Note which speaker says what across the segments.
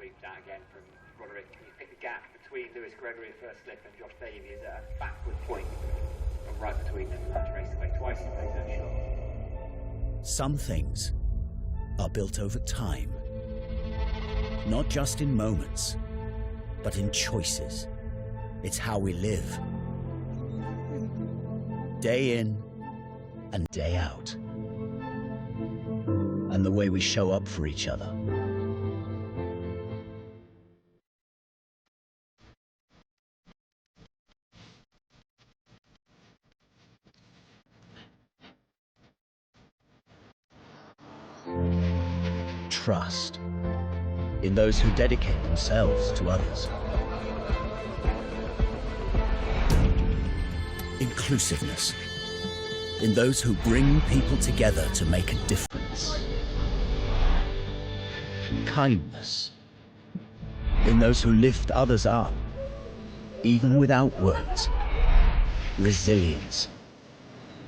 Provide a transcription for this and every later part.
Speaker 1: creeped out again from Roderick. You pick the gap between Lewis Gregory at first slip and Josh Davies at a backward point, and right between them, and that's raced away twice he plays that shot.
Speaker 2: Some things are built over time, not just in moments, but in choices. It's how we live, day in and day out, and the way we show up for each other. Trust in those who dedicate themselves to others. Inclusiveness in those who bring people together to make a difference. Kindness in those who lift others up, even without words. Resilience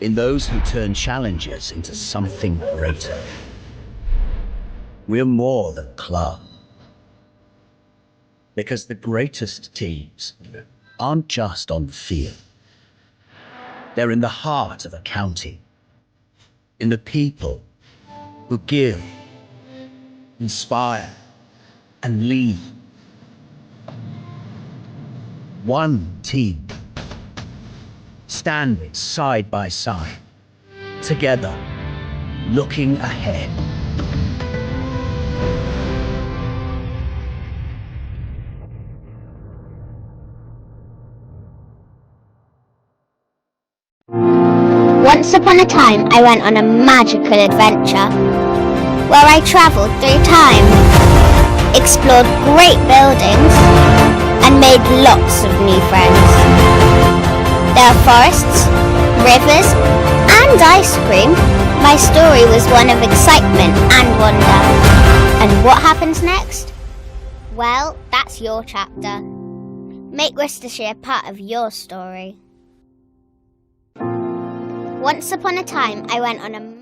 Speaker 2: in those who turn challenges into something greater. We're more than a club, because the greatest teams aren't just on the field. They're in the heart of a county, in the people who give, inspire, and lead. One team, standing side by side, together, looking ahead.
Speaker 3: Once upon a time, I went on a magical adventure, where I travelled through time, explored great buildings, and made lots of new friends. There are forests, rivers, and ice cream. My story was one of excitement and wonder. And what happens next? Well, that's your chapter. Make Worcestershire part of your story. Once upon a time, I went on a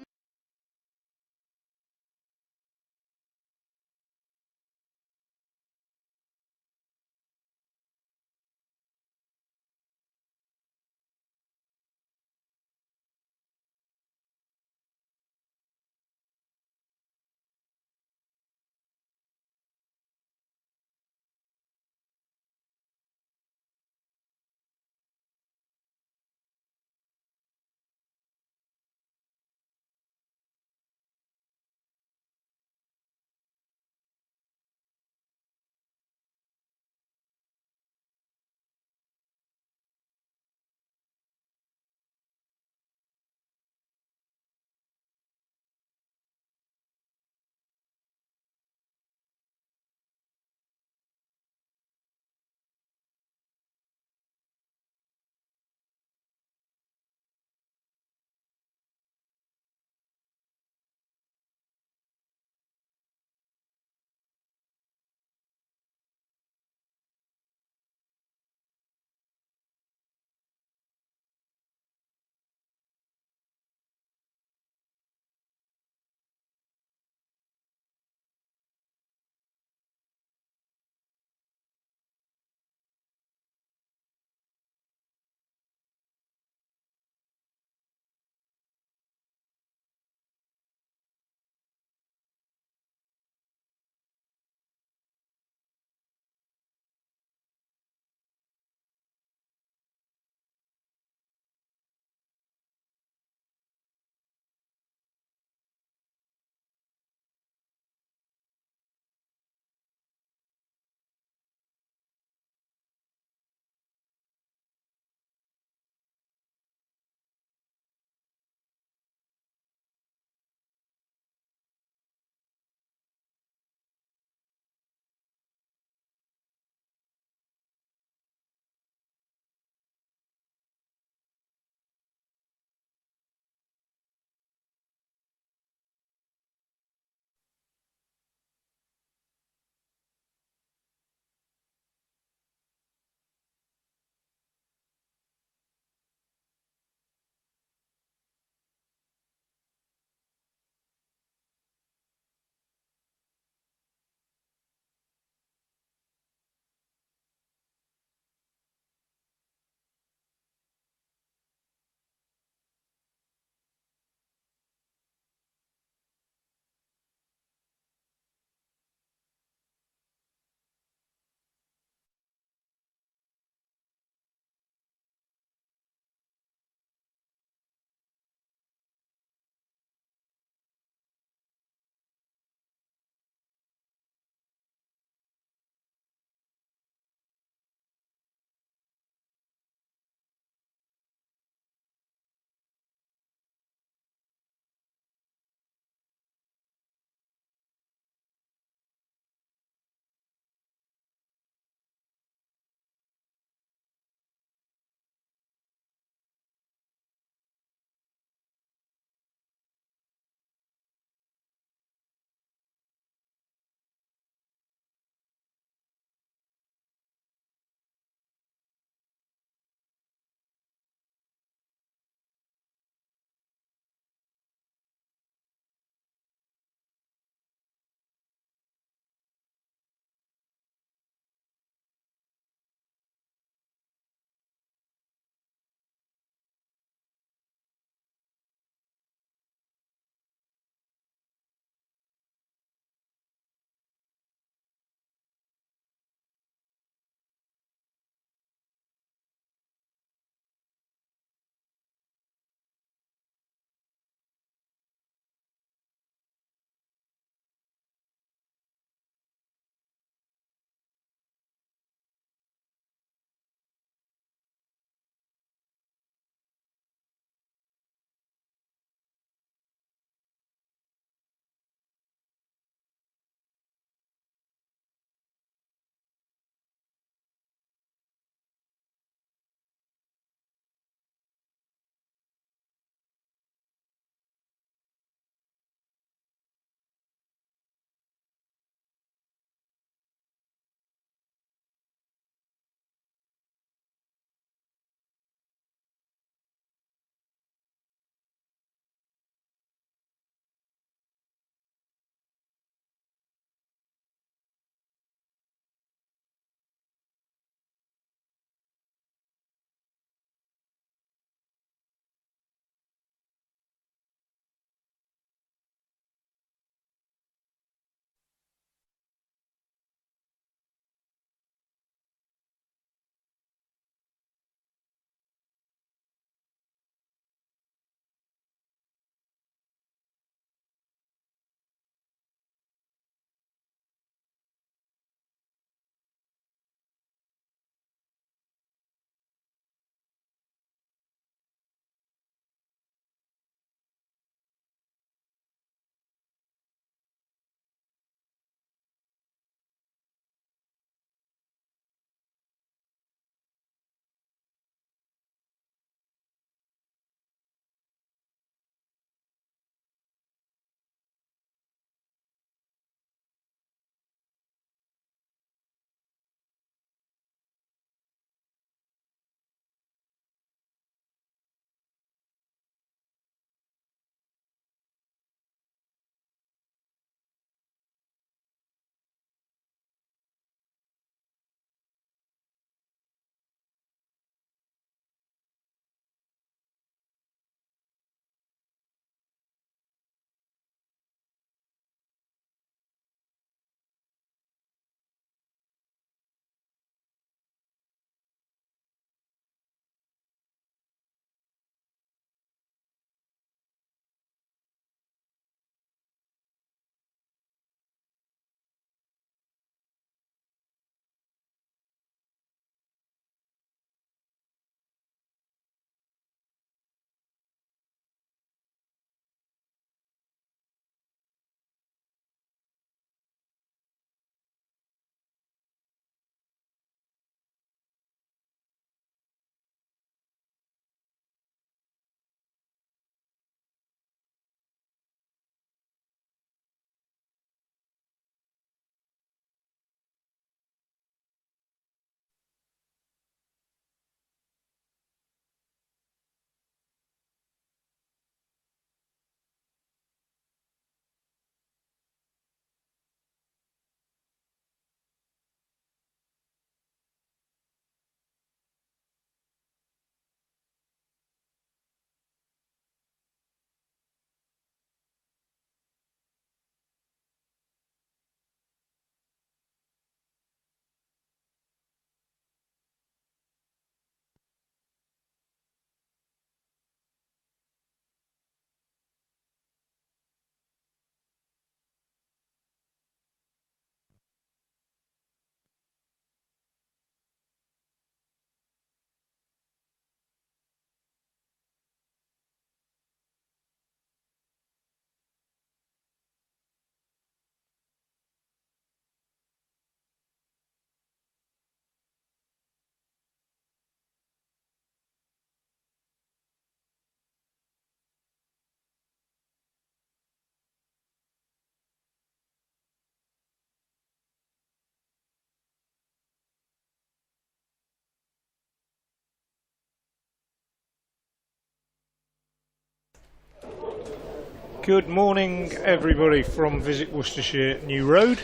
Speaker 4: Good morning, everybody, from Visit Worcestershire New Road,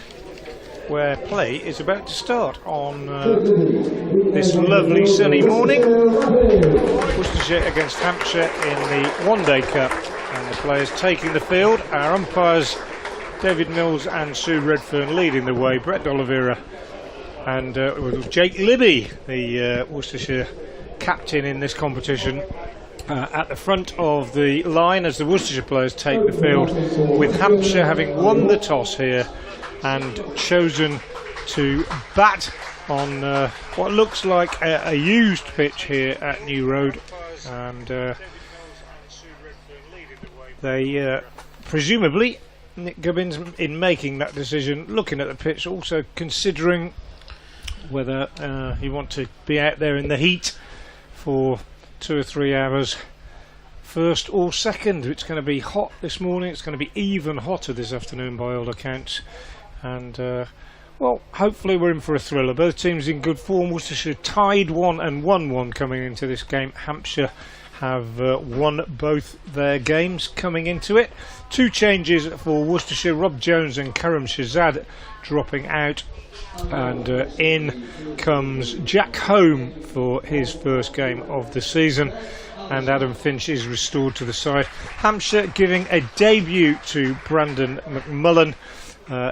Speaker 4: where play is about to start on this lovely sunny morning. Worcestershire against Hampshire in the one-day cup, and the players taking the field. Our umpires, David Mills and Sue Redfern, leading the way. Brett D'Oliveira and Jake Libby, the Worcestershire captain in this competition, at the front of the line as the Worcestershire players take the field, with Hampshire having won the toss here and chosen to bat on what looks like a used pitch here at New Road, and they presumably, Nick Gubbins, in making that decision, looking at the pitch, also considering whether you want to be out there in the heat for 2 or 3 hours, first or second. It's going to be hot this morning. It's going to be even hotter this afternoon by all accounts, and well, hopefully we're in for a thriller. Both teams in good form. Worcestershire tied 1 and won 1 coming into this game. Hampshire have won both their games coming into it. 2 changes for Worcestershire: Rob Jones and Karam Shazad dropping out, and in comes Jack Home for his first game of the season, and Adam Finch is restored to the side. Hampshire giving a debut to Brandon McMullen.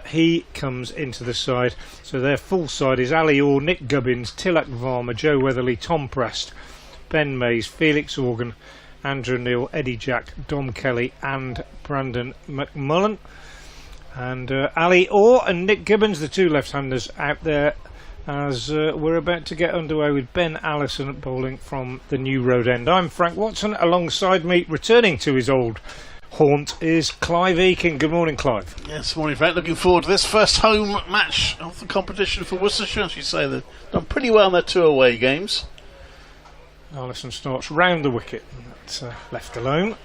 Speaker 4: He comes into the side, so their full side is Ali Orr, Nick Gubbins, Tilak Varma, Joe Weatherly, Tom Prest, Ben Mays, Felix Organ, Andrew Neal, Eddie Jack, Dom Kelly and Brandon McMullen. And Ali Orr and Nick Gubbins, the 2 left-handers, out there as we're about to get underway with Ben Allison bowling from the New Road end. I'm Frank Watson. Alongside me, returning to his old haunt, is Clive Eakin. Good morning, Clive.
Speaker 5: Yes, morning, Frank. Looking forward to this first home match of the competition for Worcestershire. As you say, they've done pretty well in their 2 away games.
Speaker 4: Allison starts round the wicket, and that's left alone.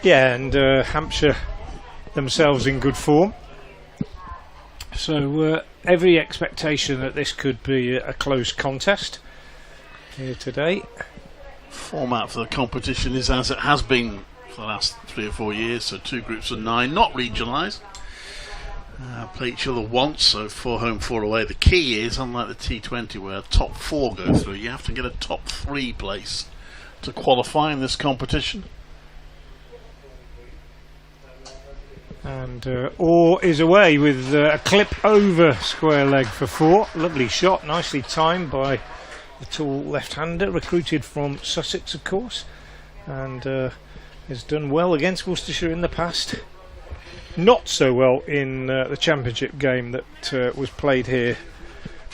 Speaker 4: Yeah, and Hampshire themselves in good form, so every expectation that this could be a close contest here today.
Speaker 5: Format for the competition is as it has been for the last 3 or 4 years, so 2 groups of 9, not regionalised. Play each other once, so 4 home, 4 away. The key is, unlike the T20 where top 4 go through, you have to get a top 3 place to qualify in this competition.
Speaker 4: And Orr is away with a clip over square leg for 4. Lovely shot, nicely timed by the tall left-hander, recruited from Sussex, of course, and has done well against Worcestershire in the past. Not so well in the championship game that was played here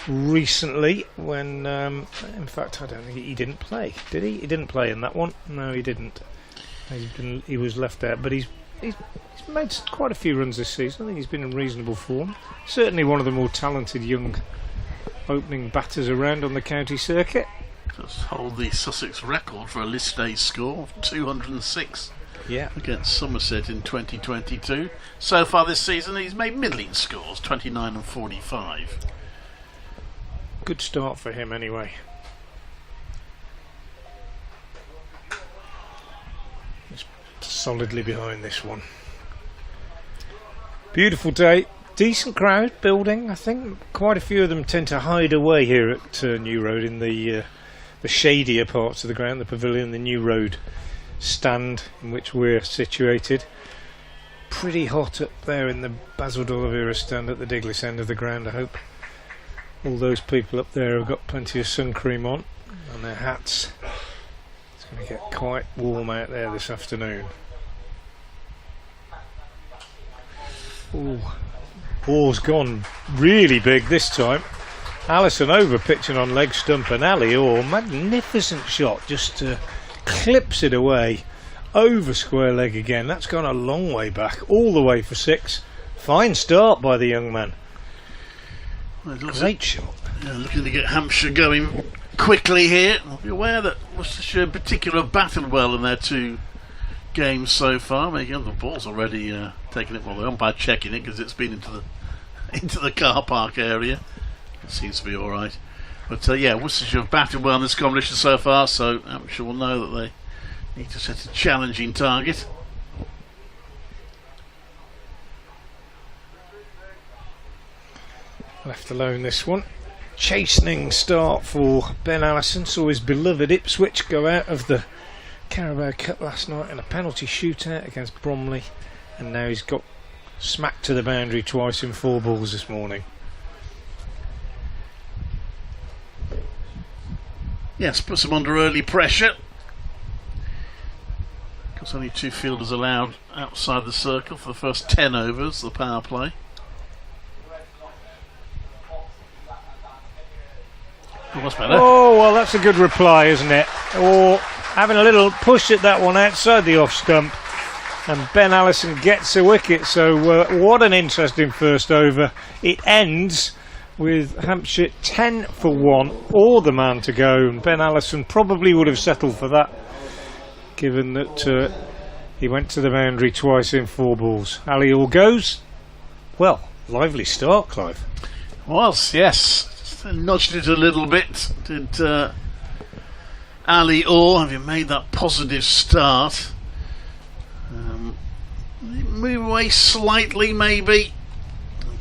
Speaker 4: recently, when in fact I don't think he didn't play, did he? He didn't play in that one. No, he didn't. He was left out, but he's made quite a few runs this season. I think he's been in reasonable form. Certainly one of the more talented young opening batters around on the county circuit.
Speaker 5: Just hold the Sussex record for a list day score of 206 against Somerset in 2022. So far this season he's made middling scores, 29 and 45.
Speaker 4: Good start for him anyway. He's solidly behind this one. Beautiful day, decent crowd building. I think quite a few of them tend to hide away here at New Road in the shadier parts of the ground, the pavilion, the New Road stand in which we're situated. Pretty hot up there in the Basil D'Oliveira stand at the Diglis end of the ground. I hope all those people up there have got plenty of sun cream on and their hats. It's going to get quite warm out there this afternoon. Ooh, ball's gone really big this time. Allison over pitching on leg stump, and Ali Orr, magnificent shot, just clips it away over square leg again. That's gone a long way back, all the way for 6. Fine start by the young man. Great shot.
Speaker 5: Yeah, looking to get Hampshire going quickly here. I'll be aware that Worcestershire in particular have battled well in their 2 games so far. Making the ball's already taking it. Well, the umpire checking it because it's been into the car park area. It seems to be all right. But yeah, Worcestershire have battled well in this competition so far, so Hampshire will know that they need to set a challenging target.
Speaker 4: left alone this one. Chastening start for Ben Allison. Saw his beloved Ipswich go out of the Carabao Cup last night in a penalty shootout against Bromley, and now he's got smacked to the boundary twice in 4 balls this morning.
Speaker 5: Yes, puts them under early pressure. Because only 2 fielders allowed outside the circle for the first 10 overs, the power play.
Speaker 4: Oh, well, that's a good reply, isn't it? Or having a little push at that one outside the off stump, and Ben Allison gets a wicket. So what an interesting first over. It ends with Hampshire 10 for 1, all the man to go, and Ben Allison probably would have settled for that, given that he went to the boundary twice in 4 balls. Ali all goes. Well, lively start, Clive.
Speaker 5: Was, yes. Nudged it a little bit. Did Ali Orr, having made that positive start, move away slightly maybe.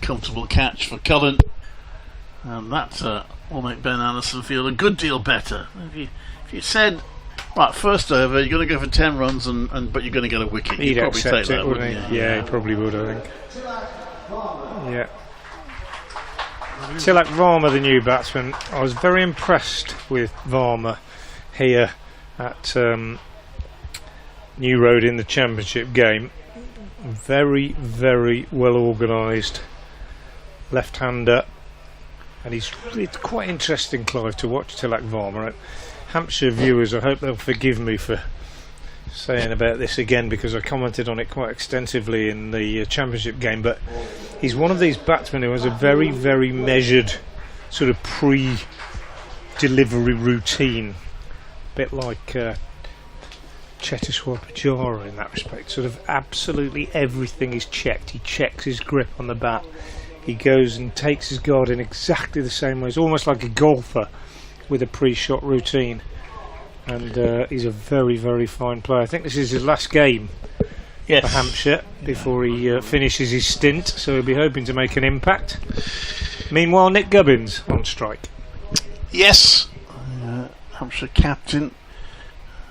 Speaker 5: Comfortable catch for Cullen, and that will make Ben Allison feel a good deal better. If you said, right, first over you're going to go for 10 runs but you're going to get a wicket,
Speaker 4: he'd
Speaker 5: probably
Speaker 4: accept
Speaker 5: take
Speaker 4: it,
Speaker 5: that, wouldn't
Speaker 4: he? Yeah, he probably would, I think. Yeah. Tilak Varma, the new batsman. I was very impressed with Varma here at New Road in the Championship game. Very, very well organised left-hander, and it's quite interesting, Clive, to watch Tilak Varma. Hampshire viewers, I hope they'll forgive me for saying about this again, because I commented on it quite extensively in the Championship game, but he's one of these batsmen who has a very, very measured sort of pre-delivery routine, a bit like Cheteshwar Pujara in that respect. Sort of absolutely everything is checked. He checks his grip on the bat, he goes and takes his guard in exactly the same way. It's almost like a golfer with a pre-shot routine, and he's a very, very fine player. I think this is his last game for Hampshire before he finishes his stint, so he'll be hoping to make an impact. Meanwhile, Nick Gubbins on strike.
Speaker 5: Yes, Hampshire captain,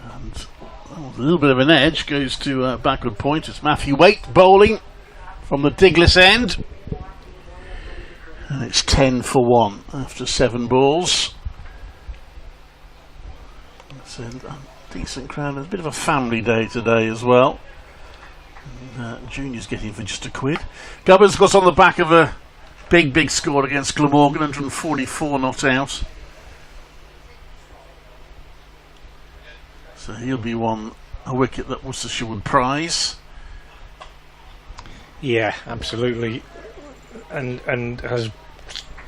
Speaker 5: and a little bit of an edge goes to backward point. It's Matthew Waite bowling from the Diglis end, and it's 10 for 1 after 7 balls. It's a decent crowd. There's a bit of a family day today as well. Junior's getting for just £1. Gubbins got on the back of a big score against Glamorgan, 144 not out. So he'll be a wicket that Worcestershire would prize.
Speaker 4: Yeah, absolutely, and has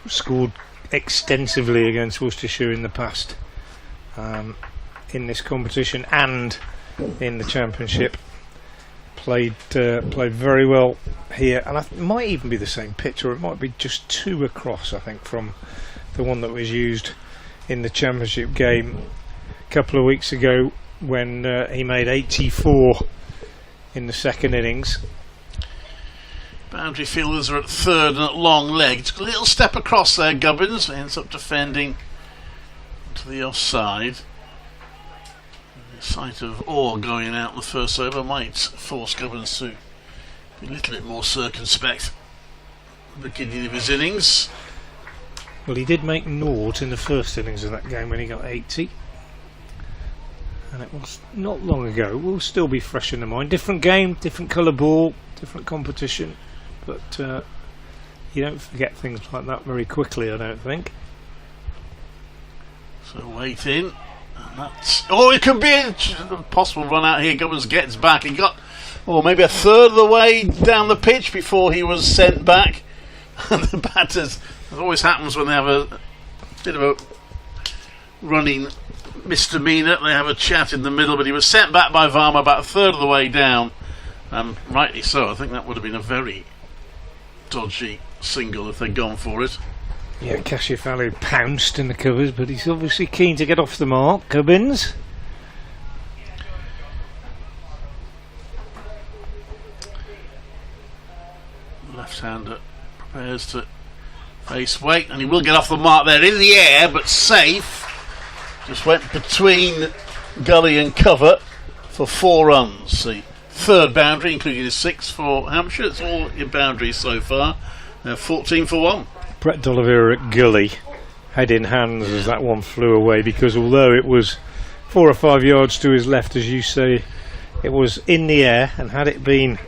Speaker 4: scored extensively against Worcestershire in the past, in this competition and in the Championship. Played very well here, and it might even be the same pitch, or it might be just 2 across, I think, from the one that was used in the Championship game a couple of weeks ago when he made 84 in the second innings.
Speaker 5: Boundary fielders are at third and at long leg. It's a little step across there, Gubbins ends up defending to the offside. The sight of Orr going out the first over might force Gubbins to be a little bit more circumspect at the beginning of his innings.
Speaker 4: Well, he did make naught in the first innings of that game when he got 80, and it was not long ago. It will still be fresh in the mind. Different game, different colour ball, different competition, but you don't forget things like that very quickly, I don't think.
Speaker 5: So wait in. It could be a possible run out here. Gubbins gets back. He got maybe a third of the way down the pitch before he was sent back. And the batters, it always happens when they have a bit of a running misdemeanour, they have a chat in the middle, but he was sent back by Varma about a third of the way down, and rightly so. I think that would have been a very dodgy single if they'd gone for it.
Speaker 4: Yeah, Kashif pounced in the covers, but he's obviously keen to get off the mark. Gubbins.
Speaker 5: Left-hander prepares to Face weight, and he will get off the mark there in the air, but safe. Just went between gully and cover for 4 runs. The third boundary, including the 6th for Hampshire. It's all in boundaries so far. 14 for 1.
Speaker 4: Brett D'Oliveira at gully, head in hands as that one flew away, because although it was 4 or 5 yards to his left, as you say, it was in the air, and had it been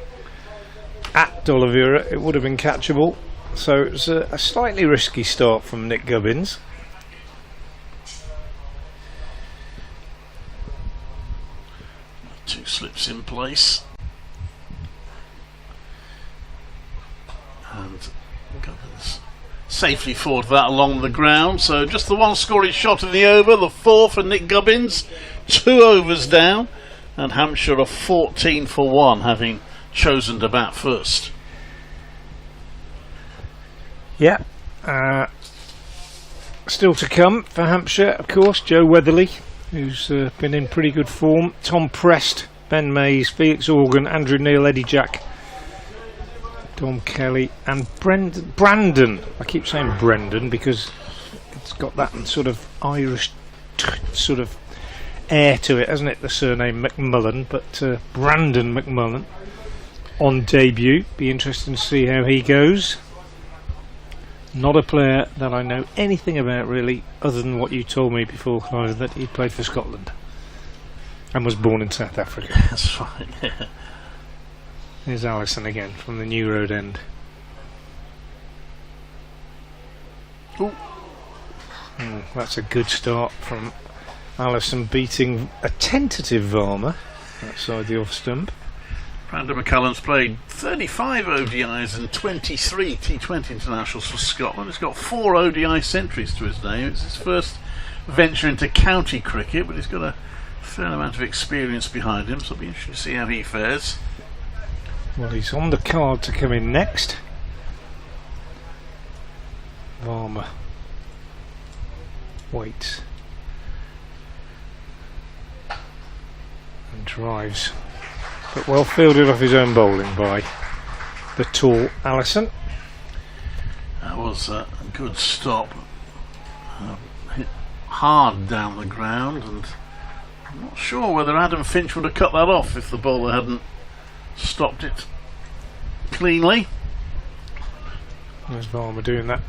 Speaker 4: at D'Oliveira it would have been catchable. So it was a slightly risky start from Nick Gubbins.
Speaker 5: Two slips in place. And Gubbins safely forward that along the ground. So just the one scoring shot in the over, the 4 for Nick Gubbins. 2 overs down, and Hampshire are 14 for 1, having chosen to bat first.
Speaker 4: Yeah, still to come for Hampshire, of course. Joe Weatherly, who's been in pretty good form. Tom Prest, Ben Mays, Felix Organ, Andrew Neil, Eddie Jack, Dom Kelly, and Brandon. I keep saying Brendan because it's got that sort of Irish sort of air to it, hasn't it? The surname McMullen, but Brandon McMullen on debut. Be interesting to see how he goes. Not a player that I know anything about really, other than what you told me before, Clive, that he played for Scotland and was born in South Africa.
Speaker 5: That's right, yeah.
Speaker 4: Here's Allison again from the New Road End.
Speaker 5: Ooh.
Speaker 4: That's a good start from Allison, beating a tentative Varma outside the off stump.
Speaker 5: Brandon McCullum's played 35 ODIs and 23 T20 internationals for Scotland. He's got 4 ODI centuries to his name. It's his first venture into county cricket, but he's got a fair amount of experience behind him, so it'll be interesting to see how he fares.
Speaker 4: Well, he's on the card to come in next. Varma waits and drives, but well fielded off his own bowling by the tall Allison.
Speaker 5: That was a good stop. Hit hard down the ground, and I'm not sure whether Adam Finch would have cut that off if the bowler hadn't stopped it cleanly.
Speaker 4: There's Varma doing that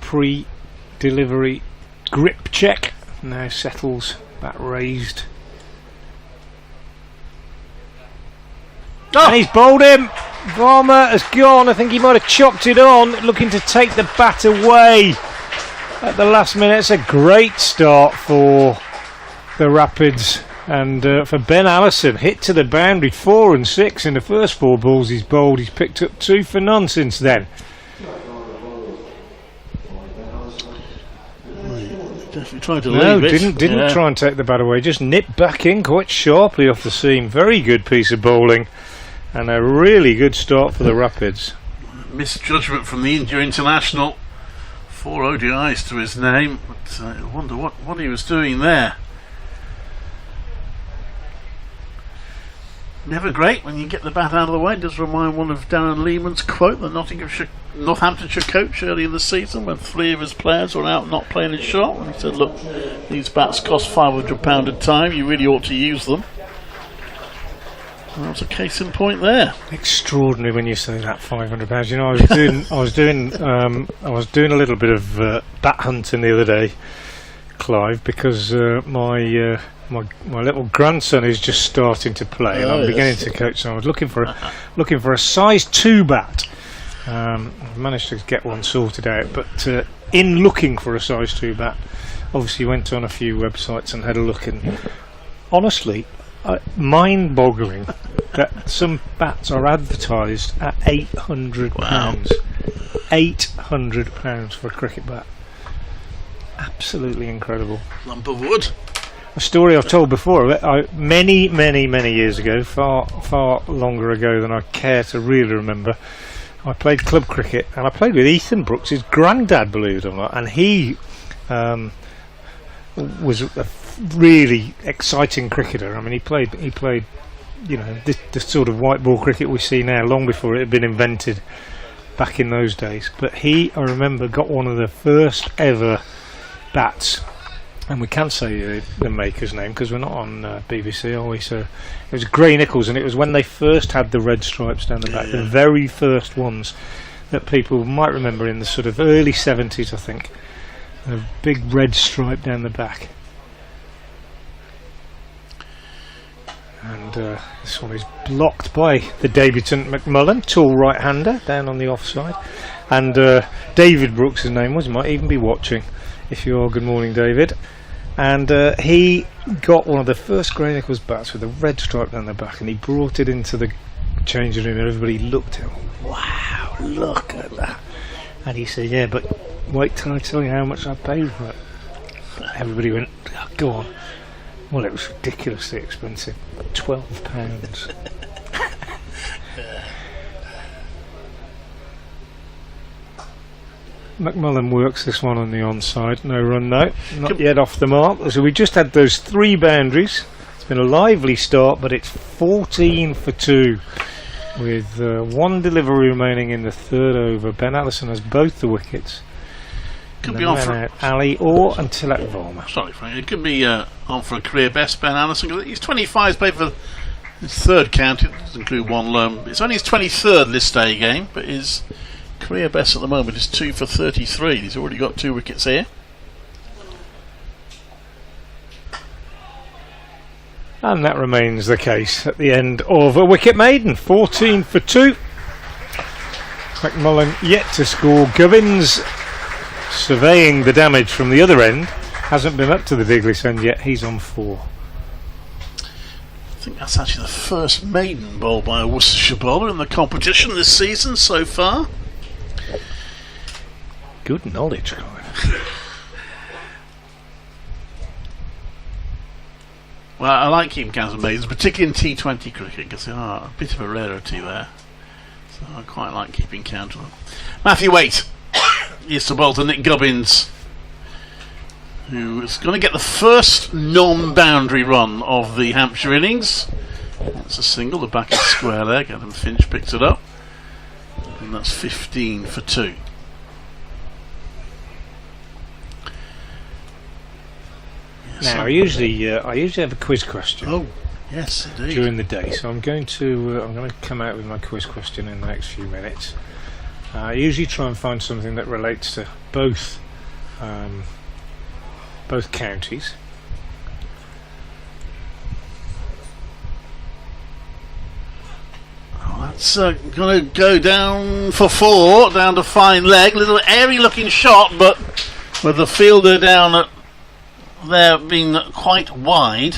Speaker 4: pre-delivery grip check. Now settles that raised.
Speaker 5: Oh!
Speaker 4: And he's bowled him. Varma has gone. I think he might have chopped it on, looking to take the bat away at the last minute. It's a great start for the Rapids, and for Ben Allison, hit to the boundary, 4 and 6 in the first 4 balls he's bowled. He's picked up 2 for none since then.
Speaker 5: Definitely tried to leave it.
Speaker 4: Didn't try and take the bat away, just nipped back in quite sharply off the seam. Very good piece of bowling, and a really good start for the Rapids.
Speaker 5: Misjudgment from the India international. 4 ODIs to his name, but I wonder what he was doing there. Never great when you get the bat out of the way. It does remind one of Darren Lehman's quote, the Northamptonshire coach earlier in the season, when 3 of his players were out not playing his shot, and he said, look, these bats cost £500 a time, you really ought to use them. And that was a case in point there.
Speaker 4: Extraordinary when you say that, £500. You know, I was doing a little bit of bat hunting the other day, Clive, because my little grandson is just starting to play, and I'm beginning to coach. So I was looking for a size 2 bat. I've managed to get one sorted out, but in looking for a size 2 bat, obviously went on a few websites and had a look, and honestly, mind-boggling that some bats are advertised at £800.
Speaker 5: Wow.
Speaker 4: £800 for a cricket bat. Absolutely incredible.
Speaker 5: Lump of wood.
Speaker 4: A story I've told before, many years ago, far longer ago than I care to really remember. I played club cricket, and I played with Ethan Brooks, his granddad, believe it or not, and he was a really exciting cricketer. I mean, he played, you know, the sort of white ball cricket we see now, long before it had been invented back in those days. But he, I remember, got one of the first ever bats, and we can't say the maker's name because we're not on BBC, are we? So it was Gray Nichols, and it was when they first had the red stripes down the back, the very first ones that people might remember in the sort of early 70s, I think. A big red stripe down the back. And this one is blocked by the debutant McMullen, tall right-hander, down on the offside. And David Brooks, his name was, might even be watching. If you are, good morning, David. And he got one of the first Gray Nichols bats with a red stripe down the back, and he brought it into the changing room, and everybody looked at him. Wow, look at that. And he said, yeah, but wait till I tell you how much I paid for it. Everybody went, oh, go on. Well, it was ridiculously expensive. £12. McMullen works this one on the onside. No run, no. Not yet off the mark. So we just had those 3 boundaries. It's been a lively start, but it's 14 for 2. With 1 delivery remaining in the 3rd over. Ben Allison has both the wickets.
Speaker 5: Could be on for
Speaker 4: Ali or until at Varma.
Speaker 5: Sorry, Frank. It could be on for a career best, Ben Allison. He's 25. He's played for his 3rd county. It doesn't include 1 loan. It's only his 23rd list day game, but his career best at the moment is 2 for 33. He's already got 2 wickets here.
Speaker 4: And that remains the case at the end of a wicket maiden. 14 for 2. McMullen yet to score. Gubbins, surveying the damage from the other end, hasn't been up to the Diglis end yet. He's on 4.
Speaker 5: I think that's actually the first maiden bowl by a Worcestershire bowler in the competition this season so far.
Speaker 4: Good knowledge, Clive.
Speaker 5: Well, I like keeping counts of maidens, particularly in T20 cricket, because they are a bit of a rarity there. So I quite like keeping count of them. Matthew Waite is to bowl to Nick Gubbins, who is going to get the first non-boundary run of the Hampshire innings. That's a single, the back is square leg. Adam Finch picks it up, and that's 15 for 2.
Speaker 4: Now, I usually have a quiz question.
Speaker 5: Oh, yes, indeed.
Speaker 4: During the day, so I'm going to come out with my quiz question in the next few minutes. I usually try and find something that relates to both counties.
Speaker 5: Oh, that's going to go down for 4, down to fine leg. Little airy looking shot, but with the fielder down at there being quite wide,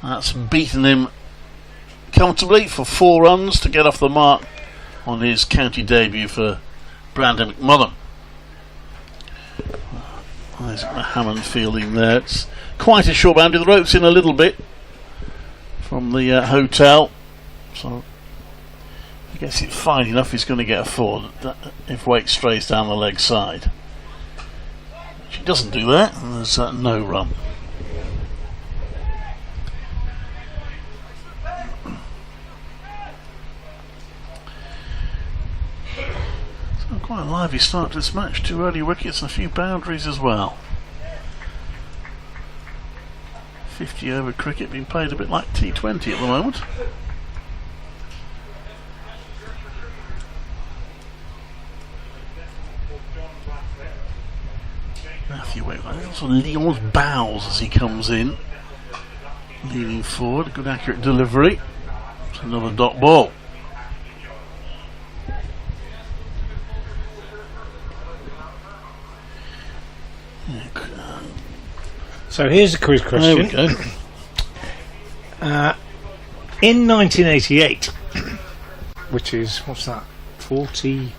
Speaker 5: that's beaten him comfortably for 4 runs to get off the mark on his county debut for Brandon McMullen. There's Hammond fielding there. It's quite a short boundary. The rope's in a little bit from the hotel, so I guess it's fine enough. He's going to get a 4 if Waite strays down the leg side. She doesn't do that, and there's no run. So quite a lively start to this match. 2 early wickets and a few boundaries as well. 50 over cricket being played a bit like T20 at the moment. Matthew Waite also Leon's bows as he comes in, leaning forward. Good accurate delivery. It's another dot ball.
Speaker 4: So here's a quiz question.
Speaker 5: There we go.
Speaker 4: In 1988, which is, what's that, 40...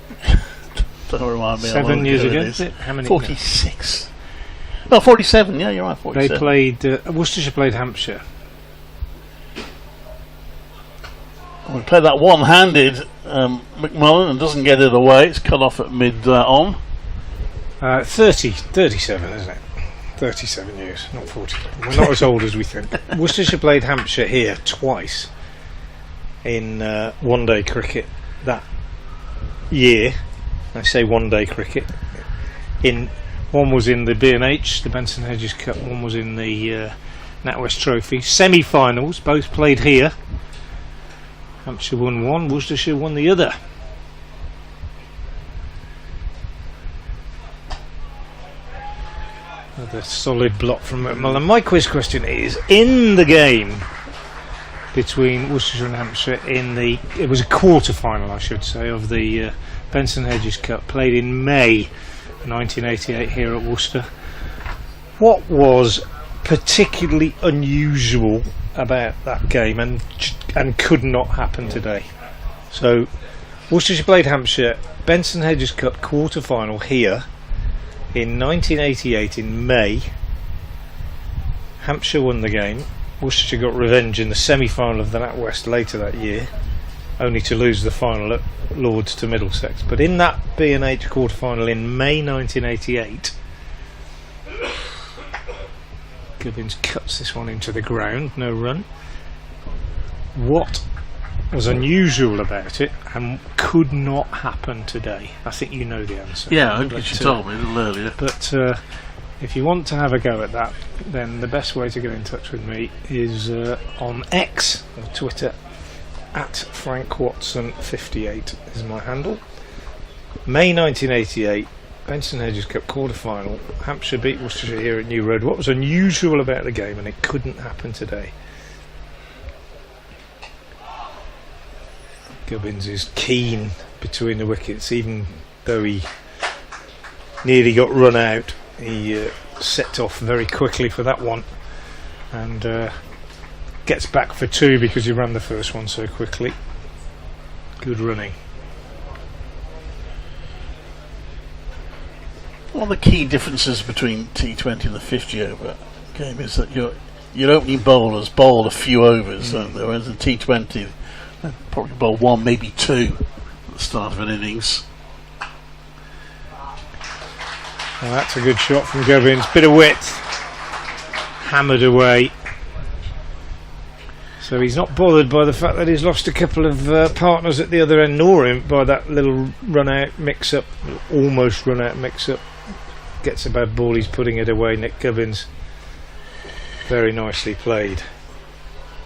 Speaker 5: Don't remind me.
Speaker 4: 7 years ago, is it? How many?
Speaker 5: 46. No, 47. Yeah, you're right. 47.
Speaker 4: They played. Worcestershire played Hampshire.
Speaker 5: We played that one-handed McMullen and doesn't get it away. It's cut off at mid-on.
Speaker 4: 37, isn't it? 37 years, not 40. We're not as old as we think. Worcestershire played Hampshire here twice in one-day cricket that year. I say one-day cricket. One was in the B&H, the Benson Hedges Cup. One was in the NatWest Trophy. Semi-finals, both played here. Hampshire won one, Worcestershire won the other. Another solid block from McMullen. My quiz question is, in the game between Worcestershire and Hampshire, it was a quarter-final, I should say, of the Benson Hedges Cup, played in May 1988 here at Worcester. What was particularly unusual about that game and could not happen today? So, Worcestershire played Hampshire, Benson Hedges Cup quarter-final here in 1988 in May. Hampshire won the game. Worcestershire got revenge in the semi-final of the NatWest later that year, only to lose the final at Lords to Middlesex. But in that B&H quarter-final in May 1988, Gubbins cuts this one into the ground, no run. What was unusual about it and could not happen today? I think you know the answer.
Speaker 5: Yeah, I think you told me a little earlier.
Speaker 4: But if you want to have a go at that, then the best way to get in touch with me is on X or Twitter. @FrankWatson58 is my handle. May 1988, Benson Hedges Cup quarter-final. Hampshire beat Worcestershire here at New Road. What was unusual about the game and it couldn't happen today? Gubbins is keen between the wickets, even though he nearly got run out. He set off very quickly for that one and gets back for two because he ran the first one so quickly. Good running.
Speaker 5: One of the key differences between T20 and the 50 over game is that your opening bowlers bowl a few overs, whereas in T20 they probably bowl one, maybe two at the start of an innings.
Speaker 4: Well, that's a good shot from Gubbins. Bit of width, hammered away. So he's not bothered by the fact that he's lost a couple of partners at the other end, nor him by that little run-out mix-up, almost run-out mix-up. Gets a bad ball, he's putting it away, Nick Gubbins. Very nicely played.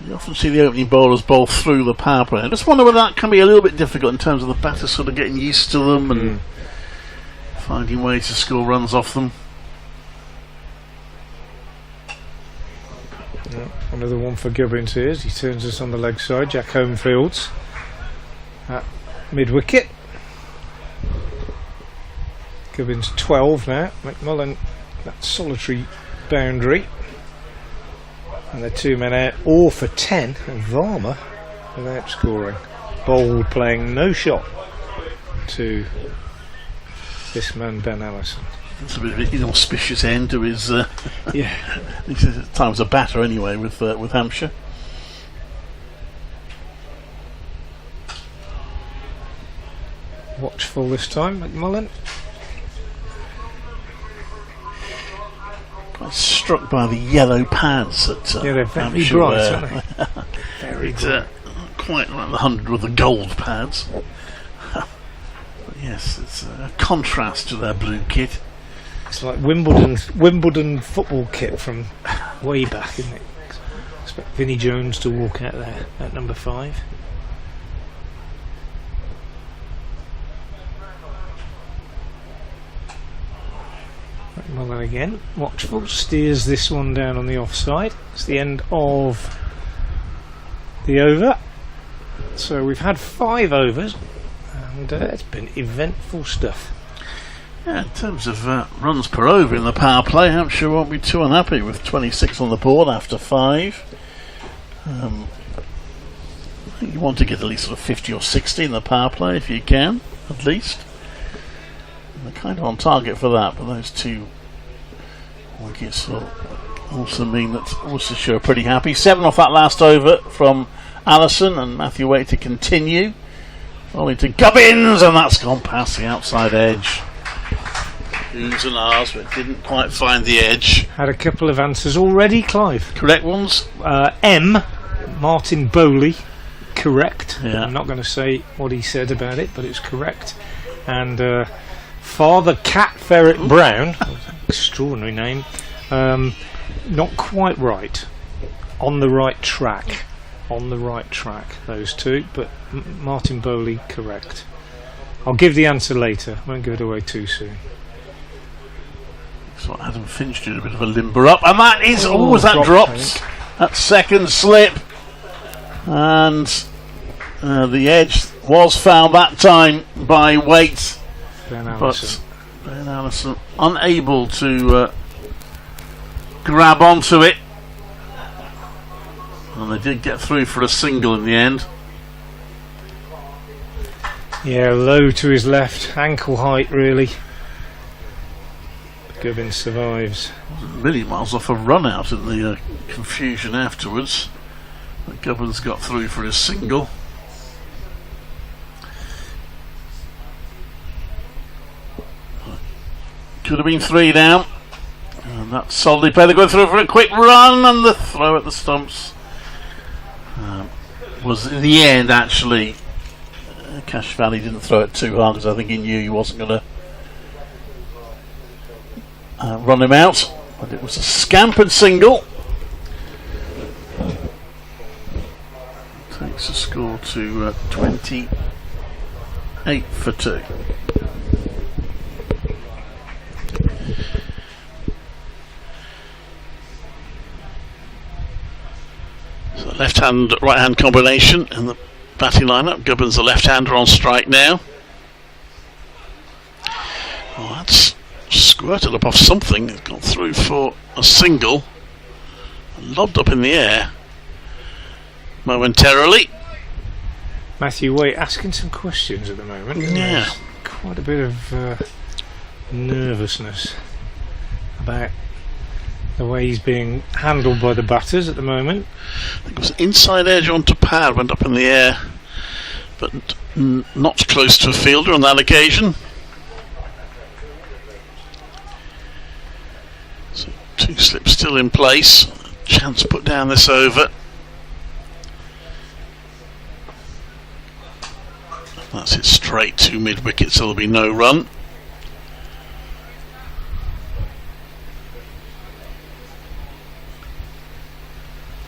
Speaker 5: You often see the opening bowlers bowl through the power play. I just wonder whether that can be a little bit difficult in terms of the batters sort of getting used to them and finding ways to score runs off them.
Speaker 4: Another one for Gubbins here as he turns us on the leg side. Jack Homefields at mid-wicket. Gubbins 12 now. McMullen, that solitary boundary. And they're 2 men out, all for 10. And Varma without scoring. Bold playing no shot to this man Ben Allison.
Speaker 5: It's a bit of an inauspicious end to his time as a batter anyway with Hampshire.
Speaker 4: Watchful this time, McMullen.
Speaker 5: Quite struck by the yellow pads that
Speaker 4: they're very
Speaker 5: Hampshire
Speaker 4: bright,
Speaker 5: wear.
Speaker 4: aren't they? Very bright.
Speaker 5: Quite like the 100 with the gold pads. Yes, it's a contrast to their blue kit.
Speaker 4: It's like Wimbledon football kit from way back, isn't it? Expect Vinnie Jones to walk out there at number 5. McMullen again, watchful, steers this one down on the offside. It's the end of the over. So we've had 5 overs and it's been eventful stuff.
Speaker 5: Yeah, in terms of runs per over in the power play, Hampshire won't be too unhappy with 26 on the board after 5. You want to get at least sort of 50 or 60 in the power play if you can, at least. And they're kind of on target for that, but those 2 wickets will also mean that Worcestershire are pretty happy. 7 off that last over from Allison, and Matthew Waite to continue. Only to Gubbins, and that's gone past the outside edge. Oohs and ahs, but didn't quite find the edge.
Speaker 4: Had a couple of answers already, Clive.
Speaker 5: Correct ones?
Speaker 4: M. Martin Bowley, correct.
Speaker 5: Yeah.
Speaker 4: I'm not going to say what he said about it, but it's correct. And Father Cat Ferret Brown, extraordinary name, not quite right. On the right track. On the right track, those two, but Martin Bowley correct. I'll give the answer later, won't give it away too soon.
Speaker 5: So Adam Finch did a bit of a limber up, and that is that drops. That second slip, and the edge was found that time by weight, but Ben Allison unable to grab onto it, and they did get through for a single in the end.
Speaker 4: Yeah, low to his left, ankle height really. Gubbins survives.
Speaker 5: Wasn't a million miles off a run out in the confusion afterwards, but Gubbins got through for his single. Could have been 3 down, and that's solidly played. They go through for a quick run, and the throw at the stumps was in the end actually. Cash Valley didn't throw it too hard because I think he knew he wasn't going to run him out, but it was a scampered single. Takes the score to 28 for 2. So left hand, right hand combination in the batting lineup. Gubbins the left hander on strike now. Oh, that's squirted up off something. It's gone through for a single, lobbed up in the air momentarily.
Speaker 4: Matthew Waite asking some questions at the moment.
Speaker 5: Yeah,
Speaker 4: there's quite a bit of nervousness about the way he's being handled by the batters at the moment.
Speaker 5: I think it was inside edge onto pad, went up in the air, but not close to a fielder on that occasion. So 2 slips still in place. Chance put down this over. That's it straight to mid wicket, so there'll be no run.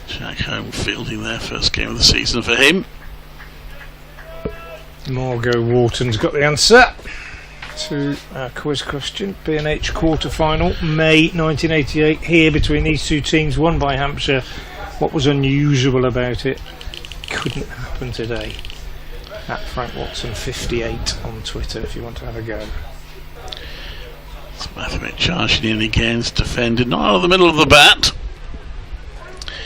Speaker 5: Jack Home fielding their first game of the season for him.
Speaker 4: Margot Wharton's got the answer to our quiz question. B&H quarter-final, May 1988, here between these two teams, won by Hampshire. What was unusual about it? Couldn't happen today. At Frank Watson 58 on Twitter if you want to have a go.
Speaker 5: So Mathemate charging in again, it's defended not out of the middle of the bat.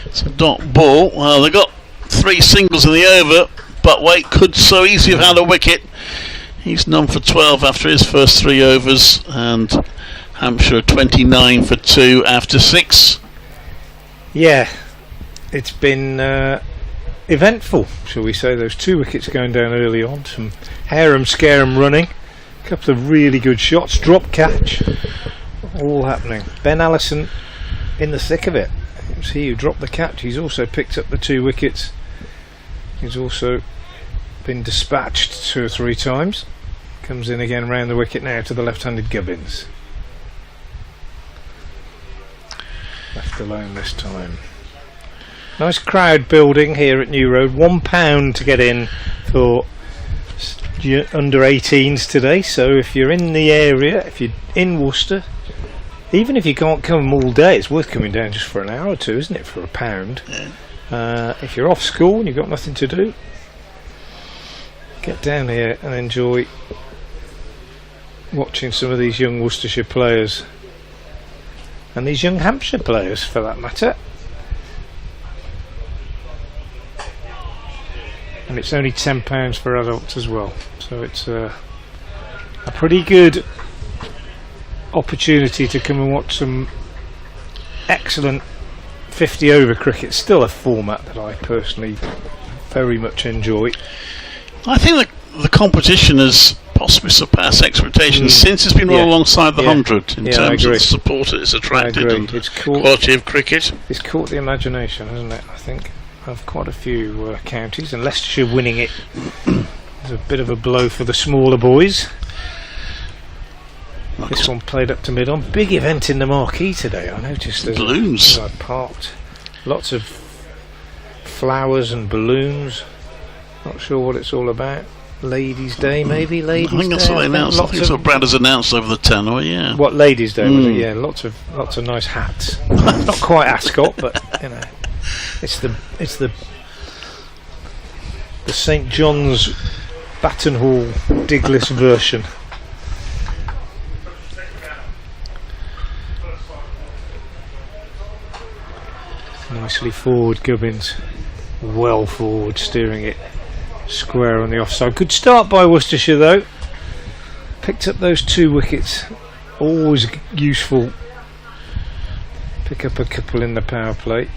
Speaker 5: It's a dot ball. Well, they got 3 singles in the over, but Waite could so easily have had a wicket. He's none for 12 after his first 3 overs, and Hampshire 29 for 2 after 6.
Speaker 4: Yeah, it's been eventful, shall we say. Those 2 wickets going down early on, some harum-scarum running, a couple of really good shots, drop catch, all happening. Ben Allison in the thick of it. It was he who dropped the catch. He's also picked up the 2 wickets. He's also been dispatched 2 or 3 times. Comes in again round the wicket now to the left-handed Gubbins. Left alone this time. Nice crowd building here at New Road. £1 to get in for under 18s today. So if you're in the area, if you're in Worcester, even if you can't come all day, it's worth coming down just for an hour or 2, isn't it, for £1? If you're off school and you've got nothing to do, get down here and enjoy watching some of these young Worcestershire players, and these young Hampshire players for that matter. And it's only £10 for adults as well, so it's a pretty good opportunity to come and watch some excellent 50 over cricket. Still a format that I personally very much enjoy.
Speaker 5: I think the competition has possibly surpassed expectations since it's been run alongside the 100 in terms of the support it's attracted and
Speaker 4: it's
Speaker 5: quality of cricket.
Speaker 4: It's caught the imagination, hasn't it? I think of quite a few counties, and Leicestershire winning it is a bit of a blow for the smaller boys. This one played up to mid-on. Big event in the marquee today. I noticed there's
Speaker 5: balloons.
Speaker 4: Parked. Lots of flowers and balloons. Not sure what it's all about. Ladies' Day, maybe? Ladies' Day?
Speaker 5: I think that's what they announced. I think that's what Brad has announced over the tenor, yeah.
Speaker 4: What, Ladies' Day was it? Yeah, lots of nice hats. Not quite ascot, but you know, it's the St John's Baton Hall Diglis version. Nicely forward, Gubbins. Well forward, steering it square on the offside. Good start by Worcestershire though. Picked up those 2 wickets. Always useful. Pick up a couple in the power play.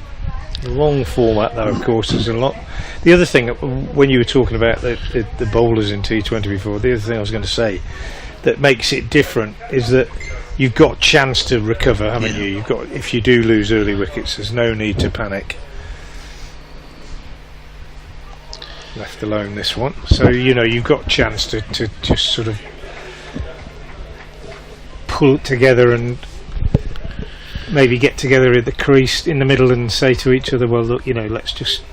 Speaker 4: Long format though, of course, there's a lot. The other thing, when you were talking about the bowlers in T20 before, the other thing I was going to say that makes it different is that you've got a chance to recover, haven't you? You've got, if you do lose early wickets, there's no need to panic. Left alone this one, so you know you've got a chance to just sort of pull it together and maybe get together at the crease in the middle and say to each other, well look, you know, let's just,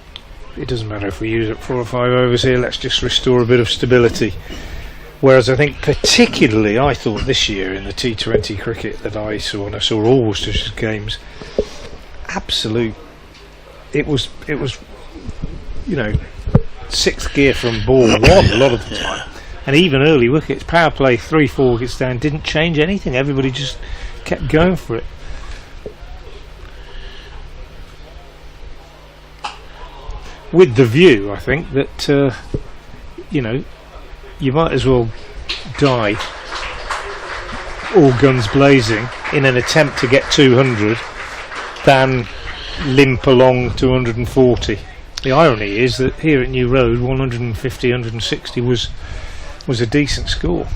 Speaker 4: it doesn't matter if we use up 4 or 5 overs here, let's just restore a bit of stability. Whereas I think particularly I thought this year in the T20 cricket that I saw, and I saw all Worcestershire's games, absolute, it was you know, 6th gear from ball 1 a lot of the time, and even early wickets, power play 3-4 wickets down, didn't change anything. Everybody just kept going for it. With the view, I think that you know, you might as well die all guns blazing in an attempt to get 200 than limp along to 140. The irony is that here at New Road 150, 160 was a decent score.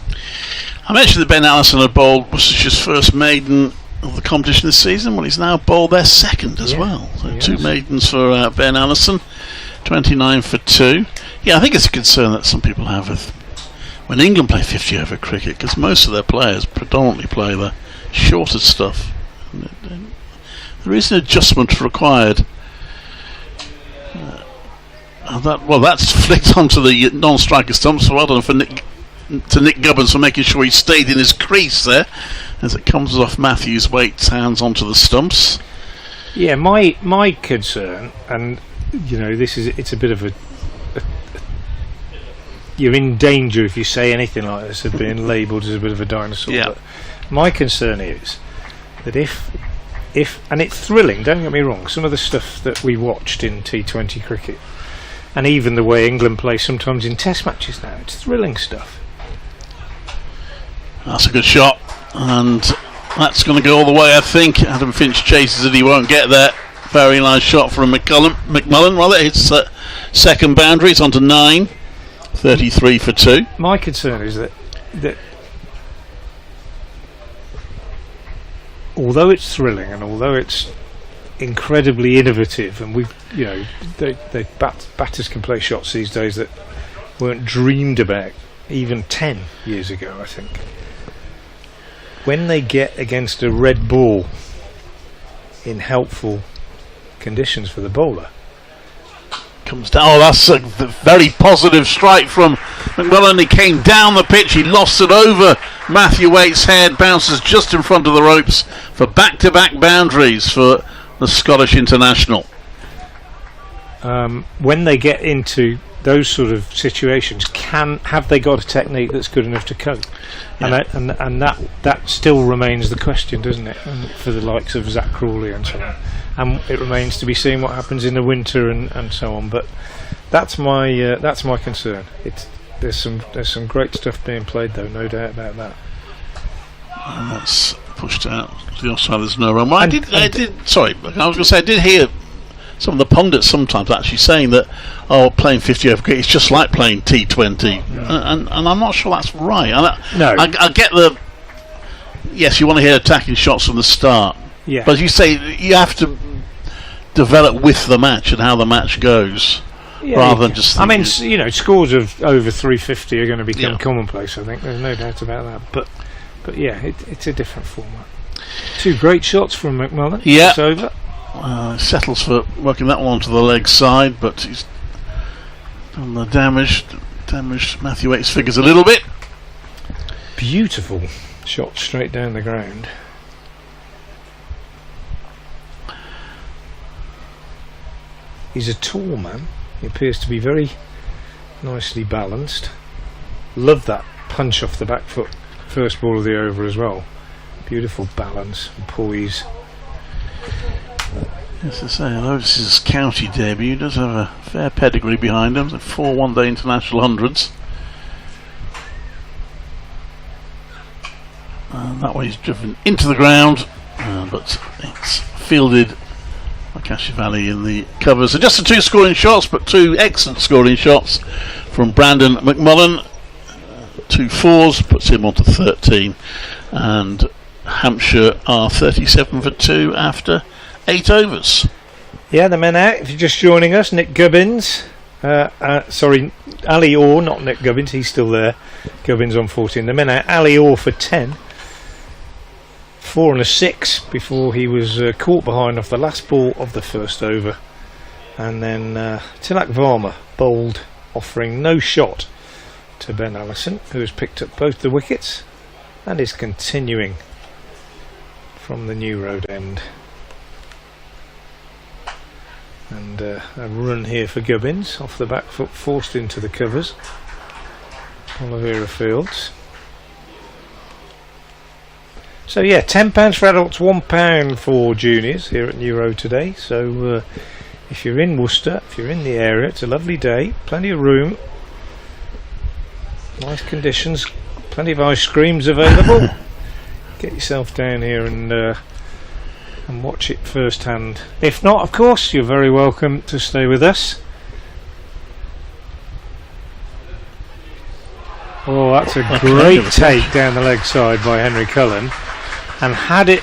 Speaker 5: I mentioned that Ben Allison had bowled Worcestershire's first maiden of the competition this season. Well, he's now bowled their second as well. So 2 maidens for Ben Allison, 29 for 2. Yeah, I think it's a concern that some people have with when England play 50 over cricket, because most of their players predominantly play the shorter stuff. There is an adjustment required. That's flicked onto the non-striker stumps. So well done for Nick Gubbins for making sure he stayed in his crease there, as it comes off Matthew's Waite's hands onto the stumps.
Speaker 4: Yeah, my concern, and you know, it's a bit of a you're in danger if you say anything like this of being labelled as a bit of a dinosaur.
Speaker 5: Yeah.
Speaker 4: But my concern is that if and it's thrilling, don't get me wrong, some of the stuff that we watched in T20 cricket, and even the way England play sometimes in test matches now, it's thrilling stuff.
Speaker 5: That's a good shot, and that's going to go all the way, I think. Adam Finch chases it, he won't get there. Very nice shot from McMullen. Well, it hits second boundary, it's on to 9. 33 for 2.
Speaker 4: My concern is that although it's thrilling and although it's incredibly innovative, and we've, you know, batters can play shots these days that weren't dreamed about even 10 years ago, I think. When they get against a red ball in helpful conditions for the bowler,
Speaker 5: comes down. Oh, that's a very positive strike from McMullen. He came down the pitch, he lost it over Matthew Waite's head, bounces just in front of the ropes for back-to-back boundaries for the Scottish international.
Speaker 4: When they get into those sort of situations, have they got a technique that's good enough to cope? Yeah. And that still remains the question, doesn't it? For the likes of Zach Crawley and so on. And it remains to be seen what happens in the winter and so on. But that's my concern. There's some great stuff being played though, no doubt about that.
Speaker 5: And that's pushed out to the offside. There's no run. Well, I was going to say I did hear some of the pundits sometimes actually saying that playing 50 over cricket is just like playing T20, and I'm not sure that's right.
Speaker 4: No,
Speaker 5: I get the yes, you want to hear attacking shots from the start.
Speaker 4: Yeah.
Speaker 5: But as you say, you have to develop with the match and how the match goes, rather than just.
Speaker 4: I mean, you know, scores of over 350 are going to become commonplace. I think there's no doubt about that. But But yeah, it's a different format. 2 great shots from McMullen.
Speaker 5: Yeah.
Speaker 4: It's over.
Speaker 5: Settles for working that one onto the leg side, but he's done the damage. Damaged Matthew 8's figures a little bit.
Speaker 4: Beautiful shot straight down the ground. He's a tall man. He appears to be very nicely balanced. Love that punch off the back foot, first ball of the over as well. Beautiful balance and poise.
Speaker 5: Yes, I say, although this is his county debut, he does have a fair pedigree behind him. 4 one-day international hundreds. And that way he's driven into the ground, but it's fielded by Valley in the covers. So just the 2 scoring shots, but 2 excellent scoring shots from Brandon McMullen. 2 4s, puts him on to 13. And Hampshire are 37 for 2 after 8 overs.
Speaker 4: Yeah, the men out. If you're just joining us, Nick Gubbins. Sorry, Ali Orr, not Nick Gubbins. He's still there. Gubbins on 14. The men out. Ali Orr for 10. 4 and a 6 before he was caught behind off the last ball of the first over. And then Tilak Varma bowled, offering no shot to Ben Allison, who has picked up both the wickets and is continuing from the New Road end. And a run here for Gubbins, off the back foot, forced into the covers. Oliveira Fields. So yeah, £10 for adults, £1 for juniors here at New Road today. So if you're in Worcester, if you're in the area, it's a lovely day, plenty of room, nice conditions, plenty of ice creams available. Get yourself down here and watch it firsthand. If not, of course, you're very welcome to stay with us. Oh, that's a great take down the leg side by Henry Cullen. And had it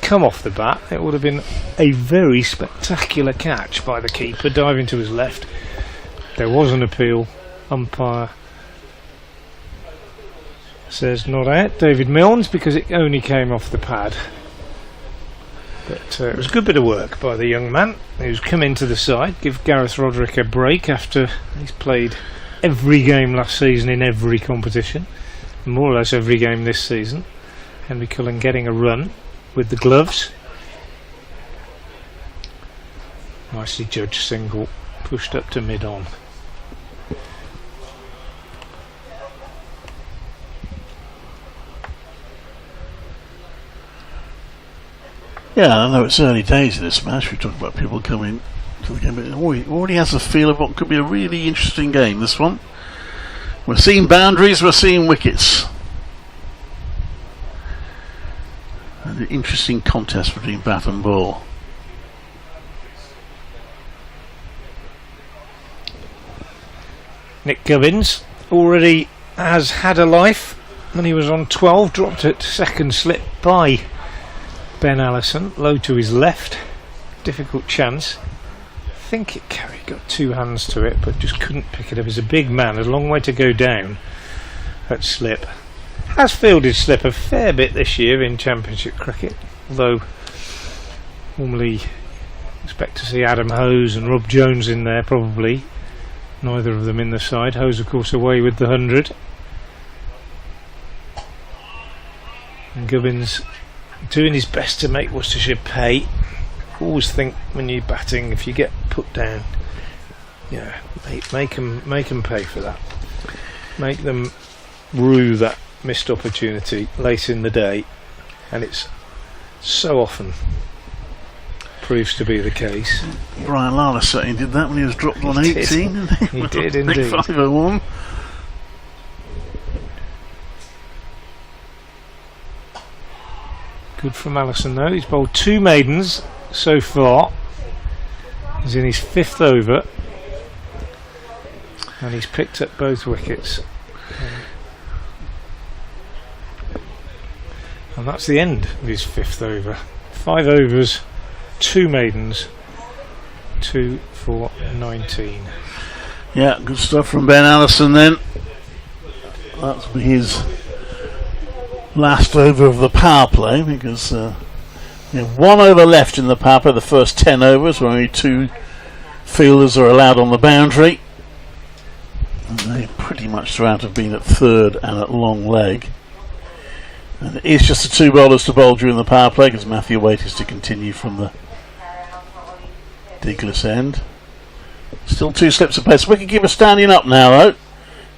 Speaker 4: come off the bat, it would have been a very spectacular catch by the keeper, diving to his left. There was an appeal. Umpire says not out, David Milnes, because it only came off the pad. But it was a good bit of work by the young man who's come into the side. Give Gareth Roderick a break after he's played every game last season in every competition, more or less every game this season. Henry Cullen getting a run with the gloves. Nicely judged single, pushed up to mid-on.
Speaker 5: Yeah, I know it's early days of this match. We talk about people coming to the game, but it already has a feel of what could be a really interesting game, this one. We're seeing boundaries, we're seeing wickets. An interesting contest between bat and ball.
Speaker 4: Nick Gubbins already has had a life when he was on 12, dropped at second slip by Ben Allison, low to his left, difficult chance. I think it carried, got 2 hands to it, but just couldn't pick it up. He's a big man, a long way to go down at slip. Has fielded slip a fair bit this year in Championship cricket, although normally expect to see Adam Hose and Rob Jones in there, probably. Neither of them in the side. Hose, of course, away with the 100. And Gubbins doing his best to make Worcestershire pay. Always think when you're batting, if you get put down, yeah, make them pay for that. Make them rue that missed opportunity late in the day, and it's so often proves to be the case.
Speaker 5: Brian Lala certainly did that when he was dropped on 18.
Speaker 4: He did indeed.
Speaker 5: 501.
Speaker 4: Good from Allison though. He's bowled 2 maidens so far. He's in his 5th over, and he's picked up both wickets. And that's the end of his 5th over. 5 overs, 2 maidens, 2 for 19.
Speaker 5: Yeah, good stuff from Ben Allison then. That's his last over of the power play, because we have 1 over left in the power play, the first 10 overs, where only 2 fielders are allowed on the boundary. And they pretty much throughout have been at third and at long leg. And it is just the 2 bowlers to bowl during the power play, because Matthew Waite is to continue from the Diglis end. Still 2 slips of pace. Wicketkeeper standing up now, though.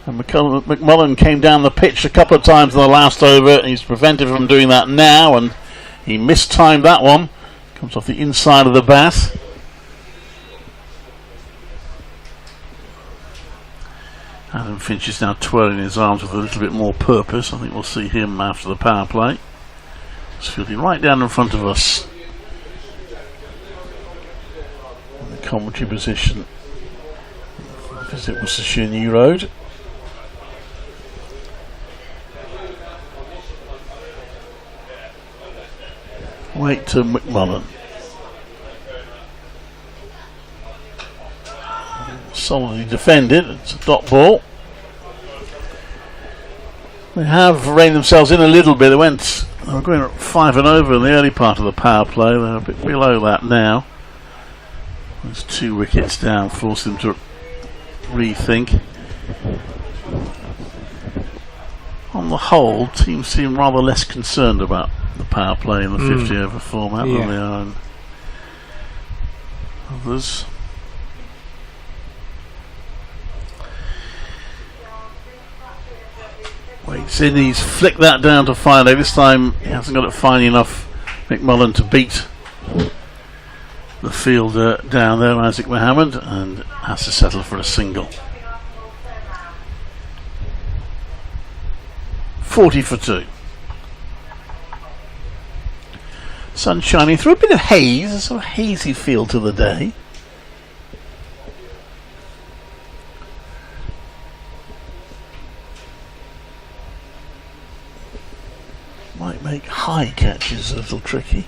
Speaker 5: And McMullen came down the pitch a couple of times in the last over. He's prevented from doing that now, and he mistimed that one. Comes off the inside of the bat. Adam Finch is now twirling his arms with a little bit more purpose. I think we'll see him after the power play. He's fielding right down in front of us. In the commentary position. Visit Worcestershire New Road. Wait to McMullen. Solidly defended. It's a dot ball. They have reined themselves in a little bit. They were going 5 and over in the early part of the power play. They're a bit below that now. There's 2 wickets down, force them to rethink. On the whole, teams seem rather less concerned about the power play in the 50 over format than they are in others. Waits in, he's flicked that down to fine. This time he hasn't got it fine enough, McMullen, to beat the fielder down there, Isaac Mohammed, and has to settle for a single. 40 for 2. Sun shining through, a bit of haze, a sort of hazy feel to the day. Might make high catches a little tricky.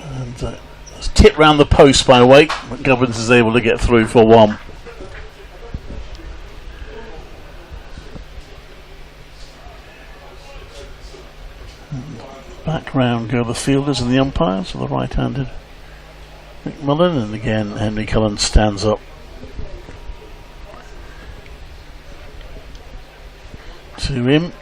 Speaker 5: And it's tipped round the post by Waite, but Gubbins is able to get through for 1. Back round go the fielders and the umpires, so the right-handed McMullen, and again Henry Cullen stands up to him.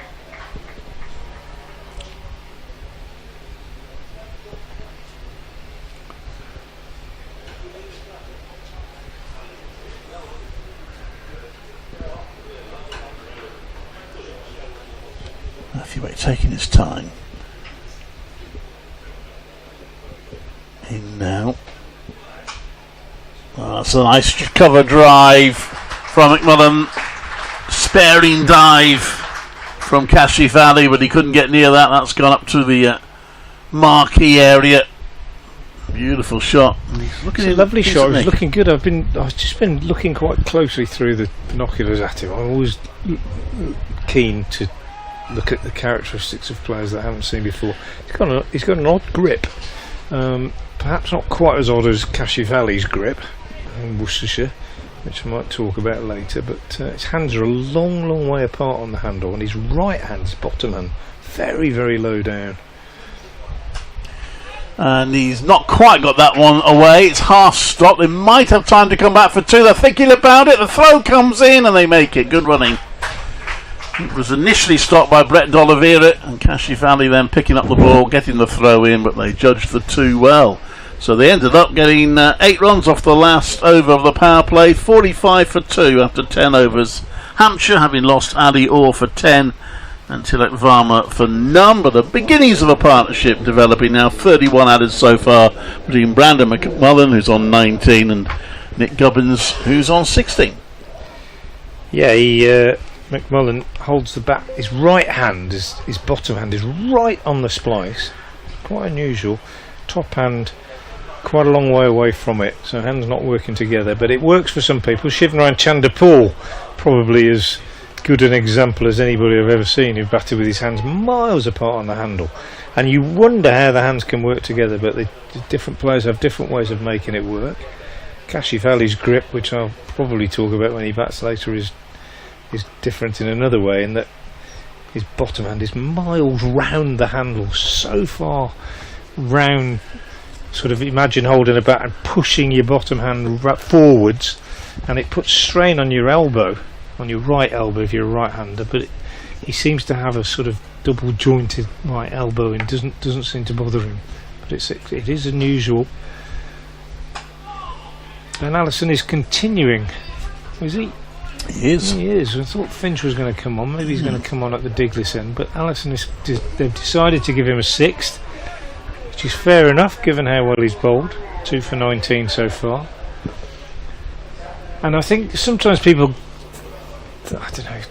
Speaker 5: Matthew Waite taking his time. In now. That's a nice cover drive from McMullen. Sparing dive from Kashif Ali, but he couldn't get near that. That's gone up to the marquee area. Beautiful shot.
Speaker 4: It's a lovely shot. He's looking good. I've just been looking quite closely through the binoculars at him. I'm always keen to look at the characteristics of players that I haven't seen before. He's got an odd grip. Perhaps not quite as odd as Kashif Ali's grip in Worcestershire, which I might talk about later, but his hands are a long, long way apart on the handle, and his right hand's bottom hand very, very low down.
Speaker 5: And he's not quite got that one away. It's half stopped. They might have time to come back for 2. They're thinking about it. The throw comes in and they make it. Good running. It was initially stopped by Brett D'Oliveira, and Kashif Ali then picking up the ball, getting the throw in, but they judged the 2 well. So they ended up getting 8 runs off the last over of the power play, 45 for 2 after 10 overs. Hampshire having lost Ali Orr for 10 and Tilak Varma for none, but the beginnings of a partnership developing now. 31 added so far between Brandon McMullen, who's on 19, and Nick Gubbins, who's on 16.
Speaker 4: Yeah, McMullen holds the bat. His right hand, his bottom hand is right on the splice. Quite unusual. Top hand quite a long way away from it, so hands not working together, but it works for some people. Shivnarine Chanderpaul, probably as good an example as anybody I've ever seen, who batted with his hands miles apart on the handle, and you wonder how the hands can work together, but the different players have different ways of making it work. Kashif Ali's grip, which I'll probably talk about when he bats later, is is different in another way, in that his bottom hand is miles round the handle, so far round. Sort of imagine holding a bat and pushing your bottom hand forwards, and it puts strain on your elbow, on your right elbow if you're a right-hander. But he seems to have a sort of double jointed right elbow and doesn't seem to bother him. But it is unusual. And Allison is continuing. Is he?
Speaker 5: He is.
Speaker 4: He is. I thought Finch was going to come on. Maybe he's going to come on at the Diglis end. But Allison they've decided to give him a sixth, which is fair enough given how well he's bowled. 2 for 19 so far. And I think sometimes people, I don't know,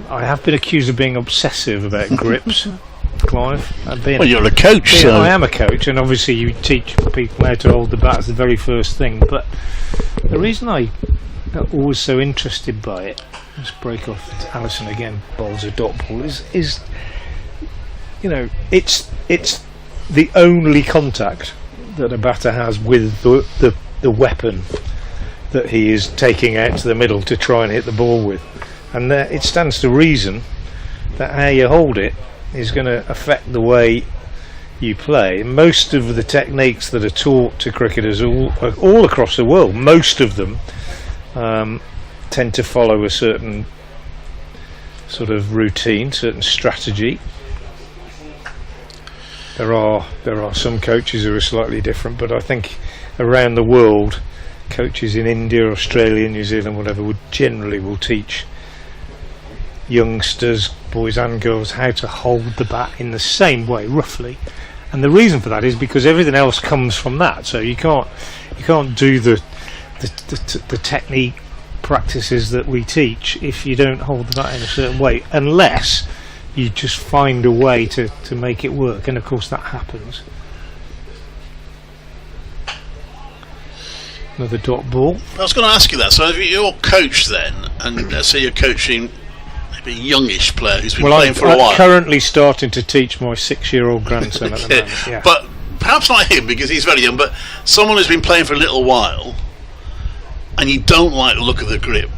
Speaker 4: I have been accused of being obsessive about grips, Clive.
Speaker 5: Well, you're a coach, so
Speaker 4: I am a coach, and obviously you teach people how to hold the bat as the very first thing. But the reason I am always so interested by it, let's break off Allison again, bowls a dot ball, is you know, it's the only contact that a batter has with the weapon that he is taking out to the middle to try and hit the ball with. And it stands to reason that how you hold it is going to affect the way you play. Most of the techniques that are taught to cricketers all across the world, most of them tend to follow a certain sort of routine, certain strategy. There are some coaches who are slightly different, but I think around the world, coaches in India, Australia, New Zealand, whatever, will teach youngsters, boys and girls, how to hold the bat in the same way, roughly. And the reason for that is because everything else comes from that. So you can't do the technique practices that we teach if you don't hold the bat in a certain way, unless you just find a way to make it work. And of course that happens. Another dot ball.
Speaker 5: I was going to ask you that. So if you're coach then, and let's say you're coaching maybe a youngish player who's been playing for a while.
Speaker 4: I'm currently starting to teach my 6-year-old grandson at the moment. Yeah.
Speaker 5: But perhaps not him because he's very young, but someone who's been playing for a little while and you don't like the look of the grip,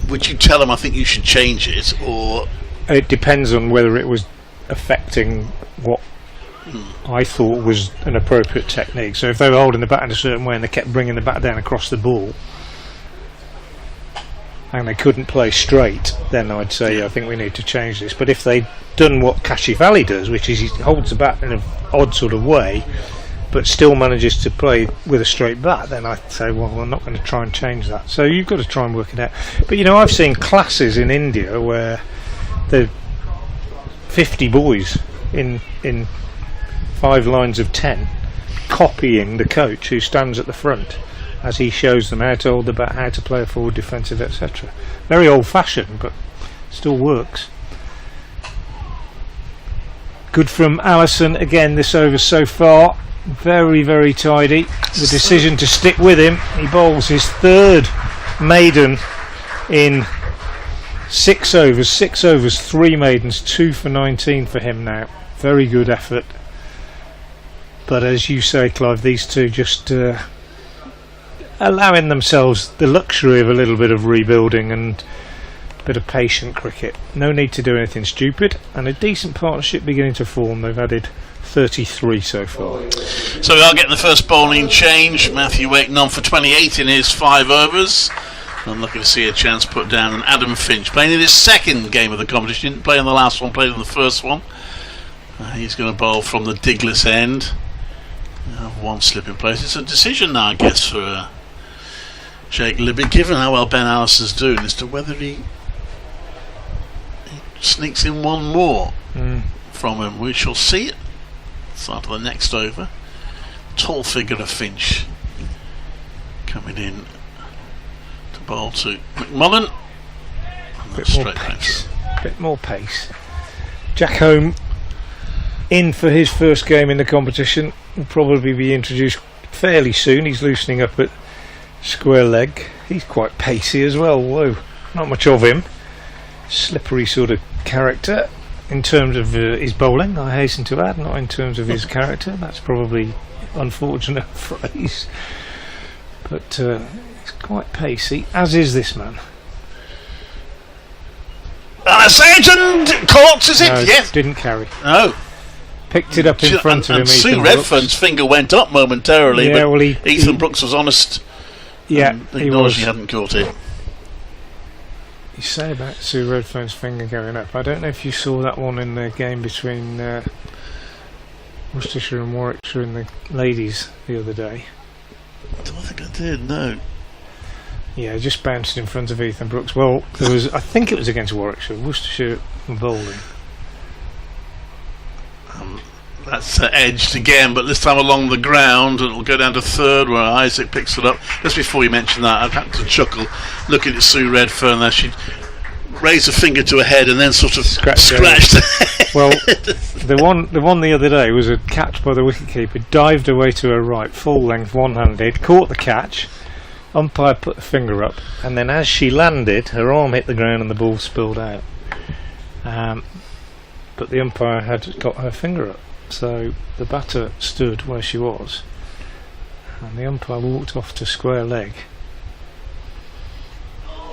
Speaker 5: would you tell them I think you should change it? Or
Speaker 4: it depends on whether it was affecting what I thought was an appropriate technique. So if they were holding the bat in a certain way and they kept bringing the bat down across the ball and they couldn't play straight, then I'd say I think we need to change this. But if they'd done what Kashif Ali does, which is he holds the bat in an odd sort of way but still manages to play with a straight bat, then I'd say, well, I'm not going to try and change that. So you've got to try and work it out. But you know, I've seen classes in India where the 50 boys in 5 lines of 10 copying the coach who stands at the front as he shows them how to hold the bat, how to play a forward defensive, etc. Very old fashioned, but still works. Good from Allison again this over so far. Very, very tidy. The decision to stick with him. He bowls his 3rd maiden in 6 overs. 6 overs, 3 maidens, 2 for 19 for him now. Very good effort. But as you say, Clive, these two just allowing themselves the luxury of a little bit of rebuilding and a bit of patient cricket. No need to do anything stupid, and a decent partnership beginning to form. They've added 33 so far.
Speaker 5: So we are getting the first bowling change. Matthew Waite on for 28 in his 5 overs. I'm looking to see a chance put down. And Adam Finch playing in his 2nd game of the competition. Didn't play in the last one, played in the first one. He's going to bowl from the Diglis end. One slip in place. It's a decision now, I guess, for Jake Libby, given how well Ben Allison's doing, as to whether he sneaks in one more from him. We shall see it. Start of the next over. Tall figure of Finch coming in to bowl to McMullen.
Speaker 4: Bit more pace. Jack Home in for his first game in the competition. Will probably be introduced fairly soon. He's loosening up at square leg. He's quite pacey as well. Whoa, not much of him. Slippery sort of character in terms of his bowling, I hasten to add, not in terms of his character. That's probably unfortunate phrase, but he's quite pacey, as is this man.
Speaker 5: Nice edge and caught, is it?
Speaker 4: No,
Speaker 5: Yes.
Speaker 4: didn't carry.
Speaker 5: No.
Speaker 4: Picked it up in front of him.
Speaker 5: And Sue
Speaker 4: Ethan
Speaker 5: Redfern's
Speaker 4: Brooks.
Speaker 5: finger went up momentarily,
Speaker 4: Yeah,
Speaker 5: but
Speaker 4: well,
Speaker 5: Ethan Brooks was honest.
Speaker 4: Yeah, he
Speaker 5: acknowledged
Speaker 4: was.
Speaker 5: he hadn't caught it.
Speaker 4: You say about Sue Redfern's finger going up. I don't know if you saw that one in the game between Worcestershire and Warwickshire in the ladies the other day.
Speaker 5: I don't think I did, no.
Speaker 4: Yeah, just bounced in front of Ethan Brooks. Well, there was, I think it was against Warwickshire. Worcestershire bowling.
Speaker 5: That's edged again, but this time along the ground. It'll go down to third where Isaac picks it up. Just before you mentioned that, I've had to chuckle looking at Sue Redfern there. She raised a finger to her head and then sort of scratched her head.
Speaker 4: Well, the one the other day was a catch by the wicketkeeper, dived away to her right, full length, one-handed, caught the catch. Umpire put the finger up, and then as she landed, her arm hit the ground and the ball spilled out. But the umpire had got her finger up, so the batter stood where she was, and the umpire walked off to square leg.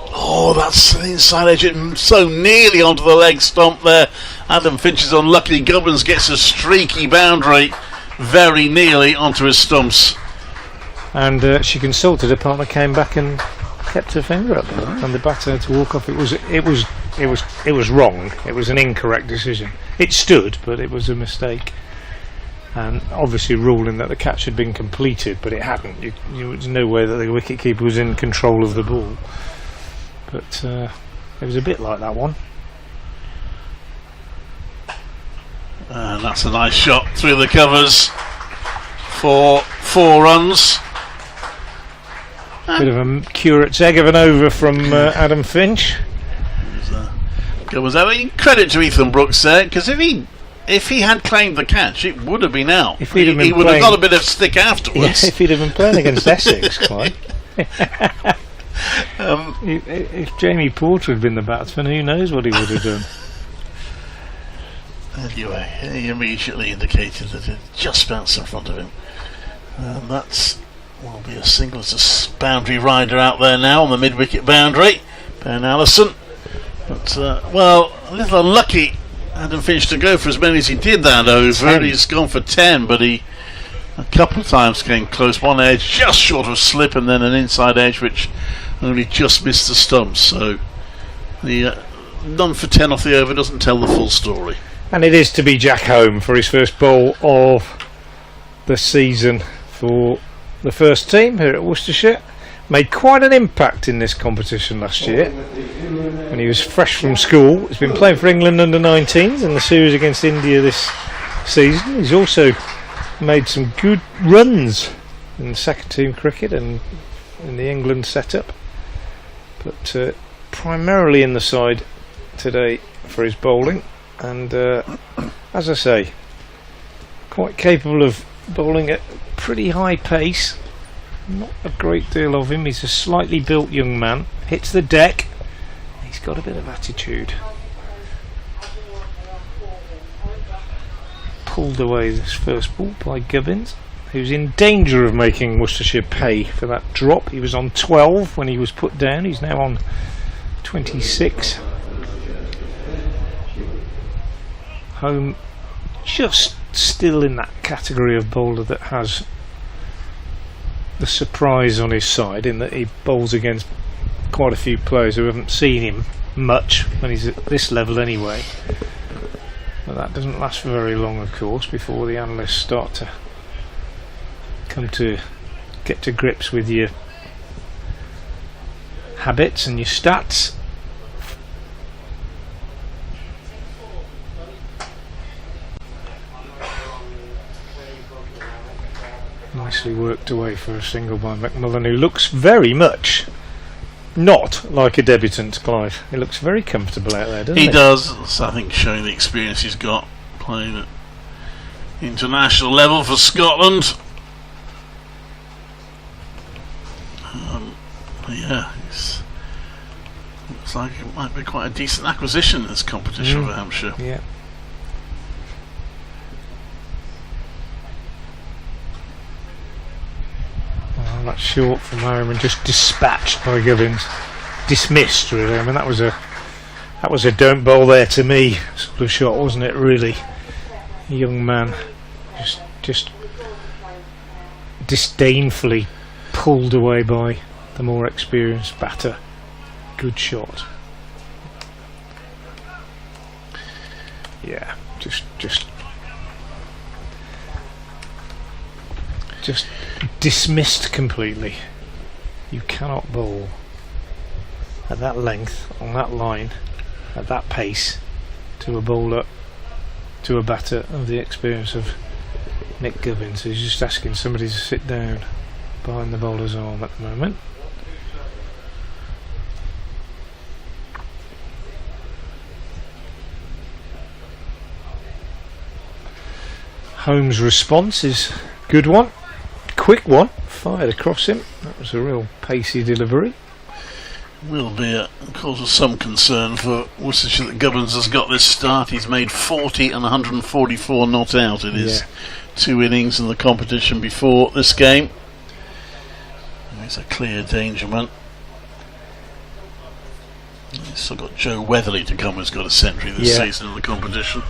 Speaker 5: Oh, that's the inside edge, it so nearly onto the leg stump there. Adam Finch is unlucky. Gubbins gets a streaky boundary very nearly onto his stumps.
Speaker 4: And she consulted her partner, came back and kept her finger up, and the batter had to walk off. It was wrong. It was an incorrect decision. It stood, but it was a mistake. And obviously ruling that the catch had been completed, but it hadn't. There's no way that the wicketkeeper was in control of the ball. But it was a bit like that one.
Speaker 5: And that's a nice shot through the covers for 4 runs.
Speaker 4: Bit of a curate's egg of an over from Adam Finch.
Speaker 5: I mean, credit to Ethan Brooks there, because if he had claimed the catch, it would have been out.
Speaker 4: If
Speaker 5: he would have got a bit of stick afterwards.
Speaker 4: Yeah, if he'd have been playing against Essex, Clive. If Jamie Porter had been the batsman, who knows what he would have done.
Speaker 5: Anyway, he immediately indicated that it just bounced in front of him. And that's will be a single. It's a boundary rider out there now on the mid-wicket boundary. Ben Allison. But, well, a little unlucky Adam Finch to go for as many as he did that over.
Speaker 4: 10.
Speaker 5: He's gone for 10, but he a couple of times came close. One edge just short of a slip, and then an inside edge which only just missed the stumps. So the none for 10 off the over doesn't tell the full story.
Speaker 4: And it is to be Jack Home for his first bowl of the season for the first team here at Worcestershire. Made quite an impact in this competition last year when he was fresh from school. He's been playing for England under-19s in the series against India this season. He's also made some good runs in the second team cricket and in the England setup, but primarily in the side today for his bowling. And as I say, quite capable of bowling at pretty high pace. Not a great deal of him. He's a slightly built young man. Hits the deck. He's got a bit of attitude. Pulled away this first ball by Gubbins, who's in danger of making Worcestershire pay for that drop. He was on 12 when he was put down. He's now on 26. Home just still in that category of bowler that has the surprise on his side, in that he bowls against quite a few players who haven't seen him much when he's at this level anyway. But that doesn't last for very long, of course, before the analysts start to get to grips with your habits and your stats. Nicely worked away for a single by McMullen, who looks very much not like a debutant, Clive. He looks very comfortable out there, doesn't he?
Speaker 5: He does. It's, I think, showing the experience he's got playing at international level for Scotland. Yeah, looks like it might be quite a decent acquisition in this competition for Hampshire.
Speaker 4: Yeah. Well, that's short from Harriman, just dispatched by Gubbins. Dismissed, really. I mean, that was a That was a don't bowl there to me sort of shot, wasn't it, really? Young man just disdainfully pulled away by the more experienced batter. Good shot. Yeah, just dismissed completely. You cannot bowl at that length, on that line, at that pace, to a bowler, to a batter of the experience of Nick Gubbins, who's just asking somebody to sit down behind the bowler's arm at the moment. Holmes' response is a good one, quick one, fired across him. That was a real pacey delivery.
Speaker 5: Will be a cause of some concern for Worcestershire that Gubbins has got this start. He's made 40 and 144 not out in his 2 innings in the competition before this game. He's a clear danger man. He's still got Joe Weatherly to come, who's got a century this season in the competition.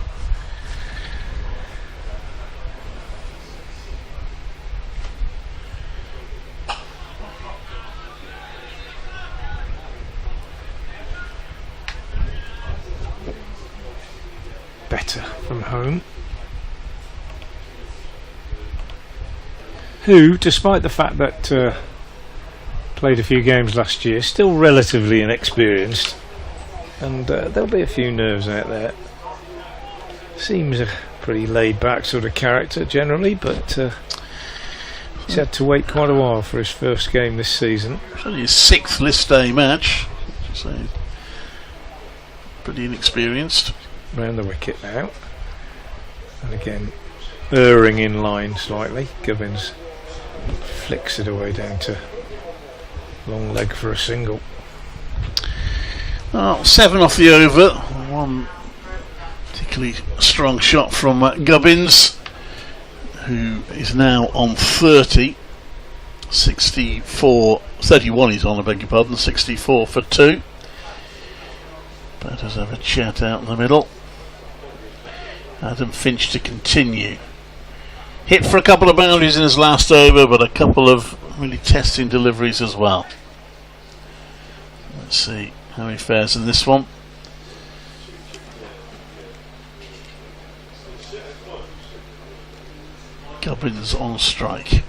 Speaker 4: Better from home, who, despite the fact that played a few games last year, still relatively inexperienced, and there'll be a few nerves out there. Seems a pretty laid back sort of character generally, but he's had to wait quite a while for his first game this season.
Speaker 5: It's only his 6th list day match, so pretty inexperienced.
Speaker 4: Round the wicket now, and again erring in line slightly. Gubbins flicks it away down to long leg for a single.
Speaker 5: 7 off the over. One particularly strong shot from Gubbins, who is now on 30. 31 he's on, I beg your pardon. 64 for 2. Batters have a chat out in the middle. Adam Finch to continue. Hit for a couple of boundaries in his last over, but a couple of really testing deliveries as well. Let's see how he fares in this one. Gubbins on strike.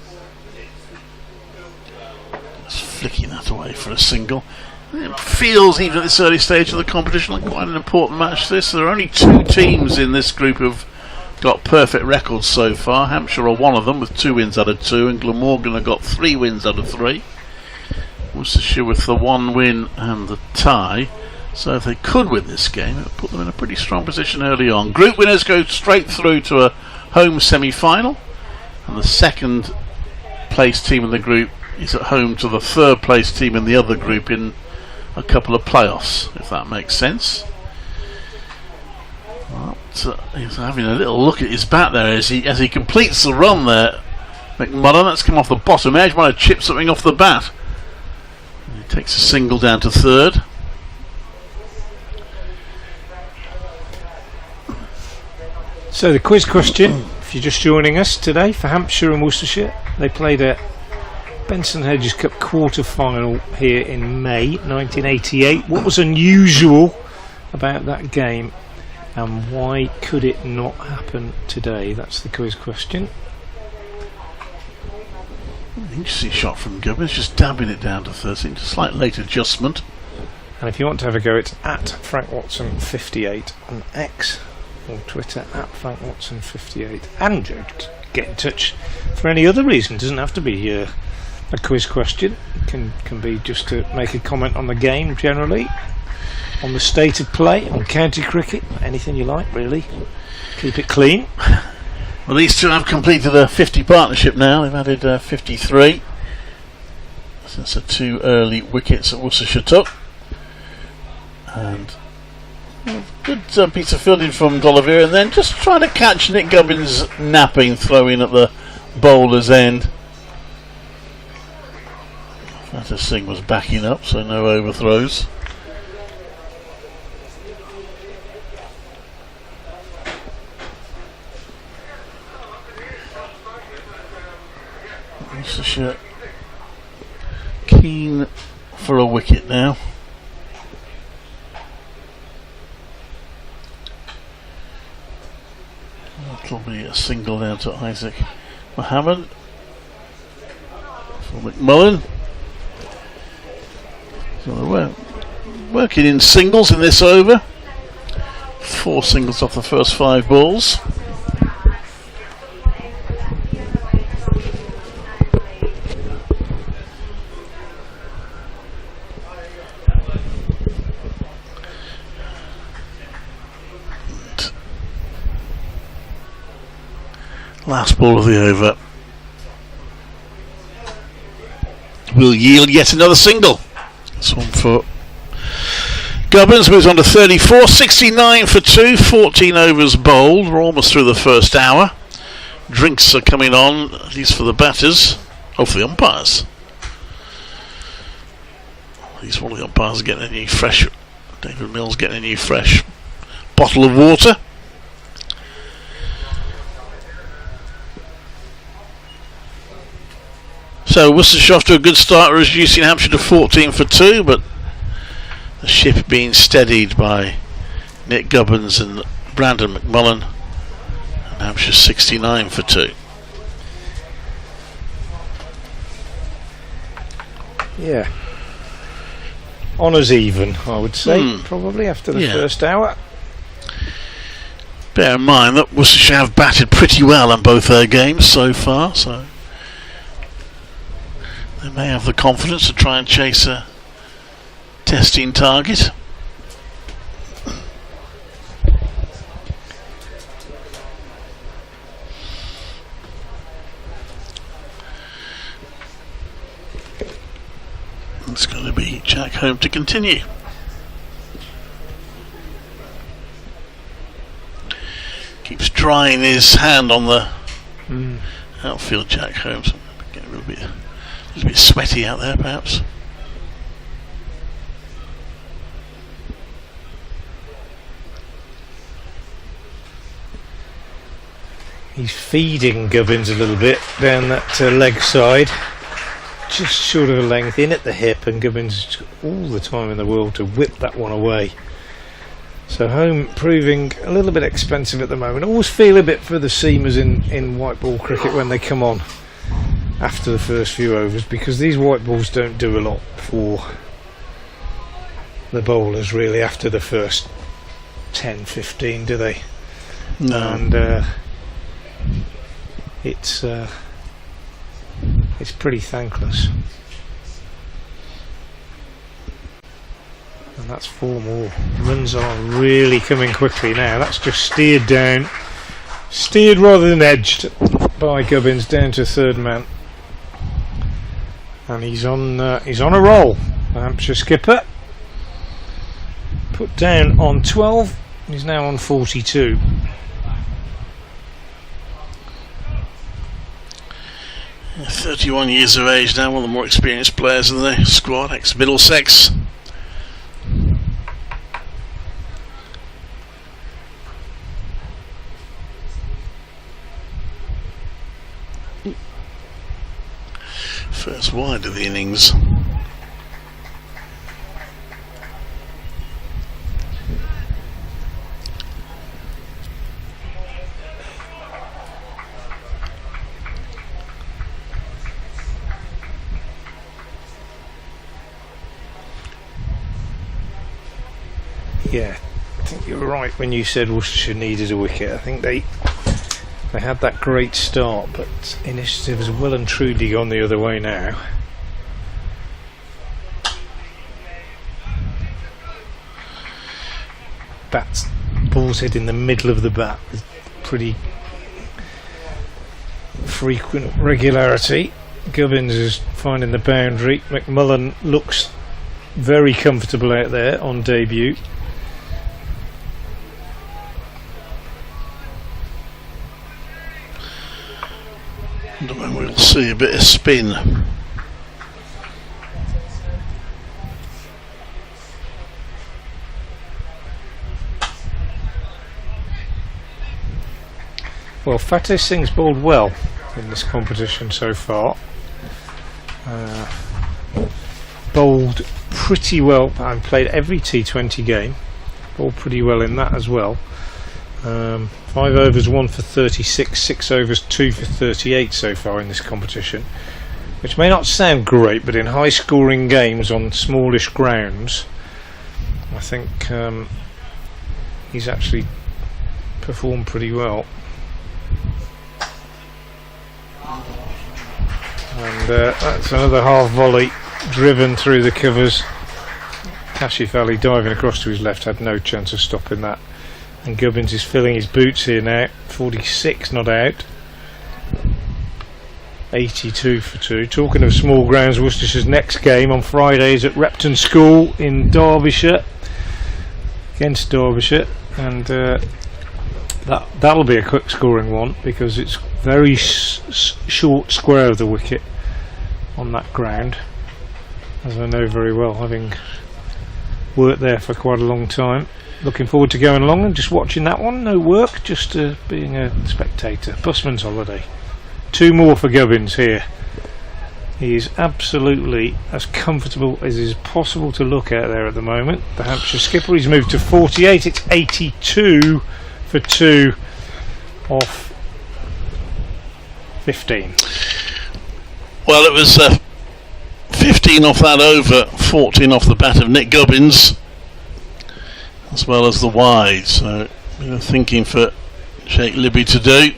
Speaker 5: Just flicking that away for a single. It feels, even at this early stage of the competition, like quite an important match this. There are only 2 teams in this group who've got perfect records so far. Hampshire are one of them with 2 wins out of 2, and Glamorgan have got 3 wins out of 3. Worcestershire with the 1 win and the tie. So if they could win this game, it would put them in a pretty strong position early on. Group winners go straight through to a home semi-final, and the 2nd place team in the group is at home to the 3rd place team in the other group in a couple of playoffs, if that makes sense. He's having a little look at his bat there as he completes the run there. McMullen, that's come off the bottom edge, might have chipped something off the bat. And he takes a single down to 3rd.
Speaker 4: So the quiz question, if you're just joining us today, for Hampshire and Worcestershire, they played a Benson Hedges Cup quarter-final here in May 1988. What was unusual about that game, and why could it not happen today? That's the quiz question.
Speaker 5: Interesting shot from Gubbins, just dabbing it down to 13. Just a slight late adjustment.
Speaker 4: And if you want to have a go, it's at Frank Watson 58 on X or Twitter at Frank Watson 58. And get in touch for any other reason. It doesn't have to be a quiz question. It can be just to make a comment on the game generally, on the state of play, on county cricket, anything you like really. Keep it clean.
Speaker 5: Well, these two have completed a 50 partnership now. They've added 53 since the 2 early wickets that Worcestershire took. And good piece of fielding from D'Oliveira, and then just trying to catch Nick Gubbins napping, throwing at the bowler's end. Fatter Singh was backing up, so no overthrows. Worcestershire keen for a wicket now. That'll be a single down to Isaac Mohammed for McMullen. So we're working in singles in this over. 4 singles off the first 5 balls. Last ball of the over will yield yet another single. This one for Gubbins, moves on to 34, 69 for 2, 14 overs bowled. We're almost through the first hour. Drinks are coming on, at least for the batters, or for the umpires. At least one of the umpires getting a new fresh, David Mills getting a new fresh bottle of water. So Worcestershire off to a good start, reducing Hampshire to 14 for 2, but the ship being steadied by Nick Gubbins and Brandon McMullen, and Hampshire 69 for 2.
Speaker 4: Yeah. Honours even, I would say, probably after the first hour.
Speaker 5: Bear in mind that Worcestershire have batted pretty well on both their games so far, so they may have the confidence to try and chase a testing target. It's going to be Jack Home to continue. Keeps drying his hand on the outfield, Jack Holmes. Getting a little bit sweaty out there, perhaps.
Speaker 4: He's feeding Gubbins a little bit down that leg side, just short of a length in at the hip, and Gubbins has got all the time in the world to whip that one away. So Home proving a little bit expensive at the moment. I always feel a bit for the seamers in white ball cricket when they come on after the first few overs, because these white balls don't do a lot for the bowlers really after the first 10-15, do they?
Speaker 5: No.
Speaker 4: And it's pretty thankless. And that's 4 more. Runs are really coming quickly now. That's just steered down, steered rather than edged by Gubbins down to third man. And he's on a roll. The Hampshire skipper put down on 12. He's now on 42.
Speaker 5: Yeah, 31 years of age now, one of the more experienced players in the squad, ex-Middlesex. First wide of the innings.
Speaker 4: Yeah, I think you were right when you said Worcestershire needed a wicket. I think they had that great start, but initiative has well and truly gone the other way now. Ball's hit in the middle of the bat with pretty frequent regularity. Gubbins is finding the boundary. McMullen looks very comfortable out there on debut.
Speaker 5: And then we'll see a bit of spin.
Speaker 4: Well, Fateh Singh's bowled well in this competition so far. bowled pretty well. I played every T20 game, bowled pretty well in that as well. 5 overs 1 for 36, 6 overs 2 for 38 so far in this competition, which may not sound great, but in high scoring games on smallish grounds, I think he's actually performed pretty well. And that's another half volley driven through the covers. Kashif Ali diving across to his left had no chance of stopping that. And Gubbins is filling his boots here now. 46 not out. 82 for 2. Talking of small grounds, Worcestershire's next game on Friday is at Repton School in Derbyshire, against Derbyshire, and that'll be a quick scoring one because it's very short square of the wicket on that ground, as I know very well, having worked there for quite a long time. Looking forward to going along and just watching that one. No work, just being a spectator. Busman's holiday. 2 more for Gubbins here. He is absolutely as comfortable as is possible to look at there at the moment. The Hampshire skipper, he's moved to 48. It's 82 for 2 off 15.
Speaker 5: Well, it was 15 off that over, 14 off the bat of Nick Gubbins, as well as the wide. So, thinking for Sheikh Libby to do.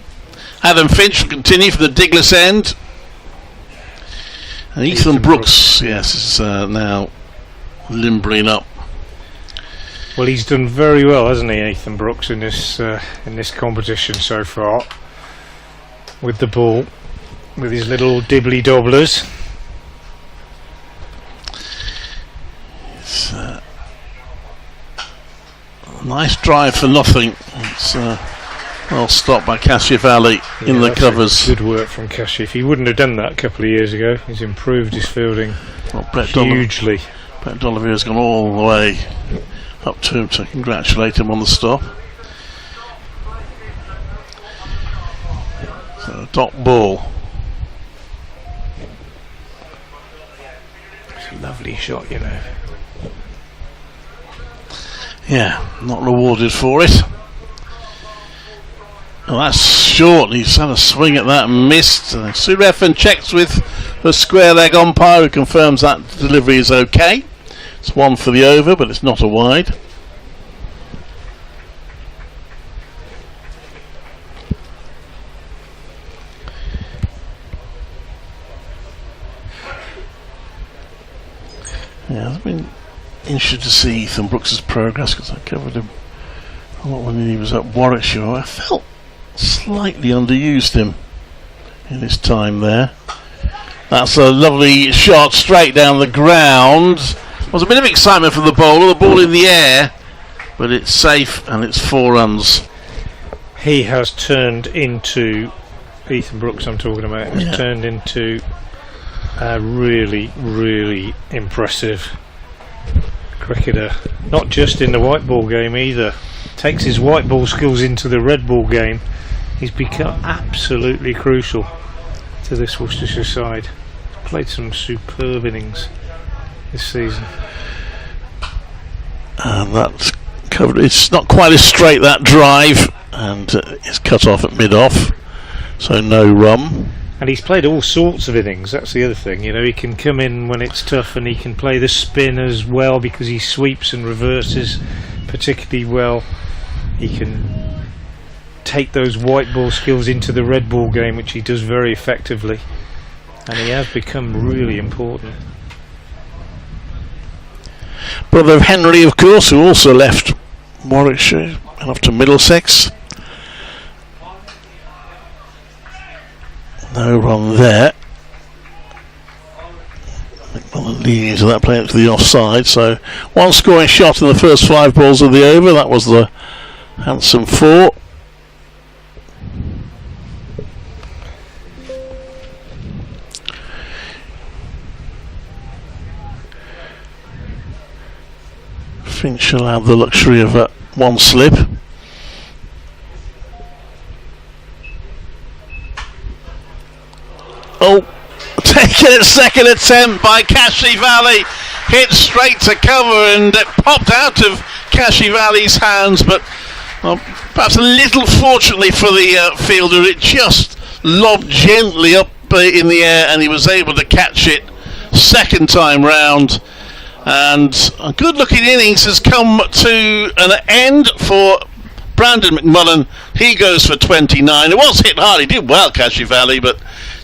Speaker 5: Adam Finch will continue for the Diglis end. And Ethan Brooks, yes, is now limbering up.
Speaker 4: Well, he's done very well, hasn't he, Ethan Brooks, in this competition so far, with the ball, with his little dibbly dobblers.
Speaker 5: It's a nice drive for nothing. It's well stopped by Kashif Ali in the covers.
Speaker 4: Good work from Kashif. He wouldn't have done that a couple of years ago. He's improved his fielding hugely.
Speaker 5: Brett Dolliver has gone all the way up to him to congratulate him on the stop. So dot ball.
Speaker 4: It's a lovely shot, you know.
Speaker 5: Yeah, not rewarded for it. Well, that's short. He's had a swing at that and missed. Surefan checks with the square leg umpire, who confirms that delivery is okay. It's 1 for the over, but it's not a wide. Yeah, I've been interested to see Ethan Brooks' progress because I covered him a lot when he was at Warwickshire. I felt slightly underused him in his time there. That's a lovely shot straight down the ground. Was a bit of excitement from the bowler, the ball in the air, but it's safe and it's 4 runs.
Speaker 4: He has turned into, Ethan Brooks I'm talking about, has turned into a really, really impressive cricketer. Not just in the white ball game either. Takes his white ball skills into the red ball game. He's become absolutely crucial to this Worcestershire side. He's played some superb innings this season.
Speaker 5: And that's covered. It's not quite as straight, that drive, and it's cut off at mid-off, so no run.
Speaker 4: And he's played all sorts of innings. That's the other thing, you know. He can come in when it's tough, and he can play the spin as well because he sweeps and reverses particularly well. He can take those white ball skills into the red ball game, which he does very effectively, and he has become really important.
Speaker 5: Brother of Henry, of course, who also left Warwickshire and off to Middlesex. No run there. McMullen leading into that, playing it to the offside. So 1 scoring shot in the first 5 balls of the over. That was the handsome 4. Finch will have the luxury of 1 slip. Oh, taken minute second attempt by Cashy Valley. Hit straight to cover and it popped out of Cashy Valley's hands, but perhaps a little fortunately for the fielder, it just lobbed gently up in the air and he was able to catch it second time round. And a good looking innings has come to an end for Brandon McMullen. He goes for 29. It was hit hard, he did well, Cashy Valley, but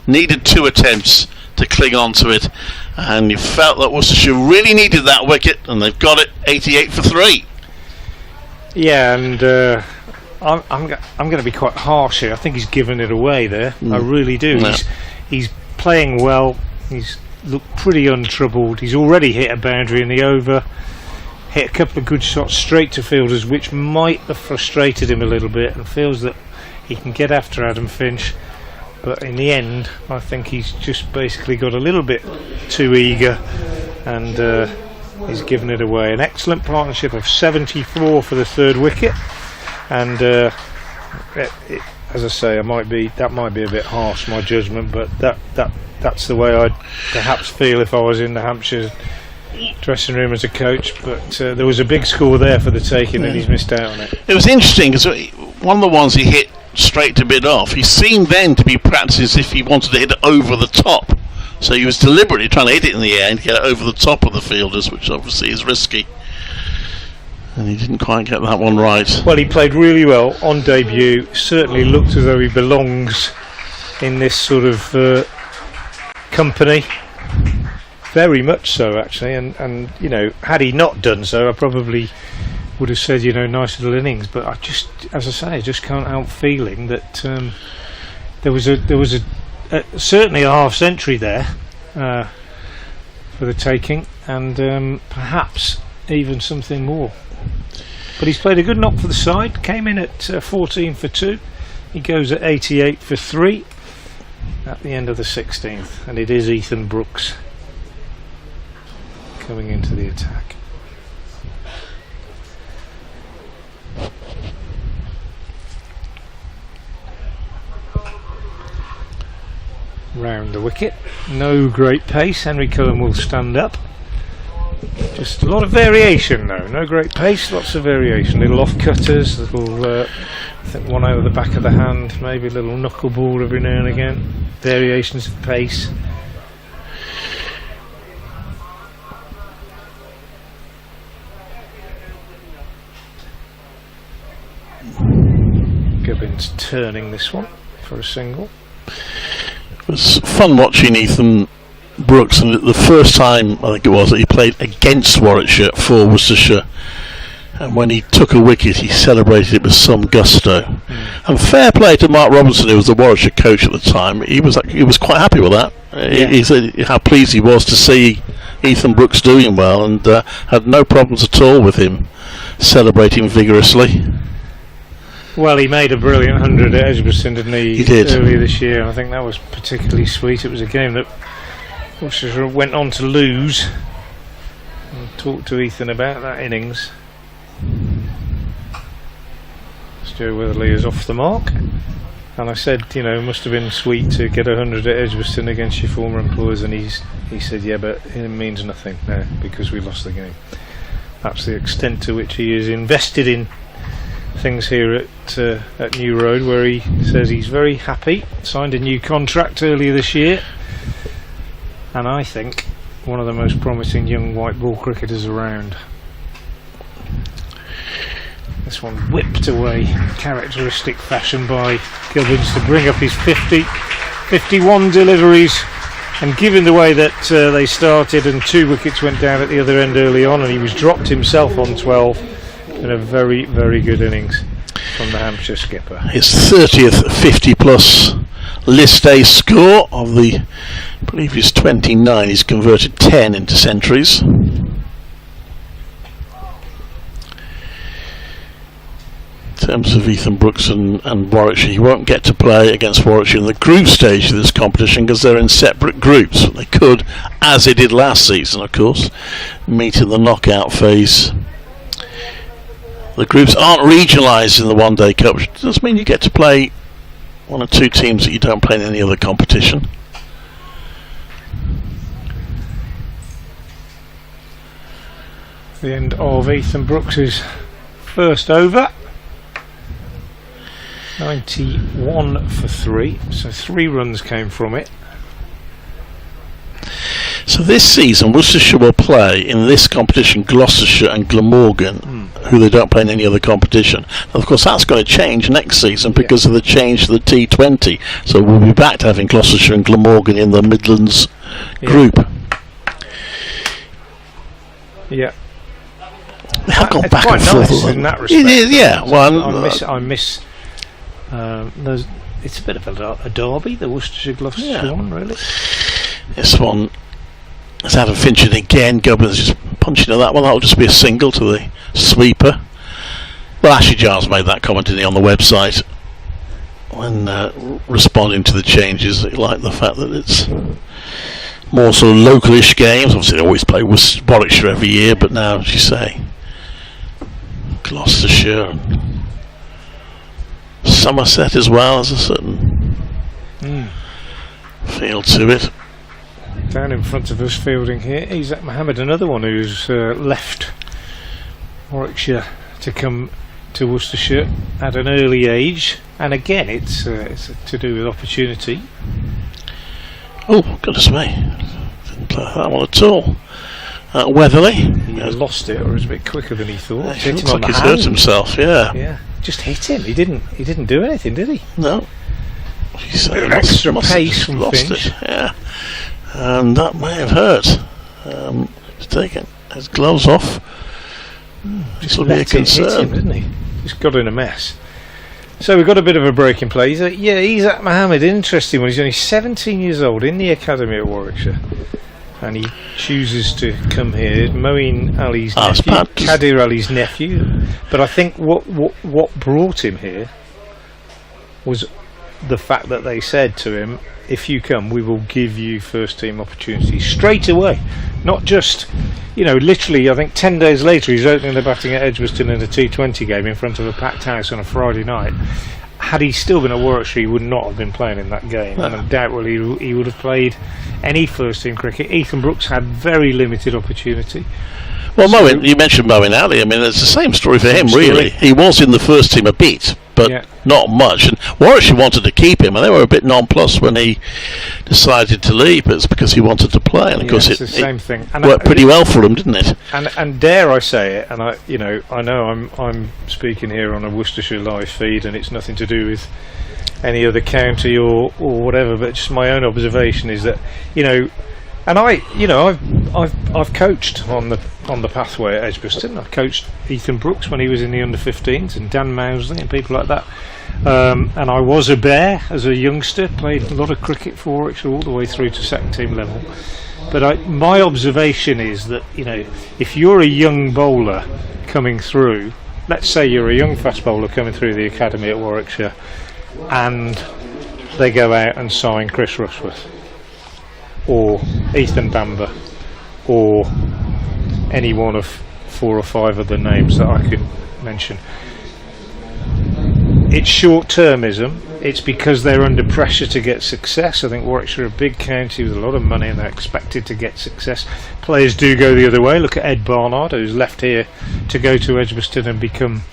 Speaker 5: needed 2 attempts to cling on to it. And you felt that Worcestershire really needed that wicket, and they've got it, 88 for 3.
Speaker 4: Yeah, and I'm going to be quite harsh here. I think he's given it away there. I really do.
Speaker 5: No.
Speaker 4: He's playing well. He's looked pretty untroubled. He's already hit a boundary in the over. Hit a couple of good shots straight to fielders, which might have frustrated him a little bit, and feels that he can get after Adam Finch. But in the end, I think he's just basically got a little bit too eager, and he's given it away. An excellent partnership of 74 for the 3rd wicket, and as I say, that might be a bit harsh, my judgment, but that's the way I'd perhaps feel if I was in the Hampshire dressing room as a coach. But there was a big score there for the taking, and he's missed out on it.
Speaker 5: It was interesting because one of the ones he hit straight to mid off, he seemed then to be practicing as if he wanted to hit it over the top. So he was deliberately trying to hit it in the air and get it over the top of the fielders, which obviously is risky. And he didn't quite get that one right.
Speaker 4: Well, he played really well on debut. Certainly looked as though he belongs in this sort of company. Very much so, actually. And you know, had he not done so, I probably would have said, you know, nice little innings. But I just, as I say, I just can't help feeling that there was certainly a half century there for the taking, and perhaps even something more. But he's played a good knock for the side. Came in at 14 for 2. He goes at 88 for 3 at the end of the 16th, and it is Ethan Brooks coming into the attack. Round the wicket, no great pace. Henry Cullen will stand up. Just a lot of variation though, no great pace, lots of variation. Little off cutters, little I think one over the back of the hand, maybe a little knuckleball every now and again. Variations of pace. Gubbins turning this one for a single.
Speaker 5: It was fun watching Ethan Brooks, and the first time I think it was that he played against Warwickshire for Worcestershire, and when he took a wicket he celebrated it with some gusto. And fair play to Mark Robinson, who was the Warwickshire coach at the time. He was quite happy with that. He said how pleased he was to see Ethan Brooks doing well, and had no problems at all with him celebrating vigorously.
Speaker 4: Well, he made a brilliant 100 at Edgbaston, didn't he?
Speaker 5: He did.
Speaker 4: Earlier this year. I think that was particularly sweet. It was a game that Worcestershire went on to lose. And talked to Ethan about that innings. Joe Weatherly is off the mark. And I said, you know, it must have been sweet to get 100 at Edgbaston against your former employers. And he said, yeah, but it means nothing now because we lost the game. That's the extent to which he is invested in things here at New Road, where he says he's very happy. Signed a new contract earlier this year, and I think one of the most promising young white ball cricketers around. This one whipped away, characteristic fashion by Gubbins to bring up his 51 deliveries, and given the way that they started and 2 wickets went down at the other end early on, and he was dropped himself on 12. In a very, very good innings from the Hampshire skipper. His
Speaker 5: 30th 50-plus list A score of the previous 29. He's converted 10 into centuries. In terms of Ethan Brooks and Warwickshire, he won't get to play against Warwickshire in the group stage of this competition because they're in separate groups. They could, as they did last season, of course, meet in the knockout phase. The groups aren't regionalised in the One Day Cup, which does mean you get to play 1 or 2 teams that you don't play in any other competition.
Speaker 4: the end of Ethan Brooks's first over. 91 for 3, so 3 runs came from it.
Speaker 5: So this season, Worcestershire will play in this competition Gloucestershire and Glamorgan, who they don't play in any other competition. And of course, that's going to change next season because of the change to the T20. So we'll be back to having Gloucestershire and Glamorgan in the Midlands group.
Speaker 4: Yeah.
Speaker 5: They have gone
Speaker 4: It's
Speaker 5: back
Speaker 4: quite
Speaker 5: and forth
Speaker 4: nice in that respect.
Speaker 5: It is, yeah. Well,
Speaker 4: I miss. It's a bit of a derby, the Worcestershire Gloucestershire one, really.
Speaker 5: This one is Adam Finching again. Gubbins just punching at that one. That'll just be a single to the sweeper. Well, Ashley Giles made that comment, didn't he, on the website when responding to the changes. He liked the fact that it's more sort of localish games. Obviously, they always play Warwickshire every year, but now, as you say, Gloucestershire and Somerset as well. There's a certain feel to it.
Speaker 4: Down in front of us fielding here, Isaac Mohammed, another one who's left Warwickshire to come to Worcestershire at an early age, and again it's to do with opportunity.
Speaker 5: Oh, goodness me, didn't play that one at all. Weatherly,
Speaker 4: he lost it, or was a bit quicker than he thought.
Speaker 5: It looks like he's hurt himself. Yeah,
Speaker 4: just hit him. He didn't do anything, did he?
Speaker 5: No.
Speaker 4: Extra pace from Finch.
Speaker 5: Yeah, and that may have hurt. He's taken his gloves off. This will be a concern.
Speaker 4: Hit him, didn't he? Just got in a mess. So we've got a bit of a break in play. Isaac Mohammed, interesting one. He's only 17 years old, in the academy at Warwickshire, and he chooses to come here. Moeen Ali's nephew, Kadir Ali's nephew. But I think what brought him here was the fact that they said to him, if you come, we will give you first team opportunities straight away. Not just, literally, I think 10 days later he's opening the batting at Edgbaston in a T20 game in front of a packed house on a Friday night. Had he still been at Warwickshire, he would not have been playing in that game, and undoubtedly he would have played any first team cricket. Ethan Brooks had very limited opportunity.
Speaker 5: Well, you mentioned Moeen Ali. I mean, it's the same story for him, really. He was in the first team a bit, but not much. And Warwickshire wanted to keep him, and they were a bit nonplussed when he decided to leave. But it's because he wanted to play, and of course
Speaker 4: it's the same thing. And
Speaker 5: worked pretty well for him, didn't it?
Speaker 4: And dare I say it? And I know I'm speaking here on a Worcestershire live feed, and it's nothing to do with any other county or whatever. But just my own observation is that and I've coached on the pathway at Edgbaston. I coached Ethan Brooks when he was in the under-15s, and Dan Mousley and people like that. And I was a Bear as a youngster, played a lot of cricket for Warwickshire all the way through to second team level. But my observation is that if you're a young bowler coming through, let's say you're a young fast bowler coming through the academy at Warwickshire, and they go out and sign Chris Rushworth or Ethan Bamber or any one of 4 or 5 other names that I could mention. It's short-termism. It's because they're under pressure to get success. I think Warwickshire are a big county with a lot of money, and they're expected to get success. Players do go the other way. Look at Ed Barnard, who's left here to go to Edgbaston and become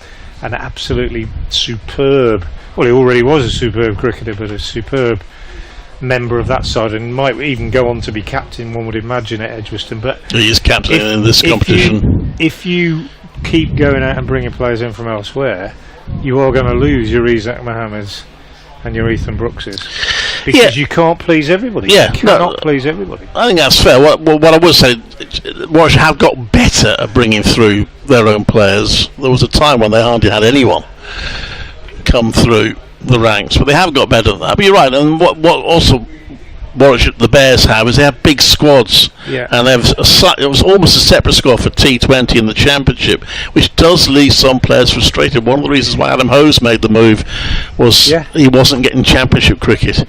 Speaker 4: an absolutely superb, well, he already was a superb cricketer, but a superb member of that side, and might even go on to be captain, one would imagine, at Edgbaston. But
Speaker 5: he is captain in this competition.
Speaker 4: If you keep going out and bringing players in from elsewhere, you are going to lose your Isaac Mohammeds and your Ethan Brookses, because you can't please everybody. You cannot please everybody.
Speaker 5: I think that's fair. What I would say, Warwickshire have got better at bringing through their own players. There was a time when they hardly had anyone come through the ranks, but they have got better than that. But you're right, and what also Warwickshire, the Bears have, is they have big squads, and they have it was almost a separate squad for T20 in the Championship, which does leave some players frustrated. One of the reasons why Adam Hose made the move was he wasn't getting Championship cricket.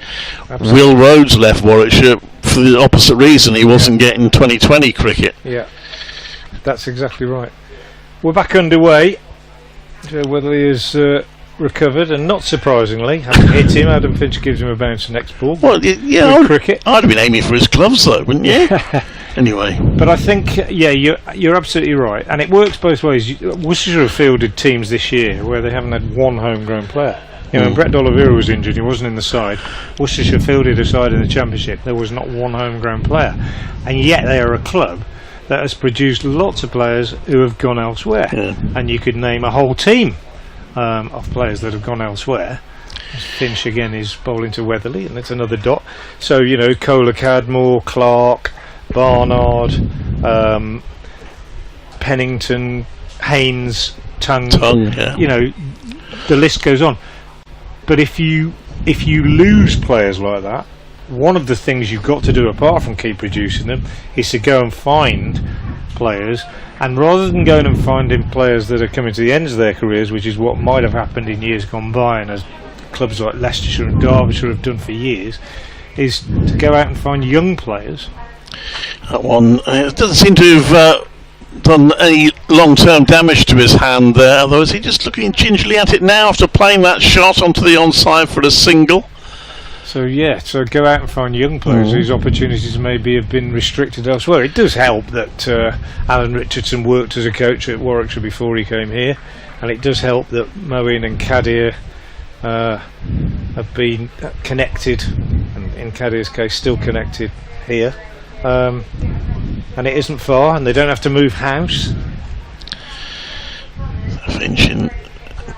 Speaker 5: Absolutely. Will Rhodes left Warwickshire for the opposite reason. He wasn't getting 2020 cricket.
Speaker 4: Yeah, that's exactly right. We're back underway. Weatherly is recovered, and not surprisingly, having hit him, Adam Finch gives him a bounce the next ball.
Speaker 5: Well, cricket. I'd have been aiming for his gloves though, wouldn't you? anyway.
Speaker 4: But I think, you're absolutely right, and it works both ways. Worcestershire have fielded teams this year where they haven't had one homegrown player. When Brett D'Oliveira was injured, he wasn't in the side. Worcestershire fielded a side in the Championship. There was not one homegrown player, and yet they are a club that has produced lots of players who have gone elsewhere. And you could name a whole team of players that have gone elsewhere. Finch again is bowling to Weatherly, and it's another dot. So Kohler, Cadmore, Clark, Barnard, Pennington, Haynes, Tongue. The list goes on. But if you lose players like that, one of the things you've got to do, apart from keep producing them, is to go and find players. And rather than going and finding players that are coming to the ends of their careers, which is what might have happened in years gone by, and as clubs like Leicestershire and Derbyshire have done for years, is to go out and find young players.
Speaker 5: That one, it doesn't seem to have done any long-term damage to his hand there, although is he just looking gingerly at it now after playing that shot onto the onside for a single?
Speaker 4: So go out and find young players whose opportunities maybe have been restricted elsewhere. It does help that Alan Richardson worked as a coach at Warwickshire before he came here, and it does help that Moeen and Kadir have been connected, and in Kadir's case still connected here, and it isn't far, and they don't have to move house.
Speaker 5: Finch in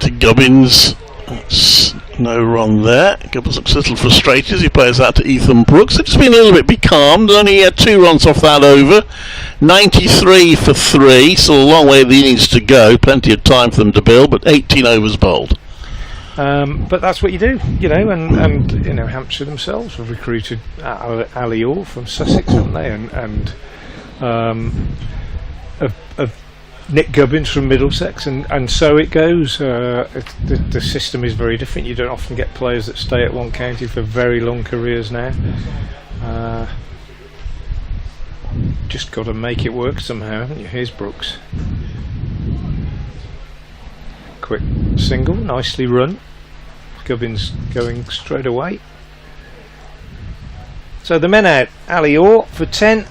Speaker 5: to Gubbins. That's no run there. Gubbins looks a little frustrated as he plays that to Ethan Brooks. They've just been a little bit becalmed, only had 2 runs off that over. 93 for 3, still a long way of the innings to go, plenty of time for them to build, but 18 overs bowled.
Speaker 4: But that's what you do, and Hampshire themselves have recruited Ali Orr from Sussex, haven't they? And Nick Gubbins from Middlesex, and so it goes. The system is very different. You don't often get players that stay at one county for very long careers now. Just got to make it work somehow, haven't you? Here's Brooks. Quick single, nicely run. Gubbins going straight away. So the men out: Ali Orr for 10,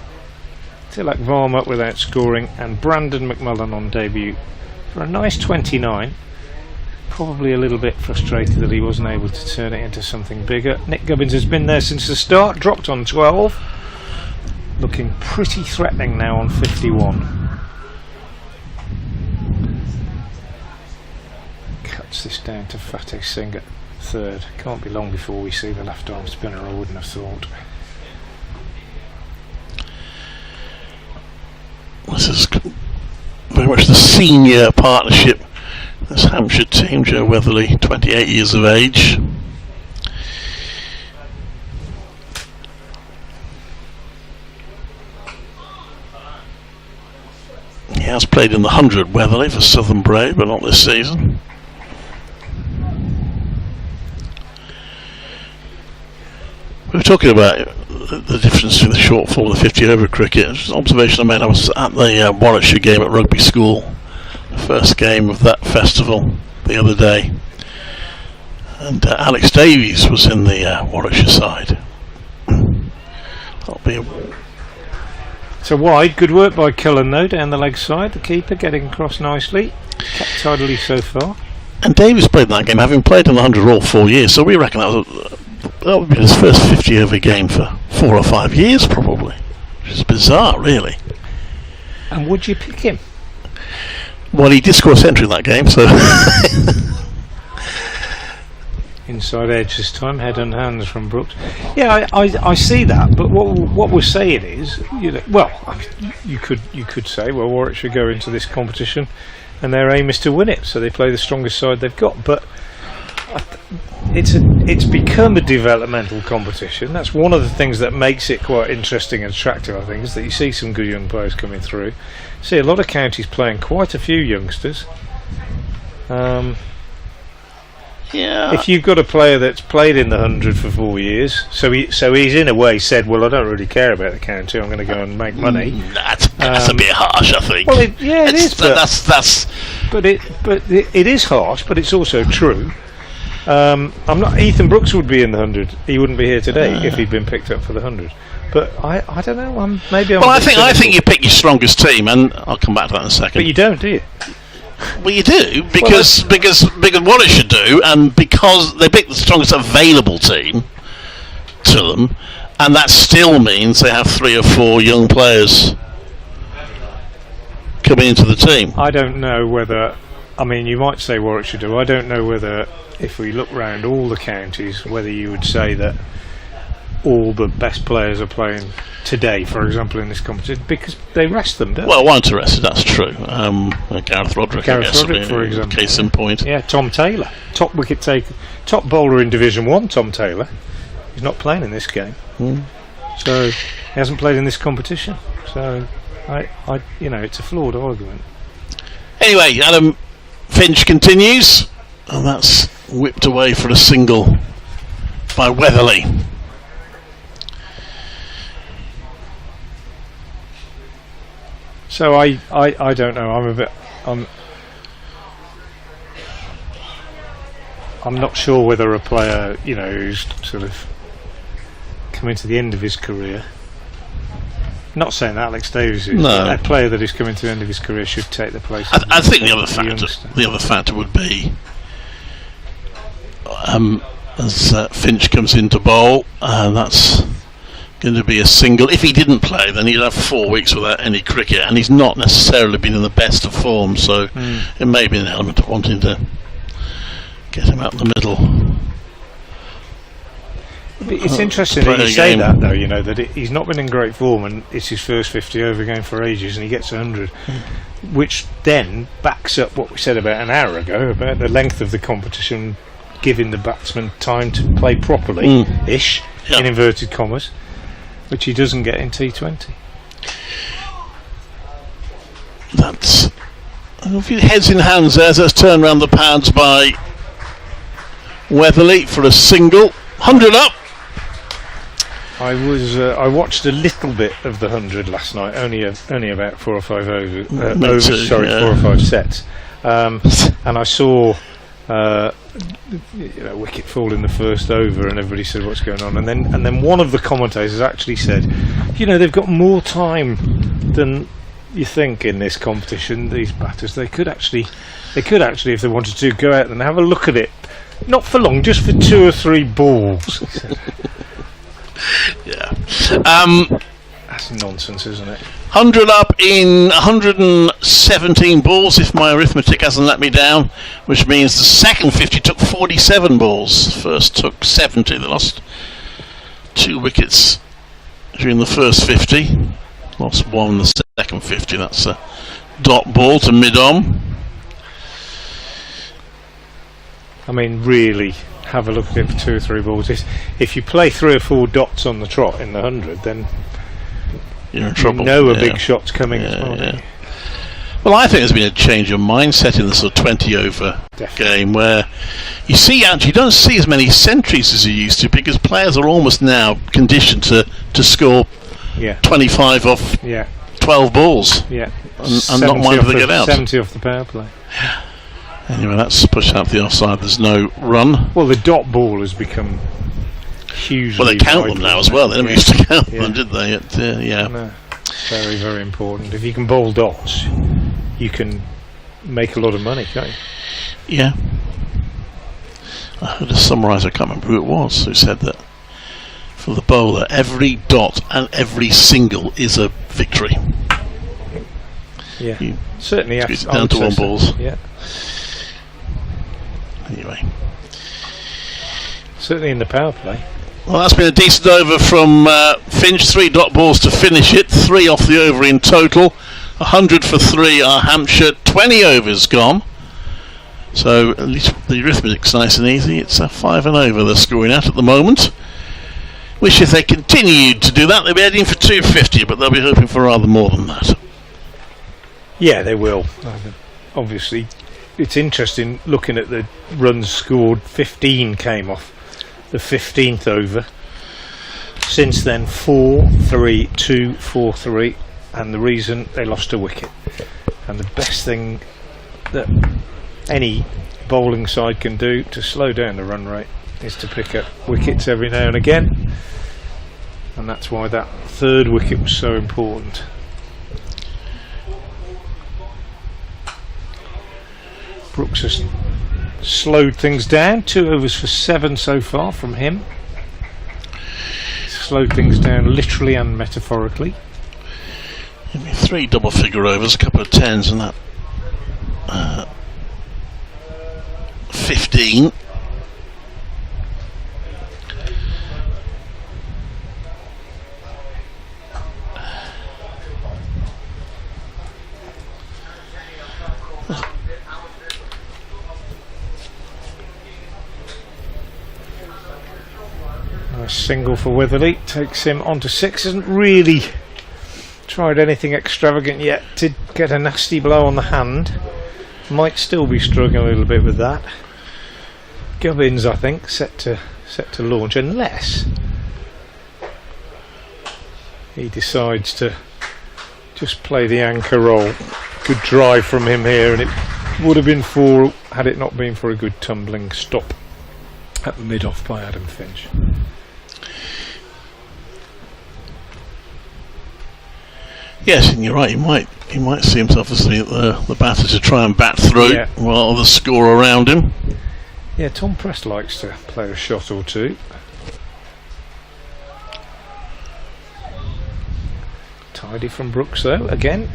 Speaker 4: Tilak Varma without scoring, and Brandon McMullen on debut for a nice 29. Probably a little bit frustrated that he wasn't able to turn it into something bigger. Nick Gubbins has been there since the start, dropped on 12, looking pretty threatening now on 51. Cuts this down to Fateh Singh at third. Can't be long before we see the left arm spinner, I wouldn't have thought.
Speaker 5: This is very much the senior partnership, this Hampshire team. Joe Weatherly, 28 years of age. He has played in the 100, Weatherly, for Southern Brave, but not this season. We were talking about the difference between the short form and the 50 over cricket. It was an observation I made. I was at the Warwickshire game at rugby school, the first game of that festival the other day, and Alex Davies was in the Warwickshire side. That'll be
Speaker 4: So wide, good work by Cullen though, down the leg side. The keeper getting across nicely, kept tidily so far.
Speaker 5: And Davies played that game, having played in the 100 all 4 years, so we reckon that would be his first 50 over game for 4 or 5 years probably, which is bizarre really.
Speaker 4: And would you pick him?
Speaker 5: Well, he did score a century in that game, so
Speaker 4: inside edge this time, head and hands from Brooks. Yeah, I see that, but what we're saying is, you could say, well, Warwick should go into this competition and their aim is to win it, so they play the strongest side they've got. But it's become a developmental competition. That's one of the things that makes it quite interesting and attractive, I think, is that you see some good young players coming through. See a lot of counties playing quite a few youngsters.
Speaker 5: yeah.
Speaker 4: If you've got a player that's played in the 100 for 4 years, so he's in a way said, well, I don't really care about the county, I'm going to go and make money.
Speaker 5: That's a bit harsh, I think.
Speaker 4: Well, it is.
Speaker 5: But it is harsh, but it's also true.
Speaker 4: I'm not. Ethan Brooks would be in the 100. He wouldn't be here today if he'd been picked up for the 100. But I don't know. Well,
Speaker 5: I think you pick your strongest team, and I'll come back to that in a second.
Speaker 4: But you don't, do you?
Speaker 5: Well, you do because what it should do, and because they pick the strongest available team to them, and that still means they have 3 or 4 young players coming into the team.
Speaker 4: I don't know whether. I mean, you might say Warwick should do. I don't know whether, if we look round all the counties, whether you would say that all the best players are playing today, for example, in this competition, because they rest them, don't
Speaker 5: they? Well, one to rest, that's true. Gareth Roderick,
Speaker 4: for example.
Speaker 5: Case in point.
Speaker 4: Yeah, Tom Taylor, top wicket taker, top bowler in Division 1, Tom Taylor. He's not playing in this game. So, he hasn't played in this competition. So, it's a flawed argument.
Speaker 5: Anyway, Adam Finch continues, and that's whipped away for a single by Weatherly.
Speaker 4: So I don't know. I'm not sure whether a player, who's sort of coming to the end of his career. Not saying that Alex Davies is, but a player that is coming to the end of his career should take the place.
Speaker 5: I think the other factor would be as Finch comes into bowl, that's going to be a single. If he didn't play, then he'd have 4 weeks without any cricket, and he's not necessarily been in the best of form, so it may be an element of wanting to get him out in the middle.
Speaker 4: It's interesting that you say that, though, that he's not been in great form, and it's his first 50 over game for ages, and he gets 100, which then backs up what we said about an hour ago about the length of the competition, giving the batsman time to play properly, in inverted commas, which he doesn't get in T20.
Speaker 5: That's a few heads in hands there. Let's turn round the pads by Weatherly for a single. 100 up.
Speaker 4: I watched a little bit of the 100 last night, only about 4 or 5 overs. 4 or 5 sets, and I saw wicket fall in the first over, and everybody said, "What's going on?" And then one of the commentators actually said, "They've got more time than you think in this competition. These batters, they could actually, if they wanted to, go out and have a look at it, not for long, just for 2 or 3 balls."
Speaker 5: Yeah.
Speaker 4: That's nonsense, isn't it?
Speaker 5: 100 up in 117 balls, if my arithmetic hasn't let me down, which means the second 50 took 47 balls. First took 70. They lost 2 wickets during the first 50. Lost 1 in the second 50. That's a dot ball to mid-on.
Speaker 4: I mean, really, have a look at it for 2 or 3 balls. If you play 3 or 4 dots on the trot in the 100, then
Speaker 5: you're in trouble.
Speaker 4: A big shot's coming as well.
Speaker 5: Yeah. Well, I think there's been a change of mindset in the sort of 20 over game, where you don't see as many centuries as you used to, because players are almost now conditioned to score 25 off 12 balls, and not mind if they get out.
Speaker 4: 70 off the power play.
Speaker 5: Anyway, that's pushed out the offside. There's no run.
Speaker 4: Well, the dot ball has become hugely.
Speaker 5: Well, they count them now as well. They never used to count them, did they?
Speaker 4: No. Very, very important. If you can bowl dots, you can make a lot of money, can't you?
Speaker 5: Yeah. I heard a summarise, I can't remember who it was, who said that for the bowler, every dot and every single is a victory.
Speaker 4: Yeah, certainly.
Speaker 5: Squeeze it down to 1 balls.
Speaker 4: Yeah.
Speaker 5: Anyway,
Speaker 4: certainly in the power play.
Speaker 5: Well, that's been a decent over from Finch. 3 dot balls to finish it. 3 off the over in total. 100 for 3 are Hampshire. 20 overs gone. So at least the arithmetic's nice and easy. It's a 5 and over they're scoring at the moment. Wish if they continued to do that, they'd be heading for 250, but they'll be hoping for rather more than that.
Speaker 4: Yeah, they will. Obviously, it's interesting looking at the runs scored. 15 came off the 15th over. Since then, 4-3, 2-4-3, and the reason they lost a wicket. And the best thing that any bowling side can do to slow down the run rate is to pick up wickets every now and again, and that's why that third wicket was so important. Brooks has slowed things down, 2 overs for 7 so far from him. Slowed things down literally and metaphorically.
Speaker 5: 3 double figure overs, a couple of 10s and that 15.
Speaker 4: Nice single for Weatherly, takes him on to 6. Hasn't really tried anything extravagant yet. Did get a nasty blow on the hand. Might still be struggling a little bit with that. Gubbins, I think, set to launch, unless he decides to just play the anchor roll. Good drive from him here, and it would have been 4 had it not been for a good tumbling stop at the mid-off by Adam Finch.
Speaker 5: Yes, and you're right. He might see himself as the batter to try and bat through while others score around him.
Speaker 4: Yeah, Tom Prest likes to play a shot or two. Tidy from Brooks though, again.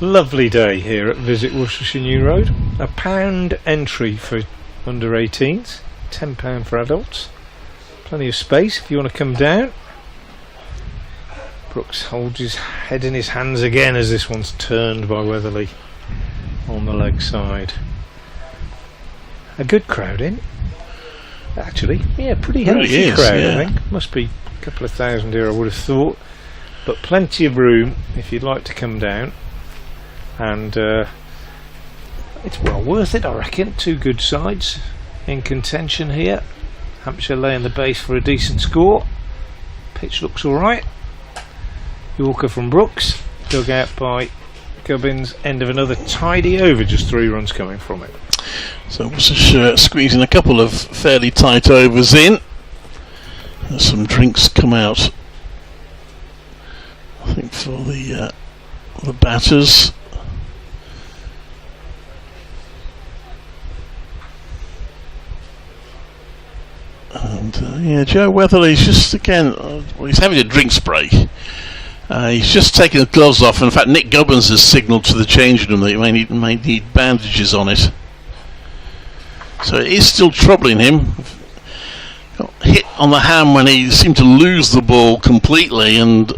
Speaker 4: Lovely day here at Visit Worcestershire New Road. £1 entry for under 18s, £10 for adults. Plenty of space if you want to come down. Brooks holds his head in his hands again as this one's turned by Weatherly on the leg side. A good crowd in, actually. Yeah, pretty healthy crowd, yeah. I think. Must be a couple of thousand here, I would have thought. But plenty of room if you'd like to come down. And it's well worth it, I reckon. 2 good sides in contention here. Hampshire laying the base for a decent score. Pitch looks alright. Yorker from Brooks, dug out by Gubbins. End of another tidy over, just 3 runs coming from it.
Speaker 5: So Worcestershire squeezing a couple of fairly tight overs in. There's some drinks come out, I think, for the batters. And yeah, Joe Weatherly's just again, he's having a drinks break. He's just taking the gloves off. In fact, Nick Gubbins has signalled to the changing room that he may need bandages on it. So it is still troubling him. Got hit on the hand when he seemed to lose the ball completely and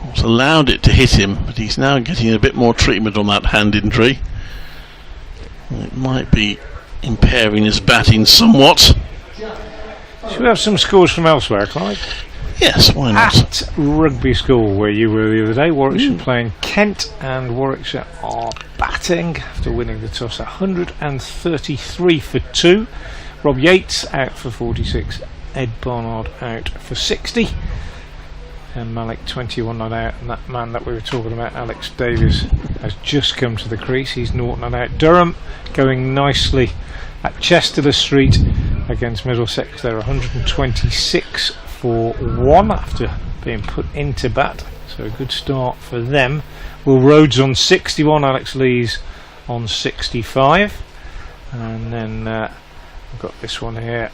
Speaker 5: was allowed it to hit him, but he's now getting a bit more treatment on that hand injury. It might be impairing his batting somewhat.
Speaker 4: Should we have some scores from elsewhere, Clyde?
Speaker 5: Yes, why not?
Speaker 4: At Rugby School, where you were the other day, Warwickshire playing Kent, and Warwickshire are batting after winning the toss. 133 for 2. Rob Yates out for 46. Ed Barnard out for 60. And Malik 21 not out. And that man that we were talking about, Alex Davies, has just come to the crease. He's 0 not out. Durham going nicely at Chester Street against Middlesex. They're 126 for 1 after being put into bat, so a good start for them. Will Rhodes on 61, Alex Lees on 65, and then we've got this one here.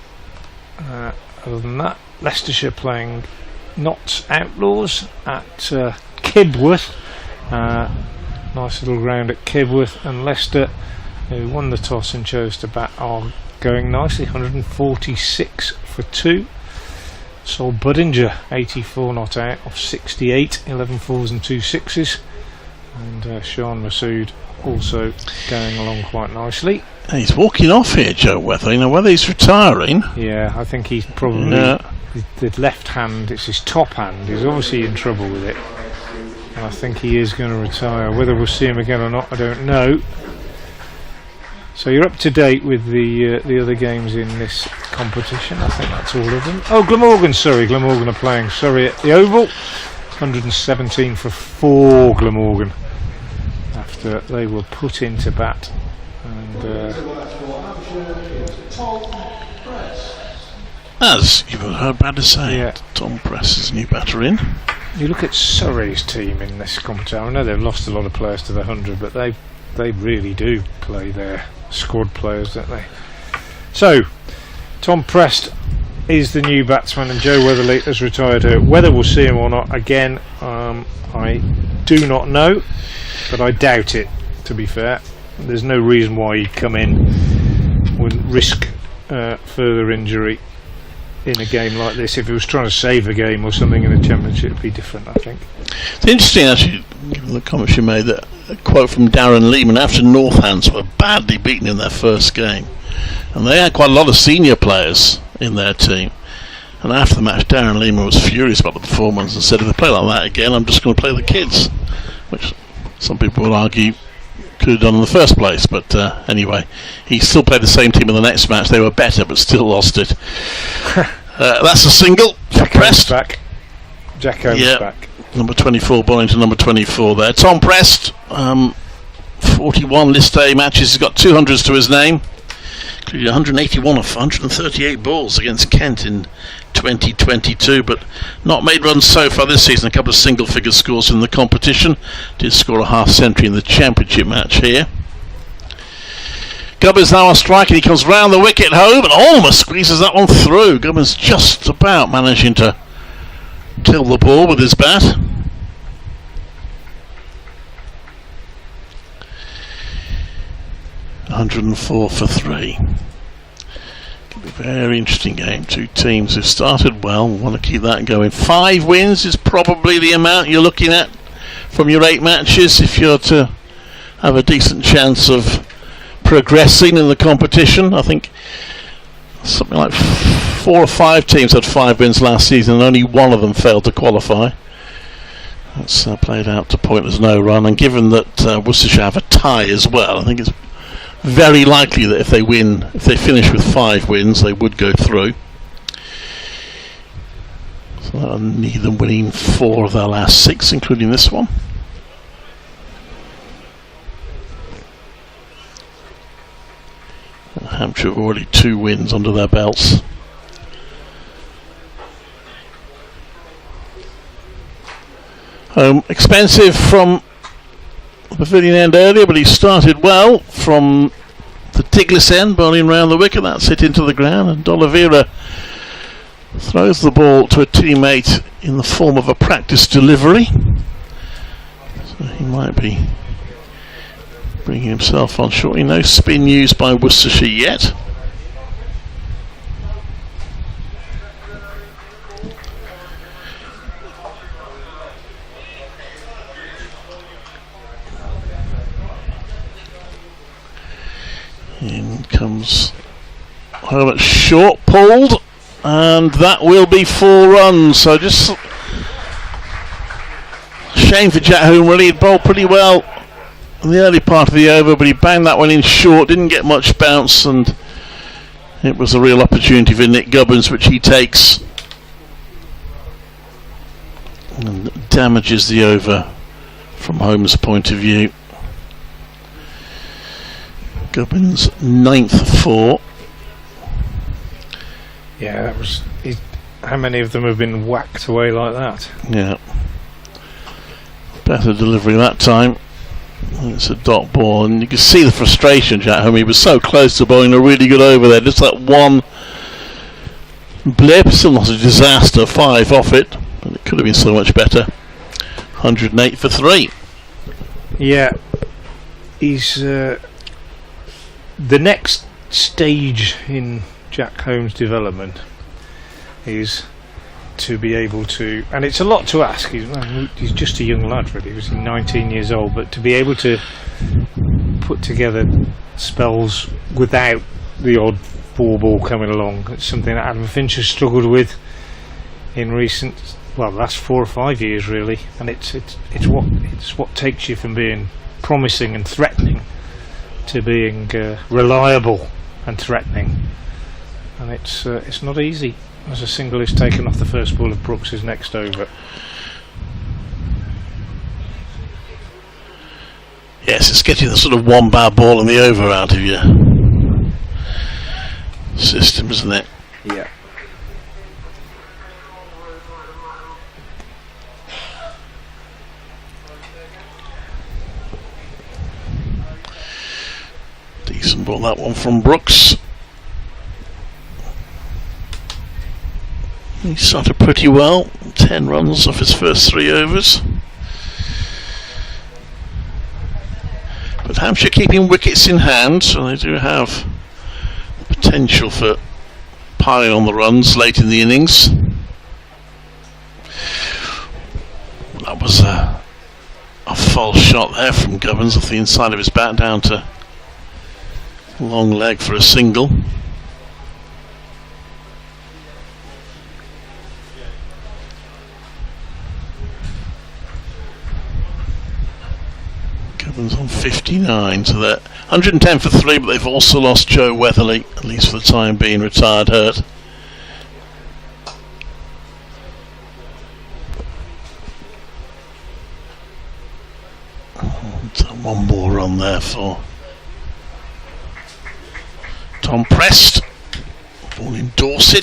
Speaker 4: Other than that, Leicestershire playing Notts Outlaws at Kibworth. Nice little ground at Kibworth, and Leicester, who won the toss and chose to bat, are going nicely. 146 for 2. Sol Budinger 84 not out of 68, 11 4s and 2 6s, and Sean Masood also going along quite nicely.
Speaker 5: He's walking off here, Joe Weatherly. Now whether he's retiring,
Speaker 4: yeah, I think he's probably the left hand, it's his top hand, he's obviously in trouble with it, and I think he is going to retire. Whether we'll see him again or not, I don't know. So you're up to date with the other games in this competition. I think that's all of them. Oh, Glamorgan are playing Surrey at the Oval. 117 for 4 Glamorgan after they were put into bat. And
Speaker 5: as you've heard Brad say,
Speaker 4: yeah.
Speaker 5: Tom Press is new batter in.
Speaker 4: You look at Surrey's team in this competition. I know they've lost a lot of players to the 100, but they really do play their squad players, don't they? So, Tom Prest is the new batsman and Joe Weatherly has retired here. Whether we'll see him or not, again, I do not know, but I doubt it, to be fair. There's no reason why he'd come in, wouldn't risk further injury in a game like this. If he was trying to save a game or something in a championship, it'd be different, I think.
Speaker 5: It's interesting, actually, given the comments you made, that a quote from Darren Lehman after Northants were badly beaten in their first game, and they had quite a lot of senior players in their team, and after the match Darren Lehman was furious about the performance and said, if they play like that again, I'm just going to play the kids, which some people would argue could have done in the first place, but anyway, he still played the same team in the next match. They were better but still lost it. That's a single for Prest.
Speaker 4: Jack Holmes back.
Speaker 5: Number 24 bowling to number 24 there. Tom Prest, 41 list A matches. He's got 200s to his name, including 181 of 138 balls against Kent in 2022, but not made runs so far this season. A couple of single figure scores in the competition. Did score a half century in the championship match here. Gubbins now on strike, and he comes round the wicket home and almost squeezes that one through. Gubbins just about managing to kill the ball with his bat. $104 for 3. Could be a very interesting game. Two teams who started well, want to keep that going. 5 wins is probably the amount you're looking at from your 8 matches if you're to have a decent chance of progressing in the competition. I think something like 4 or 5 teams had 5 wins last season and only one of them failed to qualify. That's played out to pointless no run, and given that Worcestershire have a tie as well, I think it's very likely that if they finish with 5 wins, they would go through. So that'll need them winning 4 of their last 6, including this one. Hampshire have already 2 wins under their belts. Expensive from the pavilion end earlier, but he started well from the Tiglis end, bowling round the wicket. That's hit into the ground, and D'Oliveira throws the ball to a teammate in the form of a practice delivery. So he might be bringing himself on shortly. No spin used by Worcestershire yet. In comes Herbert short, pulled, and that will be 4 runs. So just shame for Jack Holmes, really. He bowled pretty well in the early part of the over, but he banged that one in short, didn't get much bounce, and it was a real opportunity for Nick Gubbins, which he takes and damages the over from Holmes' point of view. Gubbins 9th 4.
Speaker 4: Yeah, that was. How many of them have been whacked away like that?
Speaker 5: Yeah. Better delivery that time. It's a dot ball, and you can see the frustration, Jack Holmes. He was so close to bowling a really good over there. Just that one blip, still not a disaster. 5 off it, but it could have been so much better. 108 for 3.
Speaker 4: Yeah, he's. The next stage in Jack Holmes' development is to be able to, and it's a lot to ask, he's just a young lad really, he's 19 years old, but to be able to put together spells without the odd 4-ball coming along, it's something that Adam Finch has struggled with in recent, well, the last 4 or 5 years really, and it's what takes you from being promising and threatening to being reliable and threatening, and it's not easy as a single is taken off the first ball of Brooks' next over.
Speaker 5: Yes, it's getting the sort of one bad ball in the over out of your system, isn't it?
Speaker 2: Yeah.
Speaker 5: Decent ball, that one from Brooks. He started pretty well, 10 runs off his first 3 overs. But Hampshire keeping wickets in hand, so they do have potential for piling on the runs late in the innings. That was a false shot there from Gubbins off the inside of his bat down to long leg for a single. Gubbins on 59, so they're 110 for 3, but they've also lost Joe Weatherly, at least for the time being, retired hurt. One more run there for Tom Prest, born in Dorset.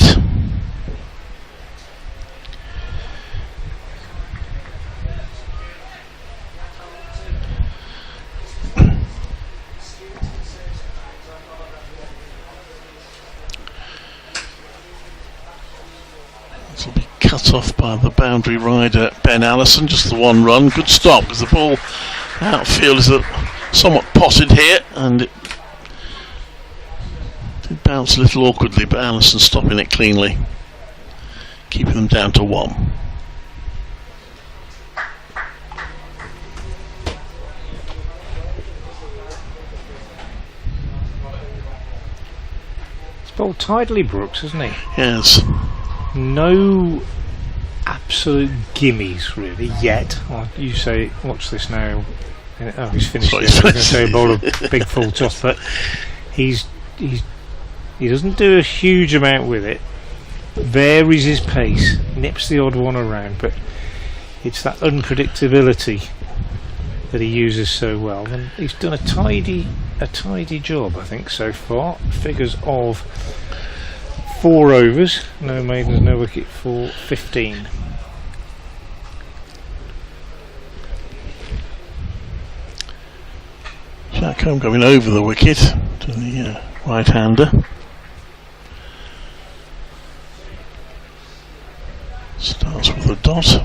Speaker 5: This will be cut off by the boundary rider Ben Allison, just the one run. Good stop, because the ball outfield is somewhat potted here, and it did bounce a little awkwardly, but Allison stopping it cleanly, keeping them down to 1.
Speaker 4: He's bowled tidily, Brooks, hasn't he?
Speaker 5: Yes.
Speaker 4: No absolute gimmies really yet. You say, watch this now. Oh, he's finished.
Speaker 5: Sorry,
Speaker 4: I was going to say bowl a big full toss, but he doesn't do a huge amount with it. Varies his pace, nips the odd one around, but it's that unpredictability that he uses so well. And he's done a tidy job, I think, so far. Figures of 4 overs, no maidens, no wicket for 15.
Speaker 5: Jack Home going over the wicket to the right-hander. Starts with a dot.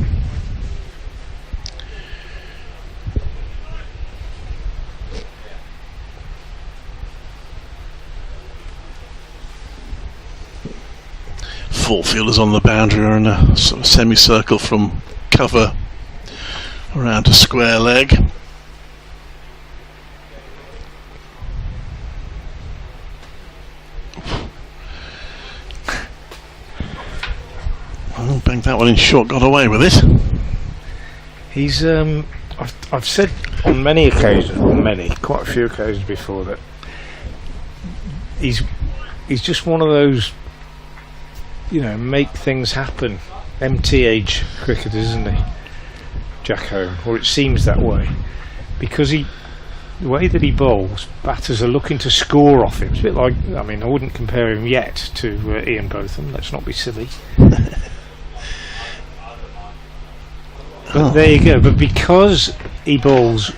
Speaker 5: Four fielders on the boundary are in a sort of semicircle from cover around a square leg. Well, banged that one in short, got away with it.
Speaker 4: He's I've said on many occasions, quite a few occasions before, that he's just one of those, make things happen MTH cricketers, isn't he, Jack Home? Or it seems that way, because the way that he bowls, batters are looking to score off him. It's a bit like, I wouldn't compare him yet to Ian Botham, let's not be silly. But there you go. But because he bowls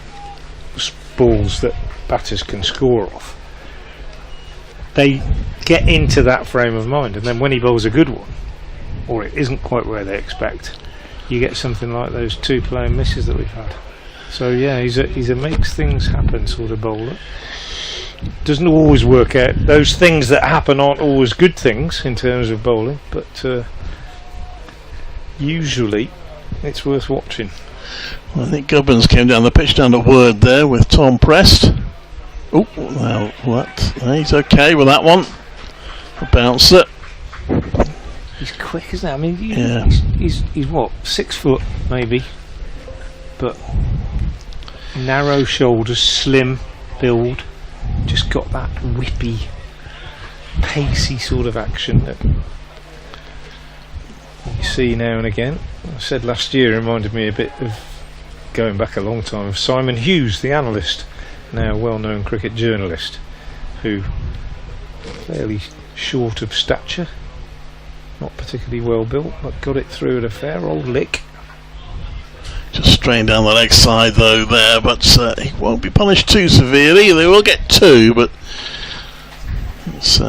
Speaker 4: balls that batters can score off, they get into that frame of mind, and then when he bowls a good one, or it isn't quite where they expect, you get something like those 2 playing misses that we've had. So yeah, he's a makes things happen sort of bowler. Doesn't always work out. Those things that happen aren't always good things in terms of bowling, but usually it's worth watching.
Speaker 5: Well, I think Gubbins came down the pitch down to word there with Tom Prest. Oh, well, he's okay with that one. A bouncer.
Speaker 4: He's quick, isn't he? He's what, 6 foot maybe, but narrow shoulders, slim build. just got that whippy, pacey sort of action that you see now and again. I said last year it reminded me a bit of, going back a long time, of Simon Hughes, the analyst, now a well-known cricket journalist, who fairly short of stature, not particularly well built, but got it through at a fair old lick.
Speaker 5: Just strained down the leg side though there, but he won't be punished too severely. They will get 2, but it's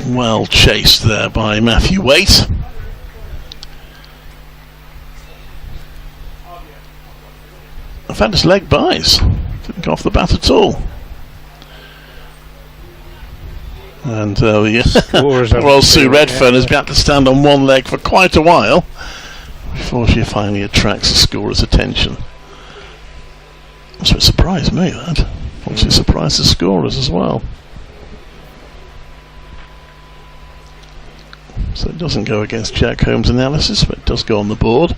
Speaker 5: well chased there by Matthew Waite. In fact, his leg buys. Didn't go off the bat at all. And well, Sue Redfern has had to stand on one leg for quite a while before she finally attracts the scorer's attention. That's what surprised me, that. Obviously surprised the scorers as well. So it doesn't go against Jack Holmes' analysis, but it does go on the board.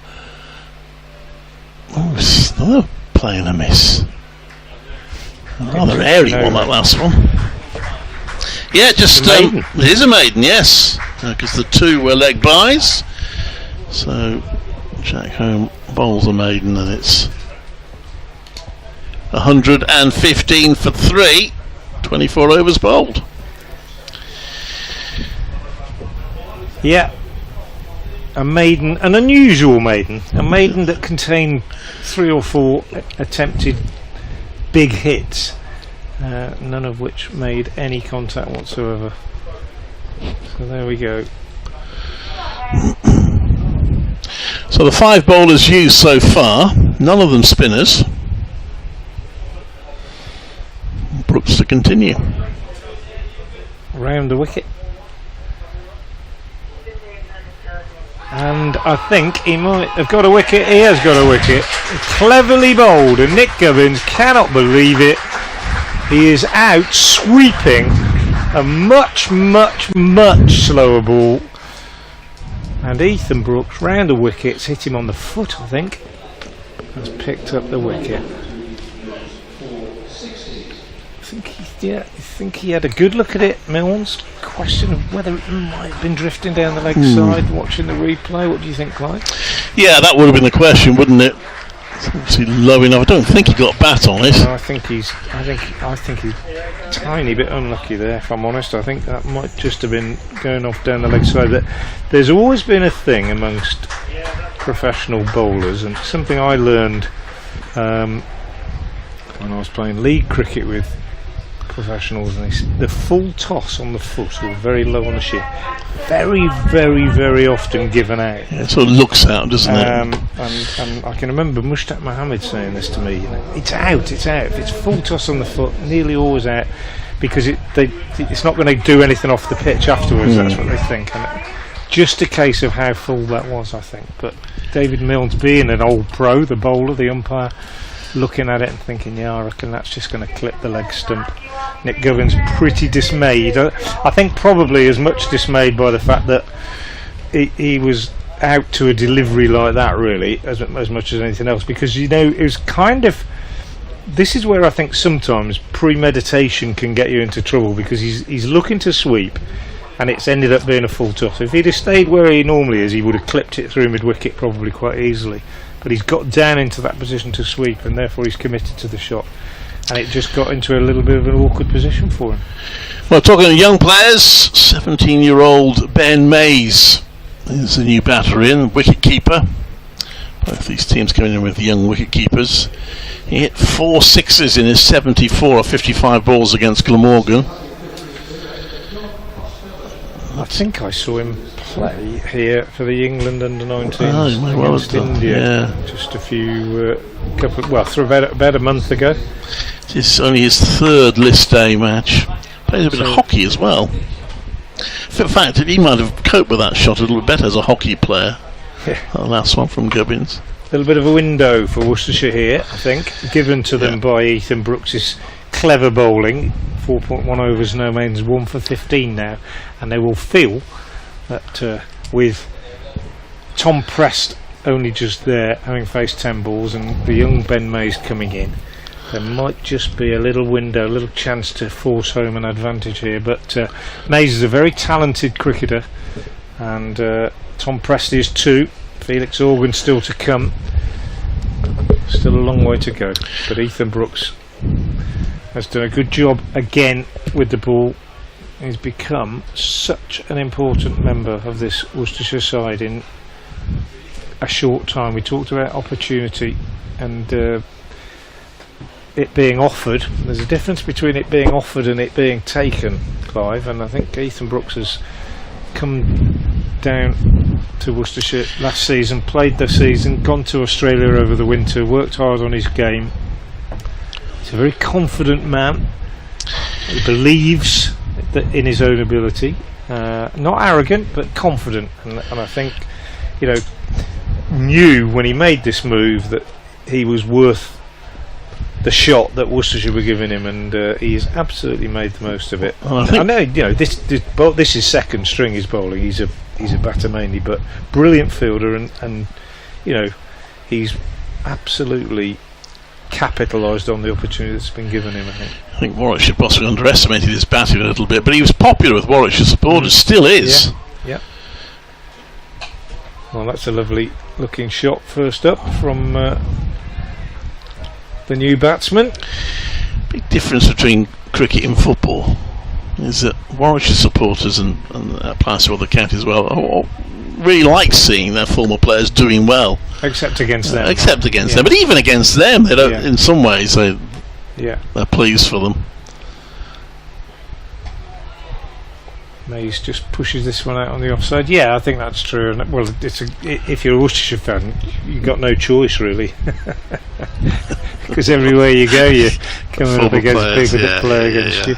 Speaker 5: Oh, still playing a miss. A rather airy one, that last one. Yeah, just it is a maiden, yes, because the 2 were leg buys. So Jack Holmes bowls a maiden, and it's 115 for 3, 24 overs bowled.
Speaker 4: Yeah, a maiden, an unusual maiden, a maiden that contained 3 or 4 attempted big hits, none of which made any contact whatsoever. So there we go.
Speaker 5: So the 5 bowlers used so far, none of them spinners. Brooks to continue.
Speaker 4: Round the wicket. And I think he might have got a wicket. He has got a wicket. Cleverly bowled, and Nick Gubbins cannot believe it. He is out sweeping a much, much, much slower ball. And Ethan Brooks, round the wickets, hit him on the foot, I think, has picked up the wicket. I think he had a good look at it, Milnes. Question of whether it might have been drifting down the leg side, watching the replay. What do you think, Clyde?
Speaker 5: Yeah, that would have been the question, wouldn't it? It's obviously low enough. I don't think he got bat on it.
Speaker 4: No, I think he's a tiny bit unlucky there, if I'm honest. I think that might just have been going off down the leg side. That there's always been a thing amongst professional bowlers, and something I learned when I was playing league cricket with professionals, and the full toss on the foot or very low on the shin, very, very, very often given out.
Speaker 5: Yeah, it sort of looks out, doesn't it?
Speaker 4: And I can remember Mushtaq Mohammed saying this to me. You know, it's out. If it's full toss on the foot, nearly always out, because it's not going to do anything off the pitch afterwards. That's what they think. And just a case of how full that was, I think. But David Milnes, being an old pro, the bowler, the umpire, looking at it and thinking, yeah, I reckon that's just going to clip the leg stump. Nick Gubbins pretty dismayed. I think probably as much dismayed by the fact that he was out to a delivery like that, really, as much as anything else, because, you know, it was kind of, this is where I think sometimes premeditation can get you into trouble, because he's looking to sweep and it's ended up being a full toss. If he'd have stayed where he normally is, he would have clipped it through mid-wicket probably quite easily. But he's got down into that position to sweep, and therefore he's committed to the shot, and it just got into a little bit of an awkward position for him.
Speaker 5: Well, talking to young players, 17-year-old Ben Mays is the new batter in, wicket keeper. Both these teams coming in with young wicket keepers. He hit 4 sixes in his 74 or 55 balls against Glamorgan.
Speaker 4: I think I saw him play here for the England under-19s
Speaker 5: against
Speaker 4: India just a few about a month ago.
Speaker 5: It's only his 3rd list day match. Plays a bit of hockey as well. In fact, he might have coped with that shot a little bit better as a hockey player. That last one from Gubbins.
Speaker 4: A little bit of a window for Worcestershire here, I think, given to them by Ethan Brooks' clever bowling. 4.1 overs, no mains, 1 for 15 now, and they will feel that with Tom Prest only just there, having faced 10 balls, and the young Ben Mays coming in, There might just be a little window, a little chance to force home an advantage here, but Mays is a very talented cricketer, and Tom Presti is 2. Felix Organ still to come. Still a long way to go, but Ethan Brooks has done a good job again with the ball. He's become such an important member of this Worcestershire side in a short time. We talked about opportunity and it being offered. There's a difference between it being offered and it being taken, Clive, and I think Ethan Brooks has come down to Worcestershire last season, played the season, gone to Australia over the winter, worked hard on his game. He's a very confident man. He believes in his own ability, not arrogant but confident, and I think, you know, knew when he made this move that he was worth the shot that Worcestershire were giving him, and he has absolutely made the most of it. Well, I know, you know, this is second string his bowling. He's a batter mainly, but brilliant fielder, and you know, he's absolutely capitalised on the opportunity that's been given him.
Speaker 5: I think Warwickshire possibly underestimated his batting a little bit, but he was popular with Warwickshire supporters, still is.
Speaker 4: Yeah. Well, that's a lovely looking shot first up from the new batsman.
Speaker 5: Big difference between cricket and football is that Warwickshire supporters, and that applies to other counties as well, really like seeing their former players doing well.
Speaker 4: Except against them.
Speaker 5: But even against them, they don't. In some ways, they're pleased for them.
Speaker 4: Mays just pushes this one out on the offside. Yeah, I think that's true. And well, if you're a Worcestershire fan, you've got no choice really, because everywhere you go, you're coming up against people that play against you.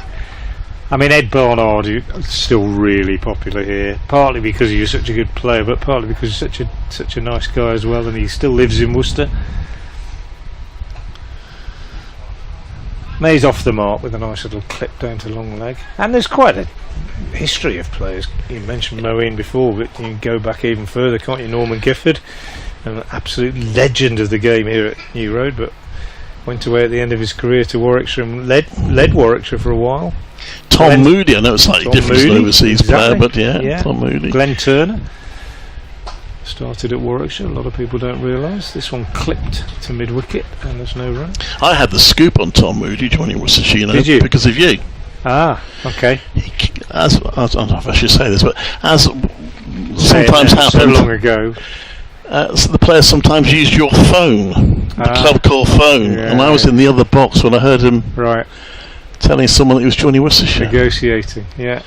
Speaker 4: I mean, Ed Barnard is still really popular here, partly because he was such a good player, but partly because he's such a nice guy as well, and he still lives in Worcester. Mays off the mark with a nice little clip down to long leg, and there's quite a history of players. You mentioned Moeen before, but you can go back even further, can't you? Norman Gifford, an absolute legend of the game here at New Road, but went away at the end of his career to Warwickshire and led Warwickshire for a while.
Speaker 5: Tom Moody, I know it's slightly different to an overseas player, but yeah, Tom Moody.
Speaker 4: Glenn Turner started at Warwickshire. A lot of people don't realise. This one clipped to mid-wicket and there's no run.
Speaker 5: I had the scoop on Tom Moody joining Worcestershire, you know,
Speaker 4: Did you?
Speaker 5: Because of you.
Speaker 4: Ah, okay.
Speaker 5: I don't know if I should say this, but as sometimes happens,
Speaker 4: so long ago,
Speaker 5: so the players sometimes used your phone, the club call phone, and I was in the other box when I heard him telling someone that he was joining Worcestershire.
Speaker 4: Negotiating, yeah.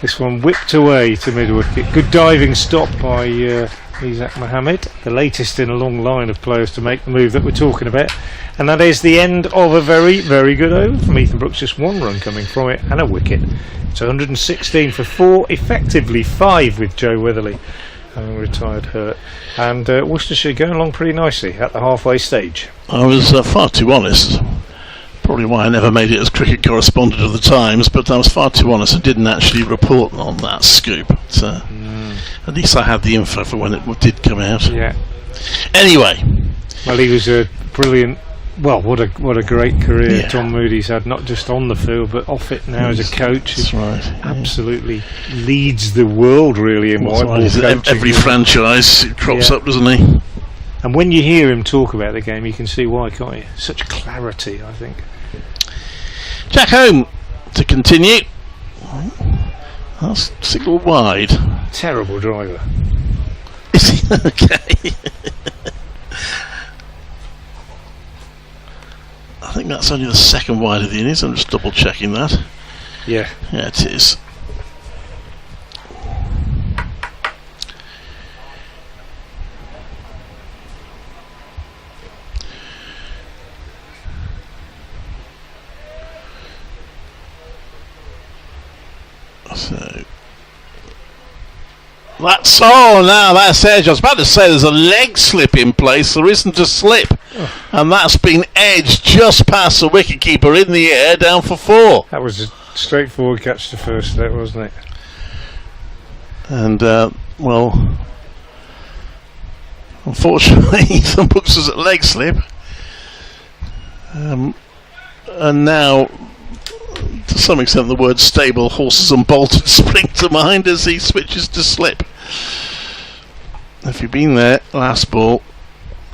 Speaker 4: This one whipped away to mid-wicket. Good diving stop by Isaac Mohammed, the latest in a long line of players to make the move that we're talking about. And that is the end of a very, very good over from Ethan Brooks. Just one run coming from it and a wicket. It's 116 for 4, effectively 5 with Joe Weatherly having retired hurt. And Worcestershire going along pretty nicely at the halfway stage.
Speaker 5: I was far too honest. Probably why I never made it as cricket correspondent of the Times, but I was far too honest and didn't actually report on that scoop. So at least I had the info for when it did come out.
Speaker 4: Yeah.
Speaker 5: Anyway,
Speaker 4: well, he was a brilliant. Well, what a great career Tom Moody's had, not just on the field but off it now as a coach.
Speaker 5: That's right.
Speaker 4: Absolutely leads the world really in white ball coaching.
Speaker 5: Every franchise crops up, doesn't he?
Speaker 4: And when you hear him talk about the game, you can see why, can't you? Such clarity, I think.
Speaker 5: Jack home to continue. That's signal wide.
Speaker 4: Terrible driver.
Speaker 5: Is he okay? I think that's only the second wide of the innings. I'm just double checking that.
Speaker 4: Yeah.
Speaker 5: Yeah, it is. So that's edge. I was about to say there's a leg slip in place. There isn't a slip, and that's been edged just past the wicketkeeper in the air, down for 4.
Speaker 4: That was a straightforward catch to first, that wasn't it?
Speaker 5: And well, unfortunately, Ethan Brooks was at leg slip. And now, to some extent, the word stable, horses and bolted spring to mind as he switches to slip. If you've been there last ball,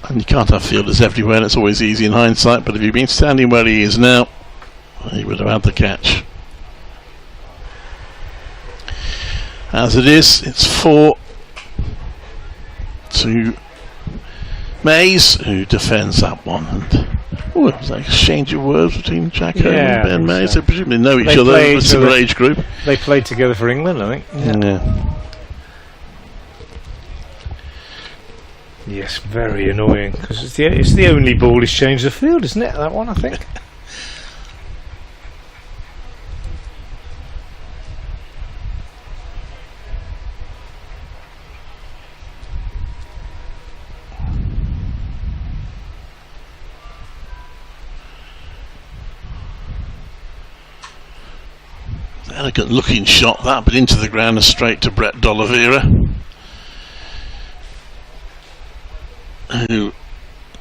Speaker 5: and you can't have fielders everywhere, and it's always easy in hindsight, but if you've been standing where he is now, he would have had the catch. As it is, it's 4 to Mays, who defends that one. And it was like an exchange of words between Jack Home and Ben Mays. They presumably know each other in a similar age group.
Speaker 4: They played together for England, I think.
Speaker 5: Yeah.
Speaker 4: Yes, very annoying, because it's the only ball he's changed the field, isn't it? That one, I think.
Speaker 5: Elegant looking shot that, but into the ground and straight to Brett D'Oliveira, who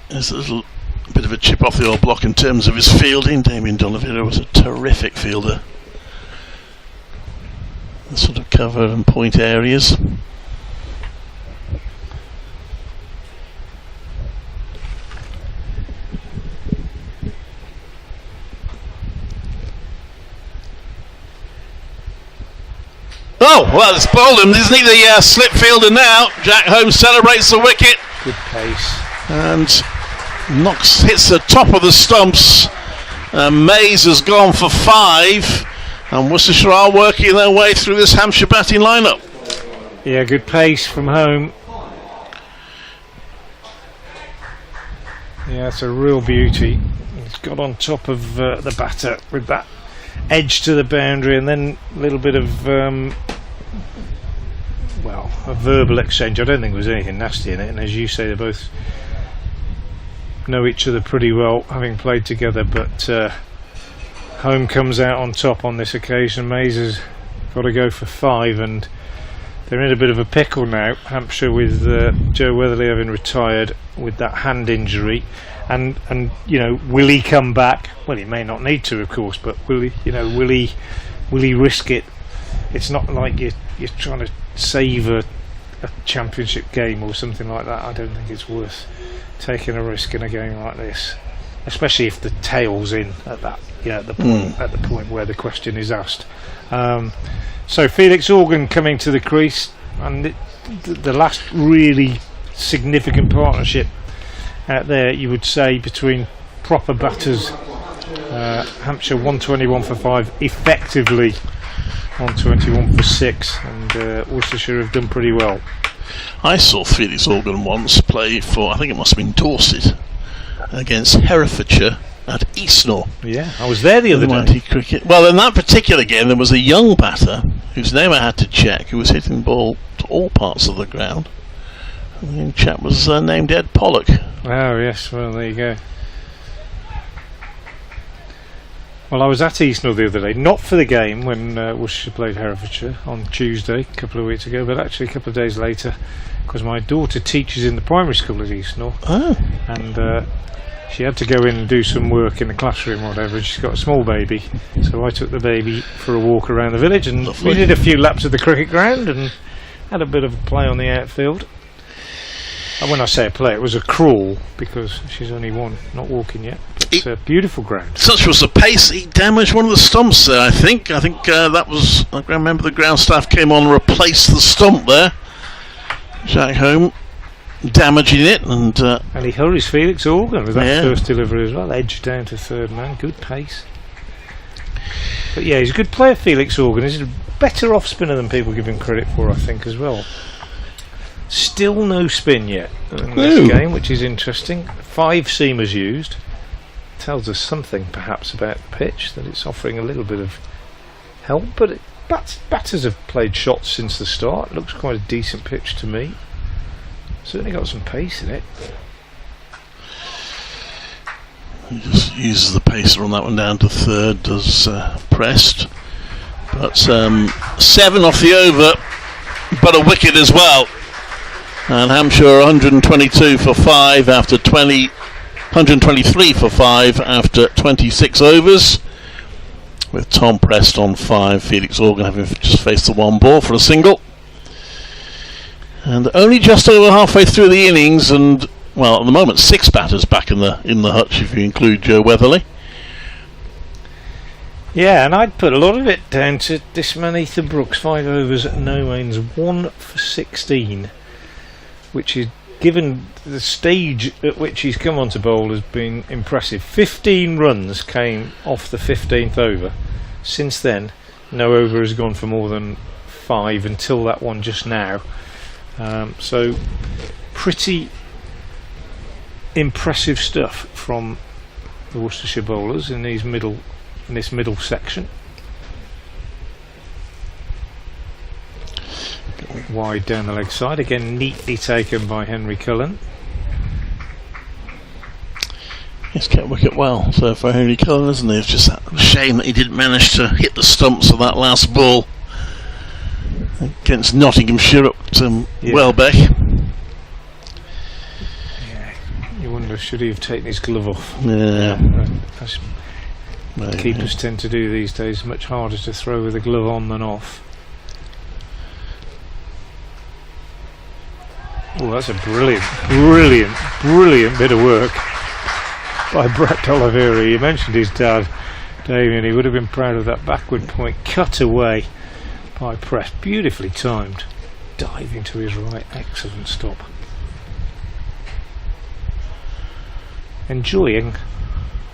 Speaker 5: is a little bit of a chip off the old block in terms of his fielding. Damien D'Oliveira was a terrific fielder. The sort of cover and point areas. Oh, well, it's bowled him, isn't he? The slip fielder now. Jack Holmes celebrates the wicket.
Speaker 4: Good pace.
Speaker 5: And hits the top of the stumps. Mays has gone for 5. And Worcestershire are working their way through this Hampshire batting lineup.
Speaker 4: Yeah, good pace from Home. Yeah, it's a real beauty. He's got on top of the batter with that edge to the boundary, and then a little bit of a verbal exchange. I don't think there was anything nasty in it, and as you say, they both know each other pretty well, having played together, but Home comes out on top on this occasion. Mays has got to go for 5, and they're in a bit of a pickle now, Hampshire, with Joe Weatherly having retired with that hand injury. And will he come back? Well, he may not need to, of course, but will he risk it? It's not like you're trying to save a championship game or something like that. I don't think it's worth taking a risk in a game like this, especially if the tail's in at that at the point where the question is asked. So Felix Organ coming to the crease, and the last really significant partnership out there, you would say, between proper batters. Hampshire 121 for 5, effectively 121 for 6, and Worcestershire have done pretty well.
Speaker 5: I saw Felix Organ once play for, I think it must have been Dorset, against Herefordshire at Eastnor.
Speaker 4: Yeah, I was there the other day.
Speaker 5: Cricket. Well, in that particular game, there was a young batter whose name I had to check, who was hitting the ball to all parts of the ground. And the young chap was named Ed Pollock.
Speaker 4: Oh yes, well there you go. Well, I was at Eastnor the other day, not for the game when Worcestershire played Herefordshire on Tuesday a couple of weeks ago, but actually a couple of days later, because my daughter teaches in the primary school at Eastnor.
Speaker 5: Oh.
Speaker 4: And she had to go in and do some work in the classroom or whatever, and she's got a small baby, so I took the baby for a walk around the village, and we did a few laps of the cricket ground and had a bit of a play on the outfield. And when I say a play, it was a crawl, because she's only 1, not walking yet. But it's a beautiful ground. Such
Speaker 5: was the pace, he damaged one of the stumps there, I think that was, I remember the ground staff came on and replaced the stump there. Jack Home damaging it, and
Speaker 4: he hurries Felix Organ with that first delivery as well, edge down to third man, good pace. But yeah, he's a good player, Felix Organ. He's a better off spinner than people give him credit for, I think, as well. Still no spin yet in this game, which is interesting. 5 seamers used. Tells us something perhaps about the pitch, that it's offering a little bit of help, but batters have played shots since the start. It looks quite a decent pitch to me. Certainly got some pace in it.
Speaker 5: He just uses the pacer on that one down to third, does Prest. But 7 off the over, but a wicket as well. And Hampshire 122 for 5 after 20 123 for 5 after 26 overs, with Tom Prest on 5, Felix Organ having just faced the 1 ball for a single. And only just over halfway through the innings, and well, at the moment 6 batters back in the hutch if you include Joe Weatherly.
Speaker 4: Yeah, and I'd put a lot of it down to this man Ethan Brooks, 5 overs at no mains, 1 for 16, which is, given the stage at which he's come on to bowl, has been impressive. 15 runs came off the 15th over. Since then, no over has gone for more than 5 until that one just now. So pretty impressive stuff from the Worcestershire bowlers in this middle section. Wide down the leg side, again neatly taken by Henry Cullen.
Speaker 5: He's kept wicket well so far, Henry Cullen, isn't he? It's just a shame that he didn't manage to hit the stumps of that last ball against Nottinghamshire at Welbeck.
Speaker 4: Yeah, you wonder, should he have taken his glove off?
Speaker 5: Yeah.
Speaker 4: As keepers tend to do these days. Much harder to throw with a glove on than off. Oh, that's a brilliant bit of work by Brett Oliveira. You mentioned his dad, Damien. He would have been proud of that backward point cut away by Press, beautifully timed, diving to his right. Excellent stop. Enjoying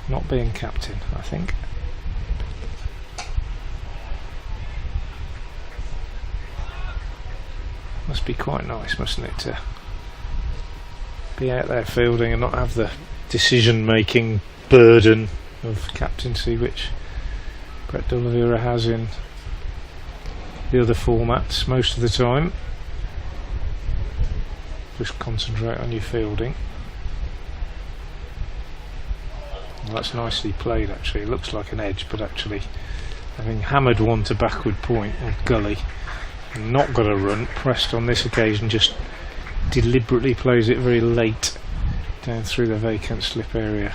Speaker 4: not being captain, I think. Must be quite nice, mustn't it, to be out there fielding and not have the decision-making burden of captaincy, which Brett Oliveira has in the other formats most of the time. Just concentrate on your fielding. Well, that's nicely played, actually. It looks like an edge, but actually having hammered one to backward point or gully and not got a run, Pressed on this occasion just deliberately plays it very late down through the vacant slip area.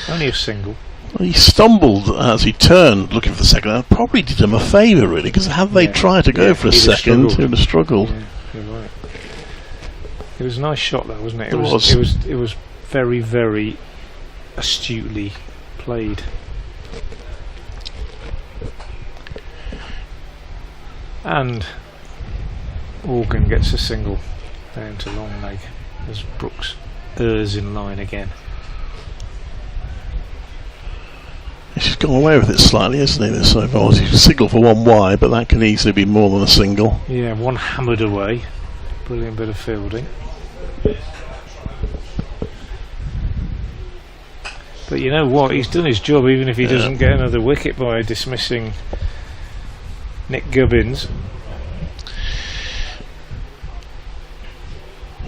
Speaker 4: Only a single.
Speaker 5: Well, he stumbled as he turned looking for the second. That probably did him a favour, really, because had they tried to go for a second, he would have struggled.
Speaker 4: Yeah, you're right. It was a nice shot, though, wasn't it?
Speaker 5: It
Speaker 4: was very, very astutely played. And Organ gets a single down to long leg as Brooks errs in line again.
Speaker 5: He's gone away with it slightly, hasn't he? This so far. He's a single for 1 wide, but that can easily be more than a single.
Speaker 4: Yeah, one hammered away. Brilliant bit of fielding. But you know what? He's done his job, even if he doesn't get another wicket by dismissing Nick Gubbins.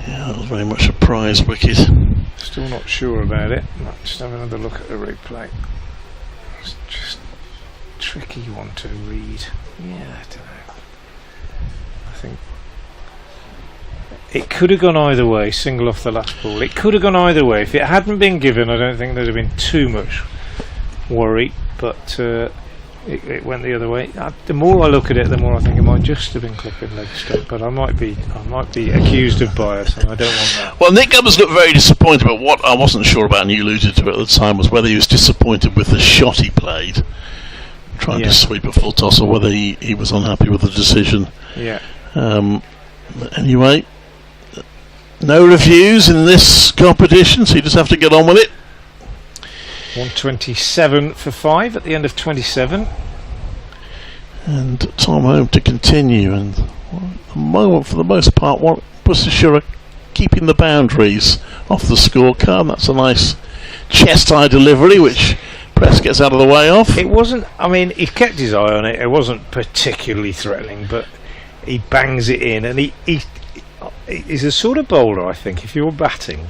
Speaker 5: Yeah, that was very much a prize wicket.
Speaker 4: Still not sure about it. Just have another look at the replay. It's just a tricky one to read. Yeah, I don't know. I think it could have gone either way, single off the last ball. It could have gone either way. If it hadn't been given, I don't think there'd have been too much worry, but it went the other way. The more I look at it, the more I think it might just have been clipping leg stump, but I might be accused of bias, and I don't want that.
Speaker 5: Well, Nick Gubbins looked very disappointed, but what I wasn't sure about, and you alluded to it at the time, was whether he was disappointed with the shot he played, trying to sweep a full toss, or whether he was unhappy with the decision.
Speaker 4: Yeah.
Speaker 5: But anyway, no reviews in this competition, so you just have to get on with it.
Speaker 4: 127 for 5 at the end of 27.
Speaker 5: And Tom home to continue, and at the moment, for the most part, Worcestershire are keeping the boundaries off the scorecard. That's a nice chest-high delivery, which Press gets out of the way of.
Speaker 4: It wasn't, I mean, he kept his eye on it. It wasn't particularly threatening, but he bangs it in, and he's a sort of bowler, I think, if you're batting,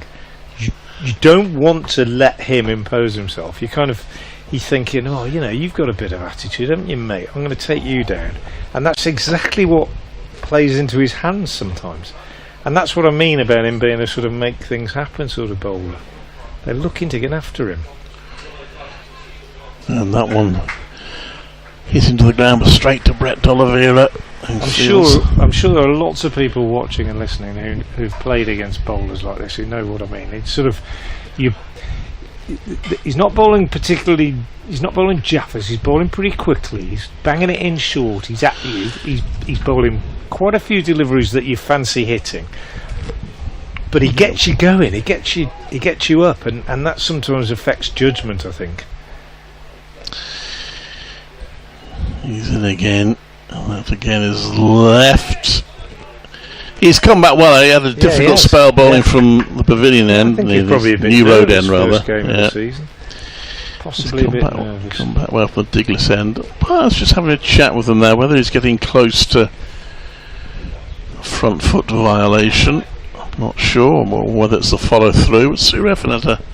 Speaker 4: you don't want to let him impose himself. You're thinking, oh, you know, you've got a bit of attitude, haven't you, mate? I'm going to take you down. And that's exactly what plays into his hands sometimes. And that's what I mean about him being a sort of make things happen sort of bowler. They're looking to get after him.
Speaker 5: And that one hit into the ground, but straight to Brett Oliveira.
Speaker 4: I'm sure there are lots of people watching and listening who've played against bowlers like this who know what I mean. It's sort of he's not bowling particularly. He's not bowling jaffers. He's bowling pretty quickly. He's banging it in short. He's at you. He's bowling quite a few deliveries that you fancy hitting. But he gets you going. He gets you up, and that sometimes affects judgment, I think.
Speaker 5: He's in again. And that again is left. He's come back well. He had a difficult spell bowling from the pavilion end.
Speaker 4: I think he's probably a bit
Speaker 5: New Road
Speaker 4: nervous
Speaker 5: end, rather.
Speaker 4: First game of the season. Possibly a bit nervous.
Speaker 5: Come back well from the Diglis end. I was just having a chat with him there, whether he's getting close to front foot violation. I'm not sure, or whether it's the follow through. Sue Reffin had an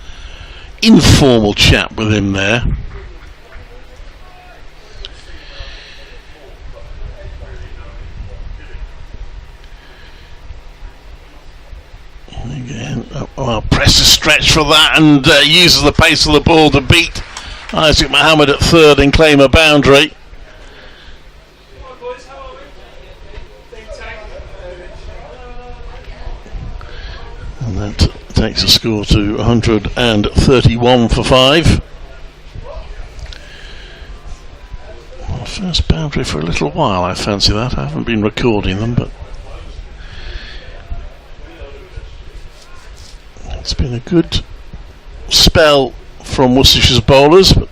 Speaker 5: informal chat with him there. Again, presses stretch for that and uses the pace of the ball to beat Isaac Mohammed at third and claim a boundary. And that takes the score to 131 for 5. Well, first boundary for a little while, I fancy that. I haven't been recording them, but it's been a good spell from Worcestershire's bowlers, but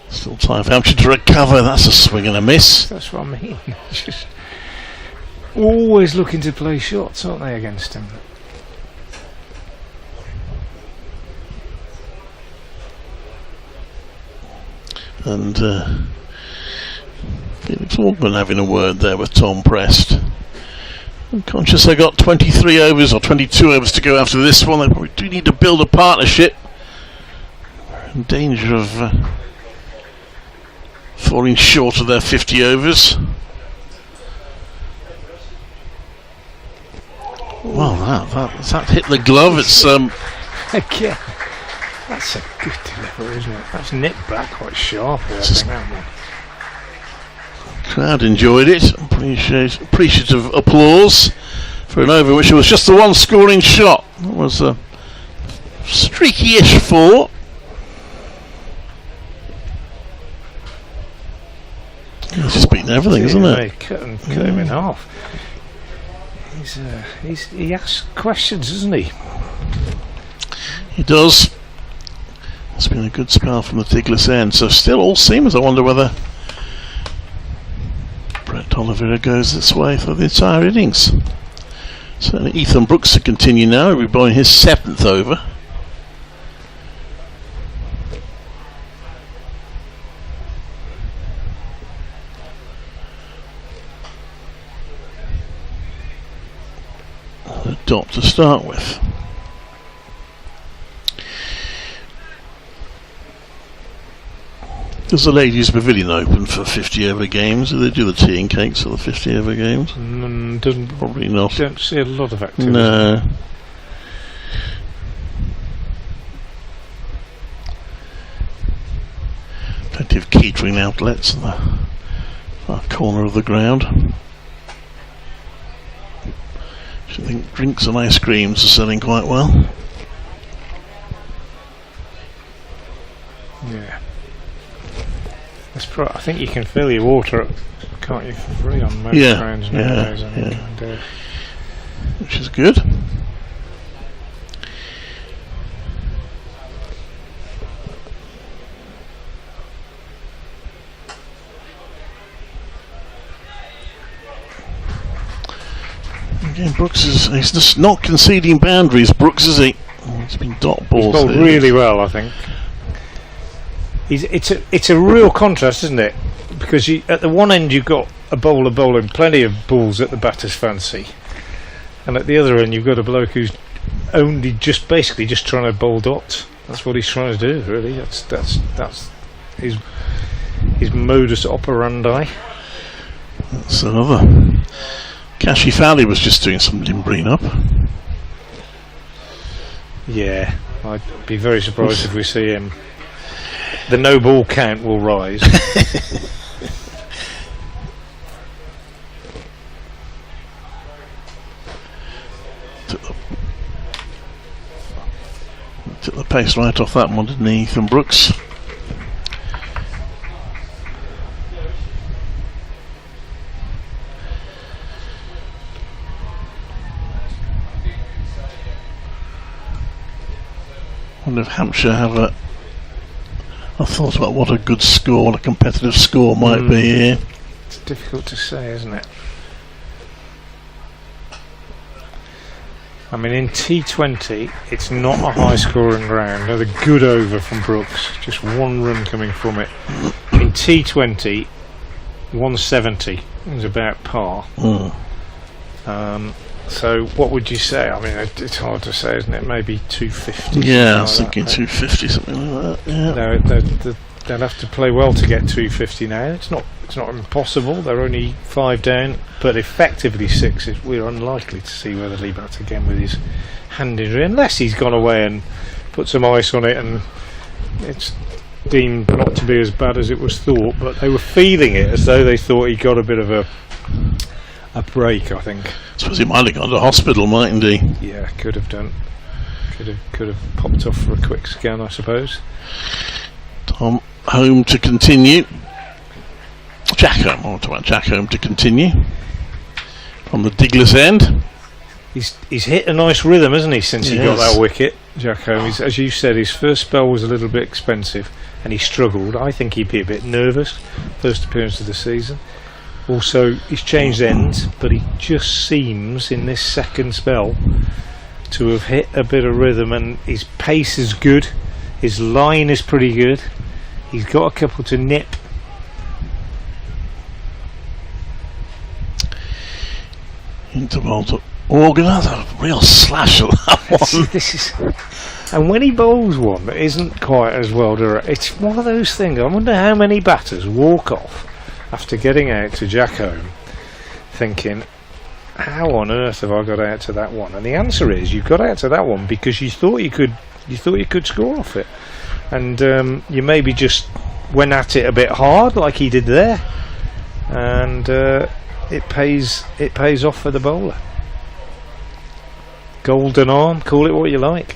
Speaker 5: still time for Hampshire to recover. That's a swing and a miss.
Speaker 4: That's what I mean. Just always looking to play shots, aren't they, against him?
Speaker 5: And Felix Orban having a word there with Tom Prest. I'm conscious they got 23 overs or 22 overs to go after this one. They probably do need to build a partnership. They're in danger of falling short of their 50 overs. Well, that hit the glove. It's
Speaker 4: Again, that's a good delivery, isn't it? That's nipped back quite sharply, I think, that one.
Speaker 5: Crowd enjoyed it. Appreciative applause for an over which was just the one scoring shot. That was a streaky-ish 4. He's just beaten everything, isn't it?
Speaker 4: Cut him in half. He asks questions, doesn't he?
Speaker 5: He does. It's been a good spell from the Diglis end. So still all seamers. I wonder whether Brett Oliveira goes this way for the entire innings. Certainly Ethan Brooks to continue now. He'll be bowling his 7th over. A dot to start with. Does the Ladies Pavilion open for 50 over games? Do they do the tea and cakes for the 50 over games? Probably not.
Speaker 4: Don't see a lot of activity.
Speaker 5: No. Plenty of catering outlets in the far corner of the ground. I think drinks and ice creams are selling quite well.
Speaker 4: Yeah. I think you can fill your water up, can't you, for free on most grounds nowadays. And,
Speaker 5: which is good. Again, he's just not conceding boundaries, Brooks, is he? He's been dot balls.
Speaker 4: He's bowled really well, I think. It's a real contrast, isn't it? Because at the one end you've got a bowler bowling plenty of balls at the batter's fancy, and at the other end you've got a bloke who's only basically just trying to bowl dots. That's what he's trying to do, really. That's his modus operandi.
Speaker 5: That's another. Kashi Fowley was just doing some limbering up.
Speaker 4: Yeah, I'd be very surprised if we see him. The no ball count will rise.
Speaker 5: Took the pace right off that one, didn't he, Ethan Brooks? I wonder if Hampshire have a thought about what a good score, what a competitive score might be here.
Speaker 4: It's difficult to say, isn't it? I mean, in T20, it's not a high-scoring ground. Another good over from Brooks, just one run coming from it. In T20, 170 is about par. So, what would you say? I mean, it's hard to say, isn't it? Maybe 250.
Speaker 5: Yeah, I was thinking 250, something like that. Yeah.
Speaker 4: No, they'll have to play well to get 250 now. It's not impossible. They're only 5 down, but effectively 6. We're unlikely to see whether Lee bats again with his hand injury, unless he's gone away and put some ice on it, and it's deemed not to be as bad as it was thought. But they were feeling it as though they thought he got a bit of a break, I think.
Speaker 5: I suppose he might have gone to hospital, mightn't he?
Speaker 4: Yeah, could have done. Could have popped off for a quick scan, I suppose.
Speaker 5: Tom home to continue. Jack home. I want to talk about Jack home to continue from the Diglis end.
Speaker 4: He's hit a nice rhythm, hasn't he, since he got that wicket, Jack home. As you said, his first spell was a little bit expensive and he struggled. I think he'd be a bit nervous. First appearance of the season. Also, he's changed ends, but he just seems in this second spell to have hit a bit of rhythm, and his pace is good, his line is pretty good, he's got a couple to nip.
Speaker 5: Interval to Organ, that's a real slash of that one.
Speaker 4: And when he bowls one that isn't quite as well directed, it's one of those things. I wonder how many batters walk off after getting out to Jack home thinking, how on earth have I got out to that one? And the answer is, you got out to that one because you thought you could score off it, and you maybe just went at it a bit hard like he did there, and it pays off for the bowler. Golden arm, call it what you like.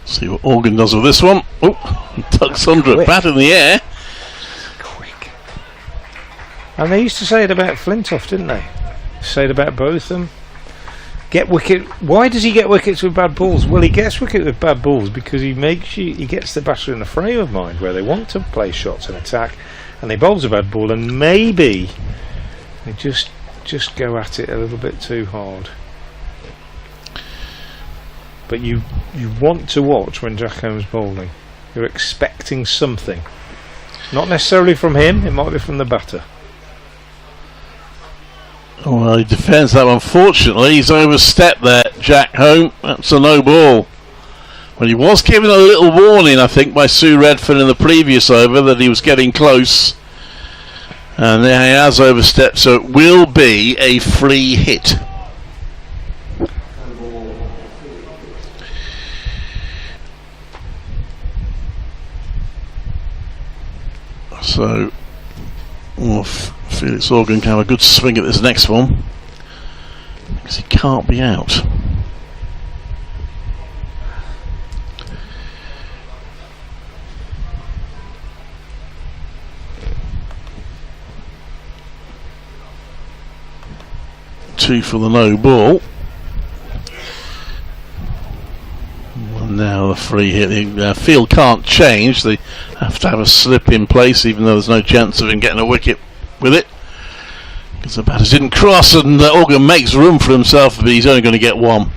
Speaker 5: See what Organ does with this one. Oh, he tucks under it, bat in the air.
Speaker 4: Quick. And they used to say it about Flintoff, didn't they? Say it about both of them. Get wicket. Why does he get wickets with bad balls? Well, he gets wicket with bad balls because he gets the batter in the frame of mind where they want to play shots and attack, and they bowls a bad ball, and maybe they just go at it a little bit too hard. But you want to watch when Jack Holmes bowling. You're expecting something. Not necessarily from him, it might be from the batter.
Speaker 5: Oh, well, he defends that one. Unfortunately, he's overstepped there, Jack Home. That's a no ball. Well, he was given a little warning, I think, by Sue Redfern in the previous over that he was getting close. And there he has overstepped, so it will be a free hit. So, Felix Organ can have a good swing at this next one because he can't be out. Two for the no ball. Now the free hit. The field can't change. They have to have a slip in place, even though there's no chance of him getting a wicket with it, because the batter didn't cross, and Organ makes room for himself, but he's only going to get one.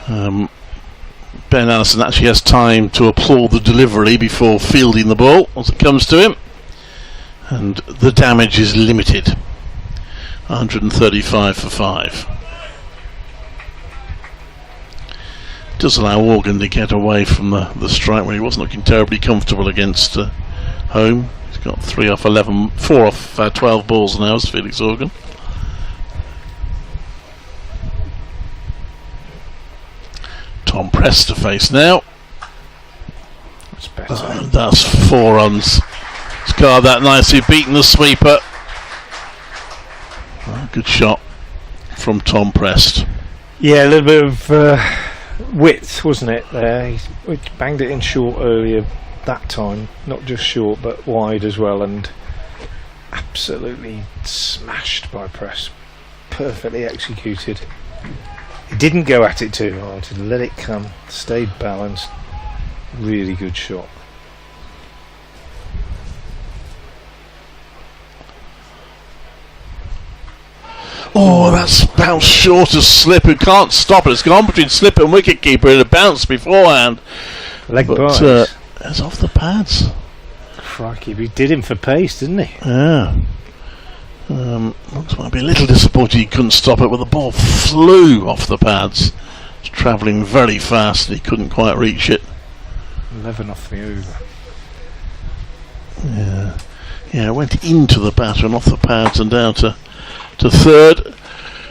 Speaker 5: Ben Allison actually has time to applaud the delivery before fielding the ball as it comes to him, and the damage is limited. 135 for 5. Does allow Organ to get away from the strike when he wasn't looking terribly comfortable against home. He's got 4 off 12 balls now as Felix Organ. Tom Prest to face now.
Speaker 4: That's better.
Speaker 5: That's 4 runs. Scarred that nicely, beaten the sweeper. Good shot from Tom Prest.
Speaker 4: Yeah, a little bit of width, wasn't it, there? He banged it in short earlier that time. Not just short, but wide as well, and absolutely smashed by Prest. Perfectly executed. He didn't go at it too hard, he let it come, stayed balanced. Really good shot.
Speaker 5: Oh, that's bounced short of Slip, who can't stop it. It's gone between Slip and wicketkeeper in a bounce beforehand.
Speaker 4: Leg
Speaker 5: But
Speaker 4: bias.
Speaker 5: it's off the pads.
Speaker 4: Crikey, he did him for pace, didn't he?
Speaker 5: Yeah. Looks might be a little disappointed he couldn't stop it, but the ball flew off the pads. It's travelling very fast and he couldn't quite reach it.
Speaker 4: 11 off the over.
Speaker 5: Yeah, it went into the batter and off the pads and down to third.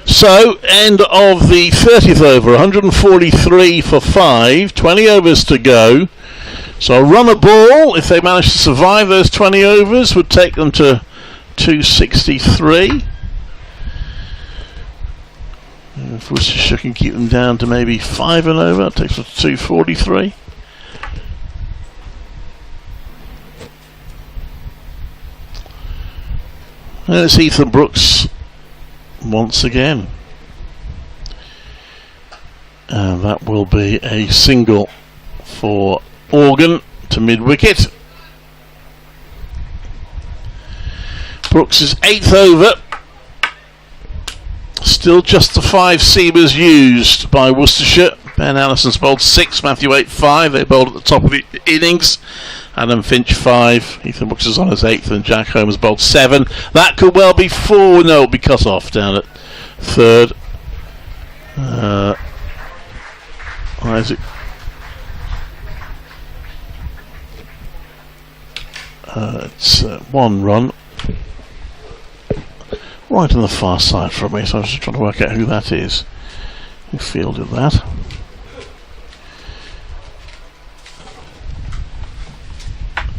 Speaker 5: So, end of the 30th over, 143 for 5, 20 overs to go. So a run a ball, if they manage to survive those 20 overs, would take them to 263. If Worcestershire can keep them down to maybe 5 and over, that takes them to 243. And it's Ethan Brooks once again. And that will be a single for Organ to mid-wicket. Brooks' 8th over. Still just the 5 seamers used by Worcestershire. Ben Allison's bowled 6, Matthew 8 5. They bowled at the top of the innings. Adam Finch 5. Ethan Brooks is on his 8th, and Jack Holmes bowled 7. That could well be 4. No, it'll be cut off down at 3rd. Isaac. It's 1 run. Right on the far side from me, so I was just trying to work out who that is. Who fielded that?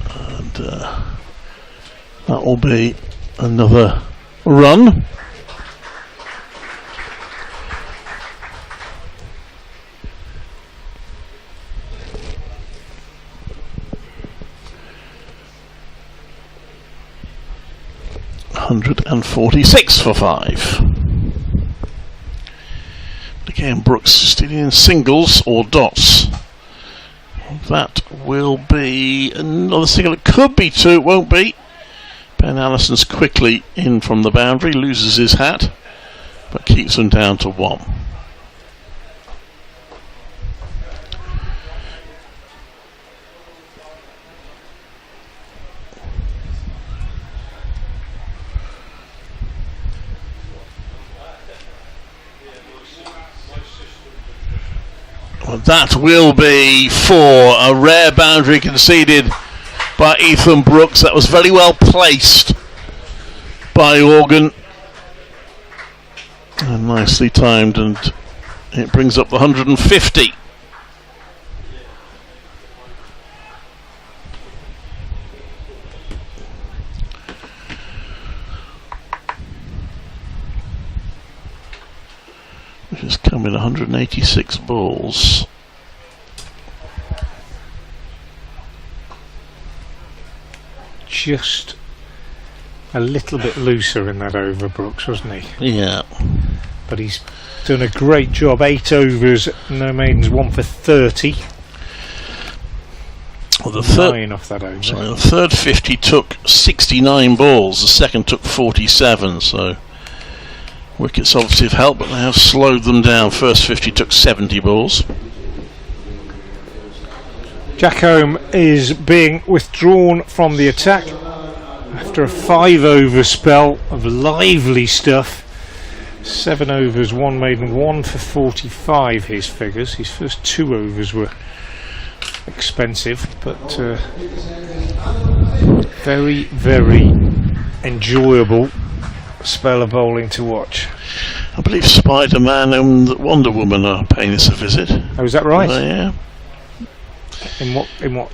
Speaker 5: And that will be another run. $146 for 5. Again, Brooks stealing in singles or dots. That will be another single. It could be 2, it won't be. Ben Allison's quickly in from the boundary, loses his hat, but keeps them down to 1. That will be 4. A rare boundary conceded by Ethan Brooks. That was very well placed by Organ. And nicely timed, and it brings up the 150. Which has come in 186 balls.
Speaker 4: Just a little bit looser in that over, Brooks, wasn't he?
Speaker 5: Yeah.
Speaker 4: But he's done a great job. 8 overs, no maidens, 1 for 30.
Speaker 5: Well, the
Speaker 4: 9 off that over.
Speaker 5: Sorry, the third 50 took 69 balls. The second took 47. So wickets obviously have helped, but they have slowed them down. First 50 took 70 balls.
Speaker 4: Jack Home is being withdrawn from the attack after a 5 over spell of lively stuff. 7 overs, 1 maiden, 1 for 45 his figures. His first 2 overs were expensive, but very, very enjoyable spell of bowling to watch.
Speaker 5: I believe Spider-Man and Wonder Woman are paying us a visit.
Speaker 4: Oh, is that right?
Speaker 5: Yeah.
Speaker 4: In what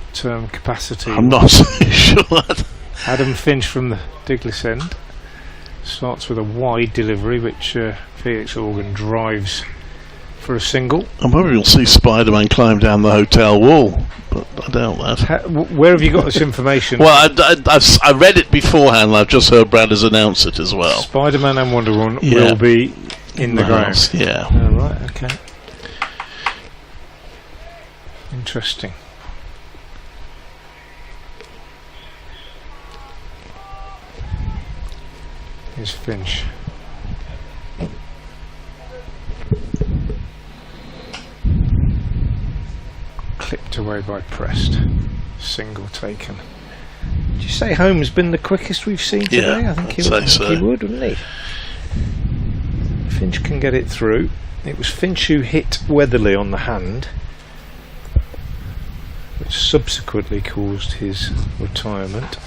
Speaker 4: capacity?
Speaker 5: I'm not sure.
Speaker 4: Adam Finch from the Diglis end starts with a wide delivery, which Felix Organ drives for a single.
Speaker 5: I'm hoping we'll see Spider-Man climb down the hotel wall, but I doubt that.
Speaker 4: Where have you got this information?
Speaker 5: Well, I read it beforehand. I've just heard Branders announce it as well.
Speaker 4: Spider-Man and Wonder Woman will be in the ground.
Speaker 5: Yeah.
Speaker 4: Oh, right. Okay. Interesting. Here's Finch. Clipped away by Prest. Single taken. Did you say home has been the quickest we've seen today?
Speaker 5: Yeah,
Speaker 4: I think
Speaker 5: I'd say so.
Speaker 4: he would, wouldn't he? Finch can get it through. It was Finch who hit Weatherly on the hand, which subsequently caused his retirement.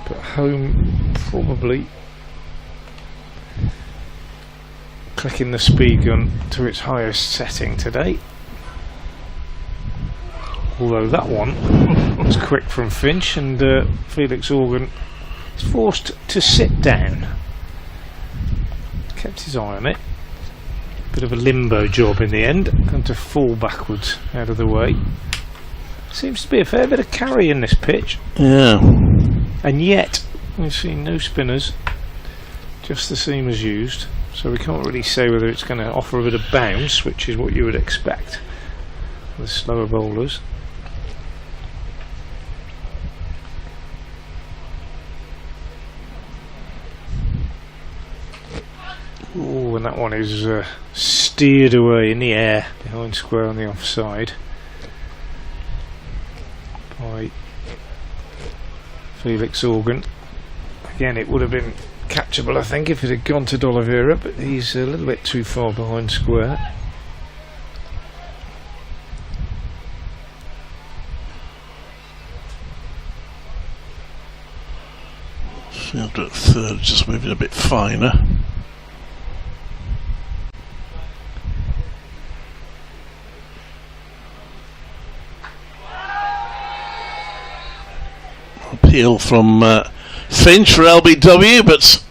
Speaker 4: But home probably clicking the speed gun to its highest setting today. Although that one was quick from Finch, and Felix Organ is forced to sit down. Kept his eye on it. Bit of a limbo job in the end, and to fall backwards out of the way. Seems to be a fair bit of carry in this pitch.
Speaker 5: Yeah.
Speaker 4: And yet, we've seen no spinners, just the seam as used. So we can't really say whether it's going to offer a bit of bounce, which is what you would expect with slower bowlers. Oh, and that one is steered away in the air behind square on the offside by Felix Organ. Again, it would have been catchable, I think, if it had gone to D'Oliveira, but he's a little bit too far behind square.
Speaker 5: Fielder at third, just moving a bit finer. Appeal from Finch for LBW, but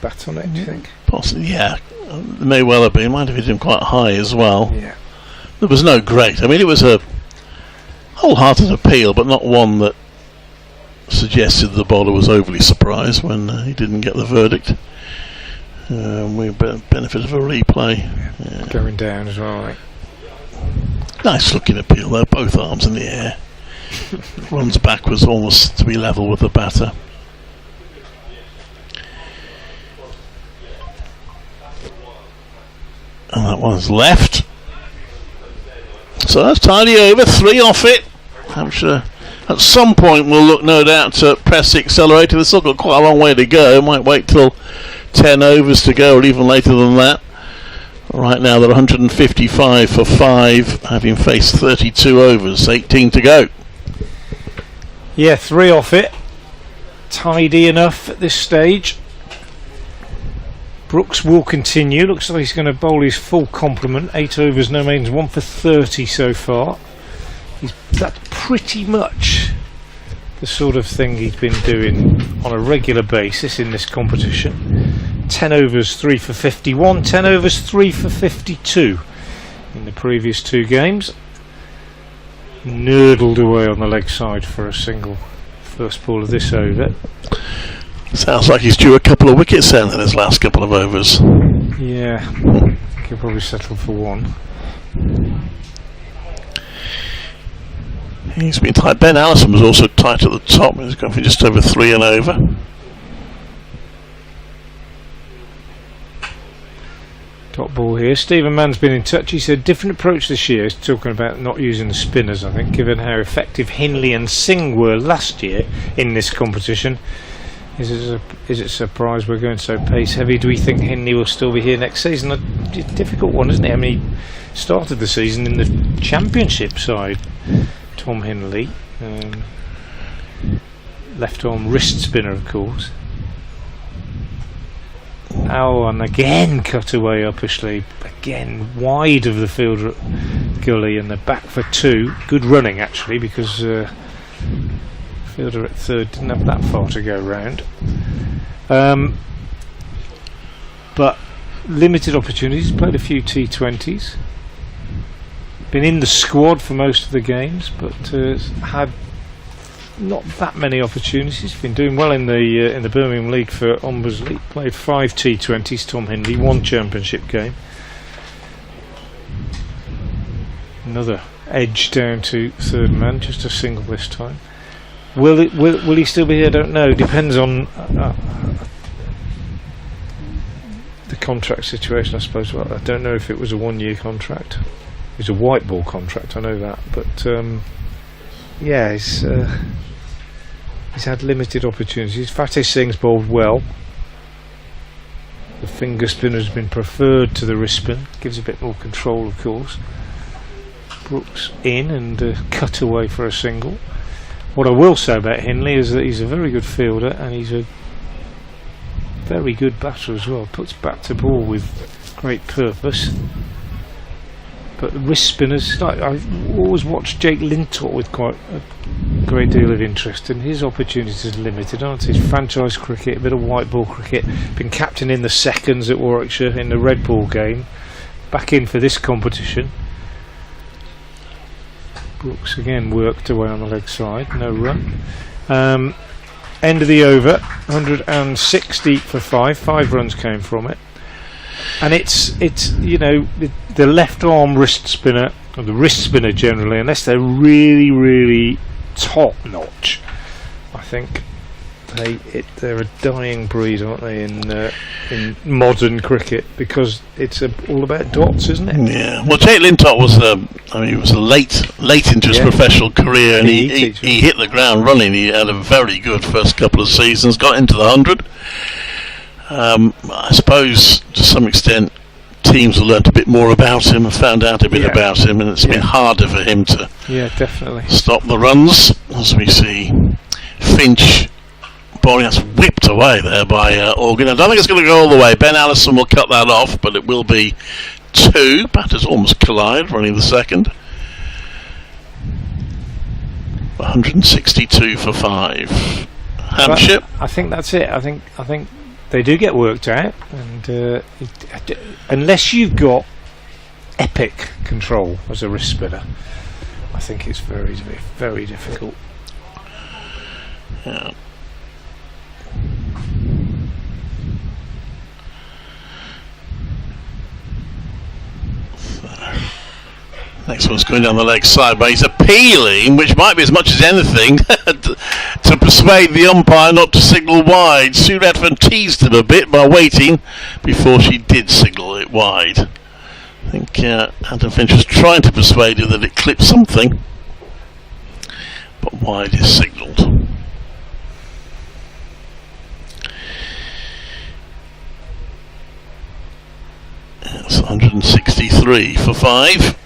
Speaker 4: Bat on it, do you think?
Speaker 5: possibly, yeah, it may well have been. Might have hit him quite high as well.
Speaker 4: Yeah.
Speaker 5: There was no great. I mean, it was a wholehearted appeal, but not one that suggested the bowler was overly surprised when he didn't get the verdict. We benefit of a replay. Yeah.
Speaker 4: Going down as well, I think.
Speaker 5: Nice looking appeal though, both arms in the air. Runs backwards almost to be level with the batter. And that one's left. So that's tidy over, 3 off it. Hampshire at some point will look, no doubt, to press the accelerator. They've still got quite a long way to go. Might wait till 10 overs to go, or even later than that. Right now they're 155 for 5, having faced 32 overs, 18 to go.
Speaker 4: Yeah, 3 off it. Tidy enough at this stage. Brooks will continue. Looks like he's going to bowl his full complement. 8 overs, no maidens, 1 for 30 so far. That's pretty much the sort of thing he's been doing on a regular basis in this competition. 10 overs, 3 for 51. 10 overs, 3 for 52 in the previous 2 games. Nurdled away on the leg side for a single first ball of this over.
Speaker 5: Sounds like he's due a couple of wickets then in his last couple of overs.
Speaker 4: Yeah, I think he'll probably settle for 1.
Speaker 5: He's been tight. Ben Allison was also tight at the top. He's gone for just over 3 and over.
Speaker 4: Top ball here. Stephen Mann's been in touch. He said different approach this year. He's talking about not using the spinners, I think, given how effective Hindley and Singh were last year in this competition. Is it a surprise we're going so pace heavy? Do we think Hindley will still be here next season? A difficult one, isn't it? I mean, he started the season in the championship side, Tom Hindley. left arm wrist spinner, of course. Oh, and again cut away upper sleeve, again wide of the fielder at gully, and the back for 2. Good running actually, because fielder at third didn't have that far to go round. But limited opportunities, played a few T20s, been in the squad for most of the games, but had not that many opportunities. Been doing well in the Birmingham League for Ombersley. Played 5 T20s. Tom Hindley, 1 championship game. Another edge down to third man, just a single this time. Will he still be here? I don't know. Depends on the contract situation, I suppose. Well, I don't know if it was a 1-year contract. It was a white ball contract, I know that, but yeah, he's had limited opportunities. Fateh Singh's bowled well. The finger spinner has been preferred to the wrist spin. Gives a bit more control, of course. Brooks in and cut away for a single. What I will say about Hindley is that he's a very good fielder and he's a very good batter as well. Puts bat to ball with great purpose. But the wrist spinners, like, I've always watched Jake Lintott with quite a great deal of interest, and his opportunities are limited, aren't his? Franchise cricket, a bit of white ball cricket, been captain in the seconds at Warwickshire in the red ball game, back in for this competition. Brooks again worked away on the leg side, no run. End of the over, 160 for 5 runs came from it. And it's you know, the left arm wrist spinner, or the wrist spinner generally, unless they're really, really top notch, I think they're a dying breed, aren't they, in modern cricket, because it's all about dots, isn't it?
Speaker 5: Yeah. Well, Jake Lintott was he was late into his professional career, and he hit the ground running. He had a very good first couple of seasons, got into the 100. I suppose to some extent teams have learnt a bit more about him and found out a bit about him, and it's been harder for him to
Speaker 4: definitely
Speaker 5: stop the runs, as we see Finch bowling. That's whipped away there by Organ. I don't think it's going to go all the way. Ben Allison will cut that off, but it will be 2. Batters almost collide, running the second. 162 for 5. Hampshire.
Speaker 4: I think that's it. I think they do get worked out, and unless you've got epic control as a wrist spinner, I think it's very, very difficult.
Speaker 5: Yeah. Next one's going down the leg side, but he's appealing, which might be as much as anything, to persuade the umpire not to signal wide. Sue Redfern teased him a bit by waiting before she did signal it wide. I think Adam Finch was trying to persuade him that it clipped something, but wide is signalled. That's 163 for 5.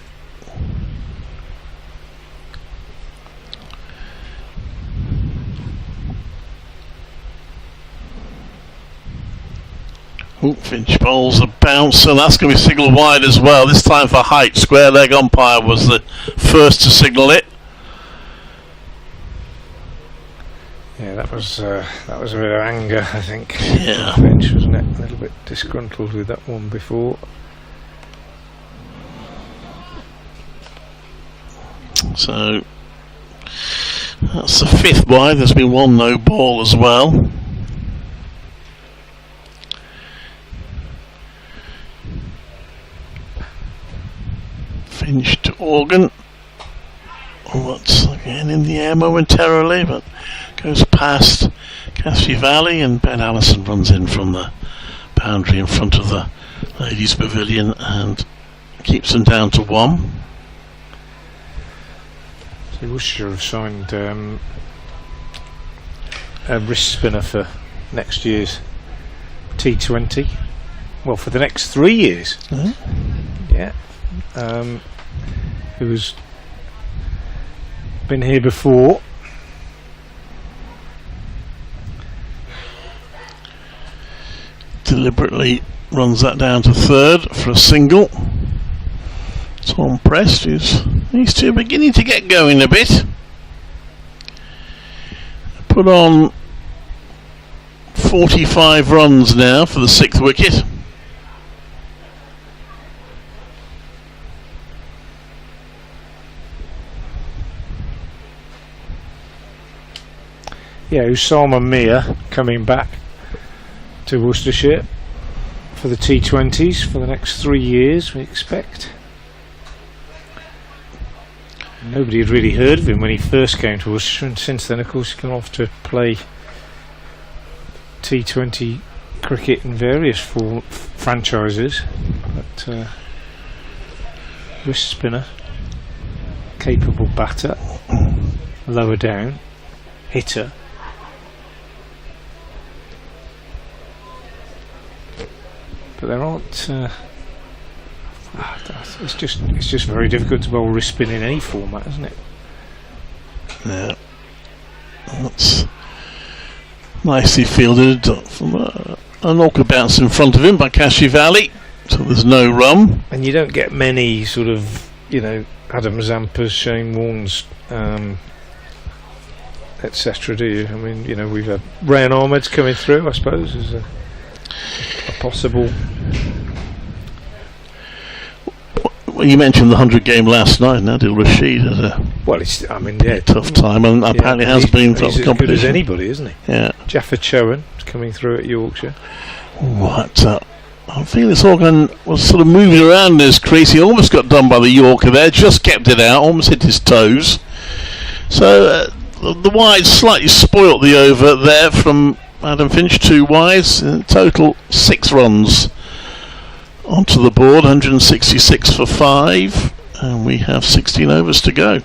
Speaker 5: Finch bowls a bounce, and that's going to be signalled wide as well, this time for height. Square leg umpire was the first to signal it.
Speaker 4: Yeah, that was a bit of anger, I think.
Speaker 5: Yeah.
Speaker 4: Finch, wasn't it? A little bit disgruntled with that one before.
Speaker 5: So that's the 5th wide. There's been 1 no ball as well. Finch to Organ. What's again in the air momentarily, but goes past Cassie Valley, and Ben Allison runs in from the boundary in front of the ladies' pavilion and keeps them down to 1.
Speaker 4: So Worcestershire have signed a wrist spinner for next year's T20. Well, for the next 3 years.
Speaker 5: Mm-hmm.
Speaker 4: Yeah. Who's been here before.
Speaker 5: deliberately runs that down to third for a single. Tom Prest, these two are beginning to get going a bit. Put on 45 runs now for the 6th wicket.
Speaker 4: Yeah, Usama Mir coming back to Worcestershire for the T20s for the next 3 years, we expect. Nobody had really heard of him when he first came to Worcestershire, and since then, of course, he's gone off to play T20 cricket in various franchises. But wrist spinner, capable batter, lower down, hitter. But there aren't. It's just very difficult to bowl wrist spin in any format, isn't it?
Speaker 5: Yeah, that's nicely fielded from an awkward bounce in front of him by Kashi Valley, so there's no run.
Speaker 4: And you don't get many sort of, Adam Zampas, Shane Warnes, etc. Do you? I mean, we've had Rayan Ahmed's coming through, I suppose, as a possible.
Speaker 5: Well, you mentioned the 100 game last night. Adil Rashid had a tough time, and apparently has been for the competition.
Speaker 4: As good as anybody, isn't he?
Speaker 5: Yeah.
Speaker 4: Jaffa Chowan coming through at Yorkshire.
Speaker 5: What? I feel this organ was sort of moving around in his crease. He almost got done by the Yorker there, just kept it out, almost hit his toes. So the wides slightly spoilt the over there from Adam Finch, 2 wides, in total 6 runs onto the board, 166 for 5, and we have 16 overs to go.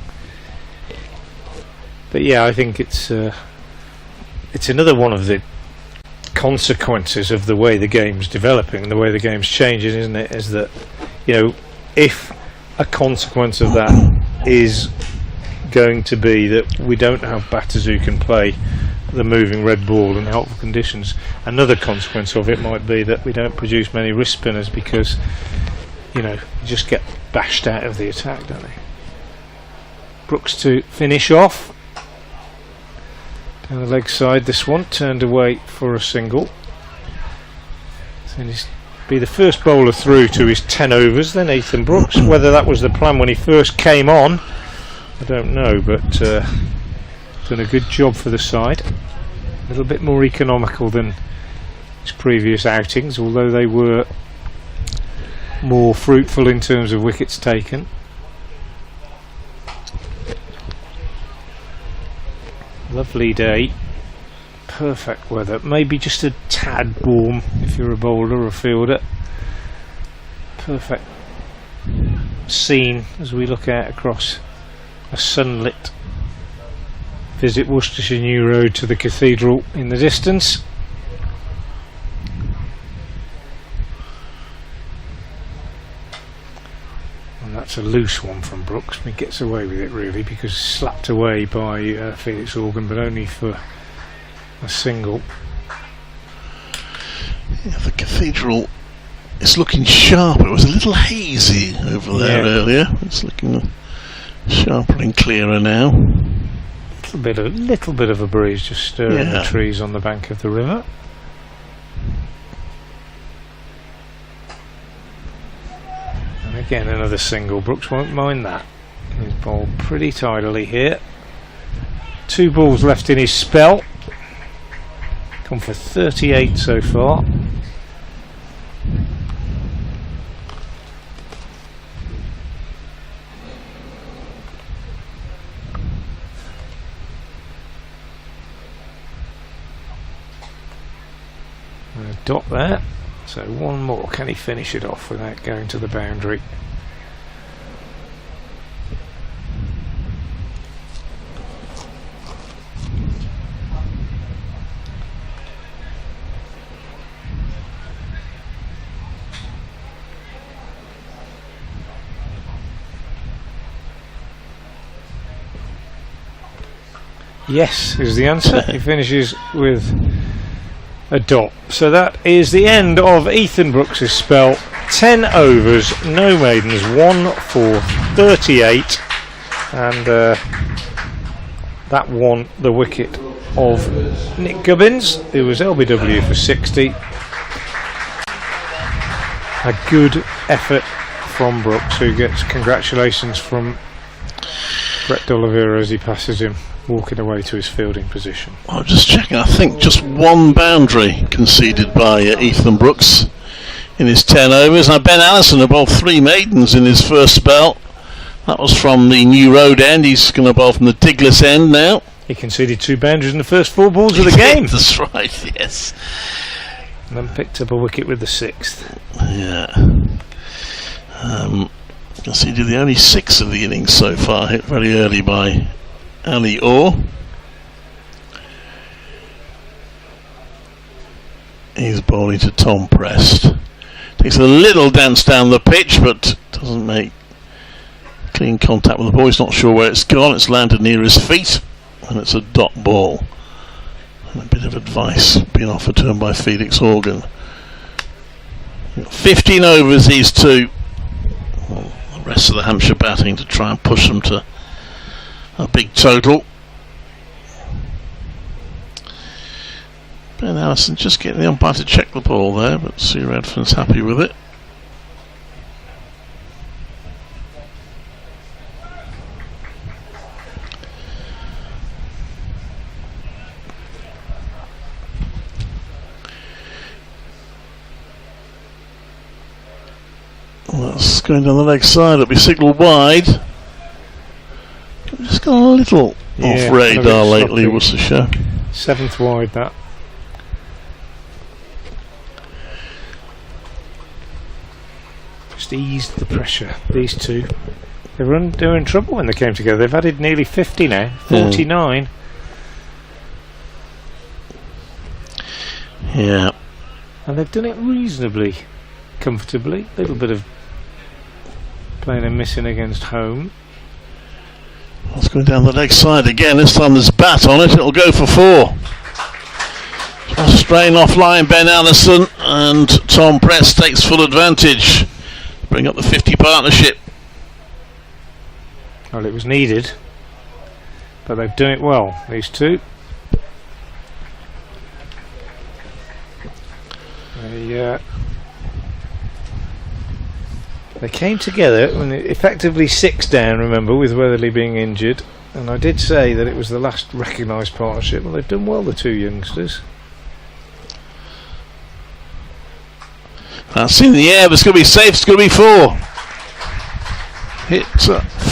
Speaker 4: But yeah, I think it's another one of the consequences of the way the game's developing and the way the game's changing, isn't it? Is that, if a consequence of that is going to be that we don't have batters who can play the moving red ball in helpful conditions, another consequence of it might be that we don't produce many wrist spinners because you just get bashed out of the attack, don't they? Brooks to finish off down the leg side. This one turned away for a single, so he's be the first bowler through to his 10 overs then, Ethan Brooks. Whether that was the plan when he first came on, I don't know, but done a good job for the side. A little bit more economical than his previous outings, although they were more fruitful in terms of wickets taken. Lovely day, perfect weather, maybe just a tad warm if you're a bowler or a fielder. Perfect scene as we look out across a sunlit Visit Worcestershire New Road to the cathedral in the distance. And that's a loose one from Brooks. He gets away with it really because slapped away by Felix Organ, but only for a single.
Speaker 5: Yeah, the cathedral is looking sharp. It was a little hazy over there earlier. It's looking sharper and clearer now.
Speaker 4: Little bit of a breeze just stirring the trees on the bank of the river. And again another single. Brooks won't mind that. He's bowled pretty tidily here. 2 balls left in his spell. Gone for 38 so far. Dot there, so one more. Can he finish it off without going to the boundary? Yes, is the answer. He finishes with a dot. So that is the end of Ethan Brooks' spell. 10 overs, no maidens, 1 for 38, and that won the wicket of Nick Gubbins, who was LBW for 60. A good effort from Brooks, who gets congratulations from Brett D'Oliveira as he passes him, walking away to his fielding position.
Speaker 5: I'm just checking, I think just one boundary conceded by Ethan Brooks in his 10 overs. Now Ben Allison had bowled 3 maidens in his first spell. That was from the New Road end. He's going to bowl from the Diglis end now.
Speaker 4: He conceded 2 boundaries in the first 4 balls of the game.
Speaker 5: That's right, yes.
Speaker 4: And then picked up a wicket with the 6th.
Speaker 5: Yeah. Conceded the only 6 of the innings so far, hit very early by Ali Orr. He's bowling to Tom Prest. Takes a little dance down the pitch, but doesn't make clean contact with the ball. He's not sure where it's gone. It's landed near his feet, and it's a dot ball. And a bit of advice being offered to him by Felix Organ. 15 overs these two. Well, the rest of the Hampshire batting to try and push them to a big total. Ben Allison just getting the umpire to check the ball there, but Sue Redfern's happy with it. Well, that's going down the leg side. It'll be signalled wide. Just got a little off radar lately, Worcestershire.
Speaker 4: 7th wide, that. Just eased the pressure. These two, they were in trouble when they came together. They've added nearly 50 now, 49.
Speaker 5: Yeah.
Speaker 4: And they've done it reasonably comfortably. A little bit of playing and missing against home.
Speaker 5: It's going down the leg side again. This time there's bat on it. It'll go for 4. Just strain off line Ben Allison, and Tom Prest takes full advantage. Bring up the 50 partnership.
Speaker 4: Well, it was needed, but they've done it well, these two. They came together when effectively 6 down, remember, with Weatherly being injured, and I did say that it was the last recognised partnership. Well, they've done well, the 2 youngsters.
Speaker 5: That's in the air, but it's going to be safe. It's going to be 4. It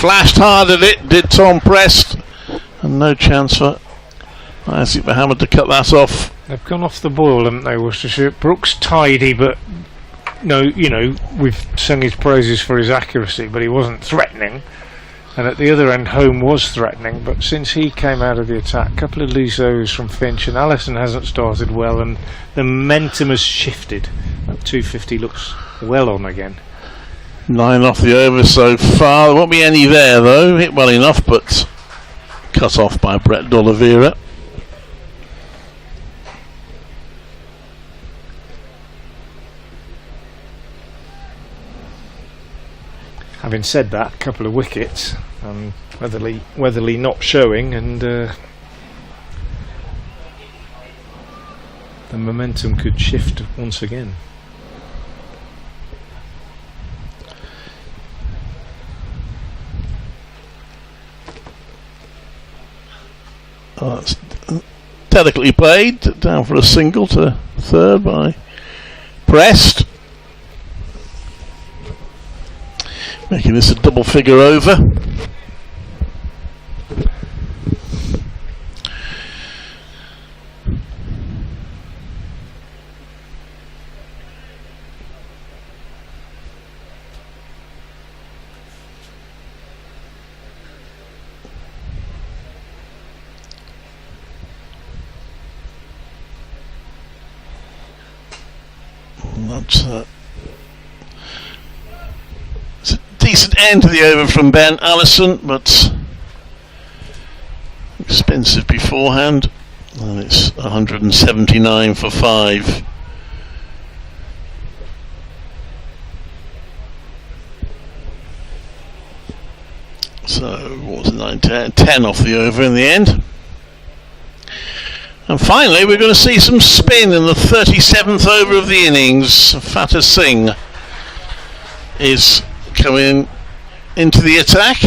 Speaker 5: flashed hard at it, did Tom Prest, and no chance for Isaac Mohammed to cut that off.
Speaker 4: They've gone off the boil, haven't they, Worcestershire? Brooks tidy, but no, you know, we've sung his praises for his accuracy, but he wasn't threatening. And at the other end, Home was threatening, but since he came out of the attack, a couple of loose overs from Finch, and Allison hasn't started well, and the momentum has shifted. That 250 looks well on again.
Speaker 5: 9 off the over so far. There won't be any there though. Hit well enough, but cut off by Brett D'Oliveira.
Speaker 4: Having said that, a couple of wickets, Weatherly not showing, and the momentum could shift once again.
Speaker 5: Oh, that's delicately played, down for a single to 3rd by Prest. Making this a double figure over. That's it's a decent end to the over from Ben Allison, but expensive beforehand. And it's 179 for 5. So, what was it, 9, 10 off the over in the end. And finally, we're going to see some spin in the 37th over of the innings. Fateh Singh is coming into the attack.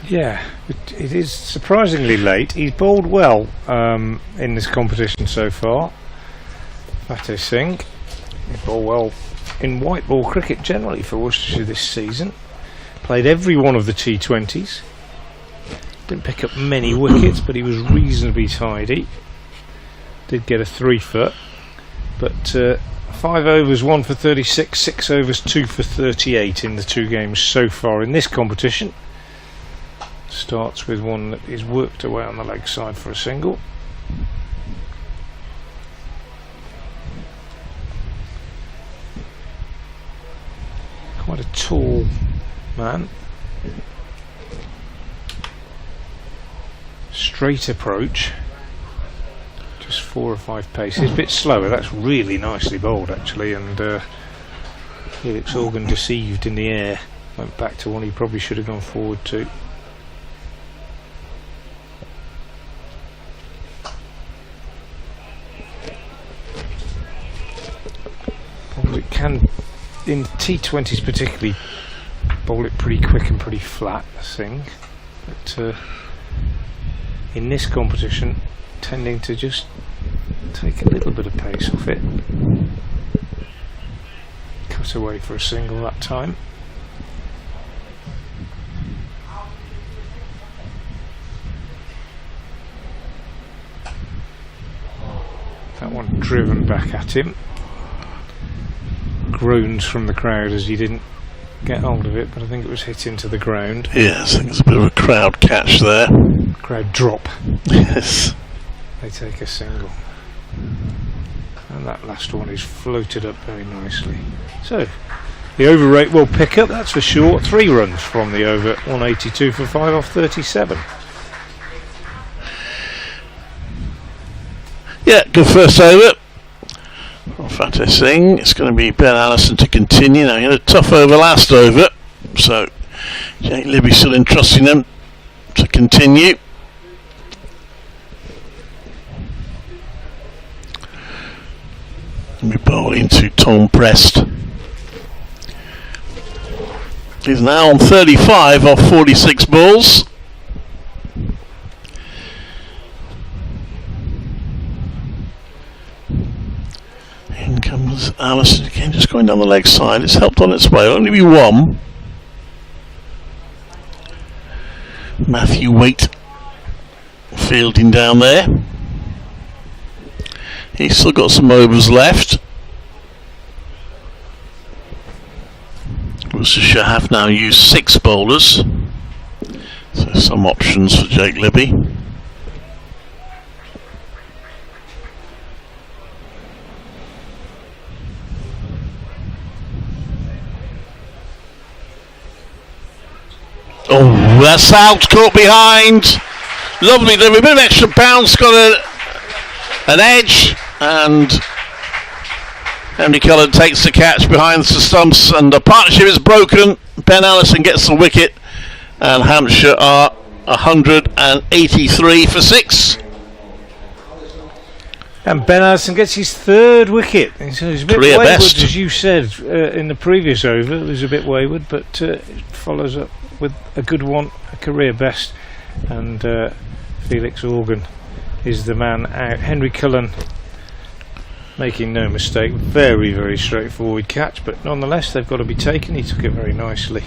Speaker 4: Yeah, it is surprisingly late. He's bowled well in this competition so far. Fateh Singh. He bowled well in white ball cricket generally for Worcestershire this season. Played every one of the T20s. Didn't pick up many wickets, but he was reasonably tidy. Did get a 3-foot, but 5 overs, 1 for 36, 6 overs, 2 for 38 in the 2 games so far in this competition. Starts with one that is worked away on the leg side for a single. Quite a tall man. Straight approach. Just 4 or 5 paces. A bit slower. That's really nicely bowled actually, and Felix Organ deceived in the air. Went back to one he probably should have gone forward to. It can, in T20s particularly, bowl it pretty quick and pretty flat, this thing, but in this competition tending to just take a little bit of pace off it. Cut away for a single that time. That one driven back at him. Groans from the crowd as he didn't get hold of it, but I think it was hit into the ground.
Speaker 5: Yes, I think it's a bit of a crowd catch there.
Speaker 4: Crowd drop.
Speaker 5: Yes.
Speaker 4: They take a single. And that last one is floated up very nicely. So, the over rate will pick up, that's for sure. 3 runs from the over, 182 for 5 off 37.
Speaker 5: Yeah, good first over. Fateh Singh. It's going to be Ben Allison to continue. Now he had a tough over last over, so Jake Libby still entrusting them to continue. And we're bowling to Tom Prest. He's now on 35 off 46 balls. In comes Allison again, just going down the leg side. It's helped on its way. It'll only be 1. Matthew Waite fielding down there. He's still got some overs left. Worcestershire have now used 6 bowlers, so some options for Jake Libby. Oh, that's out, caught behind. Lovely delivery, a bit of extra bounce, got an edge, and Henry Cullen takes the catch behind the stumps, and the partnership is broken. Ben Allison gets the wicket, and Hampshire are 183 for 6.
Speaker 4: And Ben Allison gets his 3rd wicket. He's a bit
Speaker 5: Career
Speaker 4: wayward,
Speaker 5: best.
Speaker 4: as you said in the previous over. It was a bit wayward, but it follows up with a good one, a career best. And Felix Organ is the man out. Henry Cullen making no mistake. Very, very straightforward catch, but nonetheless they've got to be taken. He took it very nicely.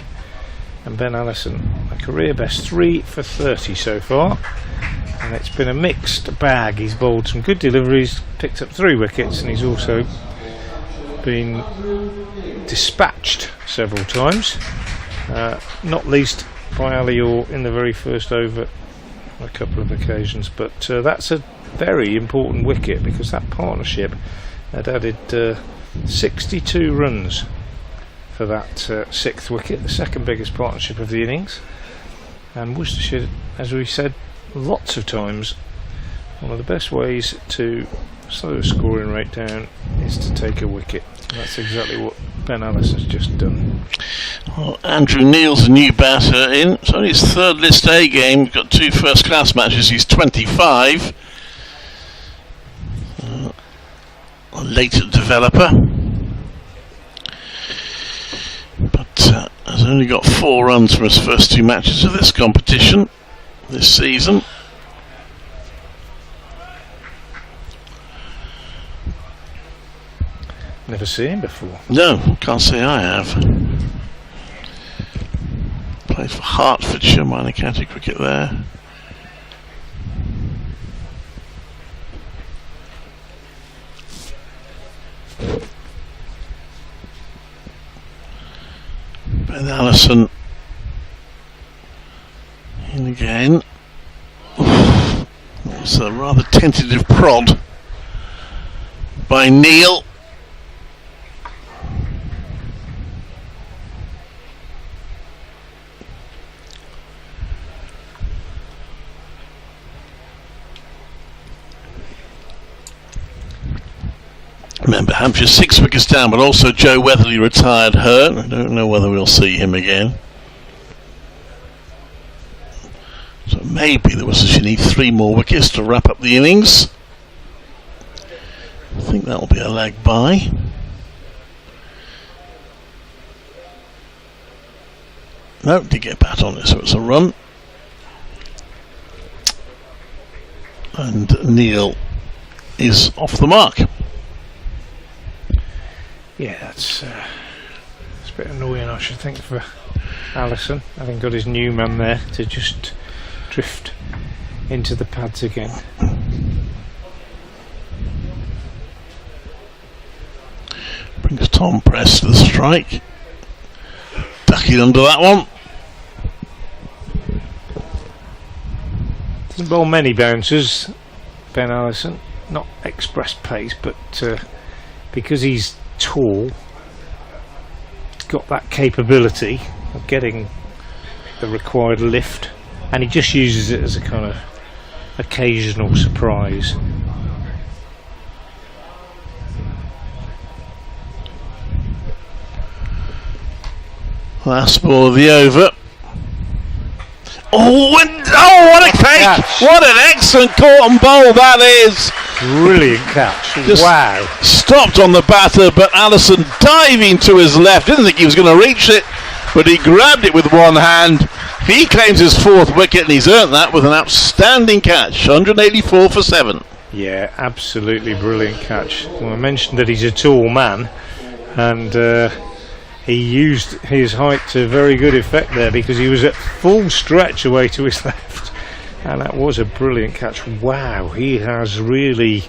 Speaker 4: And Ben Allison, a career best, 3 for 30 so far. And it's been a mixed bag. He's bowled some good deliveries, picked up 3 wickets, and he's also been dispatched several times, not least by Ali Orr in the very first over on a couple of occasions. But that's a very important wicket, because that partnership had added 62 runs for that 6th wicket, the second biggest partnership of the innings. And Worcestershire, as we said lots of times, one of the best ways to slow the scoring rate down is to take a wicket. And that's exactly what Ben Allison has just done.
Speaker 5: Well, Andrew Neil's a new batter in. It's only his 3rd List A game. He's got 2 first-class matches. He's 25. A later developer. But has only got 4 runs from his first 2 matches of this competition this season.
Speaker 4: Never seen him before.
Speaker 5: No, can't say I have. Plays for Hertfordshire, minor county cricket there. Ben Allison in again. It's a rather tentative prod by Neil. Remember, Hampshire 6 wickets down, but also Joe Weatherly retired hurt. I don't know whether we'll see him again. So maybe there was need 3 more wickets to wrap up the innings. I think that'll be a leg by. No, did get a bat on it, so it's a run. And Neil is off the mark.
Speaker 4: Yeah, it's a bit annoying, I should think, for Allison, having got his new man there to just drift into the pads again.
Speaker 5: Brings Tom Press to the strike. Ducking under that one.
Speaker 4: Doesn't bowl many bouncers, Ben Allison. Not express pace, but because he's tall, got that capability of getting the required lift, and he just uses it as a kind of occasional surprise.
Speaker 5: Last ball of the over. What a catch! What an excellent caught and bowl that is!
Speaker 4: Brilliant catch.
Speaker 5: Just
Speaker 4: wow.
Speaker 5: Stopped on the batter, but Allison diving to his left. Didn't think he was going to reach it, but he grabbed it with one hand. He claims his 4th wicket, and he's earned that with an outstanding catch. 184 for 7.
Speaker 4: Yeah, absolutely brilliant catch. Well, I mentioned that he's a tall man, and he used his height to very good effect there, because he was at full stretch away to his left, and that was a brilliant catch. Wow, he has really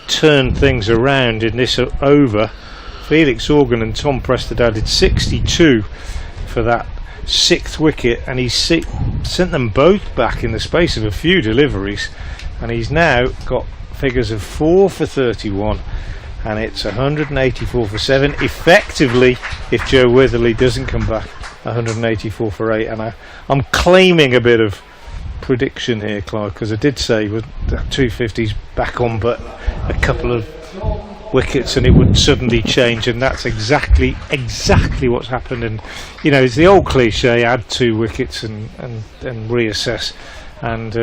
Speaker 4: turned things around in this over. Felix Organ and Tom Preston added 62 for that 6th wicket, and he's sent them both back in the space of a few deliveries, and he's now got figures of 4 for 31. And it's 184 for 7. Effectively, if Joe Weatherly doesn't come back, 184 for 8. And I'm claiming a bit of prediction here, Clive, because I did say with that 250's back on, but a couple of wickets and it would suddenly change, and that's exactly what's happened. And you know, it's the old cliche: add 2 wickets and reassess. And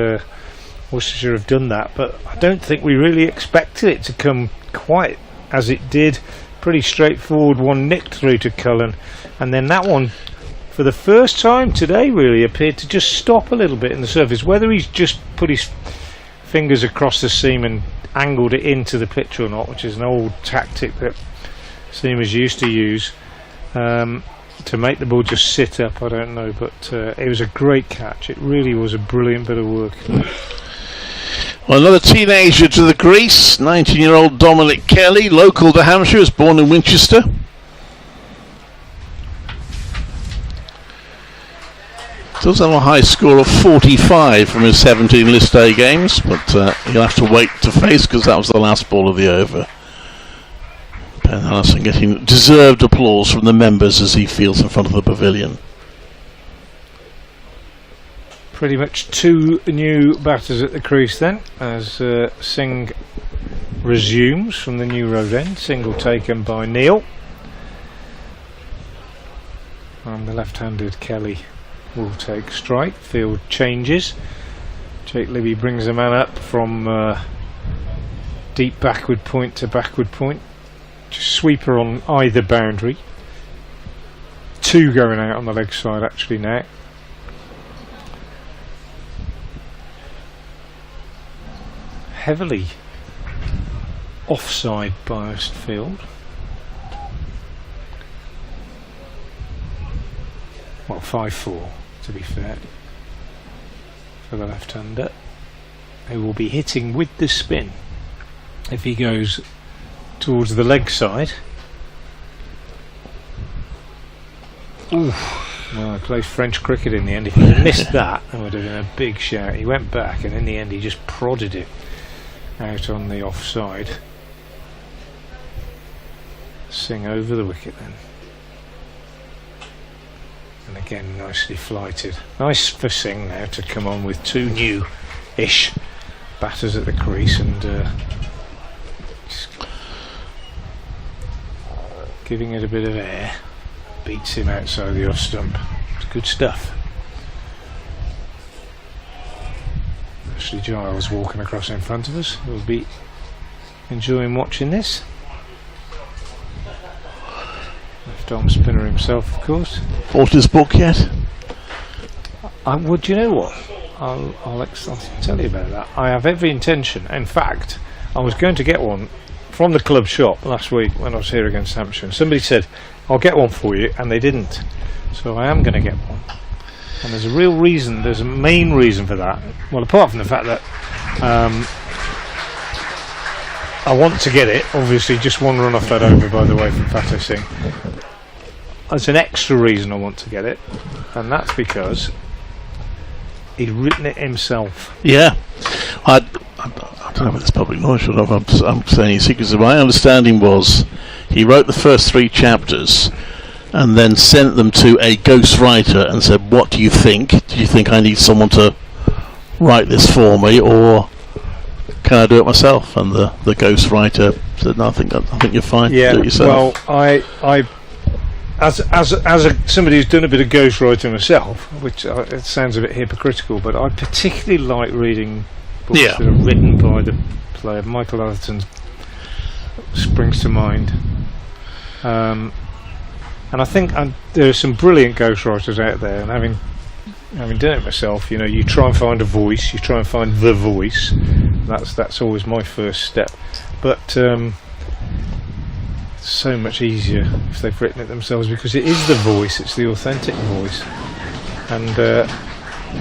Speaker 4: Worcestershire have done that, but I don't think we really expected it to come quite as it did. Pretty straightforward one, nicked through to Cullen, and then that one for the first time today really appeared to just stop a little bit in the surface. Whether he's just put his fingers across the seam and angled it into the pitch or not, which is an old tactic that seamers used to use to make the ball just sit up, I don't know, but it was a great catch. It really was a brilliant bit of work.
Speaker 5: Well, another teenager to the crease, 19-year-old Dominic Kelly, local to Hampshire, was born in Winchester. Does have a high score of 45 from his 17 List A games, but he'll have to wait to face, because that was the last ball of the over. Ben Allison getting deserved applause from the members as he fields in front of the pavilion.
Speaker 4: Pretty much 2 new batters at the crease then, as Singh resumes from the new road end. Single taken by Neil. And the left-handed Kelly will take strike. Field changes. Jake Libby brings the man up from deep backward point to backward point. Just sweeper on either boundary. 2 going out on the leg side actually now. Heavily offside biased field. Well, 5-4 to be fair, for the left-hander, who will be hitting with the spin if he goes towards the leg side. Oof. Well, I played French cricket in the end. If he had missed that, that would have been a big shout. He went back and in the end he just prodded it out on the offside. Singh over the wicket then. And again nicely flighted. Nice for Singh now to come on with 2 new-ish batters at the crease and just giving it a bit of air. Beats him outside the off stump. It's good stuff. Ashley Giles walking across in front of us. We'll be enjoying watching this. Left arm spinner himself, of course.
Speaker 5: Bought his book yet?
Speaker 4: Well, do you know what? I'll tell you about that. I have every intention. In fact, I was going to get one from the club shop last week when I was here against Hampshire. And somebody said, I'll get one for you, and they didn't. So I am going to get one. And there's a real reason, there's a main reason for that. Well, apart from the fact that I want to get it, obviously just one run off that over, by the way, from Fateh Singh. There's an extra reason I want to get it, and that's because he'd written it himself.
Speaker 5: Yeah. I don't know if it's public knowledge or not. I'm saying any secrets. My understanding was he wrote the first 3 chapters and then sent them to a ghostwriter and said, what do you think? Do you think I need someone to write this for me, or can I do it myself? And the ghostwriter said, no, I think you're fine.
Speaker 4: Yeah,
Speaker 5: do it yourself.
Speaker 4: Well, I as somebody who's done a bit of ghostwriting myself, which it sounds a bit hypocritical, but I particularly like reading books that are written by the player. Michael Atherton springs to mind. And I think there are some brilliant ghostwriters out there, and having done it myself, you know, you try and find a voice, you try and find the voice. That's always my first step. But it's so much easier if they've written it themselves, because it is the voice, it's the authentic voice. And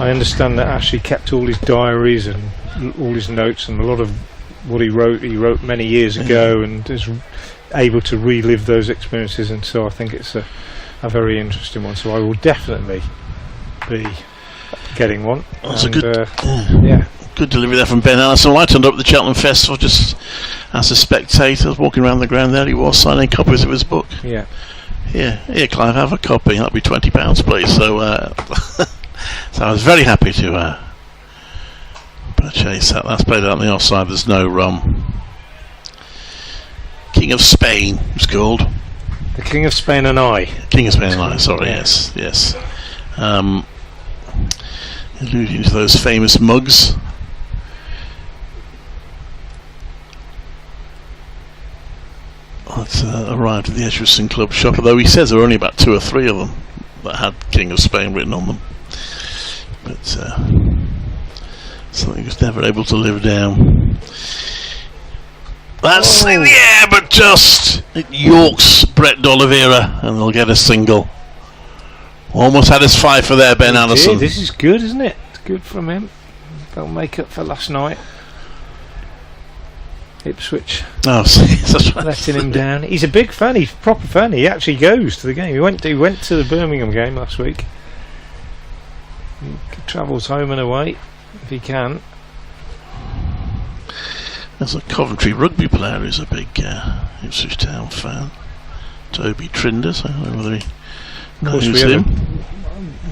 Speaker 4: I understand that Ashley kept all his diaries and all his notes, and a lot of what he wrote many years ago, and is able to relive those experiences, and so I think it's a very interesting one. So I will definitely be getting one.
Speaker 5: That's
Speaker 4: and,
Speaker 5: a good,
Speaker 4: yeah.
Speaker 5: Good delivery there from Ben Allison. I turned up at the Cheltenham Festival just as a spectator. I was walking around the ground there. He was signing copies of his book.
Speaker 4: Yeah.
Speaker 5: Here, Clive, have a copy. That'll be £20, please. So, so I was very happy to purchase that. That's played out on the offside. There's no King of Spain, it's called.
Speaker 4: The King of Spain and I.
Speaker 5: King of Spain and I, sorry, yes. Alluding to those famous mugs. That's arrived at the Edgerton Club shop, although he says there were only about 2 or 3 of them that had King of Spain written on them. But something he was never able to live down. That's in the air, but just it York's Brett D'Oliveira, and they'll get a single. Almost had his fifer there, Ben Allison.
Speaker 4: This is good, isn't it? It's good from him. They'll make up for last night. Ipswich.
Speaker 5: Oh, that's right.
Speaker 4: Letting him down. He's a big fan. He's a proper fan. He actually goes to the game. He went to the Birmingham game last week. He travels home and away if he can.
Speaker 5: There's a Coventry rugby player who's a big Ipswich Town fan. Toby Trinder, so I don't know whether he
Speaker 4: Of course,
Speaker 5: knows him.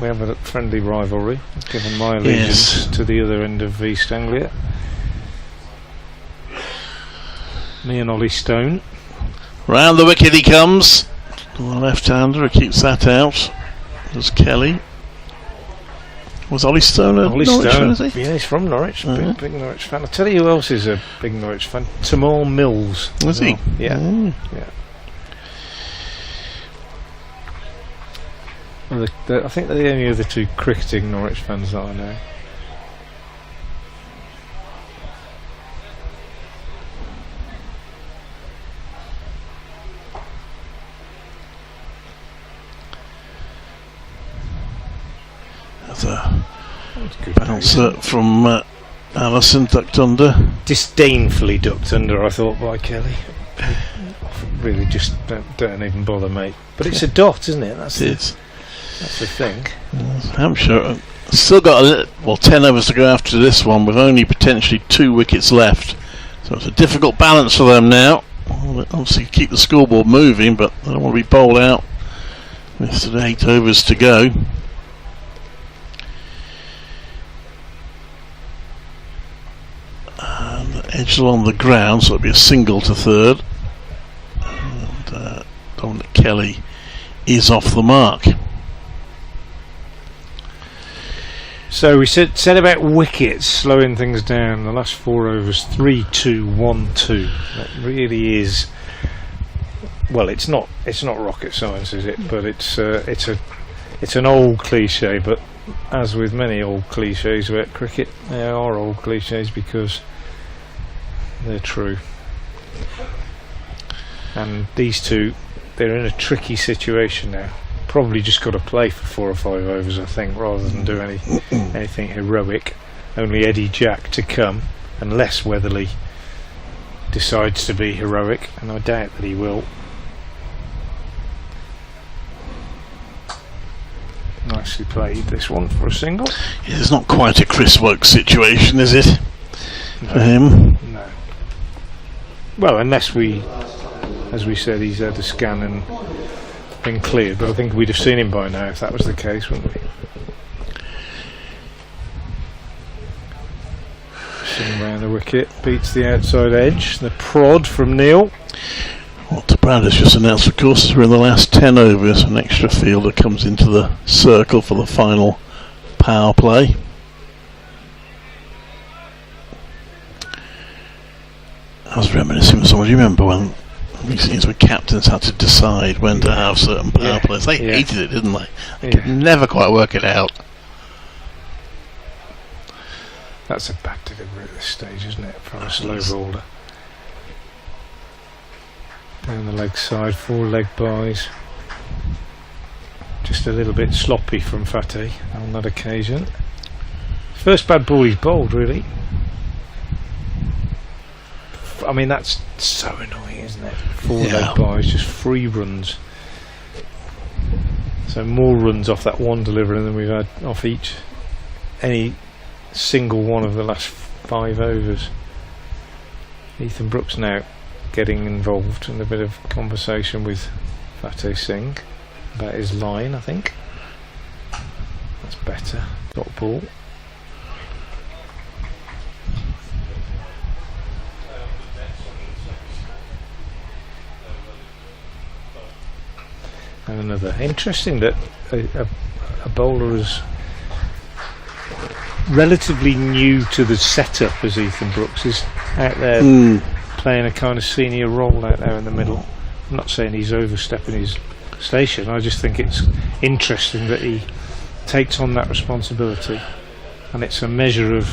Speaker 4: we have a friendly rivalry, given my allegiance to the other end of East Anglia. Me and Ollie Stone.
Speaker 5: Round the wicket he comes. The left-hander who keeps that out. There's Kelly. Was Ollie Stone a
Speaker 4: Ollie
Speaker 5: Norwich
Speaker 4: Stone,
Speaker 5: fan, is he?
Speaker 4: yeah, he's from Norwich. Big Norwich fan. I'll tell you who else is a big Norwich fan. Tamal Mills.
Speaker 5: Was he?
Speaker 4: Yeah.
Speaker 5: Mm.
Speaker 4: Yeah. Well, I think they're the only other two cricketing Norwich fans that I know.
Speaker 5: There's a bouncer from Allison, ducked under.
Speaker 4: Disdainfully ducked under, I thought, by Kelly. Really, just don't even bother, mate. But it's a dot, isn't it? That's the thing.
Speaker 5: Hampshire still got 10 overs to go after this one, with only potentially 2 wickets left. So it's a difficult balance for them now. Well, obviously keep the scoreboard moving, but they don't want to be bowled out with 8 overs to go. Edge along the ground, so it'll be a single to third. And Dominic Kelly is off the mark.
Speaker 4: So we said about wickets slowing things down. The last 4 overs, 3-2-1-2. That really is. Well, it's not rocket science, is it? But it's an old cliche. But as with many old cliches about cricket, they are old cliches because they're true. And these two, they're in a tricky situation now. Probably just got to play for 4 or 5 overs, I think, rather than do anything heroic. Only Eddie Jack to come, unless Weatherly decides to be heroic, and I doubt that he will. Nicely played, this one, for a single.
Speaker 5: Yeah, it's not quite a Chris Woke situation, is it? For him?
Speaker 4: No. Well, unless as we said, he's had a scan and been cleared, but I think we'd have seen him by now if that was the case, wouldn't we? Sitting around the wicket, beats the outside edge, the prod from Neil.
Speaker 5: What Brad has just announced, of course, is we're in the last 10 overs. An extra fielder comes into the circle for the final power play. I was reminiscing with someone. Do you remember when recently when captains had to decide when to have certain power plays? They hated it, didn't they? They could never quite work it out.
Speaker 4: That's a bad delivery at this stage, isn't it, for a slow bowler? Down the leg side, 4 leg byes. Just a little bit sloppy from Fateh on that occasion. First bad ball he's bowled, really. I mean, that's so annoying, isn't it? 4 leg byes, just 3 runs. So more runs off that one delivery than we've had off any single one of the last 5 overs. Ethan Brooks now getting involved in a bit of conversation with Fateh Singh about his line, I think. That's better. Got ball. And another. Interesting that a bowler is relatively new to the setup as Ethan Brooks is out there playing a kind of senior role out there in the middle. I'm not saying he's overstepping his station, I just think it's interesting that he takes on that responsibility, and it's a measure of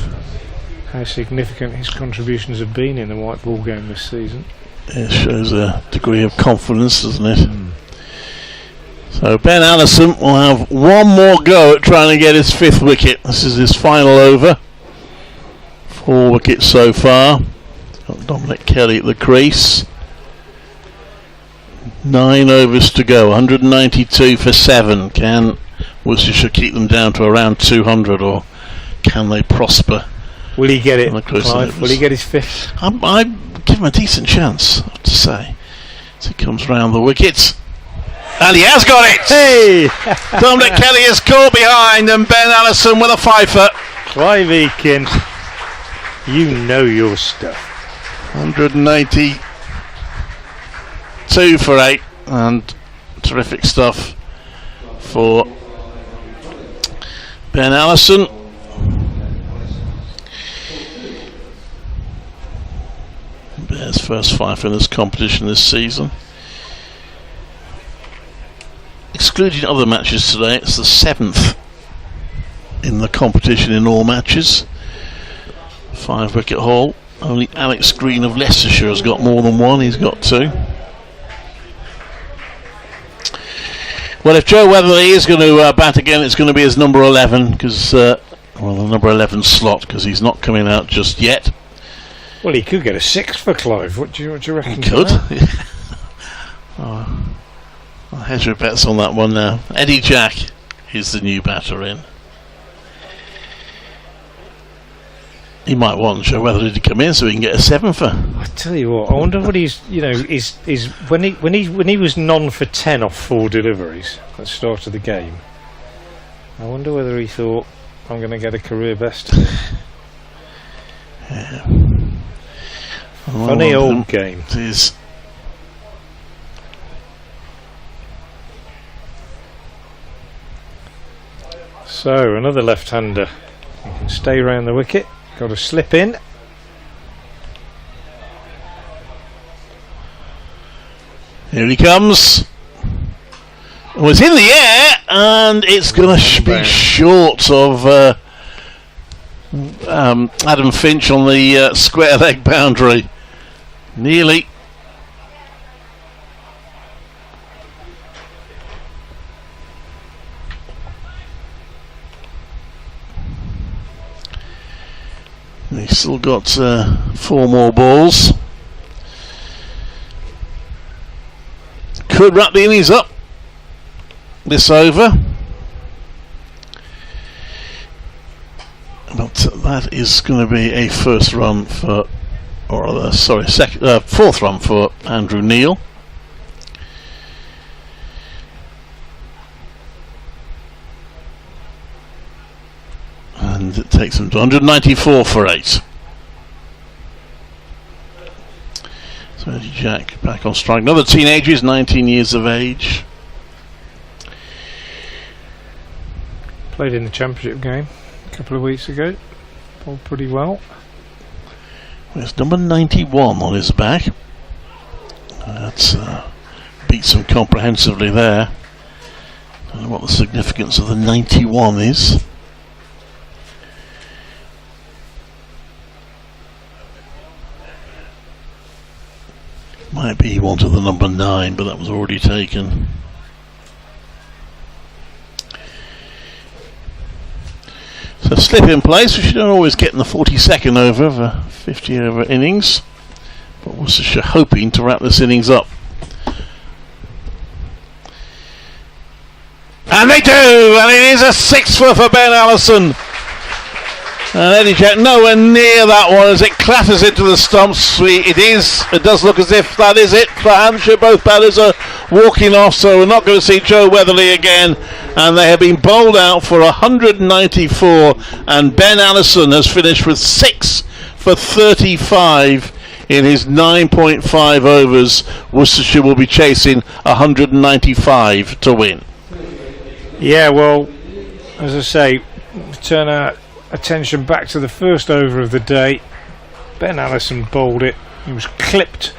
Speaker 4: how significant his contributions have been in the white ball game this season.
Speaker 5: It shows a degree of confidence, doesn't it? So Ben Allison will have one more go at trying to get his 5th wicket. This is his final over. 4 wickets so far. Got Dominic Kelly at the crease. 9 overs to go. 192 for 7. Can Worcestershire keep them down to around 200, or can they prosper?
Speaker 4: Will he get it, Clive? Will he get his 5th?
Speaker 5: I give him a decent chance, I have to say. As he comes round the wicket. And he has got it!
Speaker 4: Hey!
Speaker 5: Dominic Kelly is caught behind, and Ben Allison with a fifer.
Speaker 4: Clive Eakin, you know your stuff.
Speaker 5: 182 for 8, and terrific stuff for Ben Allison. Bears' first fifer in this competition this season. Excluding other matches today, it's the 7th in the competition in all matches. 5-wicket haul. Only Alex Green of Leicestershire has got more than one. He's got 2. Well, if Joe Weatherly is going to bat again, it's going to be his number 11, because the number 11 slot, because he's not coming out just yet.
Speaker 4: Well, he could get a 6 for Clive. What do you reckon?
Speaker 5: He could. I'll hedge your bets on that one now. Eddie Jack is the new batter in. He might want Joe Weatherly to come in so he can get a 7 for.
Speaker 4: I tell you what, I wonder what he's, is when he was none for 10 off 4 deliveries at the start of the game. I wonder whether he thought, I'm going to get a career best.
Speaker 5: Yeah.
Speaker 4: Funny old game.
Speaker 5: It is.
Speaker 4: So another left-hander. He can stay round the wicket. Got to slip in.
Speaker 5: Here he comes. Oh, it's in the air, and it's going to be short of Adam Finch on the square leg boundary. Nearly. He's still got 4 more balls. Could wrap the innings up this over. But that is going to be a first run for, or rather, sorry, fourth run for Andrew Neil. And it takes him to 194 for 8. So Eddie Jack back on strike. Another teenager, he's 19 years of age.
Speaker 4: Played in the championship game a couple of weeks ago. Bowled pretty well.
Speaker 5: There's number 91 on his back. That's beats him comprehensively there. Don't know what the significance of the 91 is. Might be he wanted the number 9, but that was already taken. So slip in place, which you don't always get in the 42nd over of a 50 over innings. But Worcestershire hoping to wrap this innings up. And they do! And it is a 6 for Ben Allison. And Eddie Jack nowhere near that one as it clatters into the stumps. It does look as if that is it for Hampshire. Both batters are walking off, so we're not going to see Joe Weatherly again. And they have been bowled out for 194, and Ben Allison has finished with 6 for 35 in his 9.5 overs. Worcestershire will be chasing 195 to win.
Speaker 4: Yeah, well, as I say, turn our attention back to the first over of the day. Ben Allison bowled it. He was clipped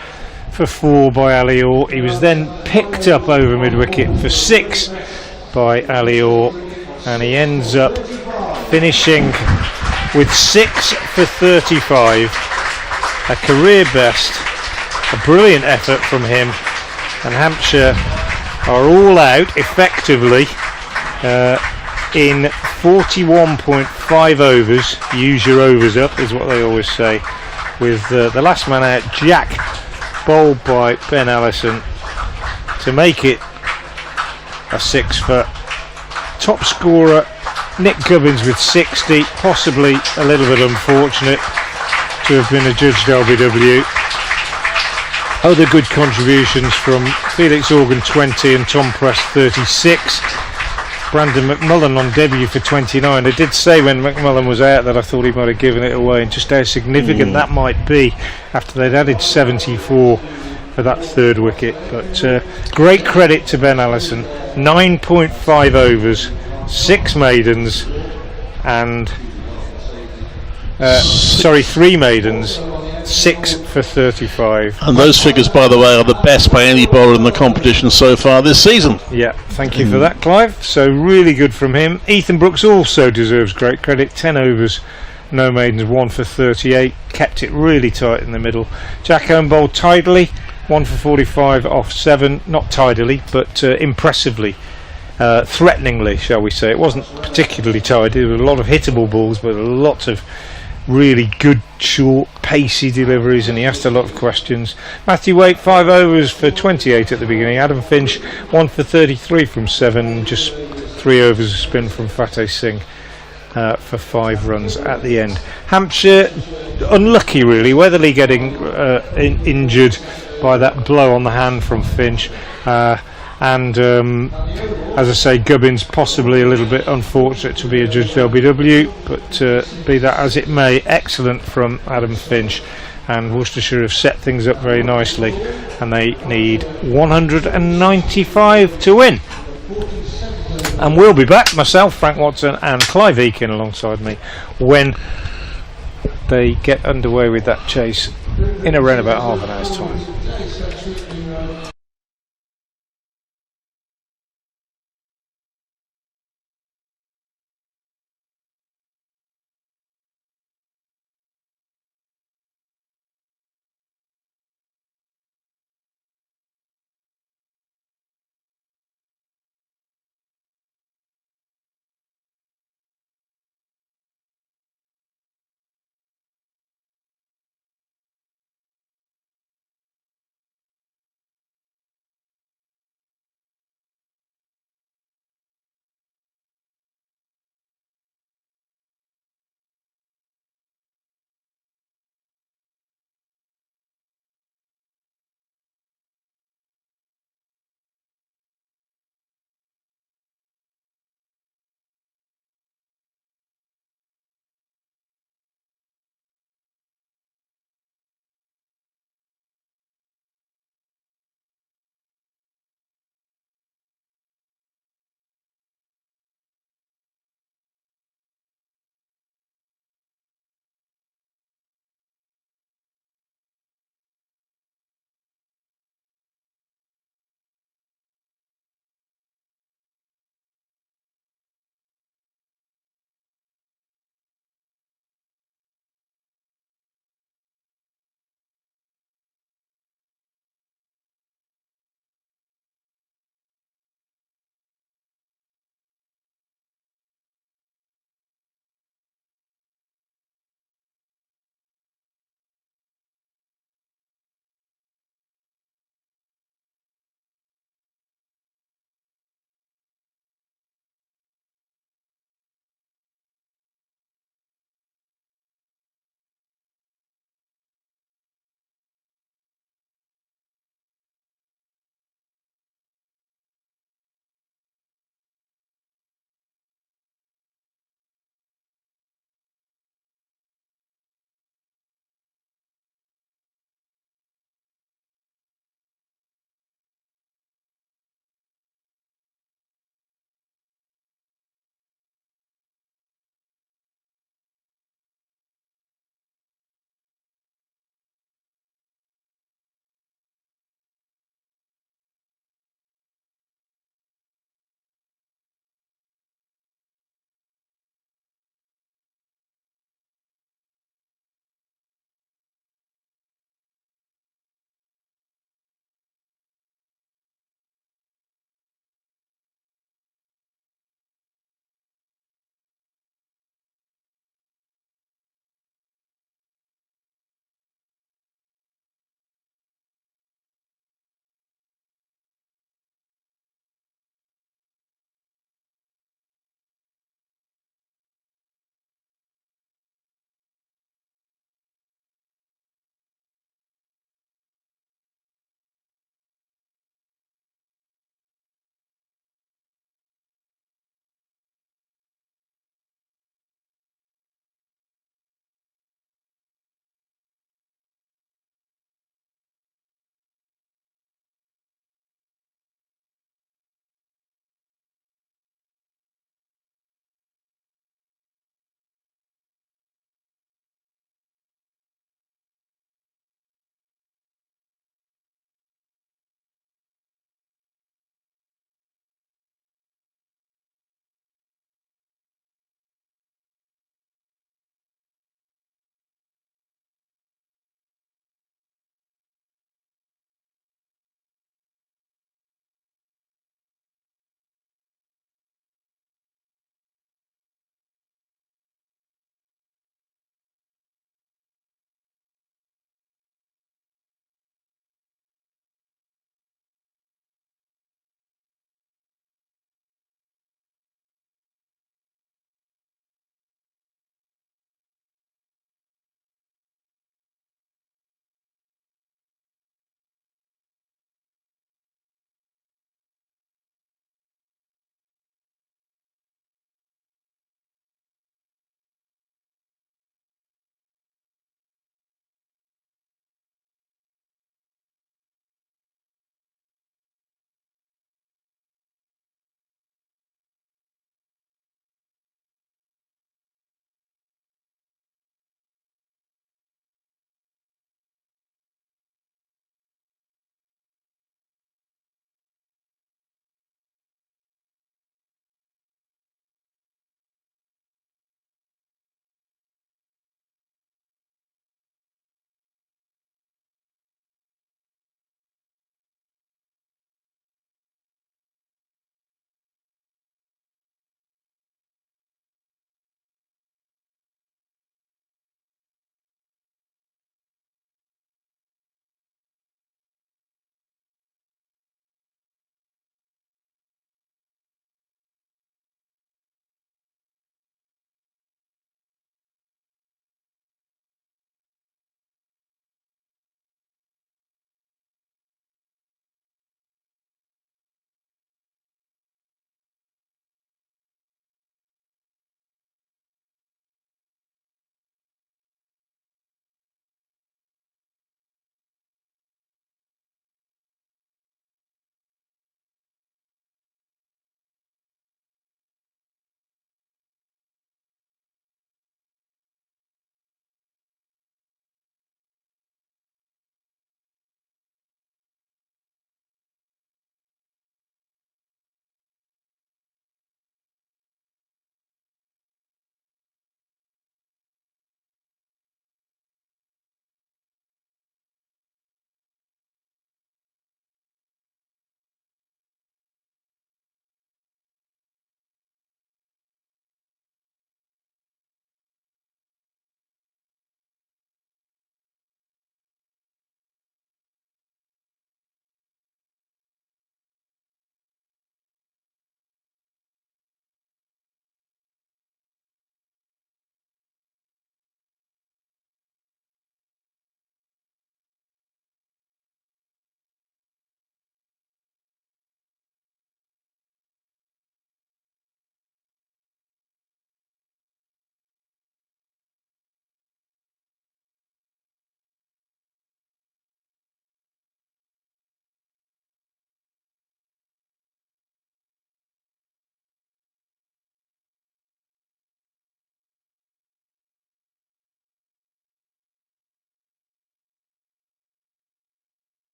Speaker 4: for 4 by Ali Orr. He was then picked up over mid-wicket for 6 by Ali Orr, and he ends up finishing with 6 for 35. A career best. A brilliant effort from him, and Hampshire are all out effectively in 41.5 overs. Use your overs up is what they always say, with the last man out, Jack, bowled by Ben Allison, to make it a 6 for. Top scorer Nick Gubbins with 60, possibly a little bit unfortunate to have been adjudged LBW. Other good contributions from Felix Organ 20 and Tom Press 36. Brandon McMullen on debut for 29. I did say when McMullen was out that I thought he might have given it away, and just how significant that might be after they'd added 74 for that third wicket. But great credit to Ben Allison. 9.5 overs, 6 maidens, and 3 maidens, 6 for 35.
Speaker 5: And those figures, by the way, are the best by any bowler in the competition so far this season.
Speaker 4: Yeah, thank you for that, Clive. So really good from him. Ethan Brooks also deserves great credit. 10 overs, no maidens, 1 for 38. Kept it really tight in the middle. Jack Home bowled tidily, 1 for 45 off 7. Not tidily, but impressively. Threateningly, shall we say. It wasn't particularly tidy. There were a lot of hittable balls, but lots of really good, short, pacey deliveries, and he asked a lot of questions. Matthew Waite, 5 overs for 28 at the beginning. Adam Finch, 1 for 33 from 7. Just 3 overs of spin from Fateh Singh for 5 runs at the end. Hampshire, unlucky really. Weatherly getting injured by that blow on the hand from Finch. And as I say, Gubbins possibly a little bit unfortunate to be adjudged LBW, but be that as it may, excellent from Adam Finch, and Worcestershire have set things up very nicely, and they need 195 to win. And we'll be back, myself, Frank Watson and Clive Eakin alongside me, when they get underway with that chase in around about half an hour's time.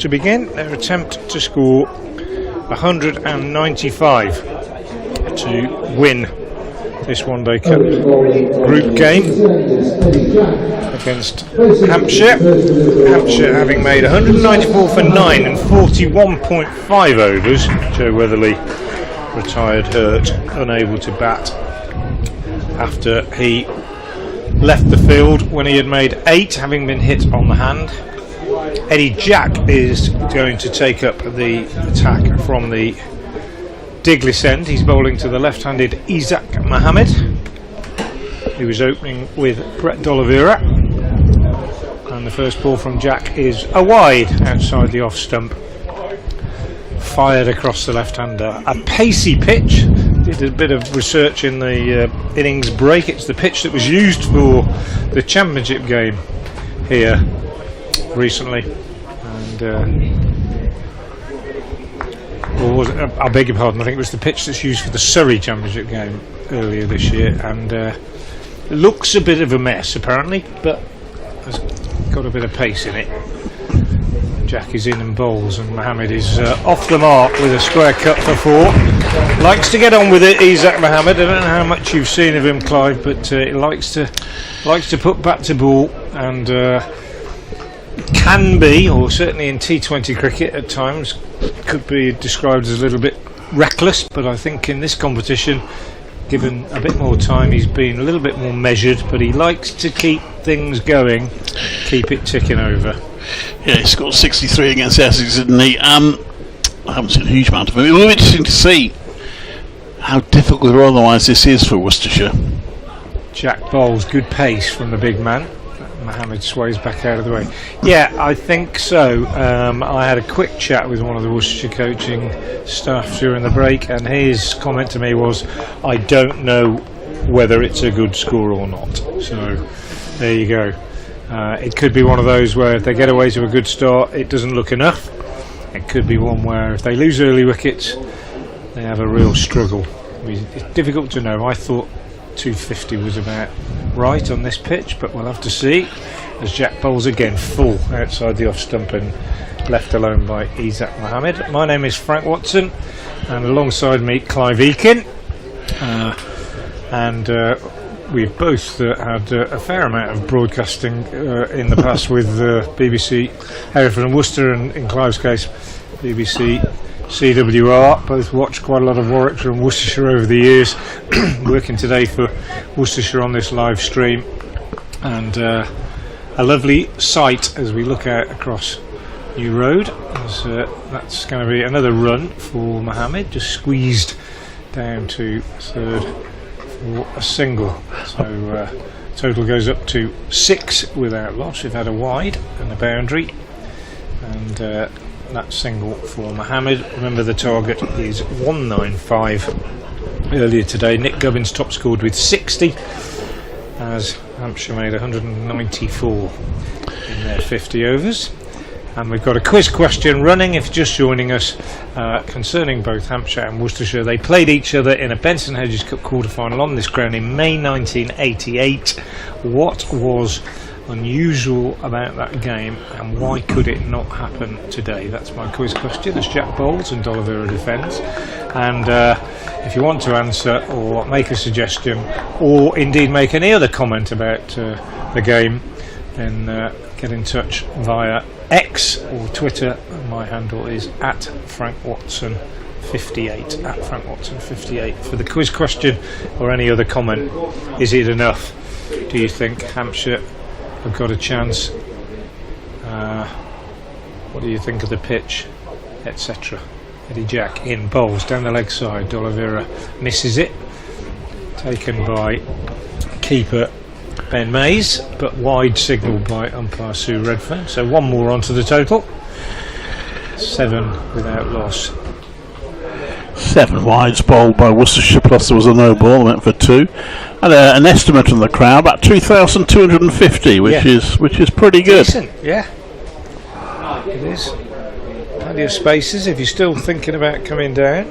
Speaker 4: to begin their attempt to score 195 to win this one-day cup group game against Hampshire. Hampshire having made 194 for 9 and 41.5 overs. Joe Weatherly retired hurt, unable to bat after he left the field when he had made 8, having been hit on the hand. Eddie Jack is going to take up the attack from the Diglis end. He's bowling to the left-handed Isaac Mohammed, who is opening with Brett D'Oliveira. And the first ball from Jack is a wide outside the off stump, fired across the left-hander. A pacey pitch. Did a bit of research in the innings break. It's the pitch that was used for the championship game here recently, and I beg your pardon, I think it was the pitch that's used for the Surrey championship game earlier this year, and it looks a bit of a mess apparently, but has got a bit of pace in it. Jack is in and bowls, and Mohammed is off the mark with a square cut for 4. Likes to get on with it, Isaac Mohammed. I don't know how much you've seen of him, Clive, but he likes to put bat to ball, and can be, or certainly in T20 cricket at times, could be described as a little bit reckless, but I think in this competition, given a bit more time, he's been a little bit more measured, but he likes to keep things going, keep it ticking over.
Speaker 5: Yeah, he scored 63 against Essex, didn't he? I haven't seen a huge amount of it. It will be interesting to see how difficult or otherwise this is for Worcestershire.
Speaker 4: Jack bowls, good pace from the big man. Mohammed sways back out of the way. Yeah, I think so. I had a quick chat with one of the Worcestershire coaching staff during the break, and his comment to me was, I don't know whether it's a good score or not. So there you go. It could be one of those where if they get away to a good start, it doesn't look enough. It could be one where if they lose early wickets, they have a real struggle. It's difficult to know. I thought 250 was about right on this pitch, but we'll have to see, as Jack bowls again full outside the off stump and left alone by Isaac Mohammed. My name is Frank Watson, and alongside me Clive Eakin, and we've both had a fair amount of broadcasting in the past with BBC Hereford and Worcester, and in Clive's case BBC CWR. Both watched quite a lot of Warwickshire and Worcestershire over the years, working today for Worcestershire on this live stream, and a lovely sight as we look out across New Road, as that's going to be another run for Mohammed, just squeezed down to third for a single. So total goes up to 6 without loss. We've had a wide and a boundary, and that single for Mohammed. Remember, the target is 195. Earlier today, Nick Gubbins top scored with 60, as Hampshire made 194 in their 50 overs. And we've got a quiz question running, if you're just joining us, concerning both Hampshire and Worcestershire. They played each other in a Benson Hedges Cup quarter-final on this ground in May 1988. What was unusual about that game, and why could it not happen today? That's my quiz question, as Jack bowls and D'Oliveira defends. And if you want to answer or make a suggestion, or indeed make any other comment about the game, then get in touch via X or Twitter. My handle is @FrankWatson58, @FrankWatson58 for the quiz question or any other comment. Is it enough? Do you think Hampshire have got a chance? What do you think of the pitch, etc.? Eddie Jack in, bowls down the leg side. D'Oliveira misses it, taken by keeper Ben Mays, but wide signal by umpire Sue Redfern. So one more onto the total. 7 without loss.
Speaker 5: 7 wides bowled by Worcestershire, plus there was a no ball, went for 2. And an estimate from the crowd about 2,250, which is pretty good.
Speaker 4: Decent, yeah. It is. Plenty of spaces if you're still thinking about coming down.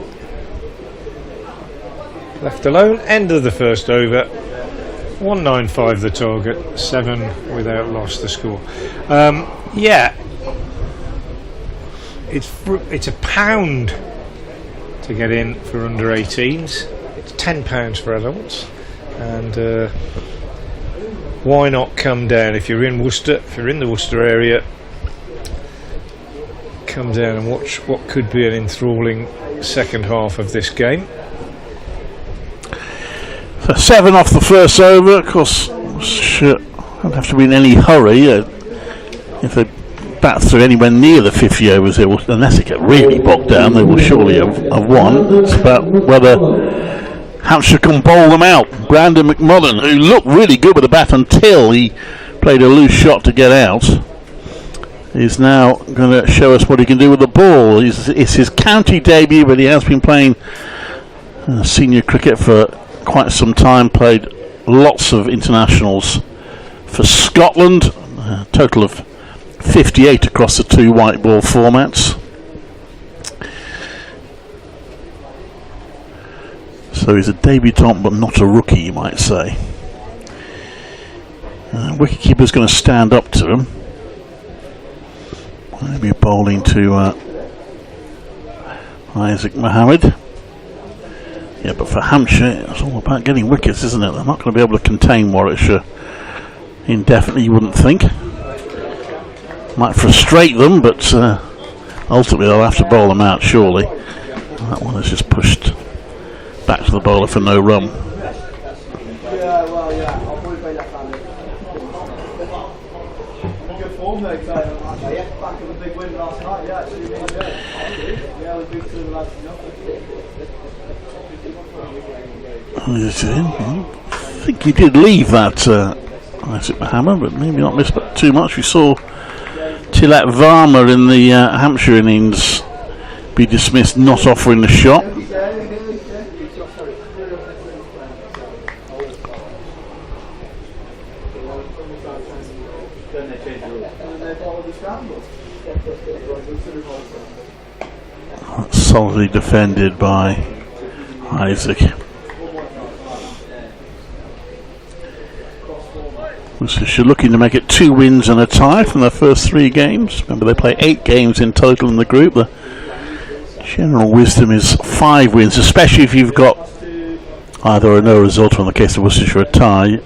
Speaker 4: Left alone, end of the first over. 195 the target, 7 without loss the score. Yeah, it's £1 to get in for under 18s. It's £10 for adults, and why not come down if you're in Worcester? If you're in the Worcester area, come down and watch what could be an enthralling second half of this game.
Speaker 5: So 7 off the first over. Of course, don't have to be in any hurry. If they bat through anywhere near the 50 overs, unless they get really bogged down, they will surely have won. It's about whether Hampshire can bowl them out. Brandon McMullen, who looked really good with the bat until he played a loose shot to get out, is now going to show us what he can do with the ball. It's his county debut, but he has been playing senior cricket for quite some time, played lots of internationals for Scotland, a total of 58 across the 2 white ball formats. So he's a debutant but not a rookie, you might say. Wicketkeeper's going to stand up to him. Maybe bowling to Isaac Mohammed. Yeah, but for Hampshire, it's all about getting wickets, isn't it? They're not going to be able to contain Warwickshire indefinitely, you wouldn't think. Might frustrate them, but ultimately they'll have to bowl them out, surely. That one is just pushed back to the bowler for no run. I think he did leave that Isaac Mohammed, but maybe not miss too much. We saw Tilak Varma in the Hampshire innings be dismissed, not offering the shot. Solidly defended by Isaac. Worcestershire looking to make it 2 wins and a tie from their first 3 games. Remember, they play 8 games in total in the group. The general wisdom is 5 wins, especially if you've got either a no result or, in the case of Worcestershire, a tie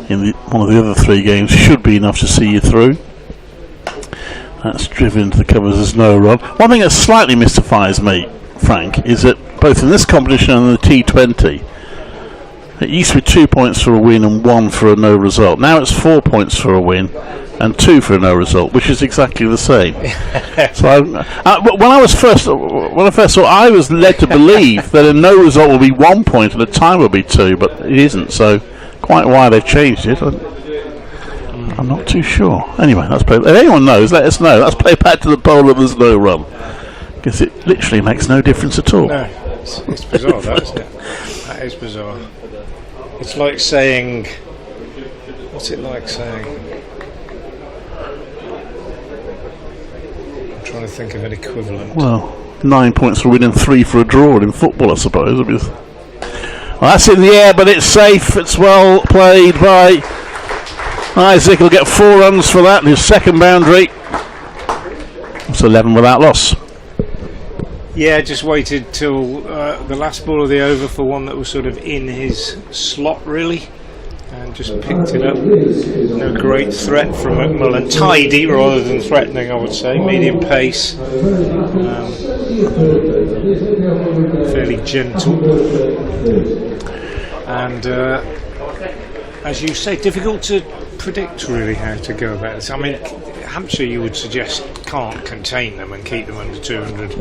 Speaker 5: in one of the other 3 games should be enough to see you through. That's driven to the covers as no run. One thing that slightly mystifies me, Frank, is that both in this competition and the T20, it used to be 2 points for a win and 1 for a no result. Now it's 4 points for a win and 2 for a no result, which is exactly the same. So when I first saw, I was led to believe that a no result would be 1 point and a tie would be 2, but it isn't. So quite why they've changed it, I'm not too sure. Anyway, let's play. If anyone knows, let us know. Let's play back to the bowler. There's no run, because it literally makes no difference at all.
Speaker 4: No, it's bizarre, that, isn't it? That is bizarre. It's like saying, what's it like saying? I'm trying to think of an equivalent.
Speaker 5: Well, 9 points for a win and 3 for a draw in football, I suppose. Well, that's in the air, but it's safe. It's well played by Isaac. Will get 4 runs for that. His second boundary. It's 11 without loss.
Speaker 4: Yeah, just waited till the last ball of the over for one that was sort of in his slot, really, and just picked it up. No great threat from McMullen. Tidy rather than threatening, I would say. Medium pace. Fairly gentle. And as you say, difficult to predict really how to go about this. I mean, Hampshire, you would suggest, can't contain them and keep them under 200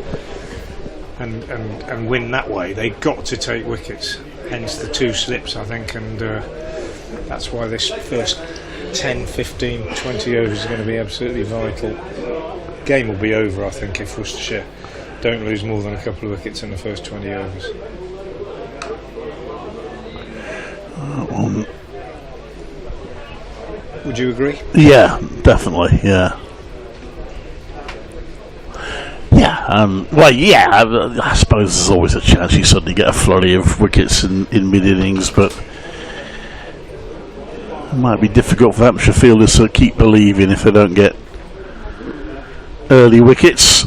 Speaker 4: and win that way. They've got to take wickets, hence the 2 slips, I think, and that's why this first 10, 15, 20 overs is going to be absolutely vital. Game will be over, I think, if Worcestershire don't lose more than a couple of wickets in the first 20 overs. Would you agree?
Speaker 5: Yeah, definitely, yeah. Yeah, well, yeah, I suppose there's always a chance you suddenly get a flurry of wickets in mid-innings, but it might be difficult for Hampshire fielders to keep believing if they don't get early wickets.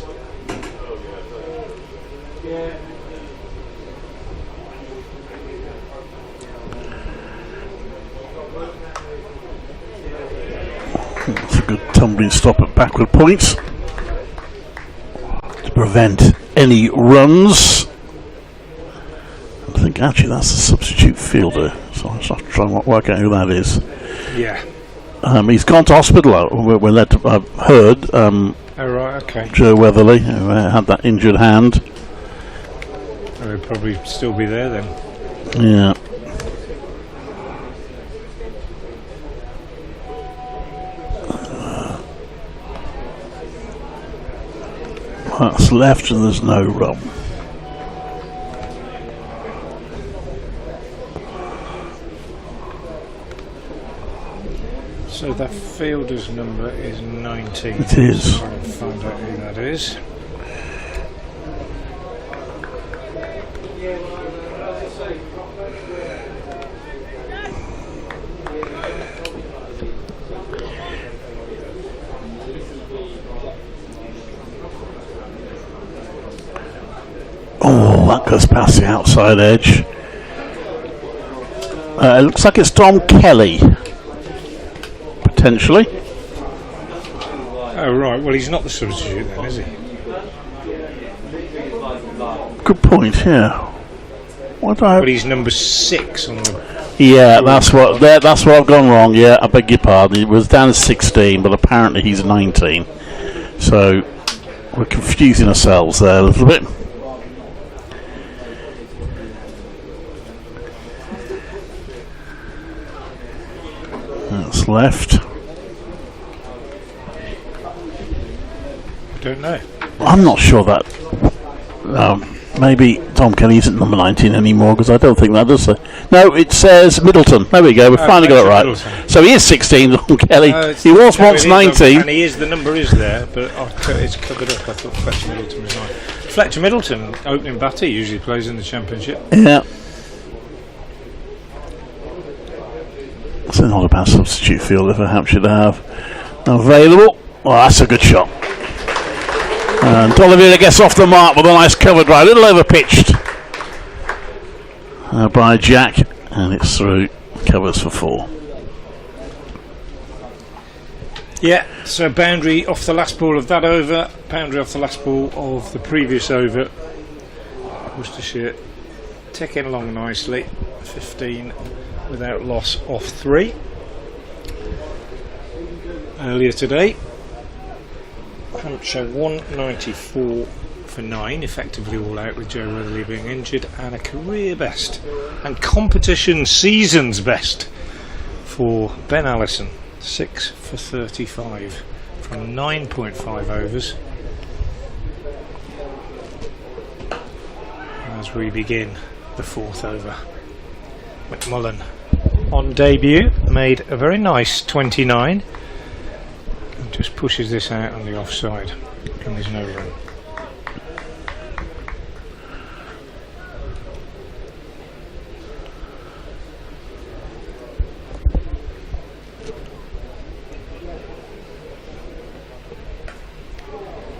Speaker 5: Gubbins stop at backward points to prevent any runs. I think actually that's a substitute fielder, so I'll have to try and work out who that is.
Speaker 4: Yeah.
Speaker 5: He's gone to hospital. We're led to, I've heard.
Speaker 4: Oh, right, okay.
Speaker 5: Joe Weatherly, who had that injured hand.
Speaker 4: He'll probably still be there then.
Speaker 5: Yeah. That's left and there's no run.
Speaker 4: So that fielder's number is 19.
Speaker 5: It is.
Speaker 4: So I'll find out who that is.
Speaker 5: Oh, that goes past the outside edge. It looks like it's Tom Kelly. Potentially.
Speaker 4: Oh, right. Well, he's not the substitute then, is he?
Speaker 5: Good point, yeah. What do I...
Speaker 4: But he's number 6 on the...
Speaker 5: Yeah, that's what I've gone wrong. Yeah, I beg your pardon. It was down as 16, but apparently he's 19. So we're confusing ourselves there a little bit. That's left.
Speaker 4: Don't know.
Speaker 5: I'm not sure that. Maybe Tom Kelly isn't number 19 anymore, because I don't think that does. No, it says Middleton. There we go. We finally got it right.
Speaker 4: Middleton.
Speaker 5: So he is 16, Tom Kelly. He was once 19.
Speaker 4: And he is. The number is there, but it's covered up. I thought Fletcher Middleton was 9. Fletcher Middleton, opening batter, usually plays in the Championship.
Speaker 5: Yeah. It's not a bad substitute fielder for Hampshire to have available. Well, that's a good shot. And Oliveira gets off the mark with a nice cover drive, a little over pitched by Jack, and it's through, covers for 4.
Speaker 4: Yeah, so boundary off the last ball of that over, boundary off the last ball of the previous over. Worcestershire ticking along nicely, 15 without loss off 3. Earlier today, Hampshire 194 for 9, effectively all out with Joe Weatherly being injured, and a career best and competition season's best for Ben Allison, 6 for 35 from 9.5 overs. As we begin the 4th over, McMullen on debut made a very nice 29. Just pushes this out on the offside, and there's no run.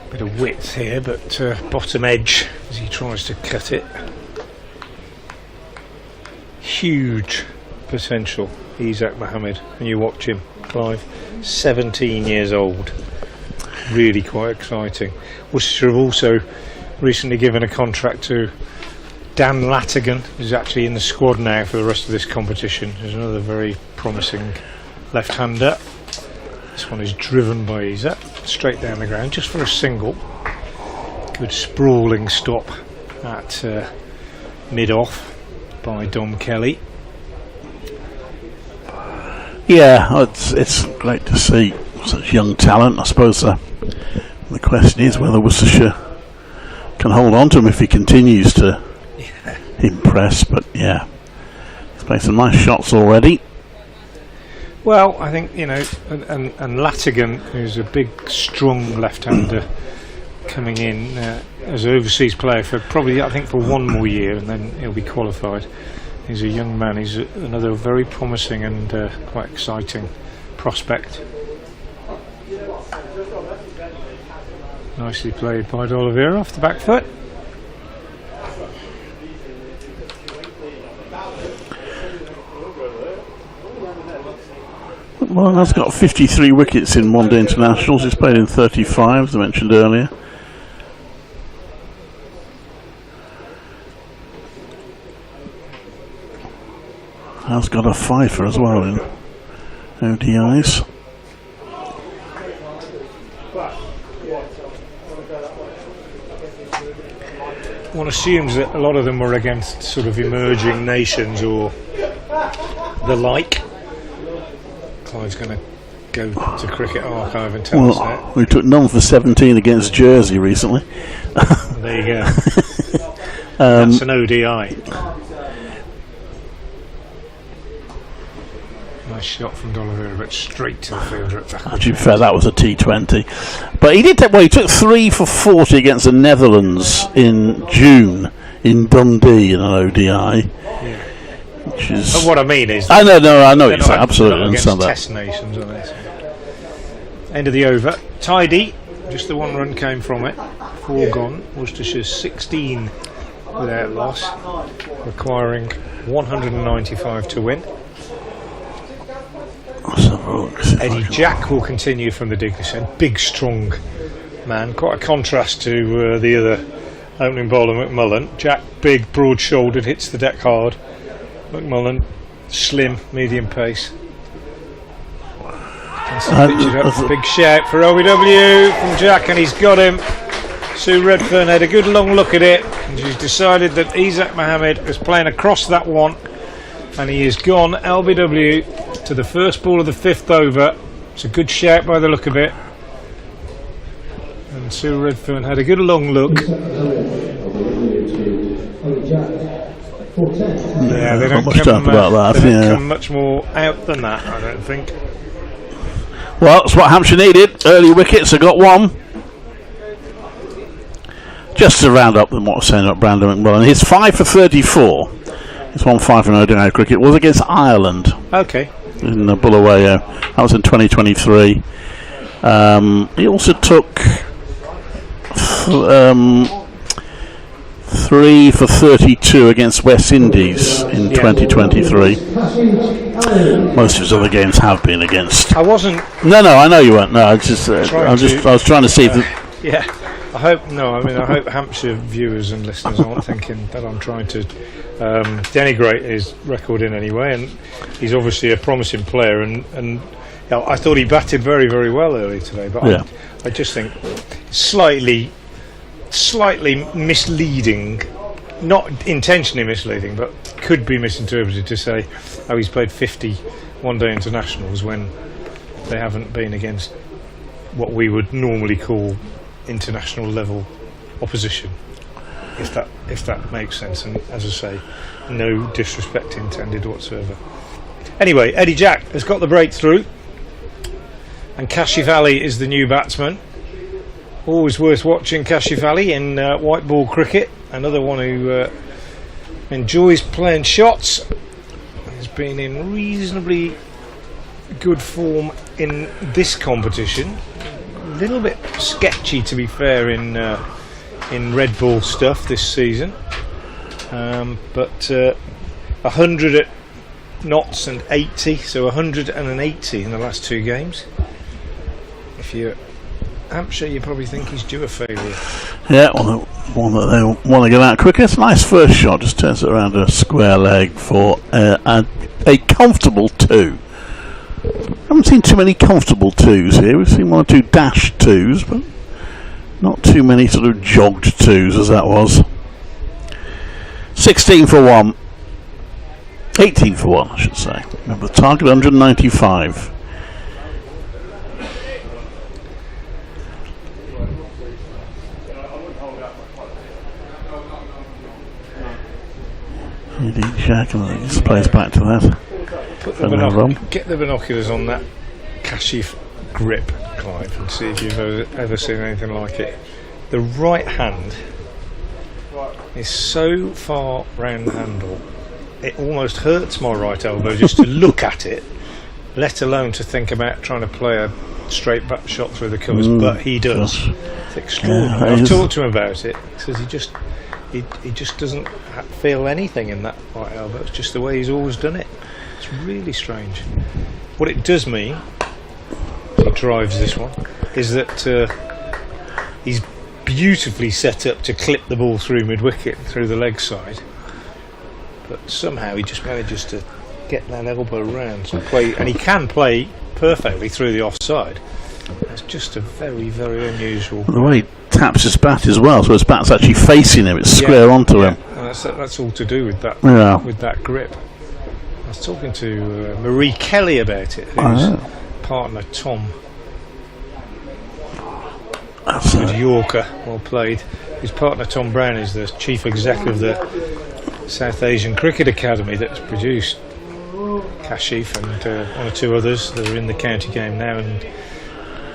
Speaker 4: Bit of width here, but bottom edge as he tries to cut it. Huge potential, Isaac Mohammed, when you watch him, Clive. 17 years old, really quite exciting. Worcestershire have also recently given a contract to Dan Latigan, who's actually in the squad now for the rest of this competition. There's another very promising left-hander. This one is driven by Isa, straight down the ground, just for a single. Good sprawling stop at mid-off by Dom Kelly.
Speaker 5: Yeah, it's great to see such young talent. I suppose the question is whether Worcestershire can hold on to him if he continues to impress. But yeah, he's played some nice shots already.
Speaker 4: Well, I think, you know, and Latigan, who's a big, strong left-hander, coming in as an overseas player for probably, I think, for 1 more year, and then he'll be qualified. He's a young man. He's another very promising and quite exciting prospect. Nicely played by Oliveira off the back foot.
Speaker 5: Well, has got 53 wickets in one-day internationals. He's played in 35, as I mentioned earlier. Has got a fifer as well in ODIs.
Speaker 4: One assumes that a lot of them were against sort of emerging nations or the like. Clive's going to go to Cricket Archive and tell us that.
Speaker 5: We took none for 17 against Jersey recently.
Speaker 4: There you go. That's an ODI. Nice shot from D'Oliveira, but straight to the fielder at back.
Speaker 5: To be fair, that was a T20. But he did take, well, he took 3 for 40 against the Netherlands in June in Dundee in an ODI.
Speaker 4: Yeah.
Speaker 5: Which is.
Speaker 4: But what I mean is.
Speaker 5: I know what you're saying, absolutely.
Speaker 4: Not
Speaker 5: Understand that.
Speaker 4: Test nations, are they? End of the over. Tidy. Just the 1 run came from it. 4 gone. Worcestershire 16 without loss, requiring 195 to win. Eddie Jack will continue from the Dignity end. Big, strong man. Quite a contrast to the other opening bowler, McMullen. Jack, big, broad-shouldered, hits the deck hard. McMullen, slim, medium pace. Big shout for OBW from Jack, and he's got him. Sue Redfern had a good long look at it, and she's decided that Isaac Mohammed is playing across that one, and he is gone LBW to the first ball of the 5th over. It's a good shout by the look of it, and Sue Redfern had a good long look. Yeah, they don't come much more out than that, I don't think.
Speaker 5: Well, that's what Hampshire needed. Early wickets, they got 1. Just to round up what I was saying about Brandon McMullen, his 5 for 34. His 1-5 in ODI cricket was against Ireland.
Speaker 4: Okay. In
Speaker 5: Bulawayo. That was in 2023. He also took 3 for 32 against West Indies in 2023. Most of his other games have been against.
Speaker 4: I wasn't.
Speaker 5: No, I know you weren't. No, I was trying to see if.
Speaker 4: Yeah. I hope Hampshire viewers and listeners aren't thinking that I'm trying to denigrate his record in any way, and he's obviously a promising player, and you know, I thought he batted very, very well early today, but yeah. I just think slightly misleading, not intentionally misleading, but could be misinterpreted to say, oh, he's played 50 one-day internationals when they haven't been against what we would normally call international level opposition, if that makes sense, and as I say, no disrespect intended whatsoever. Anyway, Eddie Jack has got the breakthrough, and Kashif is the new batsman. Always worth watching Kashif in white ball cricket, another one who enjoys playing shots. Has been in reasonably good form in this competition. A little bit sketchy, to be fair, in red ball stuff this season, but 100 at Notts and 80, so 180 in the last 2 games. If you're Hampshire, you probably think he's due a failure. Yeah,
Speaker 5: one that they want to get out quicker. It's a nice first shot, just turns it around a square leg for a comfortable 2. Haven't seen too many comfortable 2s here. We've seen 1 or 2 dash 2s, but not too many sort of jogged 2s as that was. 16 for 1. 18 for 1, I should say. Remember the target, 195. Jack, just plays back to that.
Speaker 4: Get the binoculars on that Kashif grip, Clive, and see if you've ever seen anything like it. The right hand is so far round the handle, it almost hurts my right elbow just to look at it, let alone to think about trying to play a straight back shot through the covers. But he does. It's extraordinary. I've talked to him about it. He says he just doesn't feel anything in that right elbow. It's just the way he's always done it. It's really strange. What it does mean, if he drives this one, is that he's beautifully set up to clip the ball through mid-wicket, through the leg side. But somehow he just manages to get that elbow round and play, and he can play perfectly through the offside. It's just a very, very unusual.
Speaker 5: The way he taps his bat as well, so his bat's actually facing him, it's square onto him.
Speaker 4: And that's all to do with that,
Speaker 5: Yeah.
Speaker 4: with that grip. I was talking to Marie Kelly about it, whose partner Tom, good Yorker, well played. His partner Tom Brown is the chief exec of the South Asian Cricket Academy that's produced Kashif and one or two others that are in the county game now, and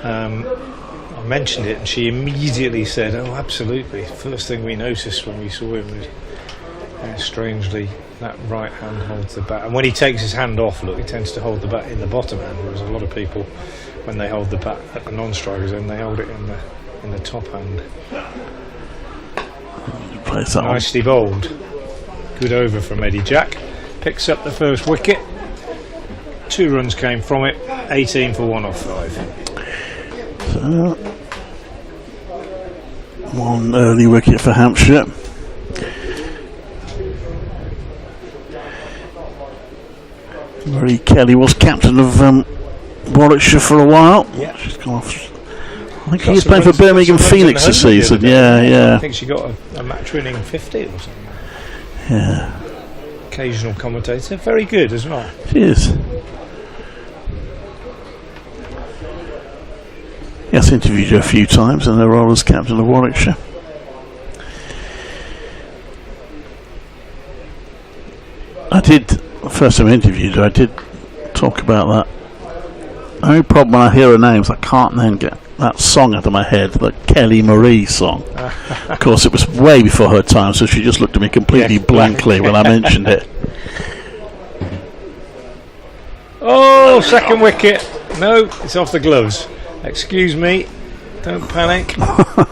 Speaker 4: I mentioned it and she immediately said, oh absolutely, first thing we noticed when we saw him was how strangely that right hand holds the bat, and when he takes his hand off, look, he tends to hold the bat in the bottom hand, whereas a lot of people, when they hold the bat at the non-strikers end, they hold it in the top hand. Nicely bowled. Good over from Eddie Jack. Picks up the first wicket. 2 runs came from it. 18 for 1 off 5.
Speaker 5: So, 1 early wicket for Hampshire. Marie Kelly was captain of Warwickshire for a while.
Speaker 4: Yeah.
Speaker 5: She's gone off. I think she was playing for Birmingham Phoenix this season. Yeah.
Speaker 4: I think she got a match-winning 50 or something.
Speaker 5: Yeah.
Speaker 4: Occasional commentator, very good as well.
Speaker 5: She is. Yes, interviewed her a few times in her role as captain of Warwickshire. I did, first time I interviewed her, I did talk about that. The only problem when I hear her names, I can't then get that song out of my head, the Kelly Marie song. Of course, it was way before her time, so she just looked at me completely blankly when I mentioned it.
Speaker 4: Oh, second wicket. No, it's off the gloves. Excuse me, don't panic.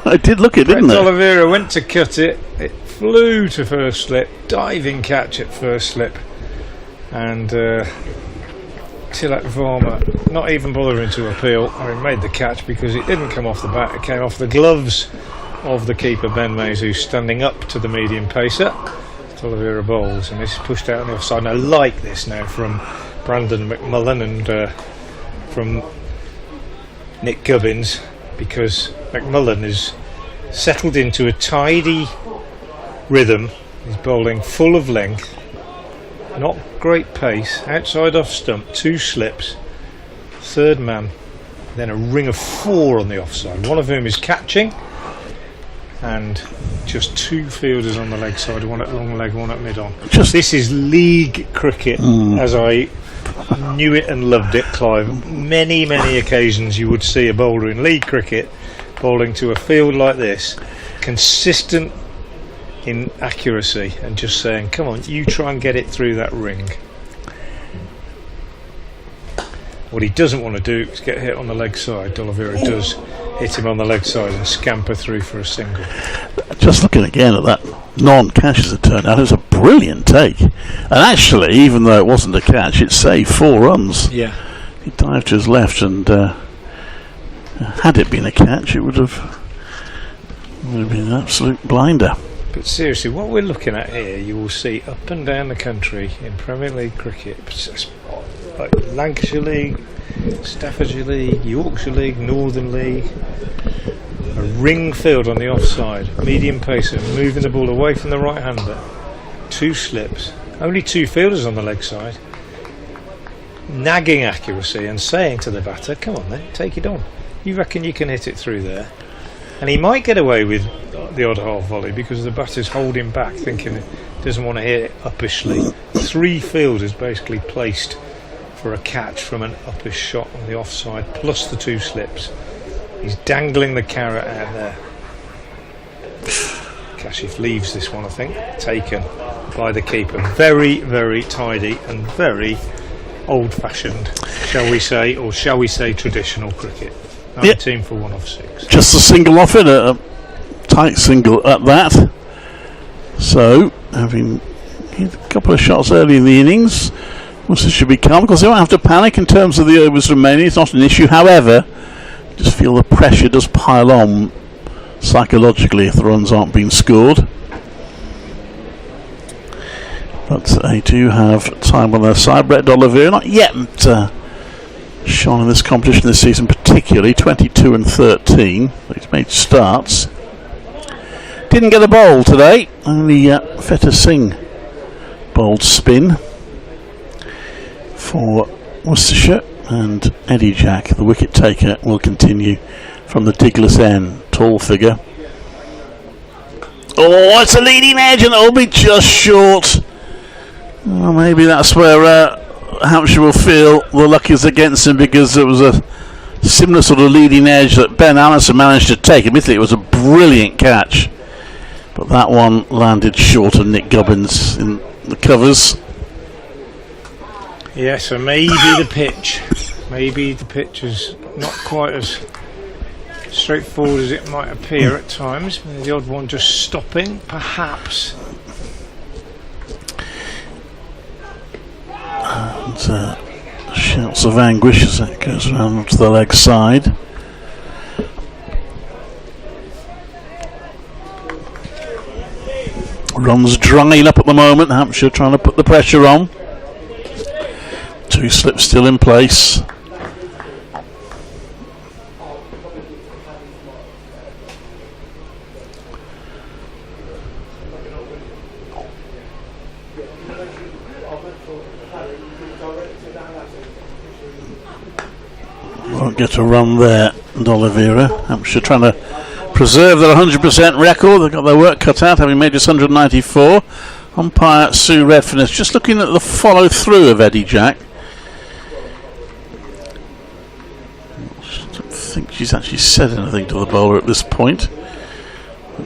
Speaker 5: I did look at it, didn't it?
Speaker 4: Oliveira went to cut it. It flew to first slip. Diving catch at first slip. And Tilak Varma not even bothering to appeal. I mean, made the catch because it didn't come off the bat. It came off the gloves of the keeper, Ben Mays, who's standing up to the medium pacer. Oliveira bowls, and this is pushed out on the offside. And I like this now from Brandon McMullen and from Nick Gubbins, because McMullen is settled into a tidy rhythm. He's bowling full of length, not great pace, outside off stump, 2 slips, third man, then a ring of 4 on the offside, one of whom is catching, and just 2 fielders on the leg side, one at long leg, one at mid on. This is league cricket as I knew it and loved it, Clive. Many occasions you would see a bowler in league cricket bowling to a field like this, consistent in accuracy, and just saying, come on, you try and get it through that ring. What he doesn't want to do is get hit on the leg side. Oliveira does hit him on the leg side and scamper through for a single.
Speaker 5: Just looking again at that non-catch as it turned out, it was a brilliant take. And actually, even though it wasn't a catch, it saved 4 runs.
Speaker 4: Yeah.
Speaker 5: He dived to his left, and had it been a catch, it would have been an absolute blinder.
Speaker 4: But seriously, what we're looking at here, you will see up and down the country in Premier League cricket, like Lancashire League, Staffordshire League, Yorkshire League, Northern League, a ring field on the offside, medium pacer, moving the ball away from the right hander, 2 slips, only 2 fielders on the leg side, nagging accuracy and saying to the batter, come on then, take it on, you reckon you can hit it through there? And he might get away with the odd half volley because the batter's holding back, thinking he doesn't want to hit it uppishly. 3 fielders basically placed for a catch from an uppish shot on the offside, plus the 2 slips. He's dangling the carrot out there. Kashif leaves this one, I think, taken by the keeper. Very tidy and very old-fashioned, shall we say, or shall we say traditional cricket. 19 for 1 off 6.
Speaker 5: Just a single off it, a tight single at that. So, having hit a couple of shots early in the innings, Worcester should be calm because they won't have to panic in terms of the overs remaining. It's not an issue. However, just feel the pressure does pile on psychologically if the runs aren't being scored. But they do have time on their side. Brett D'Oliveira not yet shone in this competition this season, particularly 22 and 13. He's made starts. Didn't get a bowl today. Only Feta Singh bowled spin for Worcestershire, and Eddie Jack, the wicket taker, will continue from the Digless end. Tall figure. Oh, it's a leading edge and it'll be just short. Well, maybe that's where Hampshire will feel the luck is against him, because it was a similar sort of leading edge that Ben Allison managed to take. Admittedly, it was a brilliant catch, but that one landed short of Nick Gubbins in the covers.
Speaker 4: Yeah, so maybe the pitch is not quite as straightforward as it might appear at times. The odd one just stopping, perhaps.
Speaker 5: And shouts of anguish as it goes around to the leg side. Runs drying up at the moment. Hampshire trying to put the pressure on. Two slips still in place. Won't get a run there, D'Oliveira. Hampshire trying to preserve their 100% record. They've got their work cut out, having made just 194. Umpire Sue Redfern is just looking at the follow through of Eddie Jack. I don't think she's actually said anything to the bowler at this point.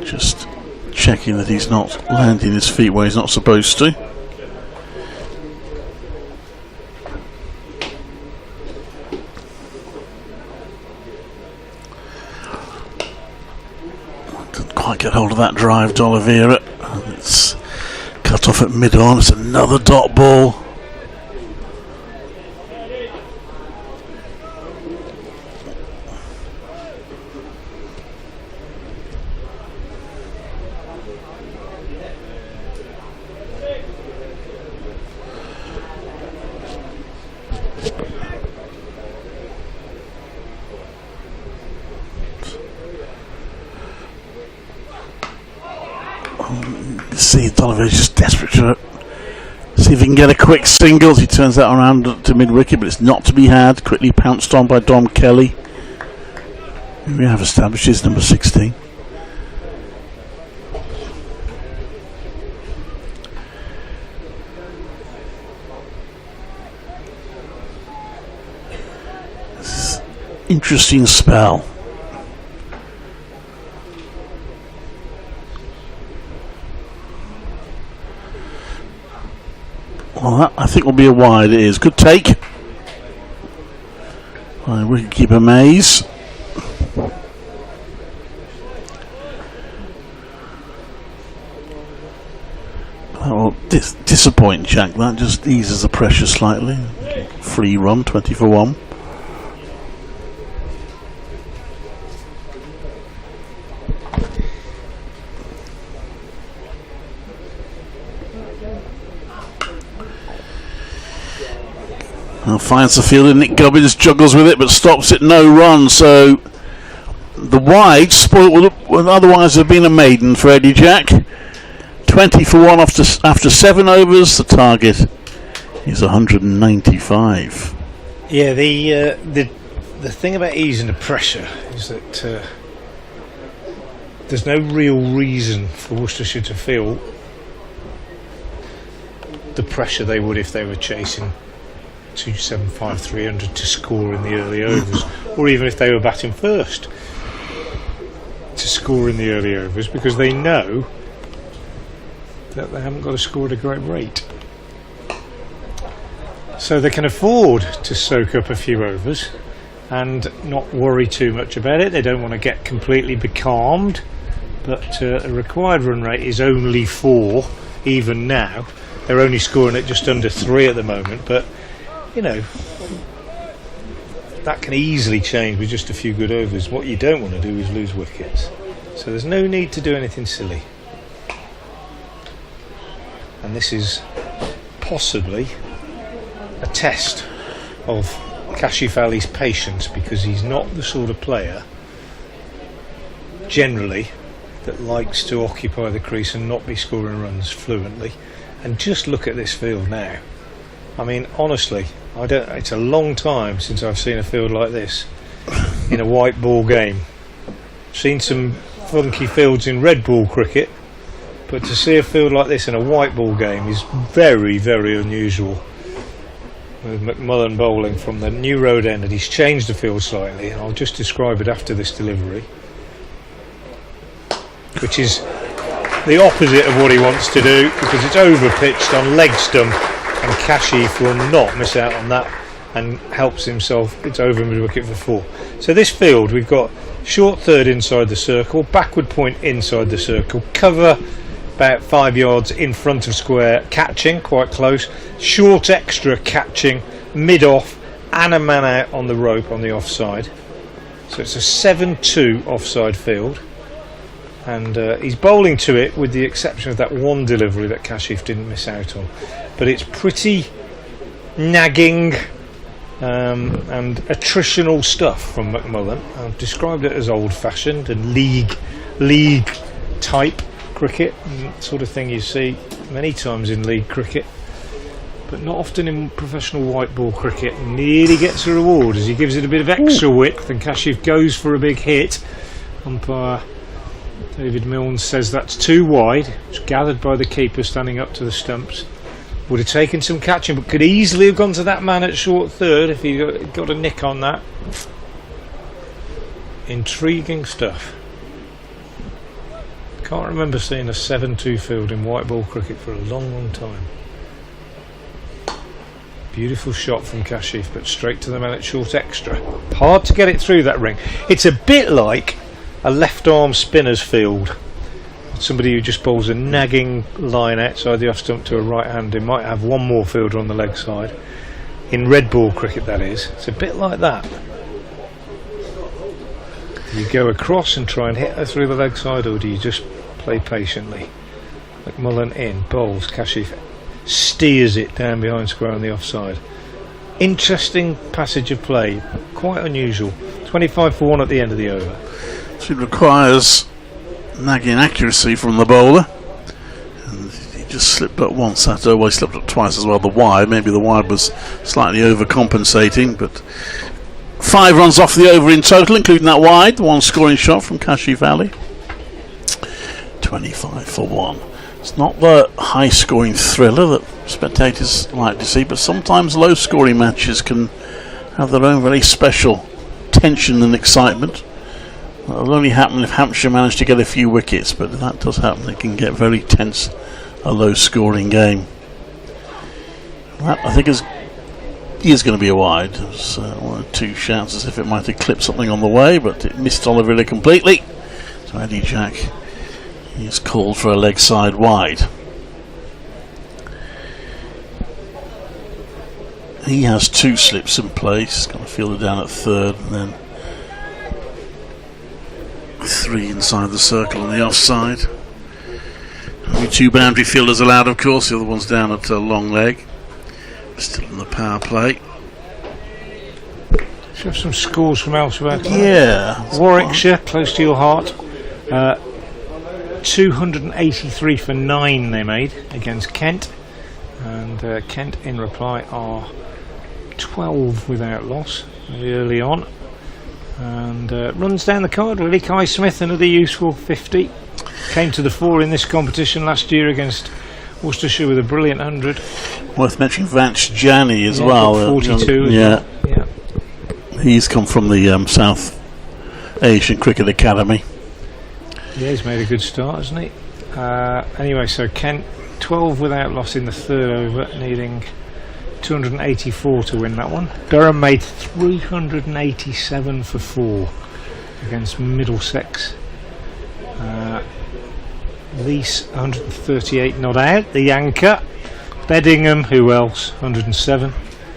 Speaker 5: Just checking that he's not landing his feet where he's not supposed to. Didn't quite get hold of that drive, D'Oliveira. It's cut off at mid-on. It's another dot ball. See, D'Oliveira's just desperate to see if he can get a quick singles. He turns that around to mid-wicket, but it's not to be had. Quickly pounced on by Dom Kelly, who we have established is number 16. This is interesting spell. Well, that I think will be a wide. It is. Good take by wicketkeeper Mays. That will disappoint Jack. That just eases the pressure slightly. Free run, 20 for 1. Finds the field and Nick Gubbins juggles with it but stops it, no run. So the wide spoiled would otherwise have been a maiden for Eddie Jack. 20 for 1 after 7 overs. The target is 195.
Speaker 4: Yeah, the thing about easing the pressure is that there's no real reason for Worcestershire to feel the pressure they would if they were chasing 275, 300 to score in the early overs, or even if they were batting first to score in the early overs, because they know that they haven't got to score at a great rate. So they can afford to soak up a few overs and not worry too much about it. They don't want to get completely becalmed, but a required run rate is only 4 even now, They're only scoring at just under 3 at the moment, but you know, that can easily change with just a few good overs. What you don't want to do is lose wickets, so there's no need to do anything silly. And this is possibly a test of Kashif Ali's patience, because he's not the sort of player generally that likes to occupy the crease and not be scoring runs fluently. And just look at this field now. I mean, honestly, it's a long time since I've seen a field like this in a white ball game. Seen some funky fields in red ball cricket, but to see a field like this in a white ball game is very, very unusual. With McMullen bowling from the New Road end, and he's changed the field slightly, and I'll just describe it after this delivery, which is the opposite of what he wants to do, because it's over pitched on leg stump, and Kashif will not miss out on that and helps himself. It's over mid wicket for 4. So this field, we've got short third inside the circle, backward point inside the circle, cover about 5 yards in front of square, catching quite close, short extra catching, mid off, and a man out on the rope on the offside. So it's a 7-2 offside field, and he's bowling to it with the exception of that one delivery that Kashif didn't miss out on. But it's pretty nagging and attritional stuff from McMullen. I've described it as old-fashioned and league type cricket, sort of thing you see many times in league cricket, but not often in professional white ball cricket. Nearly gets a reward as he gives it a bit of extra width, and Kashif goes for a big hit. Umpire David Milnes says that's too wide. It's gathered by the keeper standing up to the stumps. Would have taken some catching, but could easily have gone to that man at short third if he got a nick on that. Intriguing stuff. Can't remember seeing a 7-2 field in white ball cricket for a long, long time. Beautiful shot from Kashif, but straight to the man at short extra. Hard to get it through that ring. It's a bit like a left arm spinner's field. Somebody who just bowls a nagging line outside the off stump to a right hander might have one more fielder on the leg side. In red ball cricket, that is. It's a bit like that. Do you go across and try and hit her through the leg side, or do you just play patiently? McMullen in, bowls, Kashif steers it down behind square on the offside. Interesting passage of play, quite unusual. 25 for 1 at the end of the over.
Speaker 5: So it requires nagging accuracy from the bowler, and he just slipped up once. He slipped up twice as well. The wide, maybe the wide was slightly overcompensating, but 5 runs off the over in total, including that wide, the one scoring shot from Kashif Ali. 25 for 1. It's not the high scoring thriller that spectators like to see, but sometimes low scoring matches can have their own very special tension and excitement. It'll only happen if Hampshire manage to get a few wickets, but if that does happen, it can get very tense, a low scoring game. That, I think, is going to be a wide. There's 1 or 2 shouts as if it might have clipped something on the way, but it missed Oliver completely. So Eddie Jack is called for a leg side wide. He has 2 slips in place. He's got to field it down at third, and then 3 inside the circle on the offside. Only 2 boundary fielders allowed, of course. The other one's down at a long leg. Still in the power play.
Speaker 4: Should have some scores from elsewhere.
Speaker 5: Yeah.
Speaker 4: Warwickshire, close to your heart. 283 for 9 they made against Kent, and Kent in reply are 12 without loss very early on, and runs down the card really. Kai Smith, another useful 50, came to the fore in this competition last year against Worcestershire with a brilliant 100.
Speaker 5: Worth mentioning Vanch Jani as well.
Speaker 4: 42 as well. Yeah.
Speaker 5: He's come from the South Asian Cricket Academy.
Speaker 4: Yeah, he's made a good start, hasn't he? Anyway, so Kent 12 without loss in the third over, needing 284 to win that one. Durham made 387 for 4 against Middlesex. Lease 138 not out, the anchor. Beddingham, who else? 107.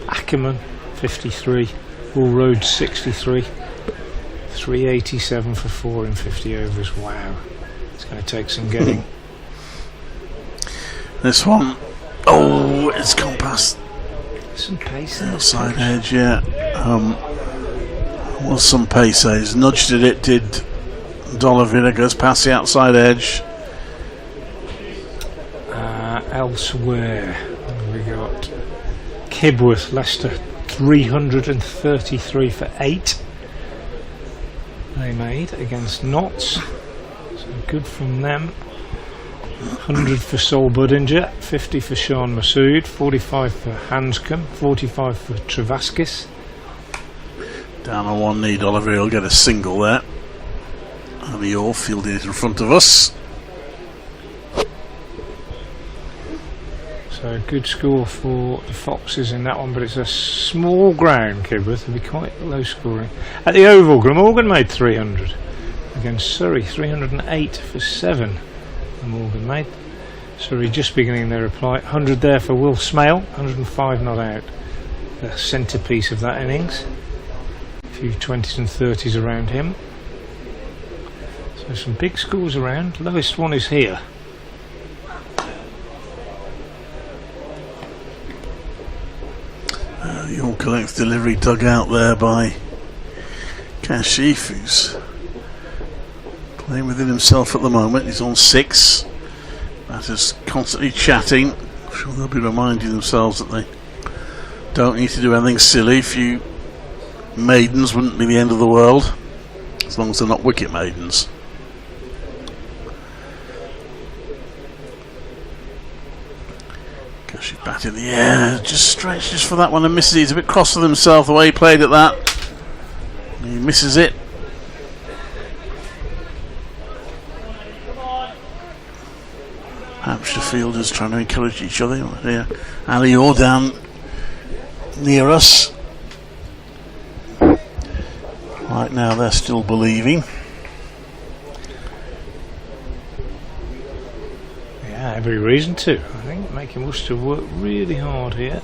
Speaker 4: Ackerman, 53. All Road, 63. 387 for 4 in 50 overs. Wow. It's going to take some getting.
Speaker 5: This one, oh, it's gone past
Speaker 4: Some pace in
Speaker 5: the
Speaker 4: the
Speaker 5: side edge, yeah. Was some pace. He's nudged it did Dolivera, goes past the outside edge.
Speaker 4: Elsewhere, we got Kibworth, Leicester, 333 for 8. They made against Notts, so good from them. 100 for Sol Budinger, 50 for Sean Masood, 45 for Hanscom, 45 for Travaskis.
Speaker 5: Down on one knee, Dolivera will get a single there. And the all fielded it in front of us.
Speaker 4: So a good score for the Foxes in that one, but it's a small ground, Kibworth. It'll be quite low scoring. At the Oval, Glamorgan made 300 against Surrey, 308 for 7. Glamorgan made. Surrey just beginning their reply. 100 there for Will Smale, 105 not out. The centrepiece of that innings. A few 20s and 30s around him. So some big scores around. Lowest one is here.
Speaker 5: The York length delivery dug out there by Kashif, who's playing within himself at the moment. He's on 6. Batter's constantly chatting. I'm sure they'll be reminding themselves that they don't need to do anything silly. A few maidens wouldn't be the end of the world, as long as they're not wicket maidens. She batted in the air, just stretches for that one and misses it. He's a bit cross with himself the way he played at that. He misses it. Hampshire fielders trying to encourage each other. Here, Ali Orr down near us. Right now they're still believing.
Speaker 4: Yeah, every reason to. I think making Worcester work really hard here.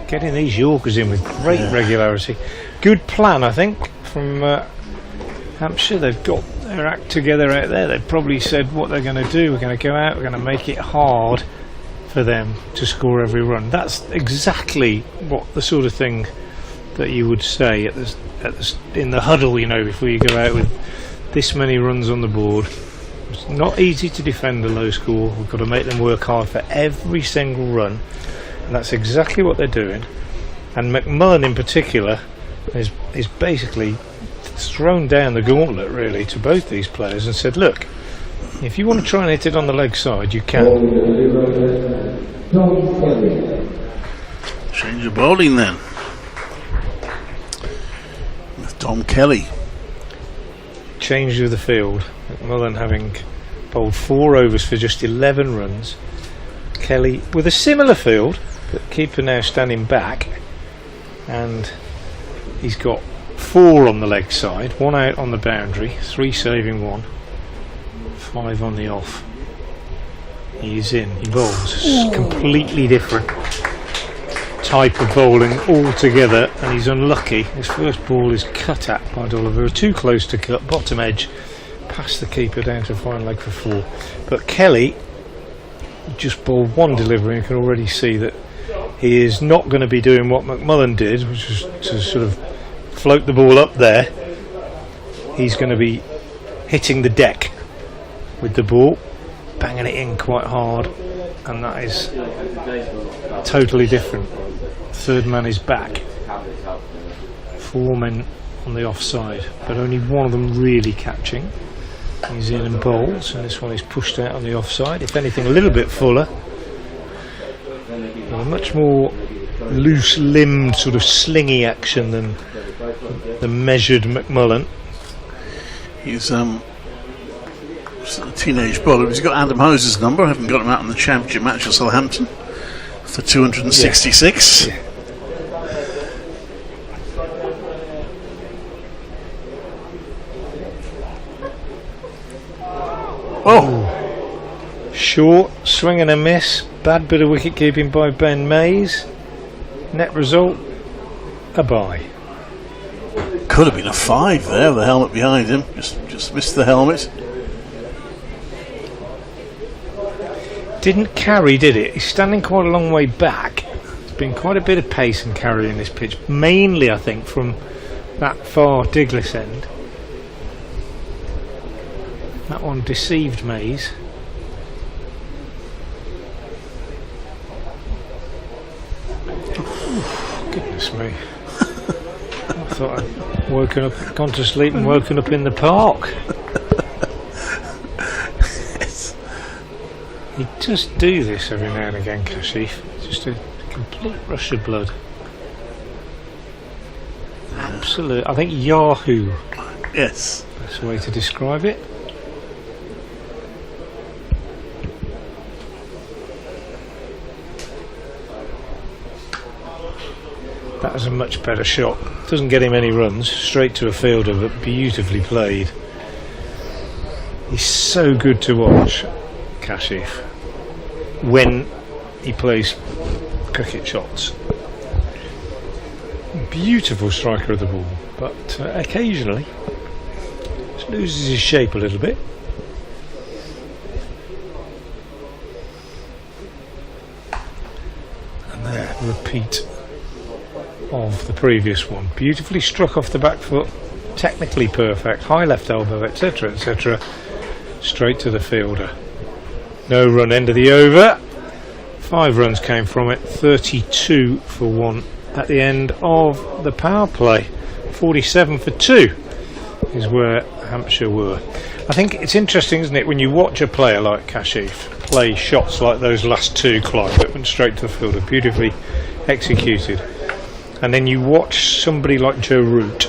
Speaker 4: Getting these Yorkers in with great regularity. Good plan, I think, from Hampshire. They've got their act together out there. They've probably said what they're going to do. We're going to go out, we're going to make it hard for them to score every run. That's exactly what the sort of thing that you would say in the huddle, you know, before you go out with this many runs on the board. It's not easy to defend a low score. We've got to make them work hard for every single run, and that's exactly what they're doing. And McMullen in particular is basically thrown down the gauntlet really to both these players and said, look, if you want to try and hit it on the leg side, you can.
Speaker 5: Change of bowling then with Tom Kelly.
Speaker 4: Change of the field. McMullen having bowled 4 overs for just 11 runs. Kelly with a similar field, but keeper now standing back, and he's got 4 on the leg side, 1 out on the boundary, 3 saving 1, 5 on the off. He's in. He bowls completely different type of bowling altogether, and he's unlucky. His first ball is cut at by Dolivera, too close to cut, bottom edge, past the keeper down to a fine leg for 4. But Kelly just bowled 1 delivery and can already see that he is not going to be doing what McMullen did, which was to sort of float the ball up there. He's going to be hitting the deck with the ball, banging it in quite hard, and that is totally different. Third man is back. 4 men on the offside, but only one of them really catching. He's in and bowls, and this one is pushed out on the offside. If anything, a little bit fuller, but a much more loose-limbed, sort of slingy action than the measured McMullen.
Speaker 5: He's a teenage bowler. He's got Adam Hose's number. I haven't got him out in the championship match at Southampton for 266.
Speaker 4: Yeah. short, swing and a miss. Bad bit of wicket keeping by Ben Mays. Net result, a bye.
Speaker 5: Could have been a 5 there, the helmet behind him. Just missed the helmet.
Speaker 4: Didn't carry, did it? He's standing quite a long way back. There's been quite a bit of pace and carry in this pitch, mainly I think from that far Diglis end. That one deceived Mays. Goodness me. I thought I'd woken up, gone to sleep and woken up in the park.
Speaker 5: Yes.
Speaker 4: He does do this every now and again, Kashif. Just a complete rush of blood. Absolute. I think Yahoo.
Speaker 5: Yes.
Speaker 4: That's the way to describe it. That was a much better shot. Doesn't get him any runs. Straight to a fielder, but beautifully played. He's so good to watch, Kashif, when he plays cricket shots. Beautiful striker of the ball, but occasionally just loses his shape a little bit. And there, repeat of the previous one. Beautifully struck off the back foot, technically perfect, high left elbow, etc, etc, straight to the fielder. No run, end of the over. 5 runs came from it, 32 for 1 at the end of the power play. 47 for 2 is where Hampshire were. I think it's interesting, isn't it, when you watch a player like Kashif play shots like those last 2 Clive that went straight to the fielder, beautifully executed. And then you watch somebody like Joe Root,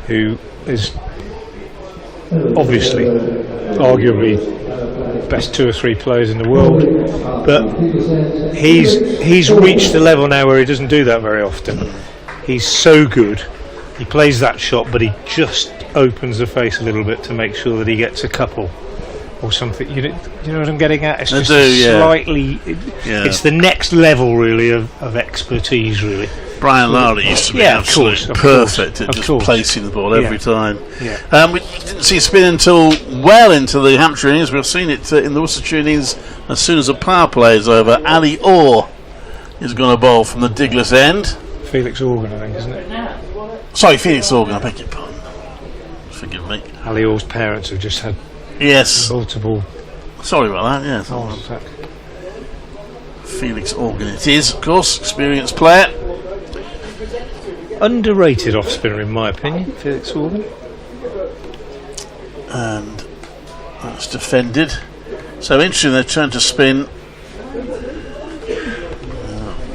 Speaker 4: who is obviously arguably best 2 or 3 players in the world, but he's reached a level now where he doesn't do that very often. He's so good. He plays that shot, but he just opens the face a little bit to make sure that he gets a couple or something. You know what I'm getting at? It's just slightly. It's the next level, really, of expertise, really.
Speaker 5: Brian Lowry used to be absolutely perfect at just placing the ball every time. Yeah. We didn't see spin until well into the Hampshire innings. We've seen it in the Worcestershire innings as soon as the power play is over. Ali Orr is going to bowl from the Diglis end.
Speaker 4: Felix Organ, I think, isn't it?
Speaker 5: Sorry, Felix Organ, I beg your pardon. Forgive me.
Speaker 4: Ali Orr's parents have just had multiple.
Speaker 5: Sorry about that, yes. Felix Organ it is, of course, experienced player.
Speaker 4: Underrated off spinner, in my opinion, Felix Organ.
Speaker 5: And that's defended. So interesting, they turned to spin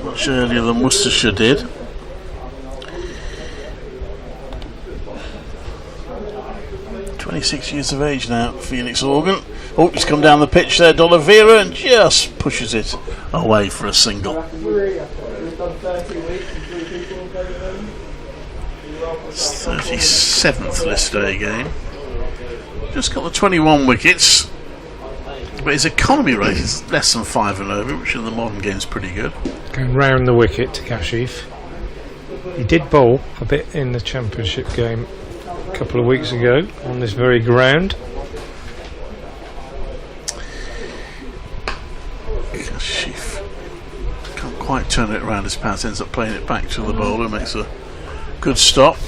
Speaker 5: much earlier than Worcestershire did. .26 of age now, Felix Organ. Oh, he's come down the pitch there, D'Oliveira, and just pushes it away for a single. It's 37th list day game. Just got the 21 wickets, but his economy rate is less than 5 and over, which in the modern game is pretty good.
Speaker 4: Going round the wicket to Kashif. He did bowl a bit in the championship game a couple of weeks ago on this very ground.
Speaker 5: Kashif can't quite turn it around. His pass ends up playing it back to the bowler, makes a good stop.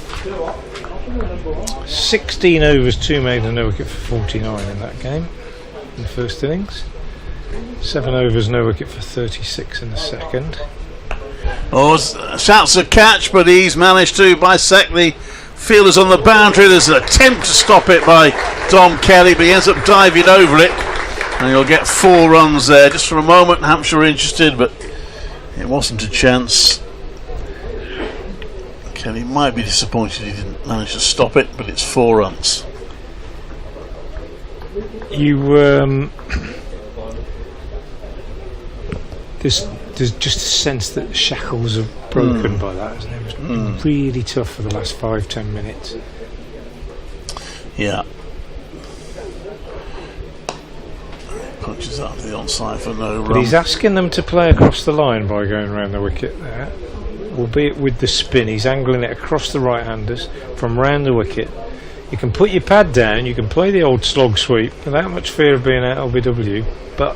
Speaker 4: 16 overs, 2 made and no wicket for 49 in that game in the first innings. 7 overs, no wicket for 36 in the second.
Speaker 5: Oh, shouts a catch, but he's managed to bisect the fielders on the boundary. There's an attempt to stop it by Dom Kelly, but he ends up diving over it, and he'll get 4 runs there. Just for a moment, Hampshire were interested, but it wasn't a chance. Kelly might be disappointed he didn't manage to stop it, but it's 4 runs.
Speaker 4: There's just a sense that the shackles are broken by that, isn't it? It's been really tough for the last 5-10 minutes.
Speaker 5: Yeah. Punch Pitches up to the onside for no run.
Speaker 4: But he's asking them to play across the line by going around the wicket there. Albeit with the spin, he's angling it across the right-handers from round the wicket. You can put your pad down, you can play the old slog sweep without much fear of being out LBW, but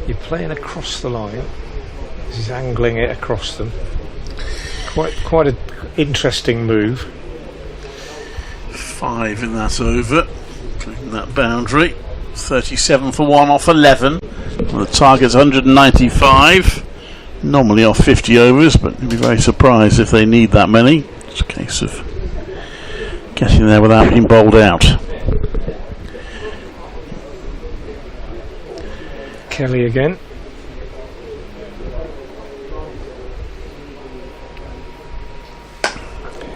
Speaker 4: you're playing across the line. He's angling it across them. Quite an interesting move.
Speaker 5: 5 in that over, including that boundary. 37 for 1 off 11. Well, the target's 195. Normally off 50 overs, but you'd be very surprised if they need that many. It's a case of getting there without being bowled out.
Speaker 4: Kelly again.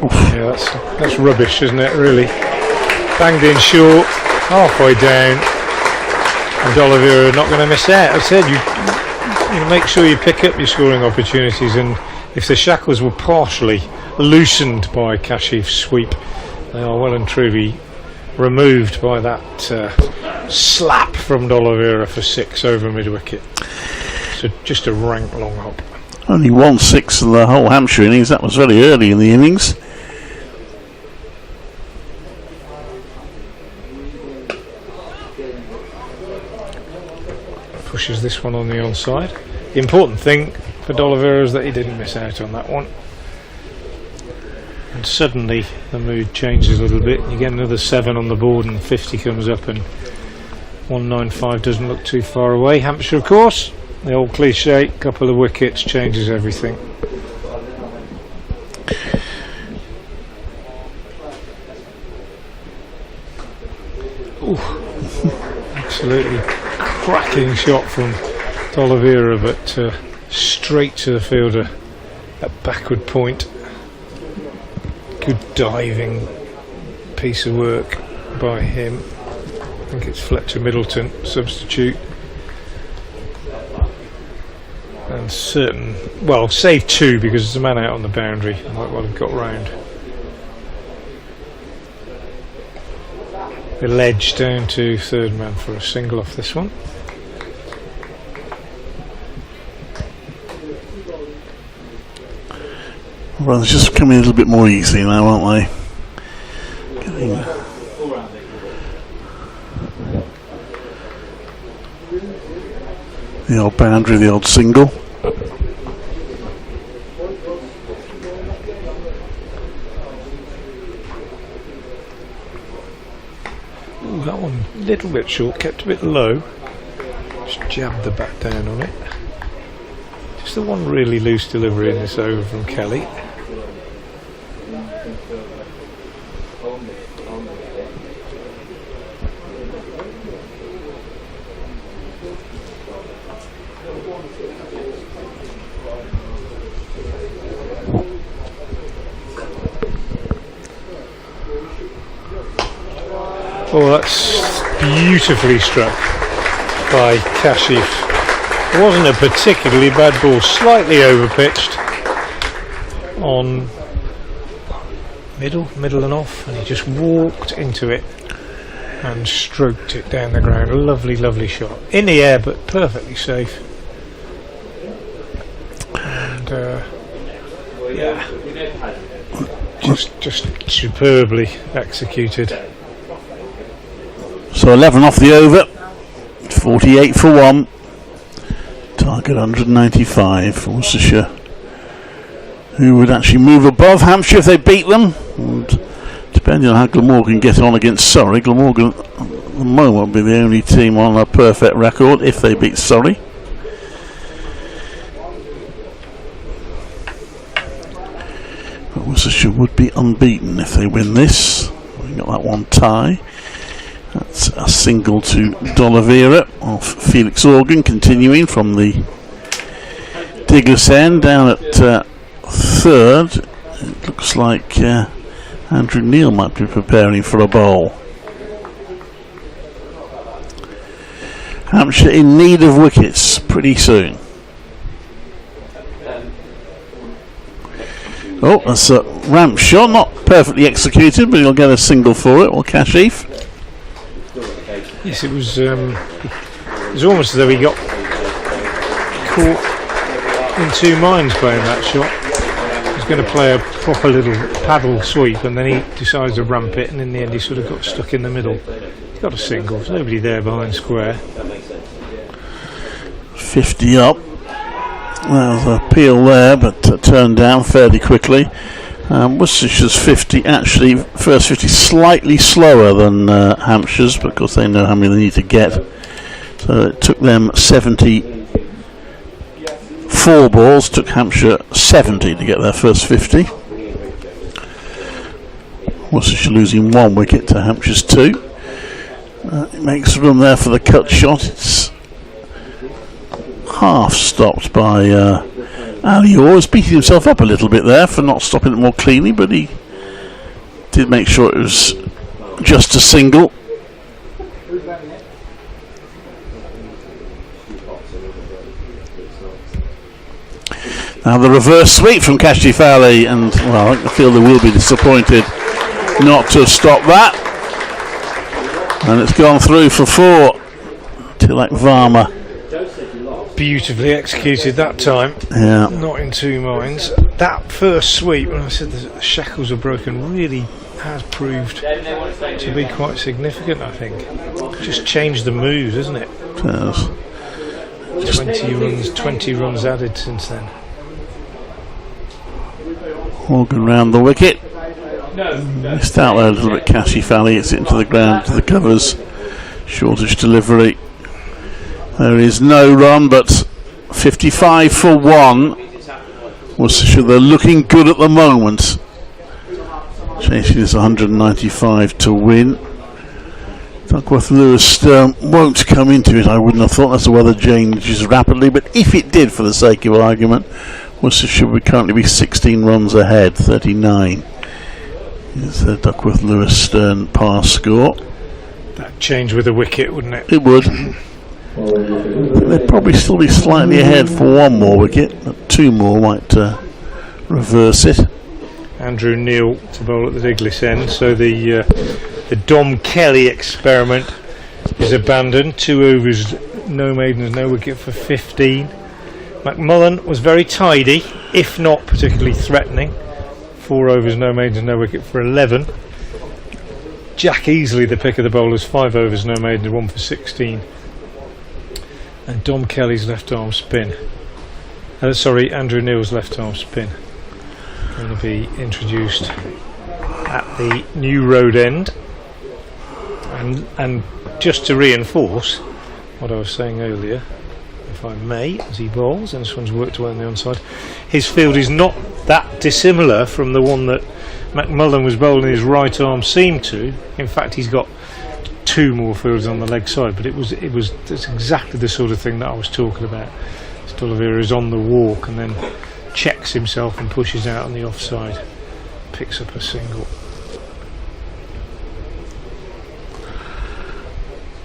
Speaker 4: Yeah, that's rubbish, isn't it, really? Banged in short, halfway down, and D'Oliveira not going to miss out. I said you make sure you pick up your scoring opportunities, and if the shackles were partially loosened by Kashif's sweep, they are well and truly removed by that slap from D'Oliveira for 6 over mid-wicket. So just a rank long hop.
Speaker 5: Only 1-6 in the whole Hampshire innings. That was very early in the innings.
Speaker 4: Pushes this one on the onside. The important thing for D'Oliveira is that he didn't miss out on that one. And suddenly the mood changes a little bit. You get another 7 on the board and 50 comes up, and 195 doesn't look too far away. Hampshire, of course, the old cliche, couple of wickets changes everything. Ooh, absolutely cracking shot from D'Oliveira, but straight to the fielder at backward point. Good diving piece of work by him. I think it's Fletcher Middleton, substitute. And save 2 because there's a man out on the boundary. Might well have got round. The ledge down to third man for a single off this one.
Speaker 5: Runs just coming a little bit more easy now, aren't they? Getting the old boundary, the old single.
Speaker 4: Ooh, that one a little bit short, kept a bit low. Just jabbed the bat down on it. Just the one really loose delivery in this over from Kelly. Oh, that's beautifully struck by Kashif. It wasn't a particularly bad ball, slightly overpitched on middle and off, and he just walked into it and stroked it down the ground. A lovely, lovely shot. In the air, but perfectly safe. And yeah, just superbly executed.
Speaker 5: So 11 off the over, 48 for 1. Target 195 for Worcestershire, who would actually move above Hampshire if they beat them. And depending on how Glamorgan get on against Surrey, Glamorgan at the moment will be the only team on a perfect record if they beat Surrey. But Worcestershire would be unbeaten if they win this. We got that one tie. That's a single to D'Oliveira off Felix Organ, continuing from the Diggers end down at third. It looks like Andrew Neil might be preparing for a bowl. Hampshire in need of wickets pretty soon. Oh, that's a ramp shot, not perfectly executed, but he'll get a single for it, or Kashif.
Speaker 4: Yes, it was was almost as though he got caught in two minds playing that shot. He was going to play a proper little paddle sweep, and then he decided to ramp it, and in the end he sort of got stuck in the middle. He got a single, there's nobody there behind square.
Speaker 5: 50 up. There was a peel there, but turned down fairly quickly. Worcestershire's 50, actually, first 50 slightly slower than Hampshire's, because they know how many they need to get. So it took them 74 balls, took Hampshire 70 to get their first 50. Worcestershire losing 1 wicket to Hampshire's 2. It makes room there for the cut shot. It's half stopped by Ali was beating himself up a little bit there for not stopping it more cleanly, but he did make sure it was just a single. Now the reverse sweep from Kashifali, and well, I feel they will be disappointed not to have stopped that. And it's gone through for 4. Tilak Varma.
Speaker 4: Beautifully executed that time.
Speaker 5: Yeah.
Speaker 4: Not in two minds. That first sweep, when I said the shackles are broken, really has proved to be quite significant, I think. Just changed the moves, isn't it?
Speaker 5: Yes.
Speaker 4: 20 runs added since then.
Speaker 5: Morgan round the wicket. Missed out there a little bit, Kashifali. It's into the ground, to the covers. Shortish delivery. There is no run, but 55 for 1. Worcestershire, they're looking good at the moment. Chasing this 195 to win. Duckworth Lewis won't come into it, I wouldn't have thought. That's the weather changes rapidly, but if it did, for the sake of argument, Worcestershire would currently be 16 runs ahead, 39. Is the Duckworth Lewis Stern pass score.
Speaker 4: That'd change with a wicket, wouldn't it?
Speaker 5: It would. They'd probably still be slightly ahead for 1 more wicket, but 2 more might reverse it.
Speaker 4: Andrew Neil to bowl at the Diglis end, so the Dom Kelly experiment is abandoned. 2 overs, no maidens, no wicket for 15. McMullen was very tidy, if not particularly threatening. 4 overs, no maidens, no wicket for 11. Jack Easley, the pick of the bowlers, 5 overs, no maidens, 1 for 16. And Dom Kelly's left arm spin. Andrew Neil's left arm spin. Going to be introduced at the New Road end. And just to reinforce what I was saying earlier, if I may, as he bowls, and this one's worked away on the onside, his field is not that dissimilar from the one that McMullen was bowling his right arm seam to. In fact, he's got 2 more fields on the leg side, but it's exactly the sort of thing that I was talking about. Stolavera is on the walk and then checks himself and pushes out on the offside, picks up a single.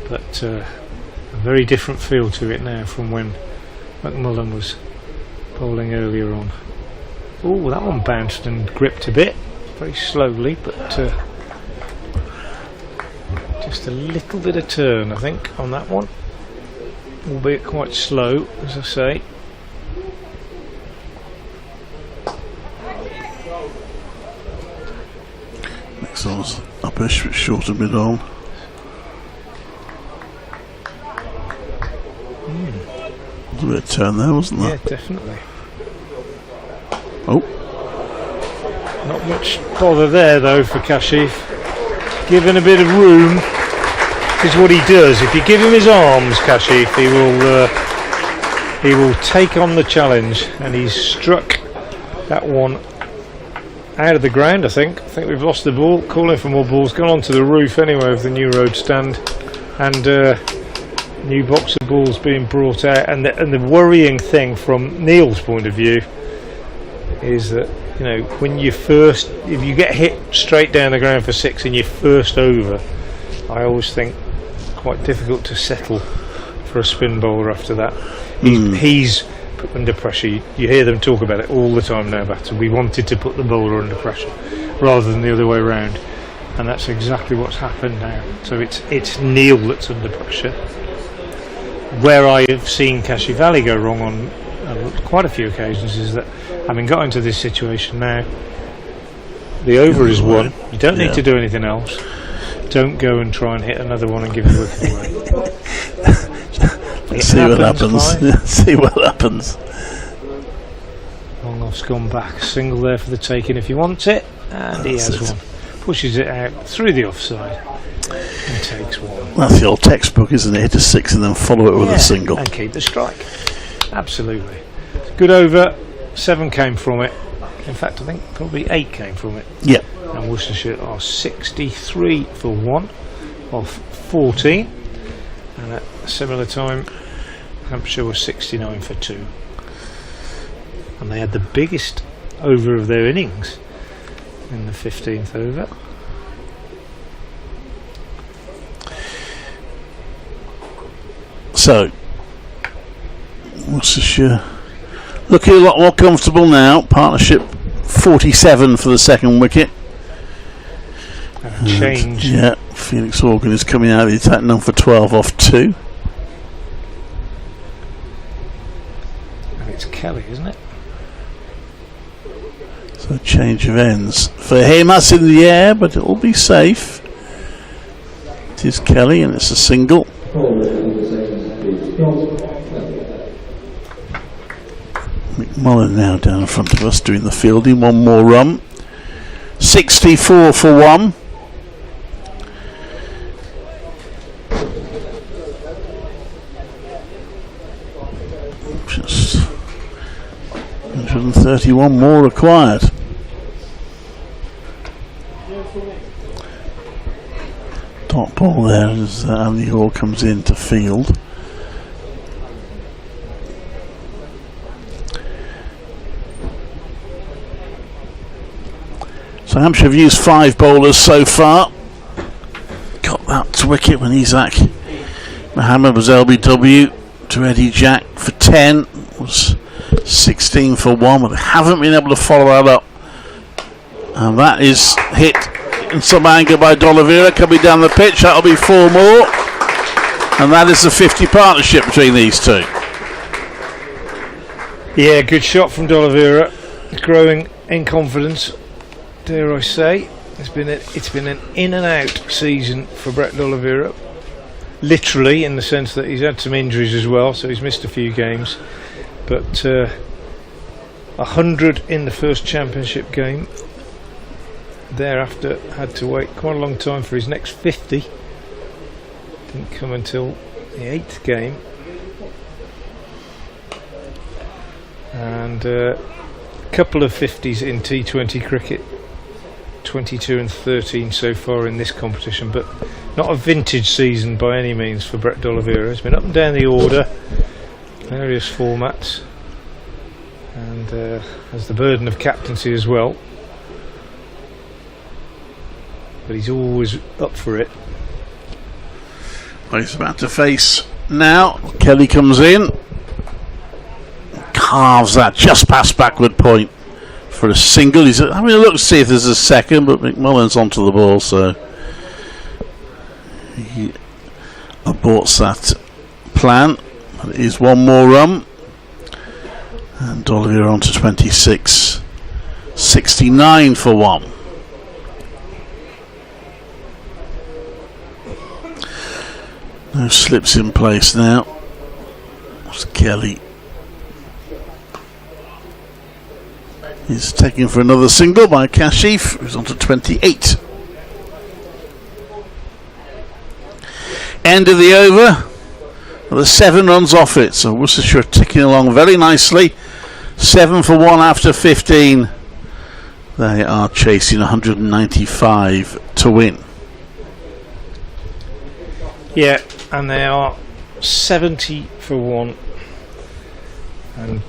Speaker 4: But a very different feel to it now from when McMullen was bowling earlier on. Oh, that one bounced and gripped a bit, very slowly, but just a little bit of turn, I think, on that one, albeit quite slow, as I say.
Speaker 5: Next one's uppish, but short of mid-on. There was a bit of turn there, wasn't there?
Speaker 4: Yeah, definitely.
Speaker 5: Oh.
Speaker 4: Not much bother there, though, for Kashif. Given a bit of room is what he does. If you give him his arms, Kashif, he will take on the challenge, and he's struck that one out of the ground. I think we've lost the ball. Calling for more balls. Gone onto the roof anyway of the New Road stand, and new box of balls being brought out. And the worrying thing from Neil's point of view is that, you know, when if you get hit straight down the ground for 6 in your first over, I always think quite difficult to settle for a spin bowler after that. He's put under pressure. You hear them talk about it all the time now, batter. We wanted to put the bowler under pressure rather than the other way around, and that's exactly what's happened now. So it's Neil that's under pressure, where I have seen Kashif Ali go wrong on quite a few occasions is that, having got into this situation now, the over is won. You don't need to do anything else. Don't go and try and hit another one and give the wicket away.
Speaker 5: See what happens. See what happens.
Speaker 4: Long off's gone back. Single there for the taking if he wants it, and he has one. Pushes it out through the offside and takes one.
Speaker 5: That's the old textbook, isn't it? Hit a 6 and then follow it with a single.
Speaker 4: And keep the strike. Absolutely. Good over. 7 came from it. In fact, I think probably 8 came from it.
Speaker 5: Yeah.
Speaker 4: And Worcestershire are 63 for 1 off 14. And at a similar time, Hampshire was 69 for 2. And they had the biggest over of their innings in the 15th over.
Speaker 5: So, Worcestershire looking a lot more comfortable now. Partnership 47 for the second wicket.
Speaker 4: And change.
Speaker 5: Yeah, Felix Organ is coming out of the attack now for 12 off 2.
Speaker 4: And it's Kelly, isn't it?
Speaker 5: So change of ends for him. That's in the air, but it will be safe. It is Kelly, and it's a single. McMullen now down in front of us doing the fielding. One more run. 64 for 1. Just 131 more required. Dot ball there as Andy Hall comes in to field. So Hampshire have used 5 bowlers so far. Got that to wicket when Isaac Mohammed was LBW to Eddie Jack for 10. Was 16 for 1, but they haven't been able to follow that up. And that is hit in some anger by D'Oliveira coming down the pitch. That'll be 4 more. And that is the 50 partnership between these two.
Speaker 4: Yeah, good shot from D'Oliveira. Growing in confidence, dare I say. It's been an in and out season for Brett D'Oliveira. Literally, in the sense that he's had some injuries as well, so he's missed a few games. But 100 in the first championship game. Thereafter had to wait quite a long time for his next 50. Didn't come until the 8th game. And a couple of 50s in T20 cricket. 22 and 13 so far in this competition, but not a vintage season by any means for Brett D'Oliveira. He's been up and down the order, various formats, and has the burden of captaincy as well, but he's always up for it.
Speaker 5: Well, he's about to face now. Kelly comes in, carves that just past backward point for a single. He's having a look to see if there's a second, but McMullen's onto the ball, so he aborts that plan. But it is 1 more run, and D'Oliveira on to 26. 69 for 1. No slips in place now. It's Kelly. He's taken for another single by Kashif, who's on to 28. End of the over. The 7 runs off it, so Worcestershire ticking along very nicely. 7 for 1 after 15. They are chasing 195 to win.
Speaker 4: Yeah, and they are 70 for 1, and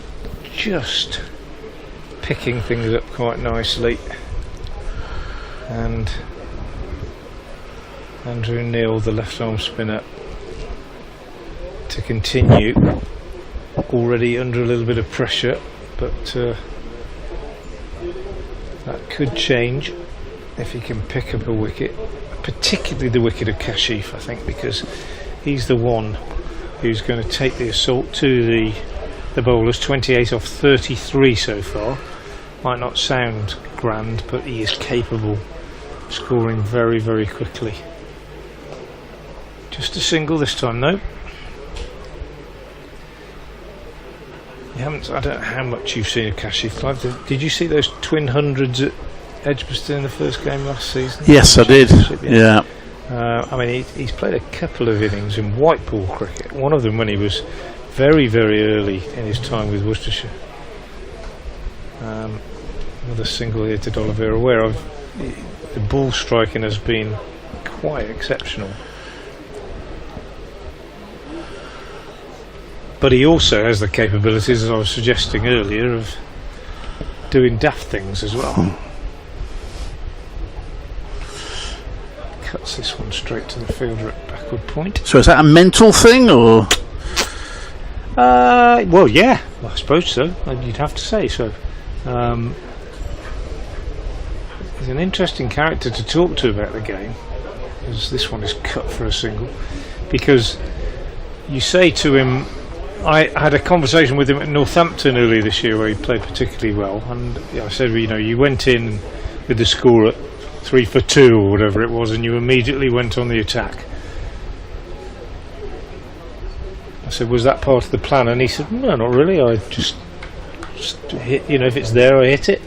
Speaker 4: just picking things up quite nicely. And Andrew Neil, the left arm spinner, to continue, already under a little bit of pressure, but that could change if he can pick up a wicket, particularly the wicket of Kashif, I think, because he's the one who's going to take the assault to the bowlers. 28 off 33 so far. Might not sound grand, but he is capable of scoring very, very quickly. Just a single this time, though. I don't know how much you've seen of Kashif, Clive. Did you see those twin hundreds at Edgbaston in the first game last season?
Speaker 5: Yes, I did. Yeah.
Speaker 4: I mean, he's played a couple of innings in white ball cricket. One of them when he was very, very early in his time with Worcestershire. Another single here to D'Oliveira. Aware of the ball striking has been quite exceptional. But he also has the capabilities, as I was suggesting earlier, of doing daft things as well. Cuts this one straight to the fielder at backward point.
Speaker 5: So is that a mental thing, or?
Speaker 4: Well, yeah, I suppose so. You'd have to say so. He's an interesting character to talk to about the game, as this one is cut for a single. Because you say to him, I had a conversation with him at Northampton earlier this year where he played particularly well, and I said, you went in with the score at 3 for 2 or whatever it was, and you immediately went on the attack. I said, was that part of the plan? And he said, no, not really. I just hit, if it's there, I hit it.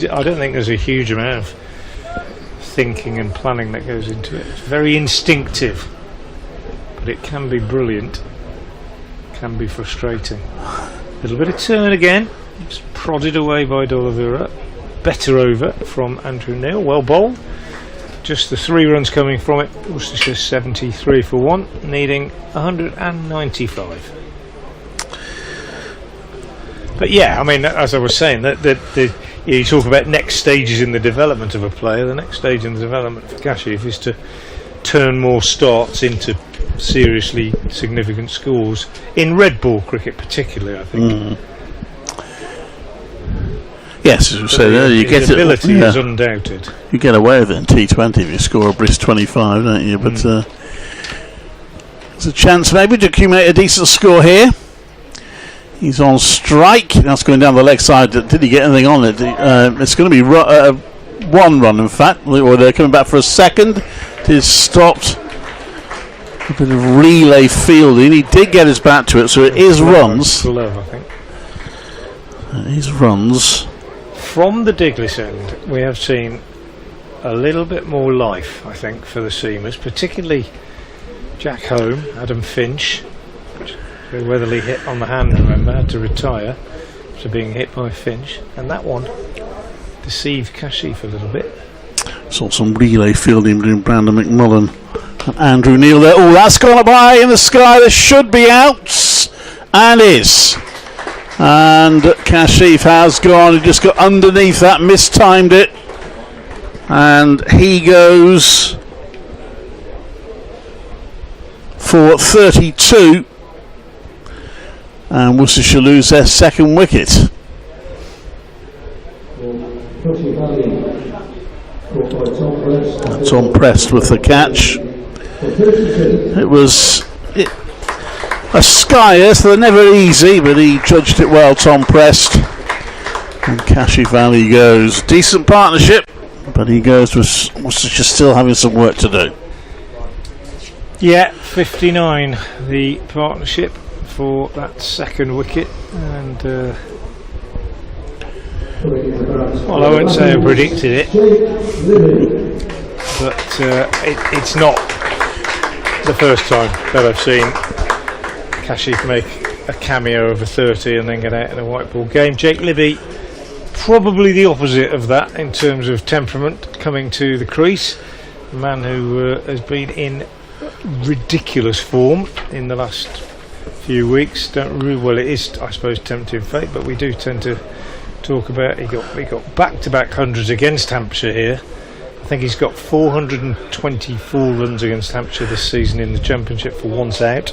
Speaker 4: I don't think there's a huge amount of thinking and planning that goes into it. It's very instinctive, but it can be brilliant. Can be frustrating. A little bit of turn again. It's prodded away by D'Oliveira. Better over from Andrew Neil. Well bowled. Just the 3 runs coming from it. Worcestershire 73 for 1, needing 195. But yeah, I mean, as I was saying, that you talk about next stages in the development of a player. The next stage in the development for Kashif is to turn more starts into seriously significant scores in red ball cricket, particularly. I think.
Speaker 5: Yes, as you said earlier, you get
Speaker 4: ability is undoubted.
Speaker 5: You get away with it in T20 if you score a brisk 25, don't you? But there's a chance maybe to accumulate a decent score here. He's on strike. That's going down the leg side. Did he get anything on it? It's going to be 1 run, in fact. Or they're coming back for a second. It is stopped. A bit of relay fielding. He did get his bat to it, so it is runs.
Speaker 4: Glove, I think.
Speaker 5: It is runs.
Speaker 4: From the Diglis end, we have seen a little bit more life, I think, for the seamers, particularly Jack Home, Adam Finch, who Weatherly hit on the hand, remember, had to retire after being hit by Finch, and that one deceived Kashif a little bit.
Speaker 5: Saw some relay fielding between Brandon McMullen and Andrew Neil there. Oh, that's gone up high in the sky. This should be out, and is. And Kashif has gone. He just got underneath that, mistimed it, and he goes for 32. And Worcestershire lose their second wicket. Tom Prest with the catch. It was a skyer, so they're never easy, but he judged it well, Tom Prest. And Kashif Ali goes. Decent partnership, but he goes with Worcestershire still having some work to do.
Speaker 4: Yeah, 59 the partnership for that second wicket, and well, I won't say I predicted it, but it's not the first time that I've seen Kashif make a cameo over 30 and then get out in a white ball game. Jake Libby, probably the opposite of that in terms of temperament, coming to the crease. A man who has been in ridiculous form in the last few weeks. Well, it is, I suppose, tempting fate, but we do tend to talk about he got back-to-back hundreds against Hampshire here. I think he's got 424 runs against Hampshire this season in the Championship for once out.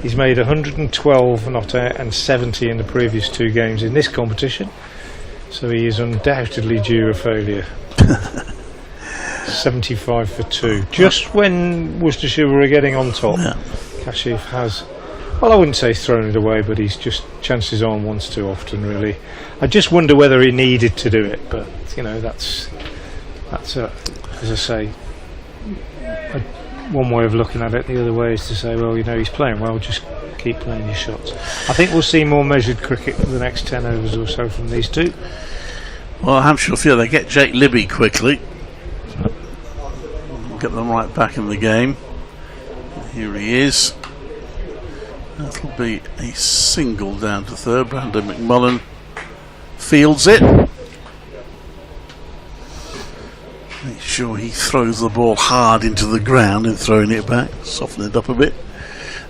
Speaker 4: He's made 112 not out and 70 in the previous 2 games in this competition, so he is undoubtedly due a failure. 75 for 2. Just when Worcestershire were getting on top, Kashif has Well, I wouldn't say he's thrown it away, but he's just chanced his arm once too often, really. I just wonder whether he needed to do it, but you know, that's as I say, one way of looking at it. The other way is to say, well, you know, he's playing well, just keep playing your shots. I think we'll see more measured cricket for the next 10 overs or so from these two.
Speaker 5: Well, Hampshire feel they get Jake Libby quickly. Get them right back in the game. Here he is. That'll be a single down to third. Brandon McMullen fields it. Make sure he throws the ball hard into the ground in throwing it back. Soften it up a bit.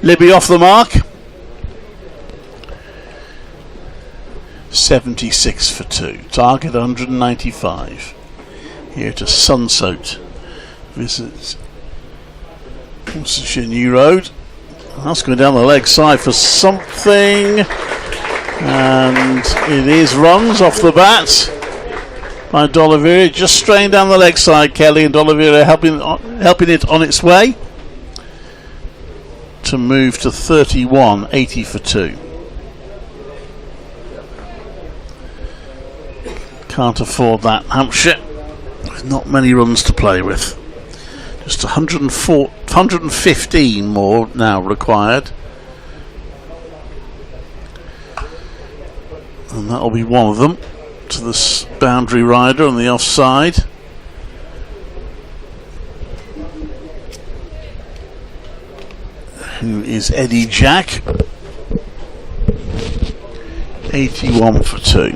Speaker 5: Libby off the mark. 76 for 2. Target 195. Here to Sunsoat. Visits Worcestershire New Road. That's going down the leg side for something. And it is runs off the bat by D'Oliveira. Just straying down the leg side, Kelly, and D'Oliveira helping it on its way to move to 31, 80 for 2. Can't afford that, Hampshire. There's not many runs to play with. Just 115 more now required. And that'll be one of them to the boundary rider on the offside. Who is Eddie Jack. 81 for 2.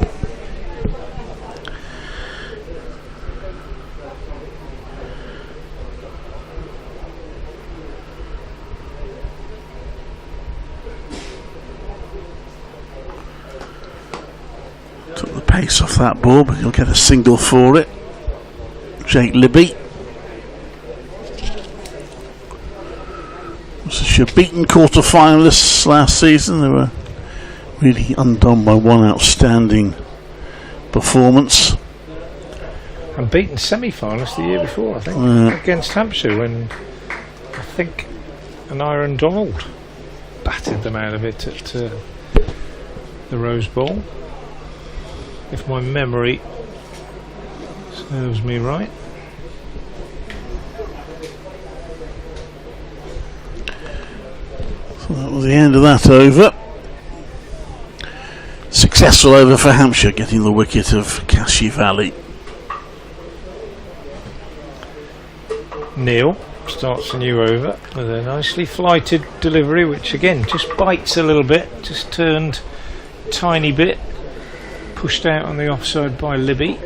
Speaker 5: Took the pace off that ball, but he'll get a single for it. Jake Libby. Worcestershire beaten quarter-finalists last season. They were really undone by one outstanding performance.
Speaker 4: And beaten semi-finalists the year before, I think, against Hampshire, when I think an Iron Donald battered them out of it at the Rose Bowl, if my memory serves me right.
Speaker 5: So that was the end of that over. Successful over for Hampshire, getting the wicket of Cashy Valley.
Speaker 4: Neil starts a new over with a nicely flighted delivery, which again just bites a little bit, just turned a tiny bit, pushed out on the offside by Libby.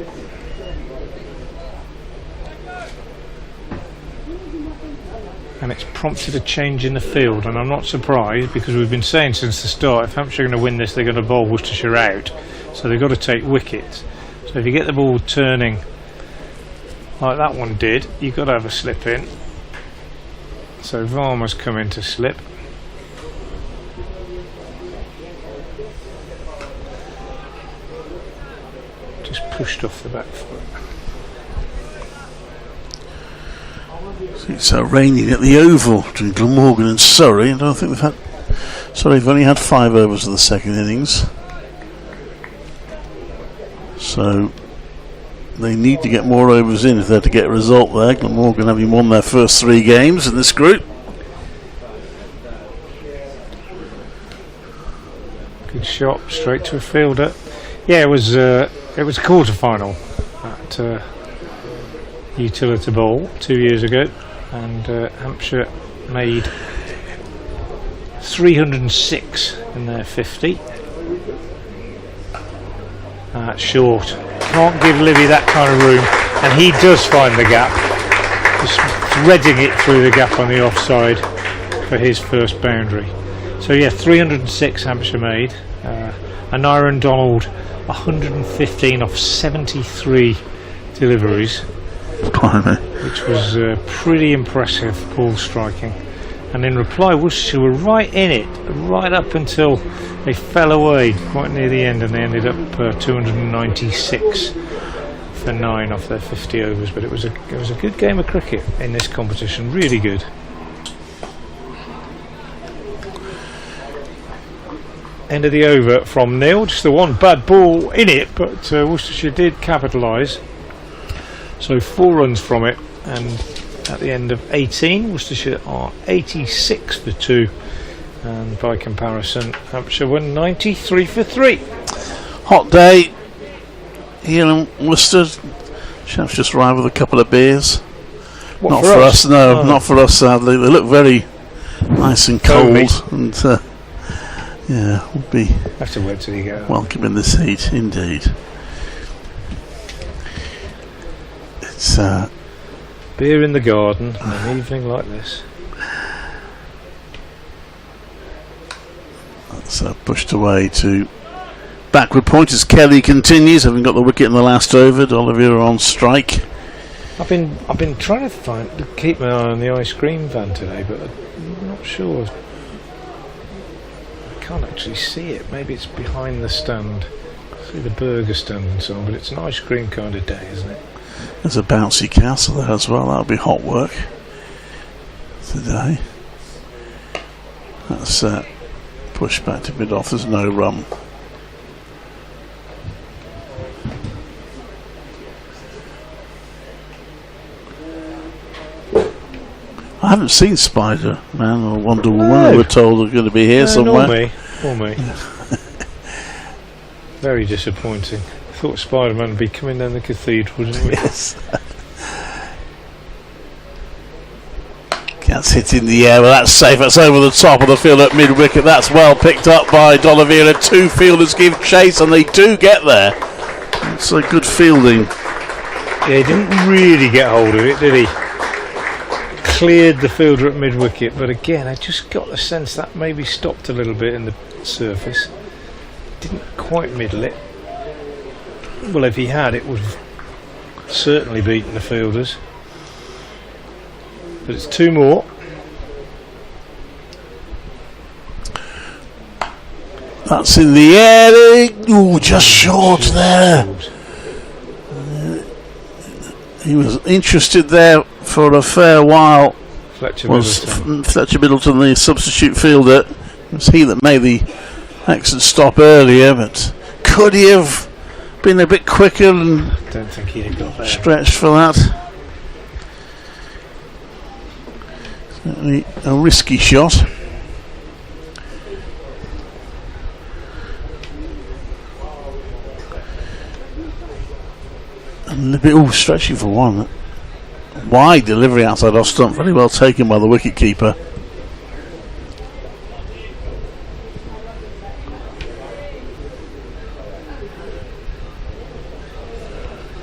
Speaker 4: And it's prompted a change in the field, and I'm not surprised, because we've been saying since the start, if Hampshire are going to win this, they're going to bowl Worcestershire out, so they've got to take wickets. So if you get the ball turning like that one did, you've got to have a slip in. So Varma's come in to slip. Just pushed off the back foot.
Speaker 5: It's raining at the Oval between Glamorgan and Surrey. I don't think they've had. Sorry, they've only had 5 overs of the second innings. So they need to get more overs in if they're to get a result there. Glamorgan having won their first 3 games in this group.
Speaker 4: Good shot, straight to a fielder. Yeah, it was a quarter final at Utility Bowl 2 years ago, and Hampshire made 306 in their 50. Short. Can't give Libby that kind of room, and he does find the gap, just threading it through the gap on the offside for his first boundary. So yeah, 306 Hampshire made, and Iron Donald 115 off 73 deliveries, which was pretty impressive ball striking. And in reply, Worcestershire were right in it, right up until they fell away quite near the end, and they ended up 296 for 9 off their 50 overs. But it was a good game of cricket in this competition, really good. end of the over from Neil. Just the one bad ball in it, but Worcestershire did capitalise. So 4 runs from it, and at the end of 18, Worcestershire are 86 for 2, and by comparison, Hampshire were 93 for 3.
Speaker 5: Hot day here in Worcester. Chef's just arrived with a couple of beers. Not for us, no,
Speaker 4: Oh.
Speaker 5: not for us, sadly. They look very nice and cold,
Speaker 4: Foamy.
Speaker 5: and yeah, we'll be
Speaker 4: Have to wait till you get out.
Speaker 5: welcome in this heat, indeed. It's
Speaker 4: Beer in the garden on an evening like this.
Speaker 5: that's pushed away to backward point as Kelly continues, having got the wicket in the last over. D'Oliveira on strike.
Speaker 4: I've been trying to keep my eye on the ice cream van today, but I'm not sure. I can't actually see it. Maybe it's behind the stand. See the burger stand and so on, but it's an ice cream kind of day, isn't it?
Speaker 5: There's a bouncy castle there as well. That'll be hot work today. That's pushed back to mid off. There's no run. I haven't seen Spider-Man or Wonder Woman.
Speaker 4: No.
Speaker 5: We're told they're going to be here somewhere.
Speaker 4: Nor me. Very disappointing. I thought Spider-Man would be coming down the cathedral, didn't we?
Speaker 5: Yes. Gets hit in the air, but that's safe. That's over the top of the field at mid-wicket. That's well picked up by D'Oliveira. 2 fielders give chase, and they do get there. It's a good fielding.
Speaker 4: Yeah, he didn't really get hold of it, did he? Cleared the fielder at mid-wicket, but again, I just got the sense that maybe stopped a little bit in the surface. Didn't quite middle it. Well, if he had, it would have certainly beaten the fielders. But it's 2 more.
Speaker 5: That's in the air. Ooh, just short there. He was interested there for a fair while.
Speaker 4: Fletcher
Speaker 5: Was
Speaker 4: Middleton.
Speaker 5: Fletcher Middleton, the substitute fielder. It was he that made the exit stop earlier, but could he have been a bit quicker and
Speaker 4: Don't think he'd have got there.
Speaker 5: stretched for that? Certainly a risky shot. And a bit stretching for one. Wide delivery outside off stump, very well taken by the wicket keeper.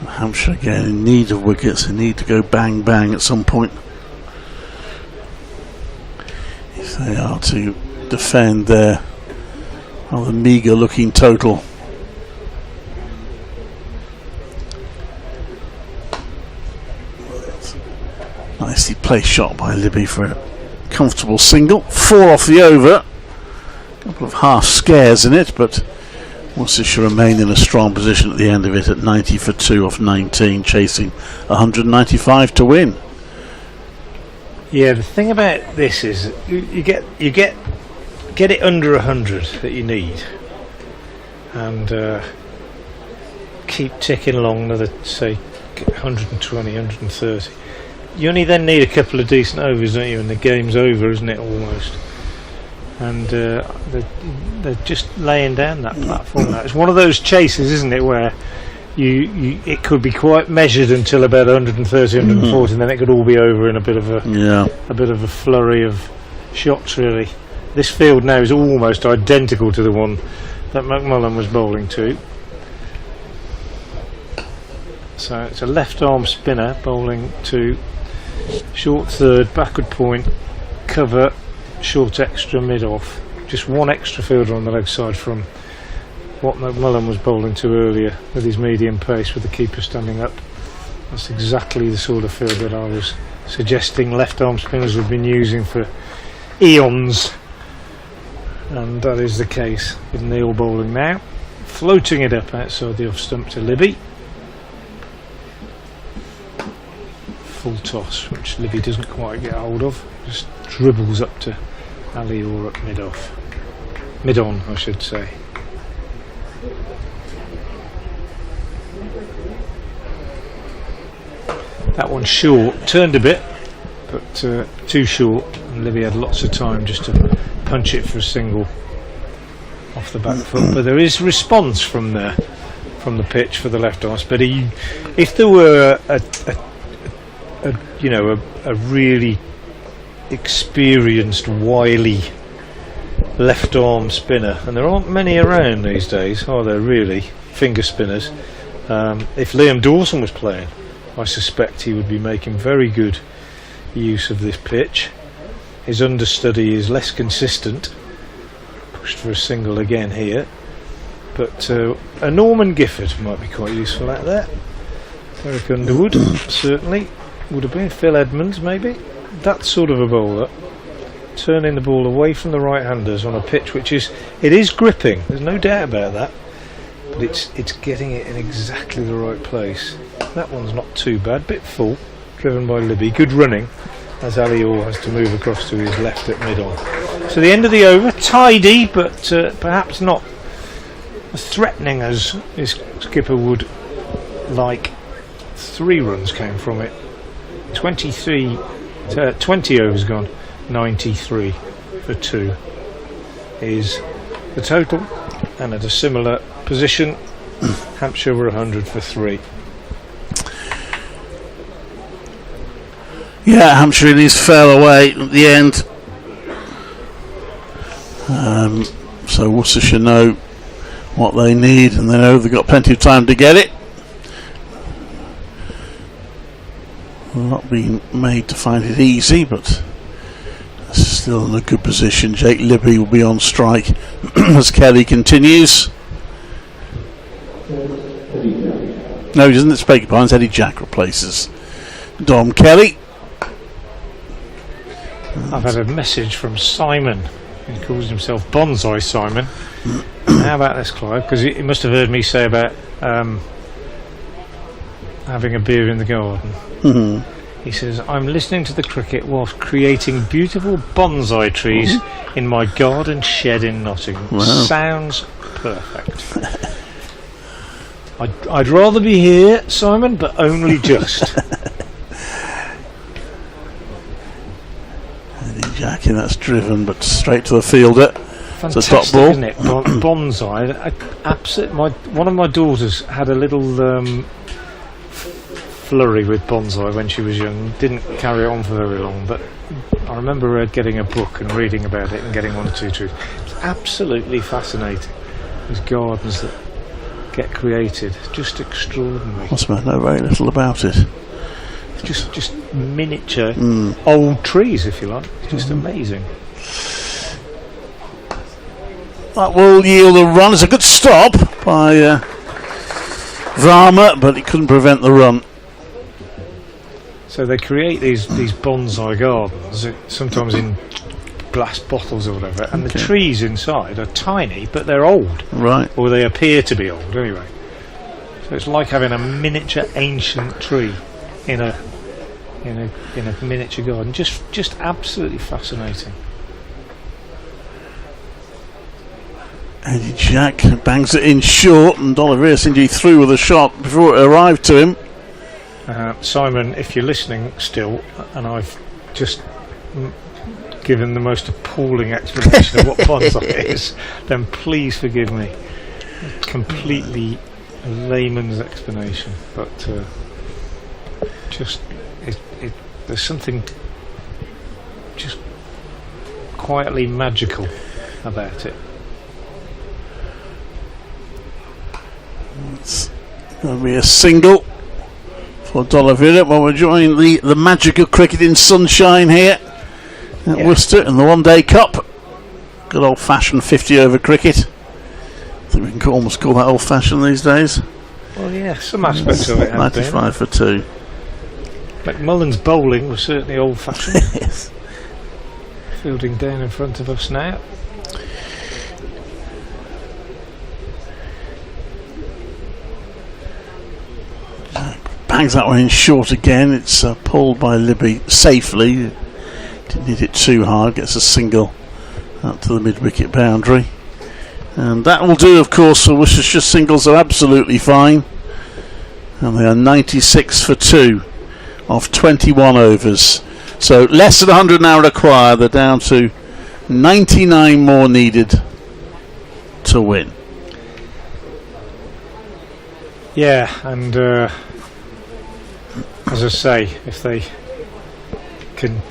Speaker 5: Hampshire again in need of wickets. They need to go bang bang at some point if they are to defend their rather meagre looking total. Nicely placed shot by Libby for a comfortable single. 4 off the over. A couple of half scares in it, but Worcestershire remain in a strong position at the end of it at 90 for 2 off 19, chasing 195 to win.
Speaker 4: Yeah, the thing about this is you get it under 100 that you need, and keep ticking along another, say, 120, 130. You only then need a couple of decent overs, don't you? And the game's over, isn't it, almost? And they're just laying down that platform now. It's one of those chases, isn't it, where it could be quite measured until about 130, 140, and then it could all be over in a bit of a flurry of shots. Really, this field now is almost identical to the one that McMullen was bowling to. So it's a left arm spinner bowling to short third, backward point, cover, short extra, mid off. Just one extra fielder on the leg side from what McMullen was bowling to earlier with his medium pace with the keeper standing up. That's exactly the sort of field that I was suggesting left arm spinners have been using for eons, and that is the case with Neil bowling now, floating it up outside the off stump to Libby. Full toss, which Libby doesn't quite get hold of, just dribbles up to Ali or up mid off. mid-on, I should say. That one's short, turned a bit, but too short, and Libby had lots of time just to punch it for a single off the back foot. But there is response from there, from the pitch for the left arm spinner. If there were a really experienced, wily left arm spinner, and there aren't many around these days, are there really, finger spinners? If Liam Dawson was playing, I suspect he would be making very good use of this pitch. His understudy is less consistent. Pushed for a single again here, but a Norman Gifford might be quite useful out there. Eric Underwood certainly would have been. Phil Edmonds maybe. That sort of a bowler, turning the ball away from the right-handers on a pitch which is gripping. There's no doubt about that, but it's getting it in exactly the right place. That one's not too bad. Bit full, driven by Libby. Good running, as Ali Orr has to move across to his left at mid-on. So the end of the over, tidy, but perhaps not as threatening as his skipper would like. 3 runs came from it. 20 overs gone. 93 for 2 is the total, and at a similar position, Hampshire were 100 for 3.
Speaker 5: Yeah, Hampshire is fell away at the end. So Worcestershire know what they need, and they know they've got plenty of time to get it. Not being made to find it easy, but still in a good position. Jake Libby will be on strike as Kelly continues. No, he doesn't. It's beg your pardon. Eddie Jack replaces Dom Kelly.
Speaker 4: I've had a message from Simon. He calls himself Bonsai Simon. How about this, Clive? Because he must have heard me say about having a beer in the garden.
Speaker 5: Mm-hmm.
Speaker 4: He says, I'm listening to the cricket whilst creating beautiful bonsai trees in my garden shed in Nottingham.
Speaker 5: Wow.
Speaker 4: Sounds perfect. I'd rather be here, Simon, but only just.
Speaker 5: Eddie Jackie, that's driven, but straight to the fielder. It's a top ball,
Speaker 4: isn't it? Bonsai. One of my daughters had a little flurry with bonsai when she was young. Didn't carry on for very long, but I remember her getting a book and reading about it and getting 1 or 2 trees. It's absolutely fascinating. These gardens that get created, just extraordinary.
Speaker 5: I know very little about it.
Speaker 4: Just miniature old trees, if you like. It's just amazing.
Speaker 5: That will yield a run. It's a good stop by Varma, but he couldn't prevent the run.
Speaker 4: So they create these bonsai gardens, sometimes in glass bottles or whatever, and the trees inside are tiny, but they're old.
Speaker 5: Right.
Speaker 4: Or they appear to be old, anyway. So it's like having a miniature ancient tree in a miniature garden. Just absolutely fascinating.
Speaker 5: Eddie Jack bangs it in short, and D'Oliveira seemed to be through with a shot before it arrived to him.
Speaker 4: Simon, if you're listening still, and I've just given the most appalling explanation of what bonsai is, then please forgive me. Completely layman's explanation, but there's something just quietly magical about it.
Speaker 5: It's going to be a single for D'Oliveira. Well, we're enjoying the magic of cricket in sunshine here at Worcester in the One Day Cup. Good old fashioned 50 over cricket. I think we can almost call that old fashioned these days.
Speaker 4: Well, yeah, some aspects of it have
Speaker 5: 95 for 2.
Speaker 4: McMullen's bowling was certainly old fashioned.
Speaker 5: Yes.
Speaker 4: Fielding down in front of us now.
Speaker 5: Bangs that one in short again. It's pulled by Libby safely. Didn't hit it too hard. Gets a single out to the mid-wicket boundary. And that will do, of course, for Worcestershire singles are absolutely fine. And they are 96 for 2 off 21 overs. So less than 100 now required. They're down to 99 more needed to win.
Speaker 4: Yeah, and as I say, if they can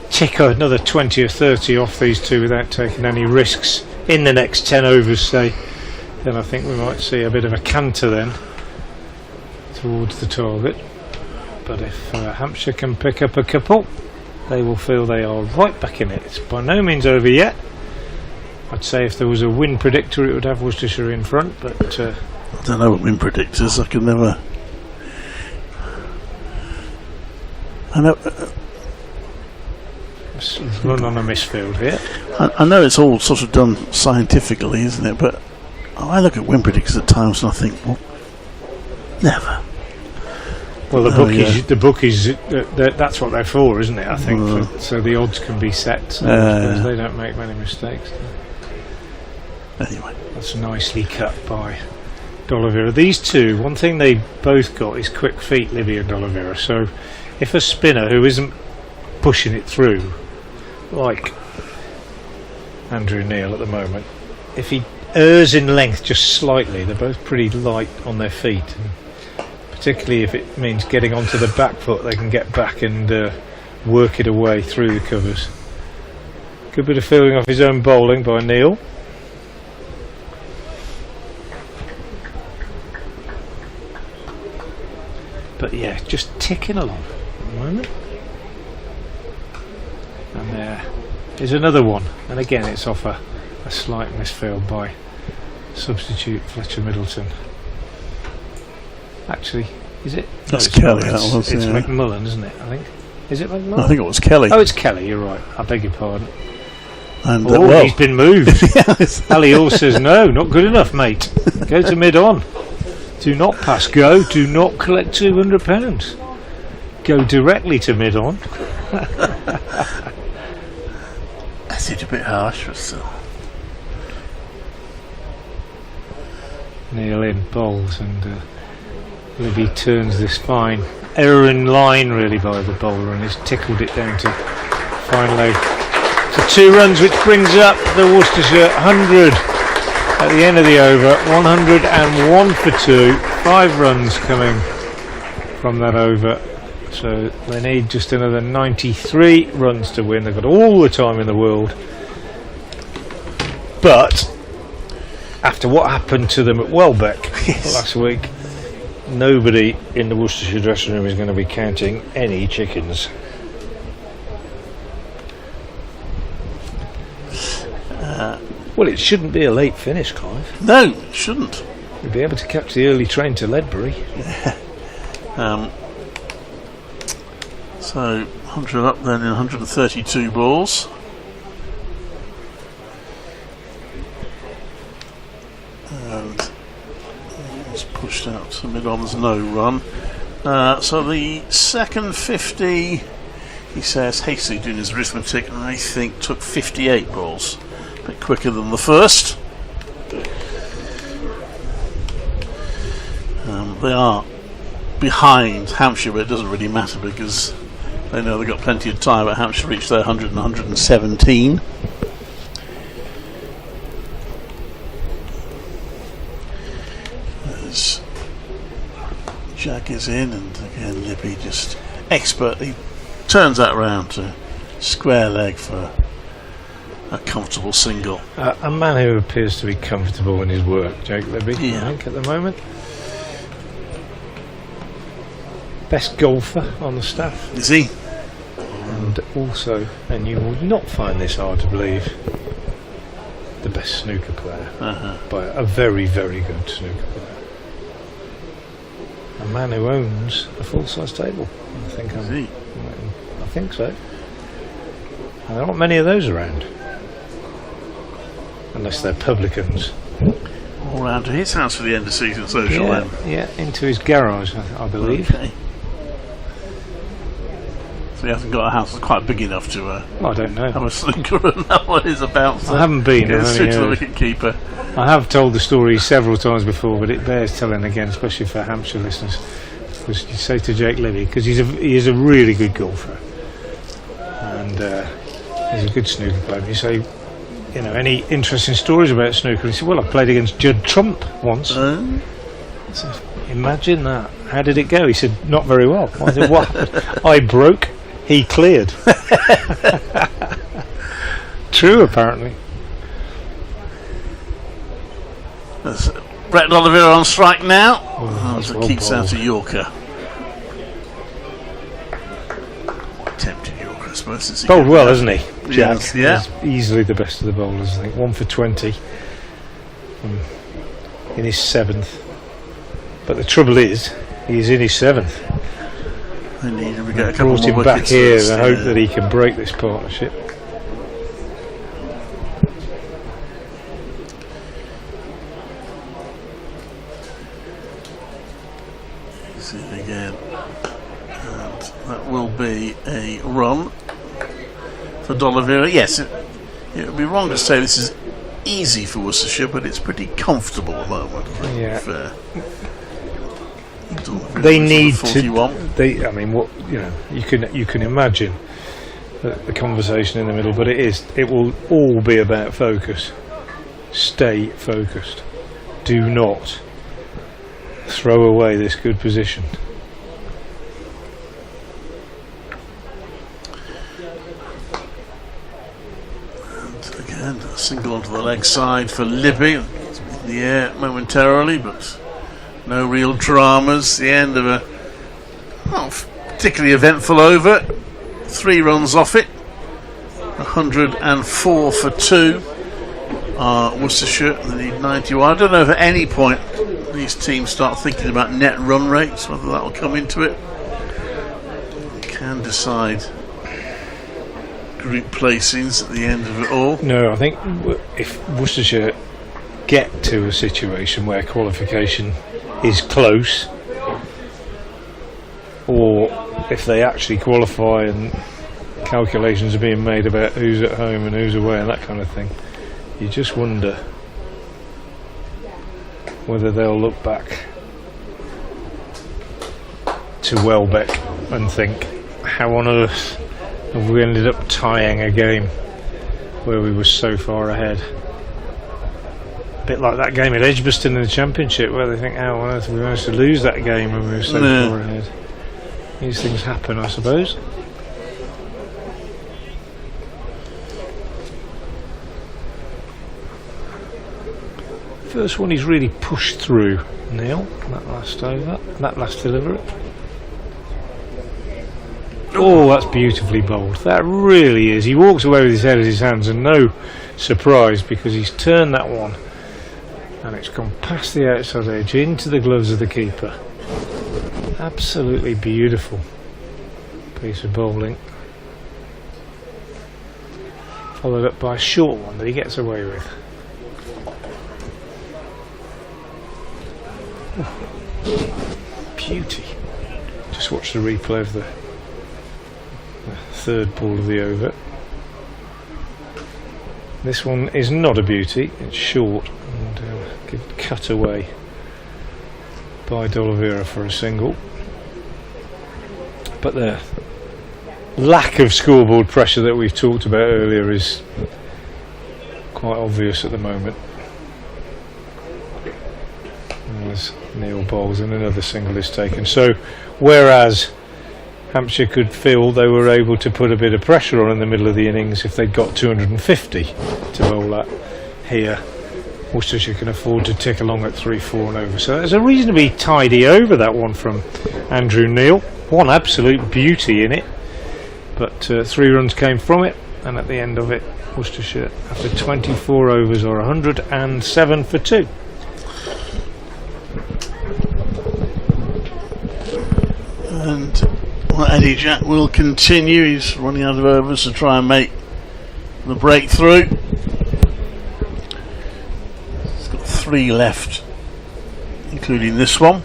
Speaker 4: tick another 20 or 30 off these two without taking any risks in the next 10 overs, say, then I think we might see a bit of a canter then towards the target. But if Hampshire can pick up a couple, they will feel they are right back in it. It's by no means over yet. I'd say if there was a win predictor, it would have Worcestershire in front, but
Speaker 5: I don't know what win predictors. I can never. I know.
Speaker 4: Run on a misfield here.
Speaker 5: I know it's all sort of done scientifically, isn't it? But I look at win predictors at times and I think, well, never.
Speaker 4: Well, the bookies, that's what they're for, isn't it? I think so the odds can be set. So they don't make many mistakes.
Speaker 5: Anyway,
Speaker 4: that's nicely cut by D'Oliveira. These two, one thing they both got is quick feet, Libby and D'Oliveira. So if a spinner who isn't pushing it through, like Andrew Neil at the moment, if he errs in length just slightly, they're both pretty light on their feet, and particularly if it means getting onto the back foot, they can get back and work it away through the covers. Good bit of fielding off his own bowling by Neil. But yeah, just ticking along at the moment. And there is another one, and again it's off a slight misfield by substitute Fletcher Middleton. Actually, is it?
Speaker 5: That's Kelly.
Speaker 4: It's McMullen, isn't it? I think. Is it McMullen?
Speaker 5: I think it was Kelly.
Speaker 4: Oh, it's Kelly. You're right. I beg your pardon.
Speaker 5: And
Speaker 4: he's been moved. Ali Hall says no, not good enough, mate. Go to mid-on. Do not pass go. Do not collect £200. Go directly to mid-on.
Speaker 5: That seemed a bit harsh, but still.
Speaker 4: Neil in bowls, and Libby turns this fine error in line really by the bowler, and has tickled it down to fine leg. So 2 runs, which brings up the Worcestershire 100 at the end of the over. 101 for 2. 5 runs coming from that over. So they need just another 93 runs to win. They've got all the time in the world. But after what happened to them at Welbeck last week, nobody in the Worcestershire dressing room is going to be counting any chickens. Well, it shouldn't be a late finish, Clive.
Speaker 5: No, it shouldn't.
Speaker 4: You'll be able to catch the early train to Ledbury.
Speaker 5: So 100 up then in 132 balls. And it's pushed out to mid-on's no run. So the second 50, he says, hastily doing his arithmetic, I think took 58 balls. A bit quicker than the first. They are behind Hampshire, but it doesn't really matter because they know they've got plenty of time. But Hampshire reached their 100 and 117. As Jack is in, and again Libby just expertly turns that round to square leg for a comfortable single.
Speaker 4: A man who appears to be comfortable in his work, Jake Libby,
Speaker 5: yeah.
Speaker 4: I think, at the moment. Best golfer on the staff.
Speaker 5: Is he?
Speaker 4: And also, and you will not find this hard to believe, the best snooker player by a very, very good snooker player. A man who owns a full-size table. I think so. And there aren't many of those around, unless they're publicans.
Speaker 5: All round to his house for the end of season social then.
Speaker 4: Yeah, into his garage, I believe.
Speaker 5: Okay. He hasn't got a house that's quite big enough to
Speaker 4: I don't know.
Speaker 5: have a snooker and know what it's about. So
Speaker 4: I haven't been.
Speaker 5: get
Speaker 4: I've
Speaker 5: straight
Speaker 4: only
Speaker 5: to the
Speaker 4: heard.
Speaker 5: wicket keeper.
Speaker 4: I have told the story several times before, but it bears telling again, especially for Hampshire listeners. Because you say to Jake Livy, because he is a really good golfer, and he's a good snooker player. You say, you know, any interesting stories about snooker? He said, well, I played against Judd Trump once. I said, imagine that. How did it go? He said, not very well. I said, what? I broke, he cleared. True, apparently.
Speaker 5: That's Brett Oliveira on strike now.
Speaker 4: That's
Speaker 5: So
Speaker 4: well
Speaker 5: keeps out
Speaker 4: bowled.
Speaker 5: a Yorker. Attempted Yorker, I suppose. Since he
Speaker 4: Bowled
Speaker 5: got
Speaker 4: well,
Speaker 5: that.
Speaker 4: hasn't he, Jack?
Speaker 5: Yes, yeah.
Speaker 4: He's easily the best of the bowlers, I think. 1 for 20 in his 7th. But the trouble is, he's in his 7th.
Speaker 5: They need to get a couple
Speaker 4: Brought
Speaker 5: more
Speaker 4: him back
Speaker 5: wickets
Speaker 4: here
Speaker 5: first,
Speaker 4: and
Speaker 5: yeah.
Speaker 4: hope that he can break this partnership.
Speaker 5: See it again. And that will be a run for D'Oliveira. Yes, it would be wrong to say this is easy for Worcestershire, but it's pretty comfortable at the moment.
Speaker 4: Yeah.
Speaker 5: They
Speaker 4: They need
Speaker 5: 41.
Speaker 4: to. I mean, what you know, you can imagine the conversation in the middle, but it will all be about focus. Stay focused. Do not throw away this good position.
Speaker 5: And again, a single onto the leg side for Libby. It's in the air momentarily, but no real dramas. The end of a not particularly eventful over. 3 runs off it. 104 for 2. Worcestershire, they need 91. I don't know if at any point these teams start thinking about net run rates, whether that will come into it. Can decide group placings at the end of it all.
Speaker 4: No, I think if Worcestershire get to a situation where qualification is close, or if they actually qualify and calculations are being made about who's at home and who's away and that kind of thing, you just wonder whether they'll look back to Welbeck and think, how on earth have we ended up tying a game where we were so far ahead? A bit like that game at Edgbaston in the Championship, where they think, how on earth have we managed to lose that game when we were so far ahead? These things happen, I suppose. First one he's really pushed through, Neil, that last over, that last delivery. Oh, that's beautifully bowled. That really is. He walks away with his head in his hands, and no surprise, because he's turned that one and it's gone past the outside edge into the gloves of the keeper. Absolutely beautiful piece of bowling. Followed up by a short one that he gets away with. Beauty. Just watch the replay of the third ball of the over. This one is not a beauty, it's short and cut away by D'Oliveira for a single. But the lack of scoreboard pressure that we've talked about earlier is quite obvious at the moment. As Neil bowls and another single is taken. So whereas Hampshire could feel they were able to put a bit of pressure on in the middle of the innings if they'd got 250 to bowl at, here Worcestershire can afford to tick along at 3-4 and over. So there's a reasonably tidy over, that one from Andrew Neil. One absolute beauty in it, but 3 runs came from it, and at the end of it Worcestershire, after 24 overs, are 107 for 2.
Speaker 5: And Eddie Jack will continue. He's running out of overs to try and make the breakthrough. He's got 3 left, including this one.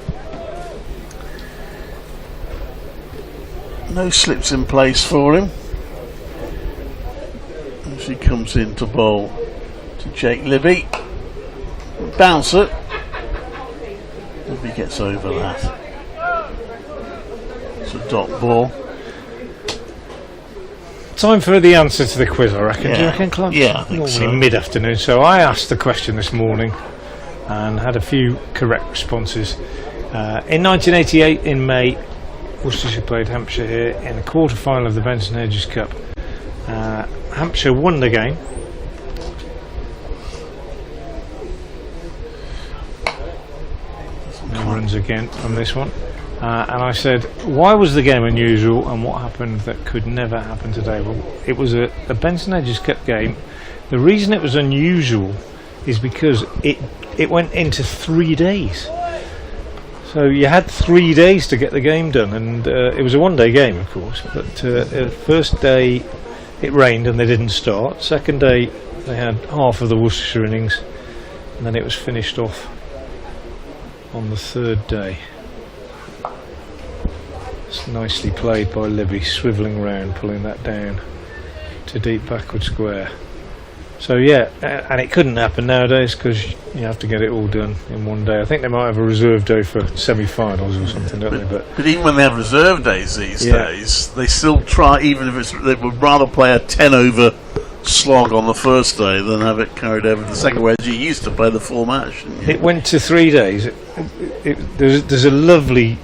Speaker 5: No slips in place for him. As he comes in to bowl to Jake Libby. Bouncer. Libby gets over that. It's a dot ball.
Speaker 4: Time for the answer to the quiz, I reckon. Do you reckon, Clive?
Speaker 5: Yeah, I think
Speaker 4: normally
Speaker 5: so.
Speaker 4: Mid-afternoon. So I asked the question this morning and had a few correct responses. In 1988, in May, Worcestershire played Hampshire here in the quarter-final of the Benson Hedges Cup. Hampshire won the game. No runs again on this one. And I said, why was the game unusual and what happened that could never happen today? Well, it was a Benson Hedges Cup game. The reason it was unusual is because it went into 3 days. So you had 3 days to get the game done, and it was a one-day game, of course. But the first day it rained and they didn't start. Second day they had half of the Worcestershire innings, and then it was finished off on the third day. It's nicely played by Libby, swivelling round, pulling that down to deep backward square. So yeah, and it couldn't happen nowadays because you have to get it all done in one day. I think they might have a reserve day for semi-finals or something, don't they?
Speaker 5: But even when they have reserve days these days, they still try, even if they would rather play a 10-over slog on the first day than have it carried over to the second, whereas you used to play the full match.
Speaker 4: It went to 3 days. There's a lovely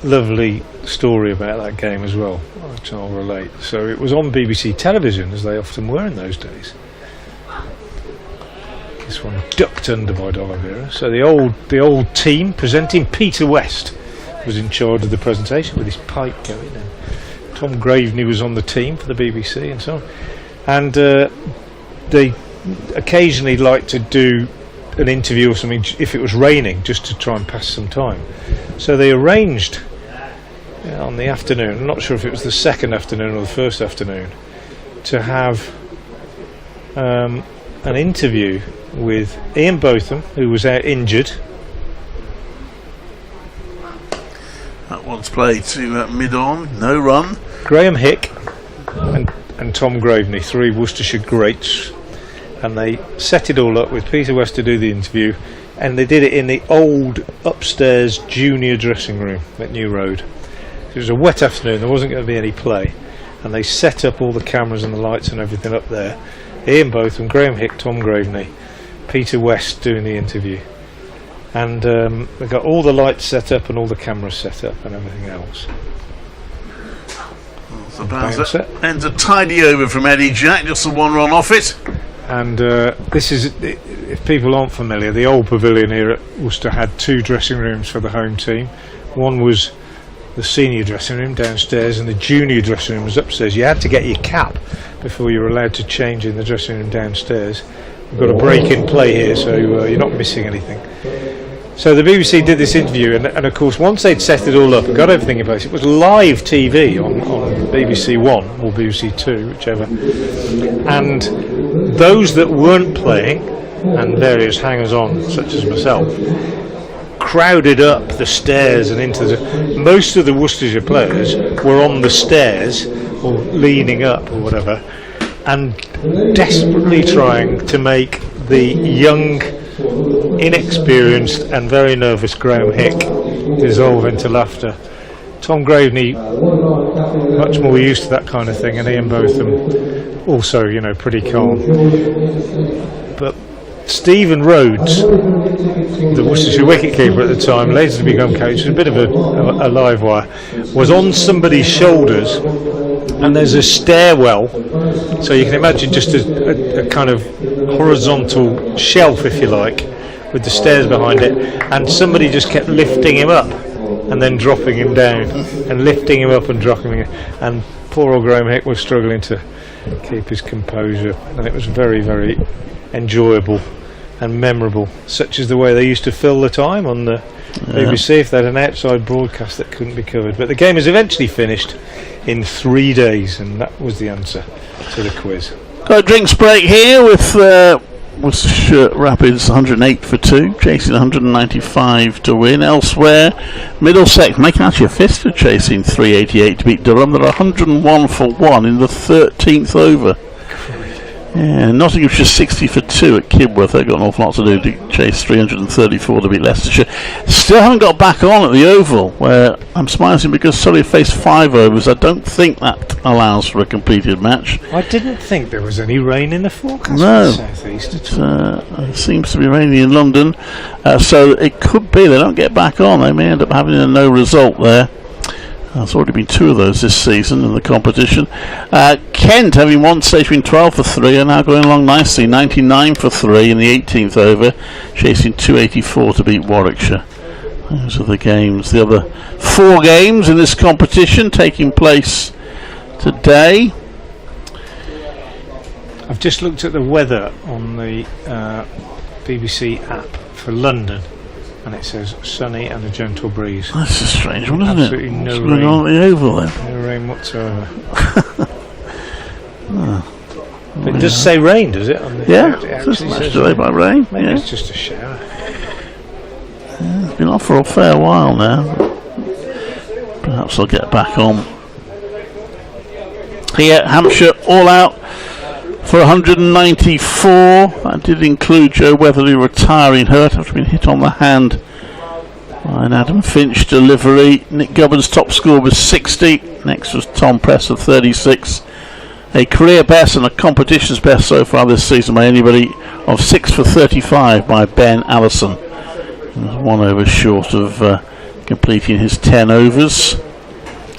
Speaker 4: story about that game as well, which I'll relate. So it was on BBC television, as they often were in those days. This one ducked under by D'Oliveira. So the old team presenting, Peter West was in charge of the presentation with his pipe going, and Tom Graveney was on the team for the BBC and so on. And they occasionally like to do an interview or something if it was raining, just to try and pass some time. So they arranged on the afternoon, I'm not sure if it was the second afternoon or the first afternoon, to have an interview with Ian Botham, who was out injured.
Speaker 5: That one's played to mid-on, no run.
Speaker 4: Graham Hick and Tom Graveney, three Worcestershire greats, and they set it all up with Peter West to do the interview, and they did it in the old upstairs junior dressing room at New Road. It was a wet afternoon, there wasn't going to be any play, and they set up all the cameras and the lights and everything up there. Ian Botham, Graham Hick, Tom Graveney, Peter West doing the interview, and they got all the lights set up and all the cameras set up and everything else.
Speaker 5: So Bouncer ends a tidy over from Eddie Jack, just the one run off it.
Speaker 4: And this is, if people aren't familiar, the old pavilion here at Worcester had two dressing rooms for the home team. One was the senior dressing room downstairs, and the junior dressing room was upstairs. You had to get your cap before you were allowed to change in the dressing room downstairs. We've got a break in play here, so you're not missing anything. So the BBC did this interview, and of course once they'd set it all up and got everything in place, it was live TV on BBC One or BBC Two, whichever. And those that weren't playing, and various hangers-on such as myself, crowded up the stairs and into the... Most of the Worcestershire players were on the stairs or leaning up or whatever, and desperately trying to make the young, inexperienced and very nervous Graham Hick dissolve into laughter. Tom Graveney, much more used to that kind of thing, and Ian Botham also, pretty calm. But Stephen Rhodes, the Worcestershire wicketkeeper at the time, later to become coach, was a bit of a live wire, was on somebody's shoulders, and there's a stairwell, so you can imagine just a kind of horizontal shelf, if you like, with the stairs behind it, and somebody just kept lifting him up and then dropping him down, and lifting him up and dropping him, and poor old Graham Hick was struggling to keep his composure, and it was very, very enjoyable and memorable, such as the way they used to fill the time on the BBC if they had an outside broadcast that couldn't be covered. But the game is eventually finished in 3 days, and that was the answer to the quiz.
Speaker 5: Got a drinks break here with Worcestershire Rapids 108 for 2, chasing 195 to win. Elsewhere, Middlesex making actually a fist of chasing 388 to beat Durham. They're 101 for 1 in the 13th over. Yeah, Nottinghamshire 60 for 2 at Kibworth. They've got an awful lot to do to chase 334 to beat Leicestershire. Still haven't got back on at the Oval, where I'm smiling because Surrey faced 5 overs. I don't think that allows for a completed match.
Speaker 4: I didn't think there was any rain in the forecast
Speaker 5: No,
Speaker 4: for the southeast at all.
Speaker 5: it seems to be raining in London, so it could be they don't get back on. They may end up having a no result there. There's already been 2 of those this season in the competition. Kent, having won stage between 12 for 3, are now going along nicely. 99 for 3 in the 18th over, chasing 284 to beat Warwickshire. Those are the games. The other 4 games in this competition taking place today.
Speaker 4: I've just looked at the weather on the BBC app for London, and it says sunny and a gentle breeze.
Speaker 5: That's a strange one, isn't
Speaker 4: Absolutely
Speaker 5: it?
Speaker 4: no
Speaker 5: What's
Speaker 4: rain.
Speaker 5: going on at the Oval then?
Speaker 4: No rain whatsoever. But it does say rain, does it? On the
Speaker 5: Yeah,
Speaker 4: it
Speaker 5: it's just
Speaker 4: actually
Speaker 5: match
Speaker 4: says
Speaker 5: today
Speaker 4: rain.
Speaker 5: by rain.
Speaker 4: Maybe
Speaker 5: Yeah.
Speaker 4: it's just a shower.
Speaker 5: It's been off for a fair while now. Perhaps I'll get back on. Here, Hampshire all out for 194. That did include Joe Weatherly retiring hurt after being hit on the hand by an Adam Finch delivery. Nick Gubbins' top score was 60. Next was Tom Press of 36. A career best and a competition's best so far this season by anybody of 6 for 35 by Ben Allison. He was 1 over short of completing his 10 overs.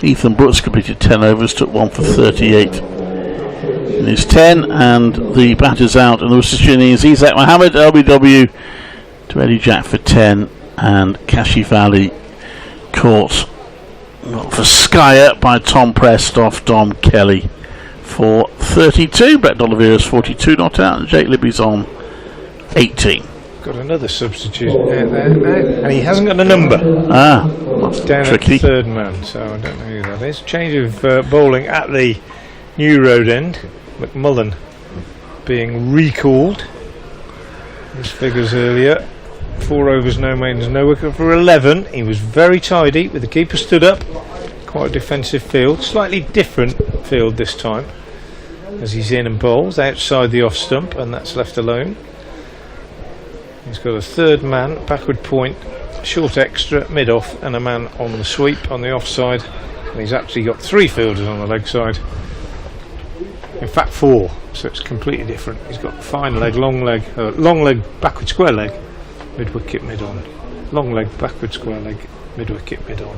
Speaker 5: Ethan Brooks completed 10 overs, took 1 for 38 in his 10, and the batters out in the Worcestershire innings. Isaac Mohammed, LBW to Eddie Jack for 10, and Kashi Valley caught for Skyer by Tom Prest off Dom Kelly for 32. Brett D'Oliveira's 42 not out, and Jake Libby's on 18.
Speaker 4: Got another substitute out there now, and he hasn't got a number.
Speaker 5: That's
Speaker 4: Down
Speaker 5: tricky.
Speaker 4: at the 3rd man, so I don't know who that is. Change of bowling at the New Road end. McMullen being recalled. His figures earlier. 4 overs, no maidens, no wicket for 11. He was very tidy with the keeper stood up. Quite a defensive field. Slightly different field this time, as he's in and bowls outside the off stump, and that's left alone. He's got a 3rd man, backward point, short extra, mid off, and a man on the sweep on the offside. And he's actually got 3 fielders on the leg side. In fact 4, so it's completely different. He's got fine leg, long leg, backward square leg, mid wicket, mid on. Long leg, backward square leg, mid wicket, mid on.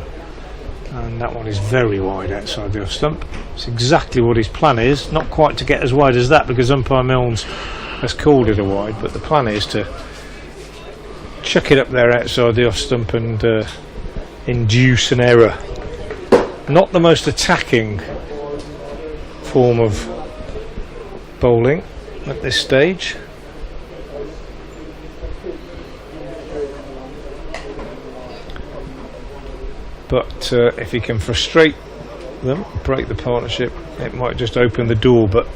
Speaker 4: And that one is very wide outside the off stump. It's exactly what his plan is. Not quite to get as wide as that because umpire Milnes has called it a wide, but the plan is to chuck it up there outside the off stump and induce an error. Not the most attacking form of bowling at this stage. But if he can frustrate them, break the partnership, it might just open the door. But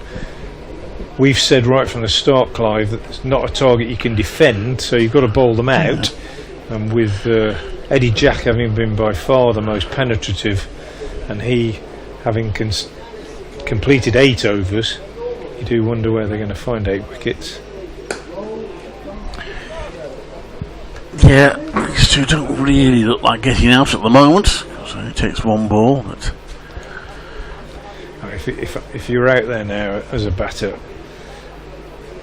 Speaker 4: we've said right from the start, Clive, that it's not a target you can defend, so you've got to bowl them out. And with Eddie Jack having been by far the most penetrative, and he having completed 8 overs, you do wonder where they're going to find 8 wickets.
Speaker 5: Yeah, these two don't really look like getting out at the moment, so it takes 1 ball. But
Speaker 4: If you're out there now as a batter,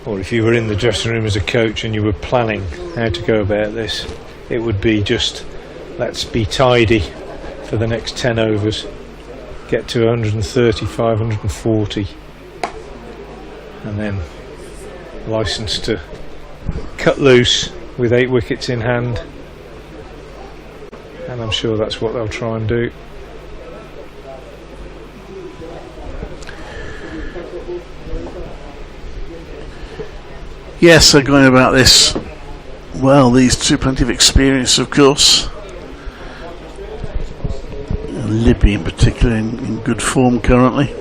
Speaker 4: or if you were in the dressing room as a coach and you were planning how to go about this, it would be just, let's be tidy for the next 10 overs, get to 135, 140, and then licensed to cut loose with 8 wickets in hand. And I'm sure that's what they'll try and do.
Speaker 5: yes, they're going about this well. These two, plenty of experience, of course. Libby in particular in good form currently.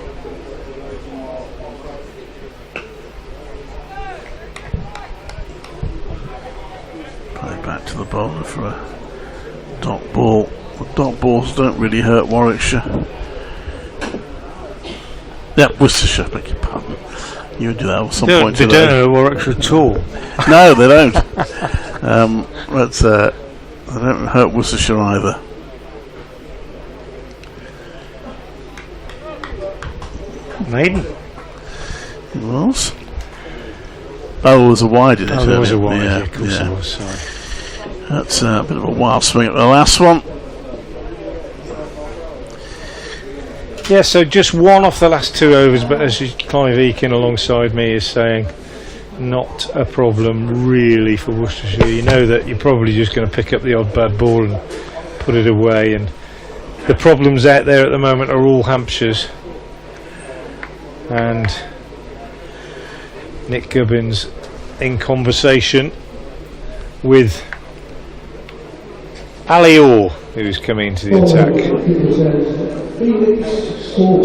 Speaker 5: to the bowler for a dot ball. The dot balls don't really hurt Warwickshire. Yep, Worcestershire, beg your pardon. You would do that at some point
Speaker 4: They
Speaker 5: today.
Speaker 4: don't know Warwickshire at all.
Speaker 5: No, they don't. But they don't hurt Worcestershire either.
Speaker 4: Maiden.
Speaker 5: It was. Oh, there was a wide in it.
Speaker 4: Oh, there was a
Speaker 5: earlier.
Speaker 4: wide,
Speaker 5: Yeah,
Speaker 4: of course
Speaker 5: yeah.
Speaker 4: there was, sorry.
Speaker 5: That's a bit of a wild swing at the last one.
Speaker 4: Yeah, so just one off the last 2 overs, but as Clive Eakin alongside me is saying, not a problem really for Worcestershire. You know that you're probably just going to pick up the odd bad ball and put it away, and the problems out there at the moment are all Hampshire's. And Nick Gubbins in conversation with Ali Orr, who's coming into the attack.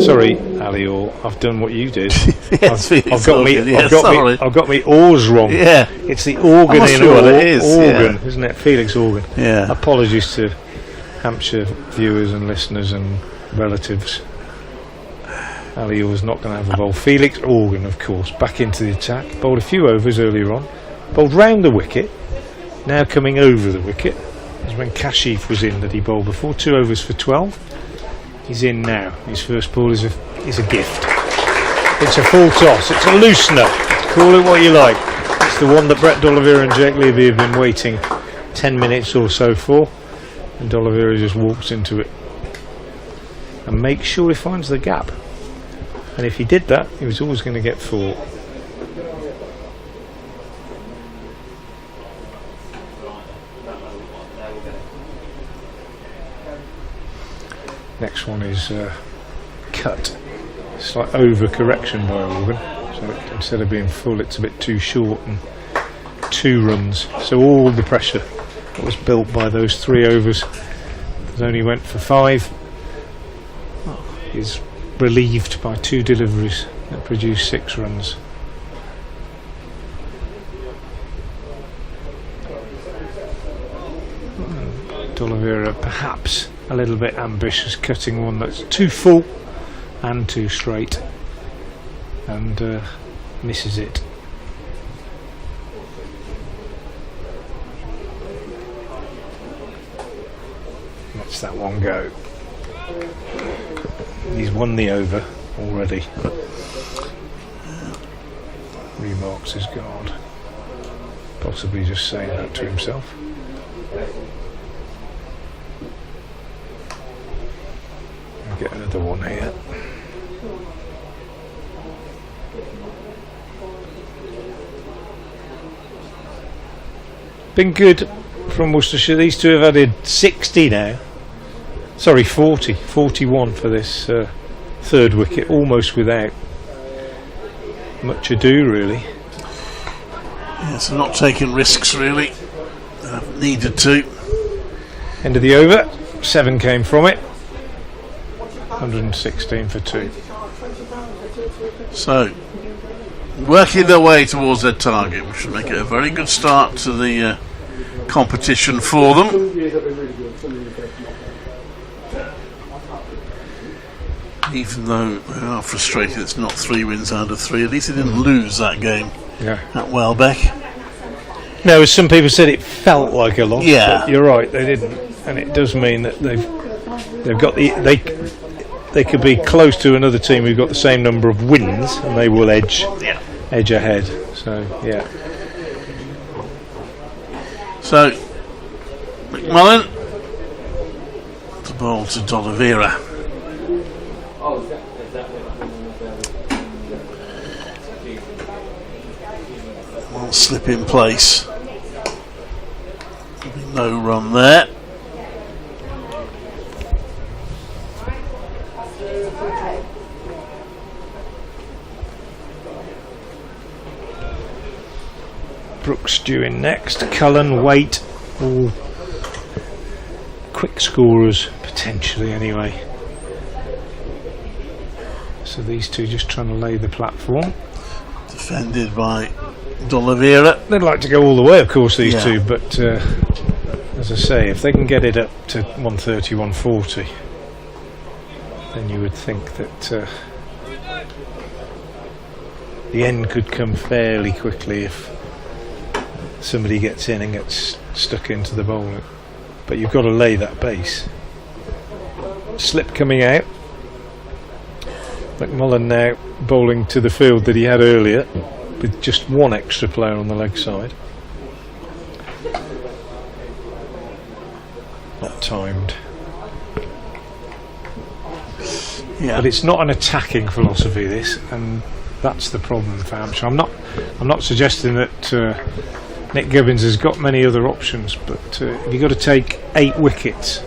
Speaker 4: Sorry, Ali Orr, I've done what you did.
Speaker 5: Yes,
Speaker 4: I've got me oars wrong.
Speaker 5: Yeah.
Speaker 4: It's the organ
Speaker 5: I'm not
Speaker 4: in
Speaker 5: sure what
Speaker 4: Orr,
Speaker 5: it is,
Speaker 4: organ,
Speaker 5: yeah.
Speaker 4: isn't it? Felix Organ.
Speaker 5: Yeah.
Speaker 4: Apologies to Hampshire viewers and listeners and relatives. Ali Orr's not going to have a bowl. Felix Organ, of course, back into the attack. Bowled a few overs earlier on. Bowled round the wicket. Now coming over the wicket. It was when Kashif was in that he bowled before. 2 overs for 12. He's in now. His first ball is a gift. It's a full toss. It's a loosener. Call it what you like. It's the one that Brett D'Oliveira and Jake Levy have been waiting 10 minutes or so for. And D'Oliveira just walks into it. And makes sure he finds the gap. And if he did that, he was always going to get 4. Next one is cut. It's like over-correction by Organ. So instead of being full, it's a bit too short and 2 runs. So all the pressure that was built by those 3 overs that only went for 5 is relieved by 2 deliveries that produced 6 runs. D'Oliveira perhaps a little bit ambitious, cutting one that's too full and too straight, and misses it. Lets that one go. He's won the over already. Remarks his guard. Possibly just saying that to himself. I'll get another one here. Been good from Worcestershire. These two have added 60 now. Sorry, 41 for this third wicket, almost without much ado, really.
Speaker 5: Yeah, so not taking risks, really. Needed to.
Speaker 4: End of the over, 7 came from it. 116 for 2.
Speaker 5: So, working their way towards their target, which should make it a very good start to the competition for them. Even though they are frustrated it's not 3 wins out of 3, at least they didn't lose that game at Welbeck.
Speaker 4: No, as some people said, it felt like a loss.
Speaker 5: Yeah.
Speaker 4: But you're right, they didn't, and it does mean that they've got they could be close to another team who've got the same number of wins, and they will edge ahead. So yeah.
Speaker 5: So McMullen the ball to D'Oliveira. Will slip in place. No run there.
Speaker 4: Brooks due in next. Cullen, Waite, all quick scorers potentially anyway. So these two just trying to lay the platform.
Speaker 5: Defended by D'Oliveira.
Speaker 4: They'd like to go all the way, of course, these two, but as I say, if they can get it up to 130, 140, then you would think that the end could come fairly quickly if somebody gets in and gets stuck into the bowling. But you've got to lay that base. Slip coming out. McMullen now bowling to the field that he had earlier with just one extra player on the leg side. Not timed.
Speaker 5: Yeah.
Speaker 4: But it's not an attacking philosophy, this, and that's the problem for Hampshire. I'm not suggesting that Nick Gubbins has got many other options, but if you've got to take 8 wickets,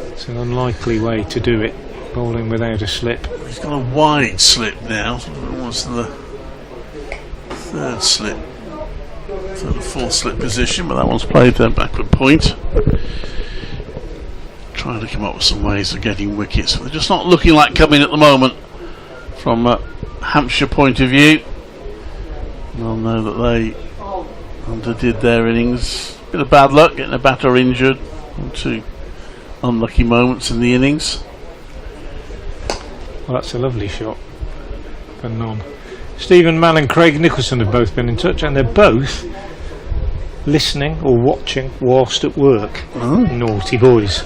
Speaker 4: it's an unlikely way to do it, bowling without a slip.
Speaker 5: He's got a wide slip now. What's the third slip? So the fourth slip position, but that one's played their backward point. Trying to come up with some ways of getting wickets. They're just not looking like coming at the moment from a Hampshire point of view. They'll know that they underdid their innings. Bit of bad luck, getting a batter injured, and 2 unlucky moments in the innings.
Speaker 4: Well, that's a lovely shot for none. Stephen Mann and Craig Nicholson have both been in touch, and they're both listening or watching whilst at work. Naughty boys.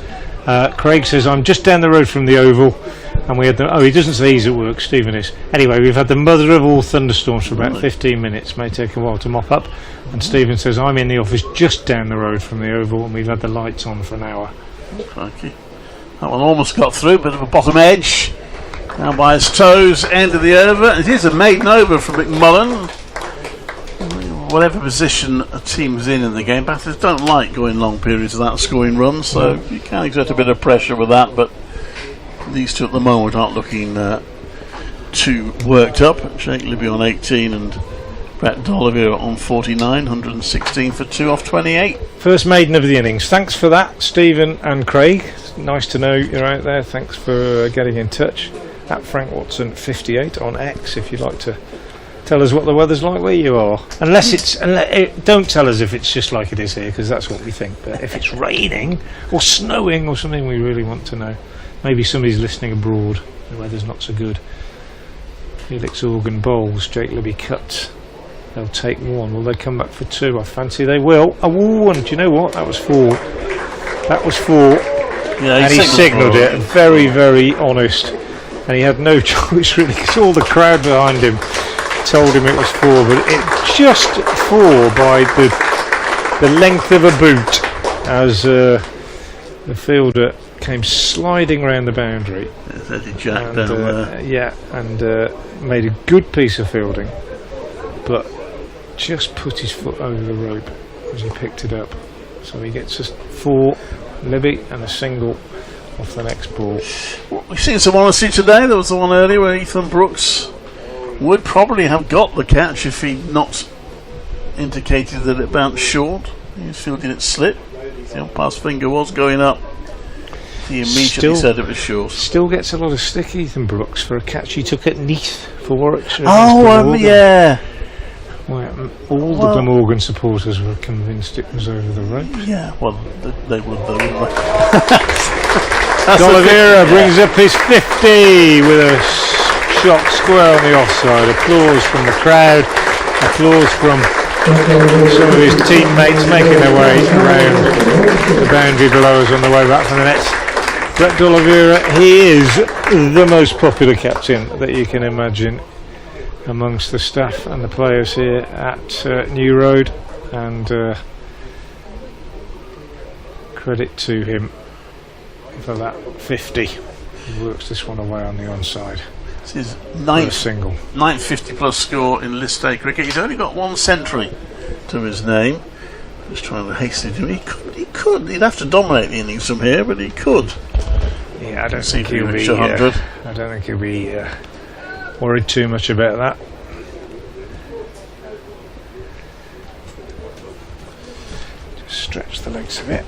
Speaker 4: Craig says, I'm just down the road from the Oval, and we had the... Oh, he doesn't say he's at work, Stephen is. Anyway, we've had the mother of all thunderstorms for about 15 minutes. May take a while to mop up. And Stephen says, I'm in the office just down the road from the Oval, and we've had the lights on for an hour.
Speaker 5: Crikey. That one almost got through, bit of a bottom edge. Down by his toes, end of the over. It is a maiden over from McMullen. Whatever position a team's in the game, batters don't like going long periods without scoring runs, so you can exert a bit of pressure with that, but these two at the moment aren't looking too worked up. Jake Libby on 18 and Brett Dolliver on 49, 116 for 2 off 28.
Speaker 4: First maiden of the innings. Thanks for that, Stephen and Craig. Nice to know you're out there. Thanks for getting in touch. At Frank Watson 58 on X if you'd like to tell us what the weather's like where you are. Don't tell us if it's just like it is here, because that's what we think. But if it's raining or snowing or something, we really want to know. Maybe somebody's listening abroad. The weather's not so good. Felix Organ bowls. Jake Libby cuts. They'll take 1. Will they come back for 2? I fancy they will. Oh, and do you know what? That was 4. That was 4.
Speaker 5: Yeah,
Speaker 4: and he signalled it. Very, very honest. And he had no choice really, because all the crowd behind him told him it was 4, but it just 4 by the length of a boot as the fielder came sliding around the boundary.
Speaker 5: There's Eddie Jack down there.
Speaker 4: Yeah, and made a good piece of fielding, but just put his foot over the rope as he picked it up. So he gets a 4, Libby, and a single off the next ball.
Speaker 5: We've seen some honesty today. There was the one earlier where Ethan Brooks would probably have got the catch if he'd not indicated that it bounced short. He was fielding it slip. The umpire's finger was going up. He immediately said it was short.
Speaker 4: Still gets a lot of stick, Ethan Brooks, for a catch he took at Neath for Warwickshire.
Speaker 5: Yeah.
Speaker 4: Where all the Glamorgan supporters were convinced it was over the rope.
Speaker 5: Yeah, well, they would though, wouldn't they?
Speaker 4: D'Oliveira brings up his 50 with a shot square on the offside. Applause from the crowd. Applause from some of his teammates making their way around the boundary below us on the way back from the nets. Brett D'Oliveira, he is the most popular captain that you can imagine amongst the staff and the players here at New Road, and credit to him for that 50. He works this one away on the onside.
Speaker 5: It's his ninth 50 plus score in List A cricket. He's only got 1 century to his name. Just trying to hastily do it. He could. He'd have to dominate the innings from here, but he could.
Speaker 4: Yeah, I don't think he'll be 100. I don't think he'll be worried too much about that. Just stretch the legs a bit.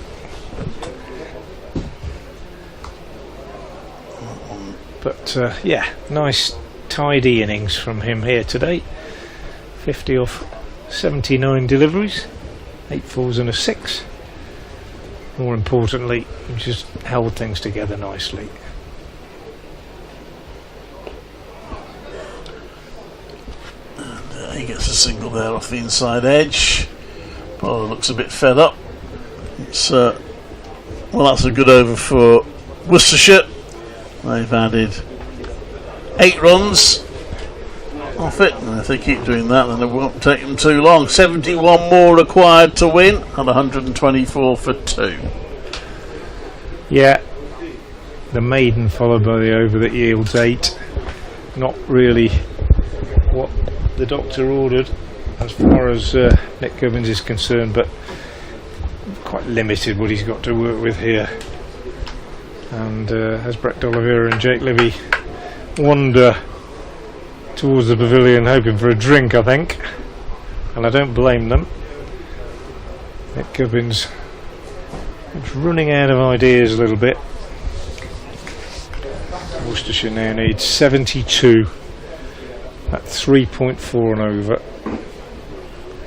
Speaker 4: But yeah, nice tidy innings from him here today. 50 off 79 deliveries, 8 fours and a 6. more importantly, he just held things together nicely.
Speaker 5: And he gets a single there off the inside edge. Bowler looks a bit fed up. It's well, that's a good over for Worcestershire. They've added 8 runs off it, and if they keep doing that, then it won't take them too long. 71 more required to win, and 124 for 2.
Speaker 4: Yeah, the maiden followed by the over that yields 8. Not really what the doctor ordered as far as Nick Gubbins is concerned, but quite limited what he's got to work with here. And as Brett D'Oliveira and Jake Libby wander towards the pavilion hoping for a drink, I think, and I don't blame them. Nick Gubbins is running out of ideas a little bit. Worcestershire now needs 72 at 3.4 and over.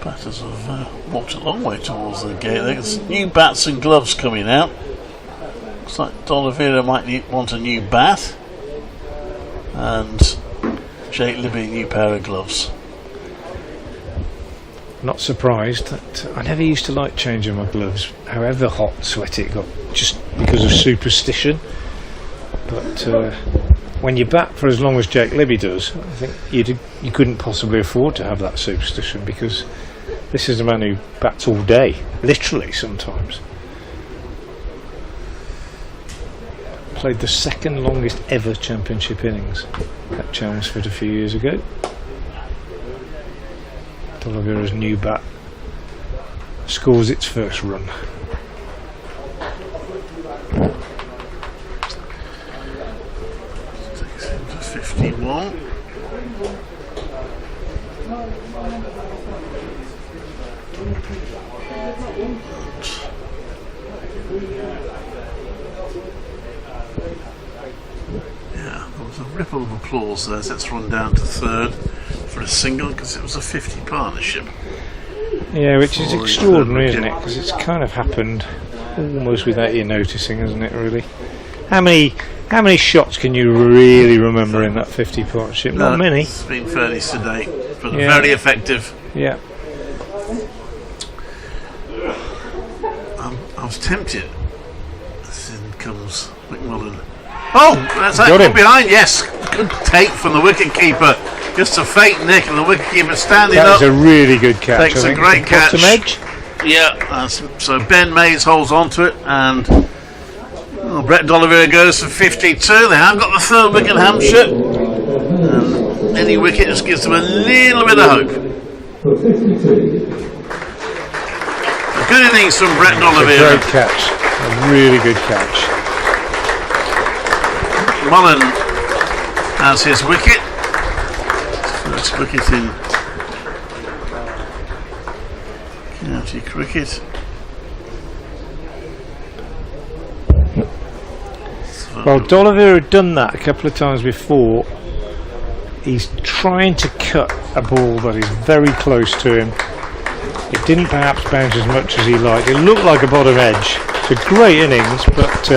Speaker 5: Batters have walked a long way towards the gate. There's new bats and gloves coming out. Looks like D'Oliveira might want a new bat, and Jake Libby a new pair of gloves.
Speaker 4: Not surprised. That I never used to like changing my gloves, however hot and sweaty it got, just because of superstition. But when you bat for as long as Jake Libby does, I think you couldn't possibly afford to have that superstition, because this is a man who bats all day, literally sometimes. Played the second longest ever championship innings at Chelmsford a few years ago. D'Oliveira's new bat scores its first run.
Speaker 5: Takes him to 51. A ripple of applause there. Let's run down to third for a single, because it was a 50 partnership.
Speaker 4: Yeah, which is extraordinary, isn't it? Because it's kind of happened almost without you noticing, hasn't it? Really, how many shots can you really remember in that 50 partnership?
Speaker 5: No,
Speaker 4: not many.
Speaker 5: It's been fairly sedate, but very effective.
Speaker 4: Yeah.
Speaker 5: I was tempted. In comes McMullen. Oh, that's
Speaker 4: Got him.
Speaker 5: behind. Yes, good take from the wicket keeper. Just a fake nick, and the wicket keeper standing
Speaker 4: That
Speaker 5: up.
Speaker 4: was a really good catch.
Speaker 5: Takes
Speaker 4: I
Speaker 5: a
Speaker 4: think.
Speaker 5: great catch.
Speaker 4: Bottom edge.
Speaker 5: Yeah, so Ben Mays holds on to it, and Brett D'Oliveira goes for 52. They have got the third wicket, Hampshire. And any wicket just gives them a little bit of hope. A good innings from Brett D'Oliveira.
Speaker 4: A great catch. A really good catch.
Speaker 5: Mullen has his wicket. First wicket in county cricket.
Speaker 4: Well, D'Oliveira had done that a couple of times before. He's trying to cut a ball that is very close to him. It didn't perhaps bounce as much as he liked. It looked like a bottom edge. It's a great innings, but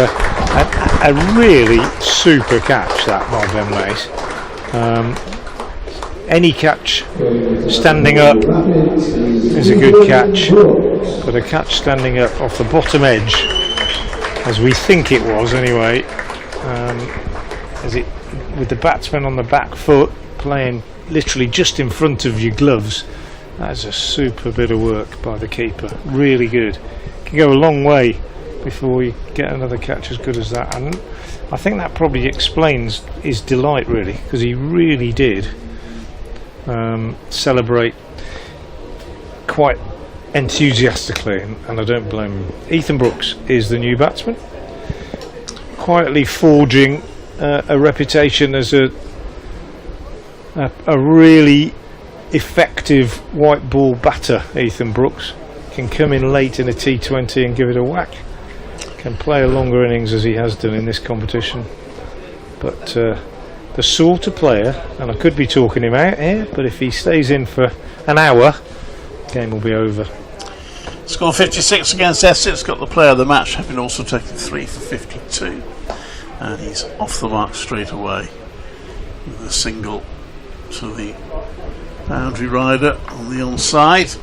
Speaker 4: a really super catch that by Ben Mays. Any catch standing up is a good catch, but a catch standing up off the bottom edge, as we think it was anyway, with the batsman on the back foot playing literally just in front of your gloves. That's a super bit of work by the keeper. Really good. Can go a long way before you get another catch as good as that, and I think that probably explains his delight, really, because he really did celebrate quite enthusiastically, and I don't blame him. Ethan Brooks is the new batsman, quietly forging a reputation as a really effective white ball batter. Ethan Brooks can come in late in a T20 and give it a whack. Can play a longer innings as he has done in this competition, but the sort of player, and I could be talking him out here, but if he stays in for an hour, the game will be over.
Speaker 5: Score 56 against Essex. Got the player of the match, having also taken 3 for 52. And he's off the mark straight away with a single to the boundary rider on the onside.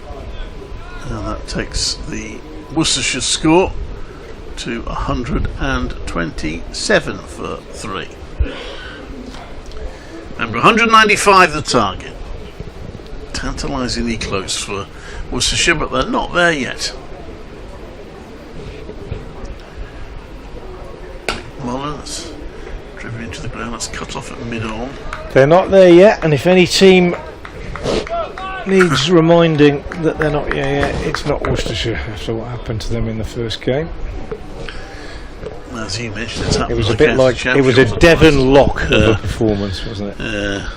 Speaker 5: And that takes the Worcestershire score to 127 for 3. Remember, 195 the target. Tantalisingly close for Worcestershire, but they're not there yet. Mullins driven into the ground. That's cut off at mid-on.
Speaker 4: They're not there yet, and if any team needs reminding that they're not there yet, it's not Worcestershire after what happened to them in the first game.
Speaker 5: As you mentioned, it's happened.
Speaker 4: It was a bit like it was a Devon Lock of a performance, wasn't it?
Speaker 5: Yeah.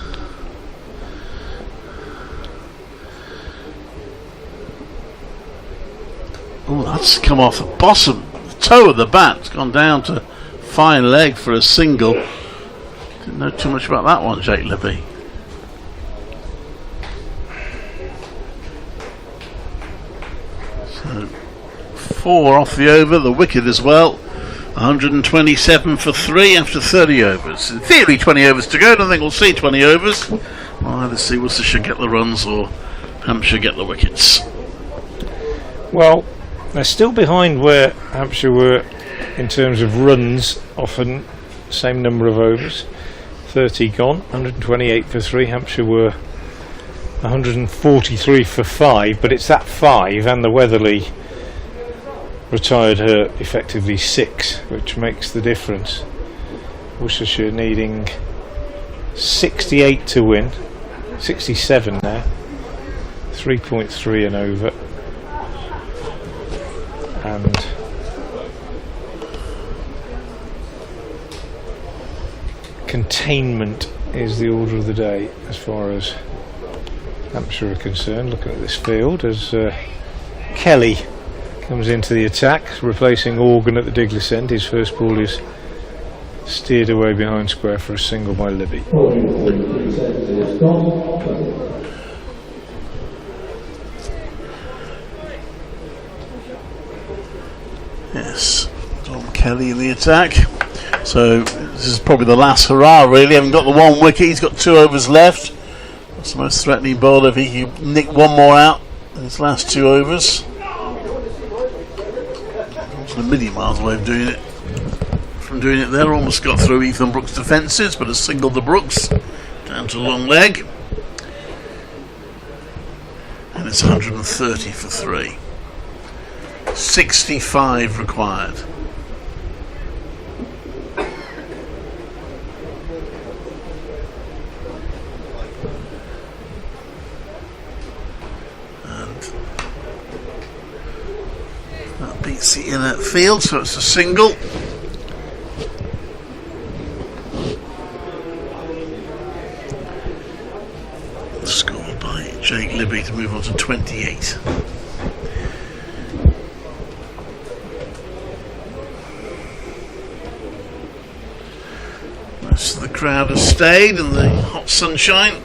Speaker 5: Oh, that's come off the bottom, the toe of the bat. It's gone down to fine leg for a single. Didn't know too much about that one, Jake Libby. So 4 off the over, the wicket as well. 127 for 3 after 30 overs. In theory, 20 overs to go. I don't think we'll see 20 overs. We'll either see Worcestershire get the runs or Hampshire get the wickets.
Speaker 4: Well, they're still behind where Hampshire were in terms of runs, often same number of overs. 30 gone, 128 for 3. Hampshire were 143 for 5, but it's that 5 and the Weatherly retired her effectively 6, which makes the difference. Worcestershire needing 68 to win, 67 now, 3.3 and over, and containment is the order of the day as far as Hampshire are concerned. Looking at this field as Kelly comes into the attack, replacing Organ at the Diglis end. His first ball is steered away behind square for a single by Libby.
Speaker 5: Yes, Tom Kelly in the attack. So this is probably the last hurrah, really. Haven't got the 1 wicket. He's got 2 overs left. That's the most threatening bowler if he can nick 1 more out in his last 2 overs. A million miles away of doing it. From doing it there, almost got through Ethan Brooks' defences, but has singled the Brooks down to long leg, and it's 130 for 3. 65 required. Beats the inner field, so it's a single. Scored by Jake Libby to move on to 28. Most of the crowd has stayed in the hot sunshine.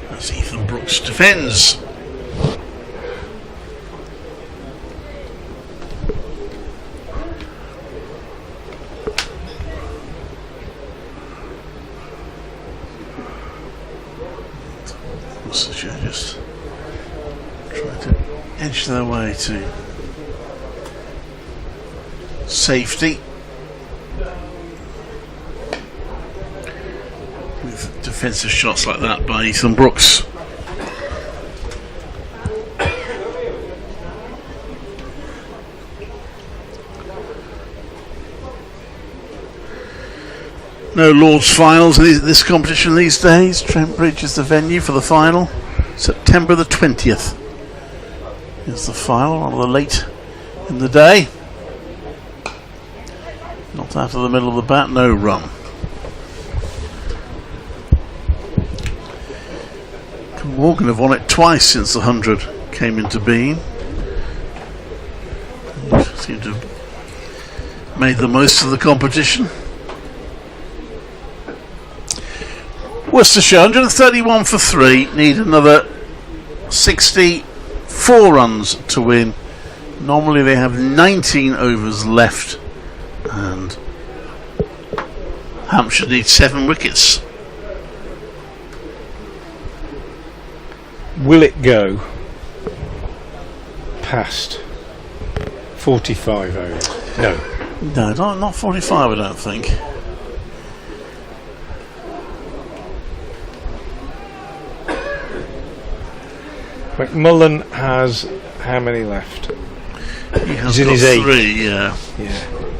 Speaker 5: As Ethan Brooks defends. Just trying to edge their way to safety with defensive shots like that by Ethan Brooks. No Lord's finals in this competition these days. Trent Bridge is the venue for the final. September the 20th is the final, rather late in the day. Not after the middle of the bat, no run. Morgan have won it twice since the 100 came into being. Seem to have made the most of the competition. Worcestershire 131 for 3, need another 64 runs to win. Normally they have 19 overs left, and Hampshire needs 7 wickets.
Speaker 4: Will it go past 45 overs? No.
Speaker 5: No, not 45, I don't think.
Speaker 4: McMullen has how many left?
Speaker 5: He has
Speaker 4: He's in
Speaker 5: got
Speaker 4: his 8th.
Speaker 5: 3, yeah.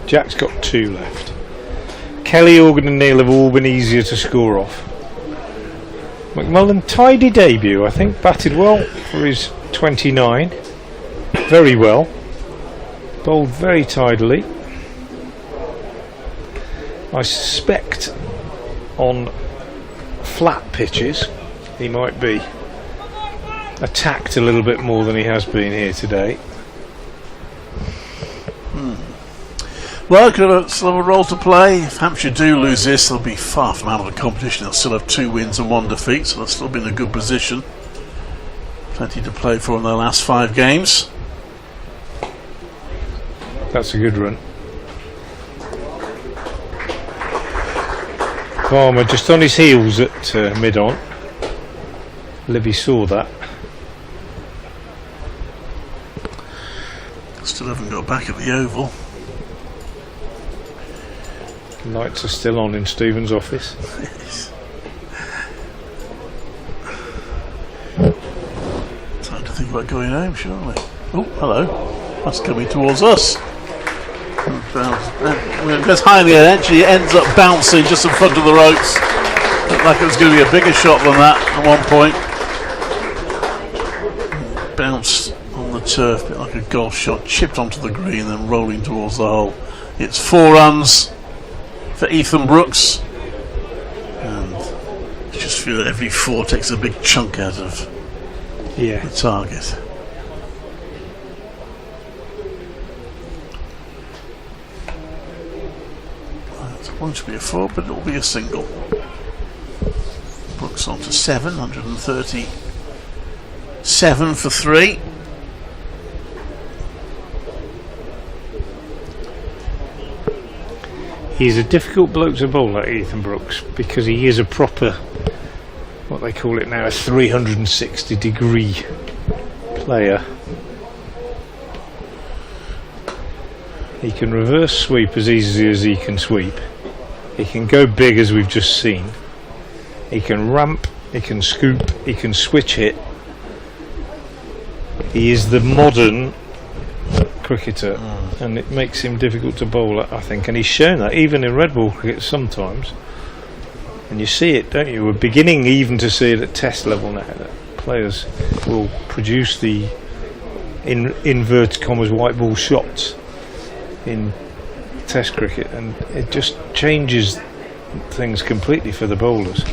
Speaker 4: Jack's got 2 left. Kelly, Organ and Neil have all been easier to score off. McMullen, tidy debut, I think, batted well for his 29. Very well. Bowled very tidily. I suspect on flat pitches he might be attacked a little bit more than he has been here today.
Speaker 5: Well, still have a role to play. If Hampshire do lose this, they'll be far from out of the competition. They'll still have 2 wins and 1 defeat, so they'll still be in a good position. Plenty to play for in their last 5 games.
Speaker 4: That's a good run. Farmer just on his heels at mid-on. Libby saw that.
Speaker 5: Still haven't got back at the Oval.
Speaker 4: Lights are still on in Stephen's office.
Speaker 5: Time to think about going home, surely. Oh, hello. That's coming towards us. When it goes high in the air, actually it ends up bouncing just in front of the ropes. Looked like it was going to be a bigger shot than that at one point. Bounced on the turf, a bit like a golf shot, chipped onto the green, then rolling towards the hole. It's 4 runs for Ethan Brooks, and I just feel that every 4 takes a big chunk out of the target. It won't be a 4, but it'll be a single. Brooks on to 7, 137 for 3.
Speaker 4: He's a difficult bloke to bowl, like Ethan Brooks, because he is a proper, what they call it now, a 360 degree player. He can reverse sweep as easily as he can sweep. He can go big, as we've just seen. He can ramp, he can scoop, he can switch hit. He is the modern cricketer, and it makes him difficult to bowl at, I think, and he's shown that even in red ball cricket sometimes, and you see it, don't you? We're beginning even to see it at test level now, that players will produce the in inverted commas white ball shots in test cricket, and it just changes things completely for the bowlers.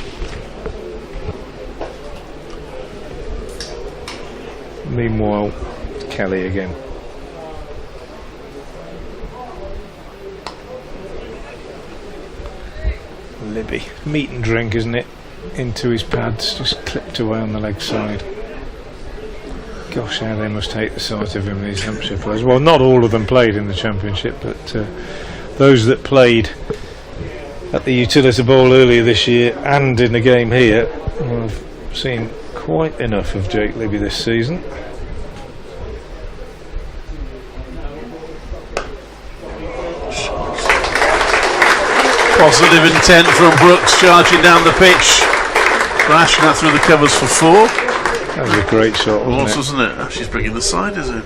Speaker 4: Meanwhile, Kelly again. Libby, meat and drink, isn't it? Into his pads, just clipped away on the leg side. Gosh, how they must hate the sight of him, these Hampshire players. Well, not all of them played in the Championship, but those that played at the Utility Bowl earlier this year and in the game here, well, I've seen quite enough of Jake Libby this season.
Speaker 5: Positive intent from Brooks, charging down the pitch, crashing that through the covers for 4.
Speaker 4: That was a great shot,
Speaker 5: wasn't it? She's bringing the side, is it?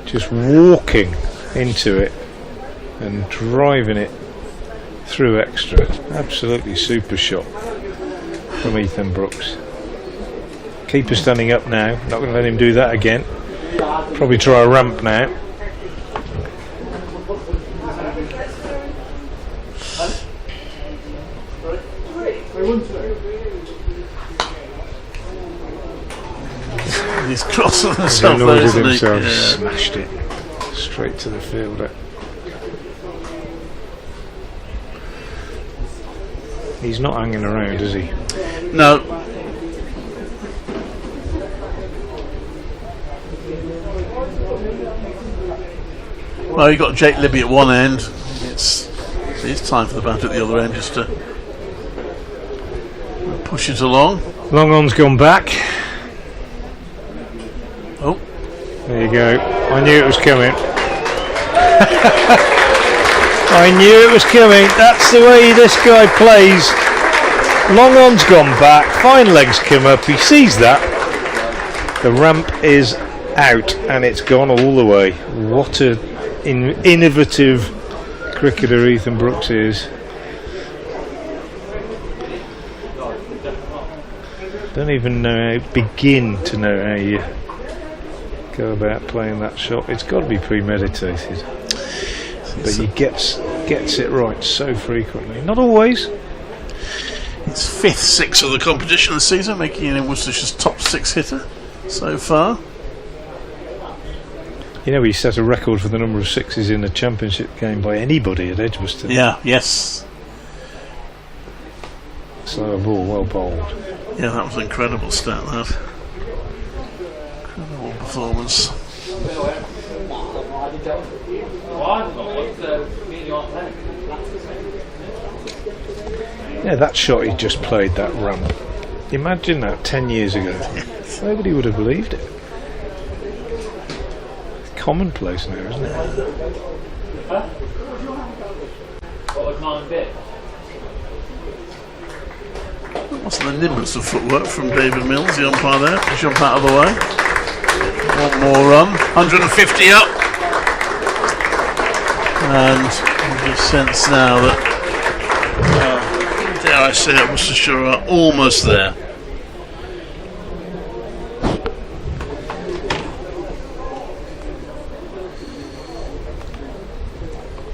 Speaker 4: Just walking into it and driving it through extra. Absolutely super shot from Ethan Brooks. Keeper standing up now, not going to let him do that again. Probably try a ramp now.
Speaker 5: He's crossing himself there, isn't he?
Speaker 4: Smashed it straight to the fielder. He's not hanging around, is he?
Speaker 5: No. Well, you got Jake Libby at one end. It's time for the bat at the other end just to push it along.
Speaker 4: Long on's gone back.
Speaker 5: Oh,
Speaker 4: there you go. I knew it was coming. I knew it was coming. That's the way this guy plays. Long on's gone back. Fine legs come up. He sees that. The ramp is out and it's gone all the way. What a innovative cricketer Ethan Brooks is. Don't even know begin to know how you go about playing that shot. It's got to be premeditated, but he gets it right so frequently. Not always.
Speaker 5: It's 5th six of the competition this season, making him Worcestershire's top 6 hitter so far.
Speaker 4: You know, he set a record for the number of sixes in a championship game by anybody at Edgbaston.
Speaker 5: Yeah, yes.
Speaker 4: Slow ball, well bowled.
Speaker 5: Yeah, that was an incredible stat, that. Incredible performance.
Speaker 4: Yeah, that shot he just played, that ramp. Imagine that 10 years ago. Nobody would have believed it. It's commonplace now, isn't it?
Speaker 5: What's the nimbleness of footwork from David Mills, the umpire there, to jump out of the way. One more run, 150 up. And you get a sense now that, dare I say it, Worcestershire are almost there.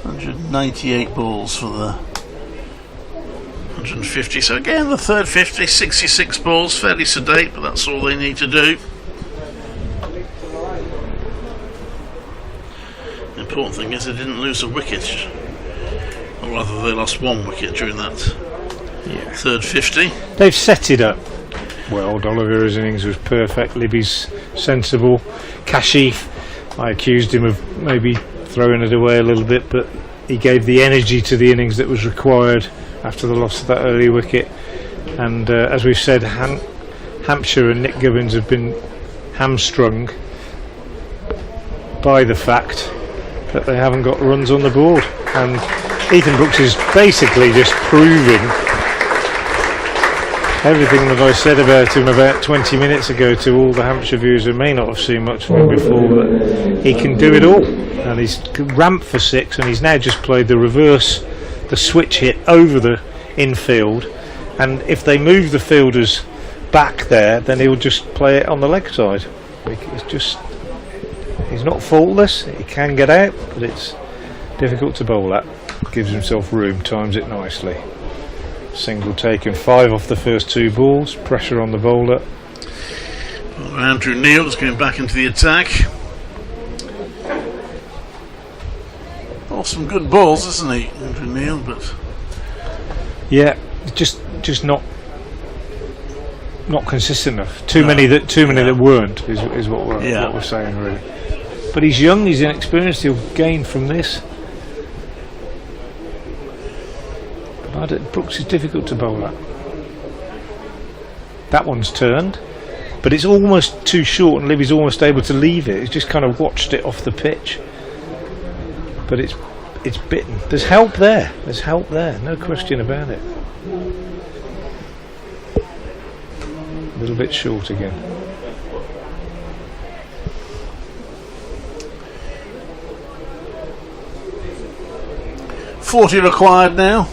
Speaker 5: $198 balls for the 150, so again the third 50, 66 balls, fairly sedate, but that's all they need to do. The important thing is they didn't lose a wicket, or rather they lost 1 wicket during that third 50.
Speaker 4: They've set it up well. D'Oliveira's innings was perfect. Libby's sensible. Kashif, I accused him of maybe throwing it away a little bit, but he gave the energy to the innings that was required after the loss of that early wicket. And as we've said, Hampshire and Nick Gubbins have been hamstrung by the fact that they haven't got runs on the board, and Ethan Brooks is basically just proving everything that I said about him about 20 minutes ago to all the Hampshire viewers who may not have seen much of him before, that he can do it all. And he's ramped for 6, and he's now just played the reverse, the switch hit over the infield, and if they move the fielders back there, then he'll just play it on the leg side. He's not faultless, he can get out, but it's difficult to bowl at. Gives himself room, times it nicely. Single taken, 5 off the first 2 balls, pressure on the bowler.
Speaker 5: Well, Andrew Neil is going back into the attack. Oh, some good balls, isn't he, Andrew Neil? But
Speaker 4: yeah, just not consistent enough. Too many that weren't is what we're saying, really. But he's young, he's inexperienced. He'll gain from this. But Brooks is difficult to bowl at. That one's turned, but it's almost too short, and Libby's almost able to leave it. He's just kind of watched it off the pitch. But it's bitten. There's help there. No question about it. A little bit short again.
Speaker 5: $40 required now.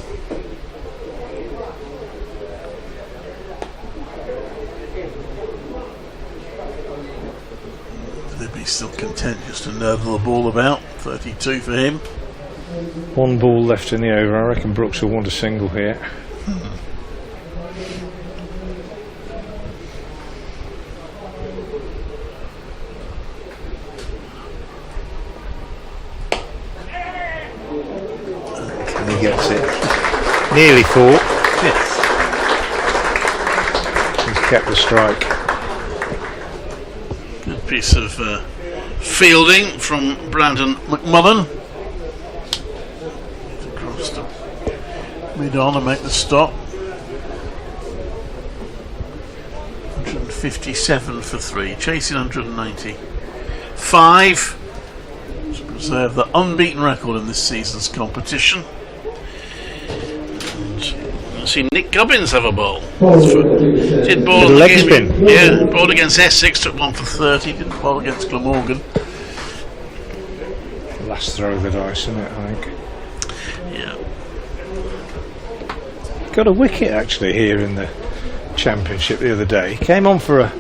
Speaker 5: Libby's still content just to nurgle the ball about. 32 for him.
Speaker 4: 1 ball left in the over. I reckon Brooks will want a single here. And he gets it. Nearly 4.
Speaker 5: 5th.
Speaker 4: He's kept the strike.
Speaker 5: Good piece of fielding from Brandon McMullen. Across to mid-on and make the stop. 157 for 3, chasing 195 to preserve the unbeaten record in this season's competition. And you see Nick Gubbins have a ball. Did ball in the
Speaker 4: leg
Speaker 5: game.
Speaker 4: spin.
Speaker 5: Yeah, bowled against Essex, took 1 for 30. Didn't bowl against Glamorgan.
Speaker 4: Last throw of the dice, isn't it, I think.
Speaker 5: Yeah.
Speaker 4: Got a wicket actually here in the Championship the other day. Came on for a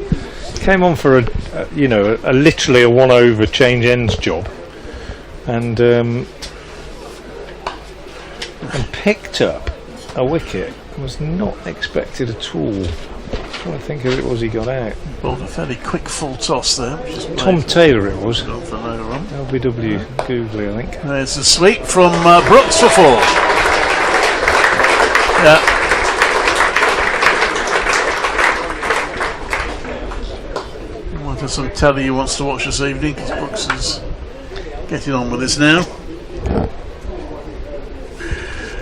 Speaker 4: literally a 1 over change ends job, and picked up a wicket. Was not expected at all. I'm trying to think who it was he got out.
Speaker 5: Bowled a fairly quick full toss there.
Speaker 4: Tom Taylor it was.
Speaker 5: Gone for no run.
Speaker 4: LBW Googly, I think.
Speaker 5: There's a sweep from Brooks for 4. Yeah. There's some telly he wants to watch this evening because Brooks is getting on with this now.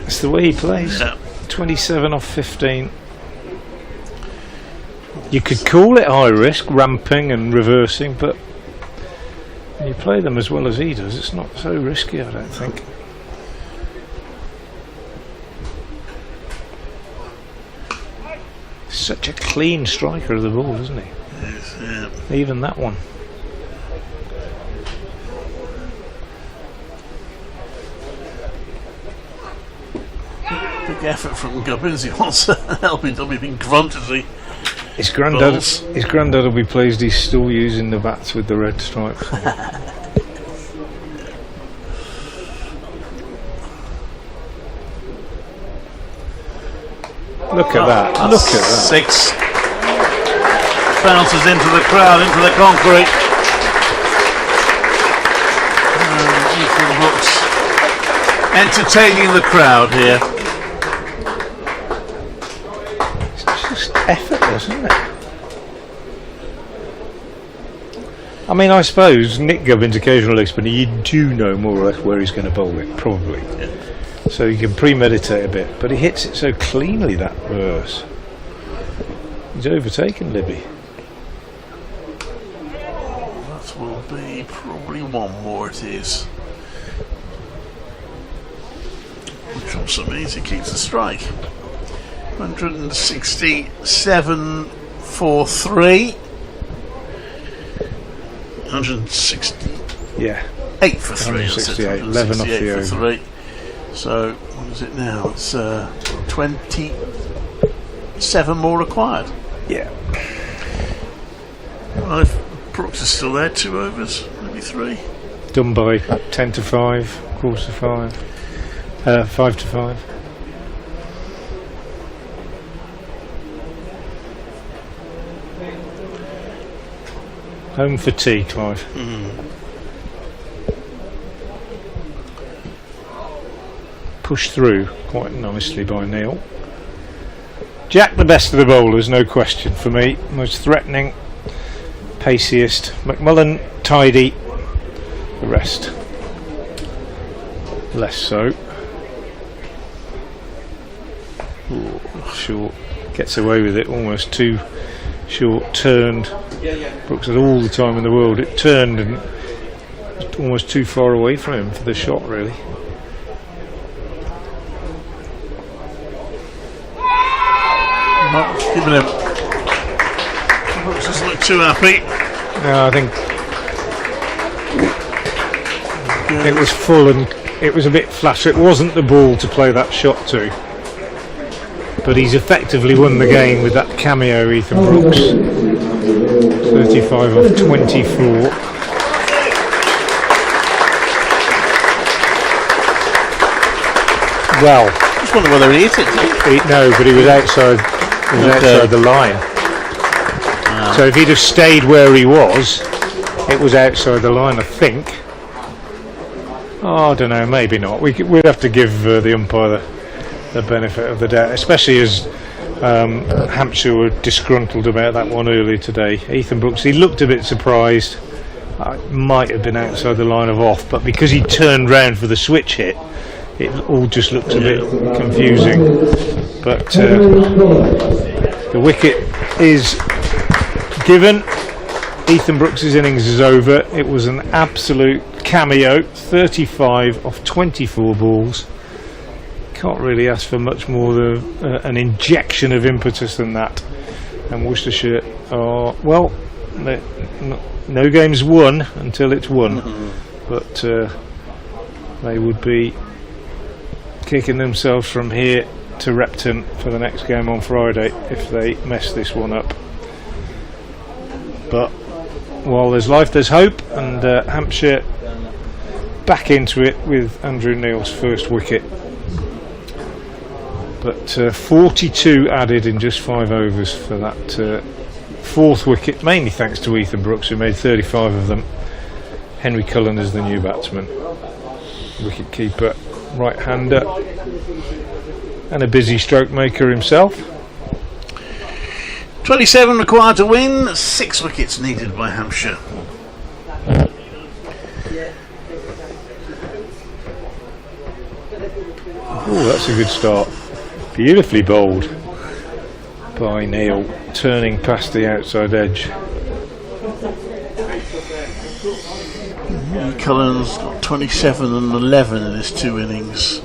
Speaker 4: That's the way he plays.
Speaker 5: Yeah.
Speaker 4: 27 off 15. You could call it high risk, ramping and reversing, but when you play them as well as he does, it's not so risky, I don't think. Such a clean striker of the ball, isn't he?
Speaker 5: Yes, yeah.
Speaker 4: Even that one.
Speaker 5: Big effort from Gubbins. He wants LBW being grunted.
Speaker 4: His granddad will be pleased he's still using the bats with the red stripes. Look at that. Look at that.
Speaker 5: 6. Bounces into the crowd, into the concrete. Ethan Brooks entertaining the crowd here.
Speaker 4: It's just effortless, isn't it? I mean, I suppose Nick Gubbins' occasional leg spinner, you do know more or less where he's going to bowl it, probably.
Speaker 5: Yeah.
Speaker 4: So you can premeditate a bit, but he hits it so cleanly, that reverse. He's overtaken Libby.
Speaker 5: That will be probably one more, it is. Which also means he keeps the strike. 167 for 3. 168 for 3.
Speaker 4: 168, 11 off the over.
Speaker 5: 3. So, what is it now? It's 27 more required.
Speaker 4: Yeah.
Speaker 5: Well, if Brooks is still there, 2 overs, maybe 3.
Speaker 4: Done by 10 to 5, quarter to 5, 5 to 5. Home for tea, Clive. Pushed through quite nicely by Neil. Jack, the best of the bowlers, no question for me. Most threatening, paciest. McMullen, tidy. The rest, less so. Ooh, short. Gets away with it, almost too short. Turned. Brooks had all the time in the world. It turned and almost too far away from him for the shot, really.
Speaker 5: Not giving him. Brooks doesn't look too happy.
Speaker 4: No, I think it was full and it was a bit flash. It wasn't the ball to play that shot to. But he's effectively won the game with that cameo, Ethan Brooks. 35 off 24. Well,
Speaker 5: I just wonder whether he hit it.
Speaker 4: no, but he was outside. He was outside the line. So if he'd have stayed where he was, it was outside the line, I think. Oh, I don't know, maybe not. We'd have to give the umpire the benefit of the doubt, especially as Hampshire were disgruntled about that one earlier today. Ethan Brooks, he looked a bit surprised. Might have been outside the line of off, but because he turned round for the switch hit, it all just looked a bit confusing. But the wicket is given. Ethan Brooks' innings is over. It was an absolute cameo, 35 off 24 balls. Can't really ask for much more than an injection of impetus than that. And Worcestershire are, well, no game's won until it's won. But they would be kicking themselves from here to Repton for the next game on Friday if they mess this one up. But while there's life, there's hope, and Hampshire back into it with Andrew Neil's first wicket. But 42 added in just 5 overs for that fourth wicket, mainly thanks to Ethan Brooks, who made 35 of them. Henry Cullen is the new batsman, wicket keeper, right-hander, and a busy stroke maker himself.
Speaker 5: 27 required to win, 6 wickets needed by Hampshire.
Speaker 4: Oh, that's a good start. Beautifully bowled by Neil, turning past the outside edge.
Speaker 5: Cullen's got 27 and 11 in his 2 innings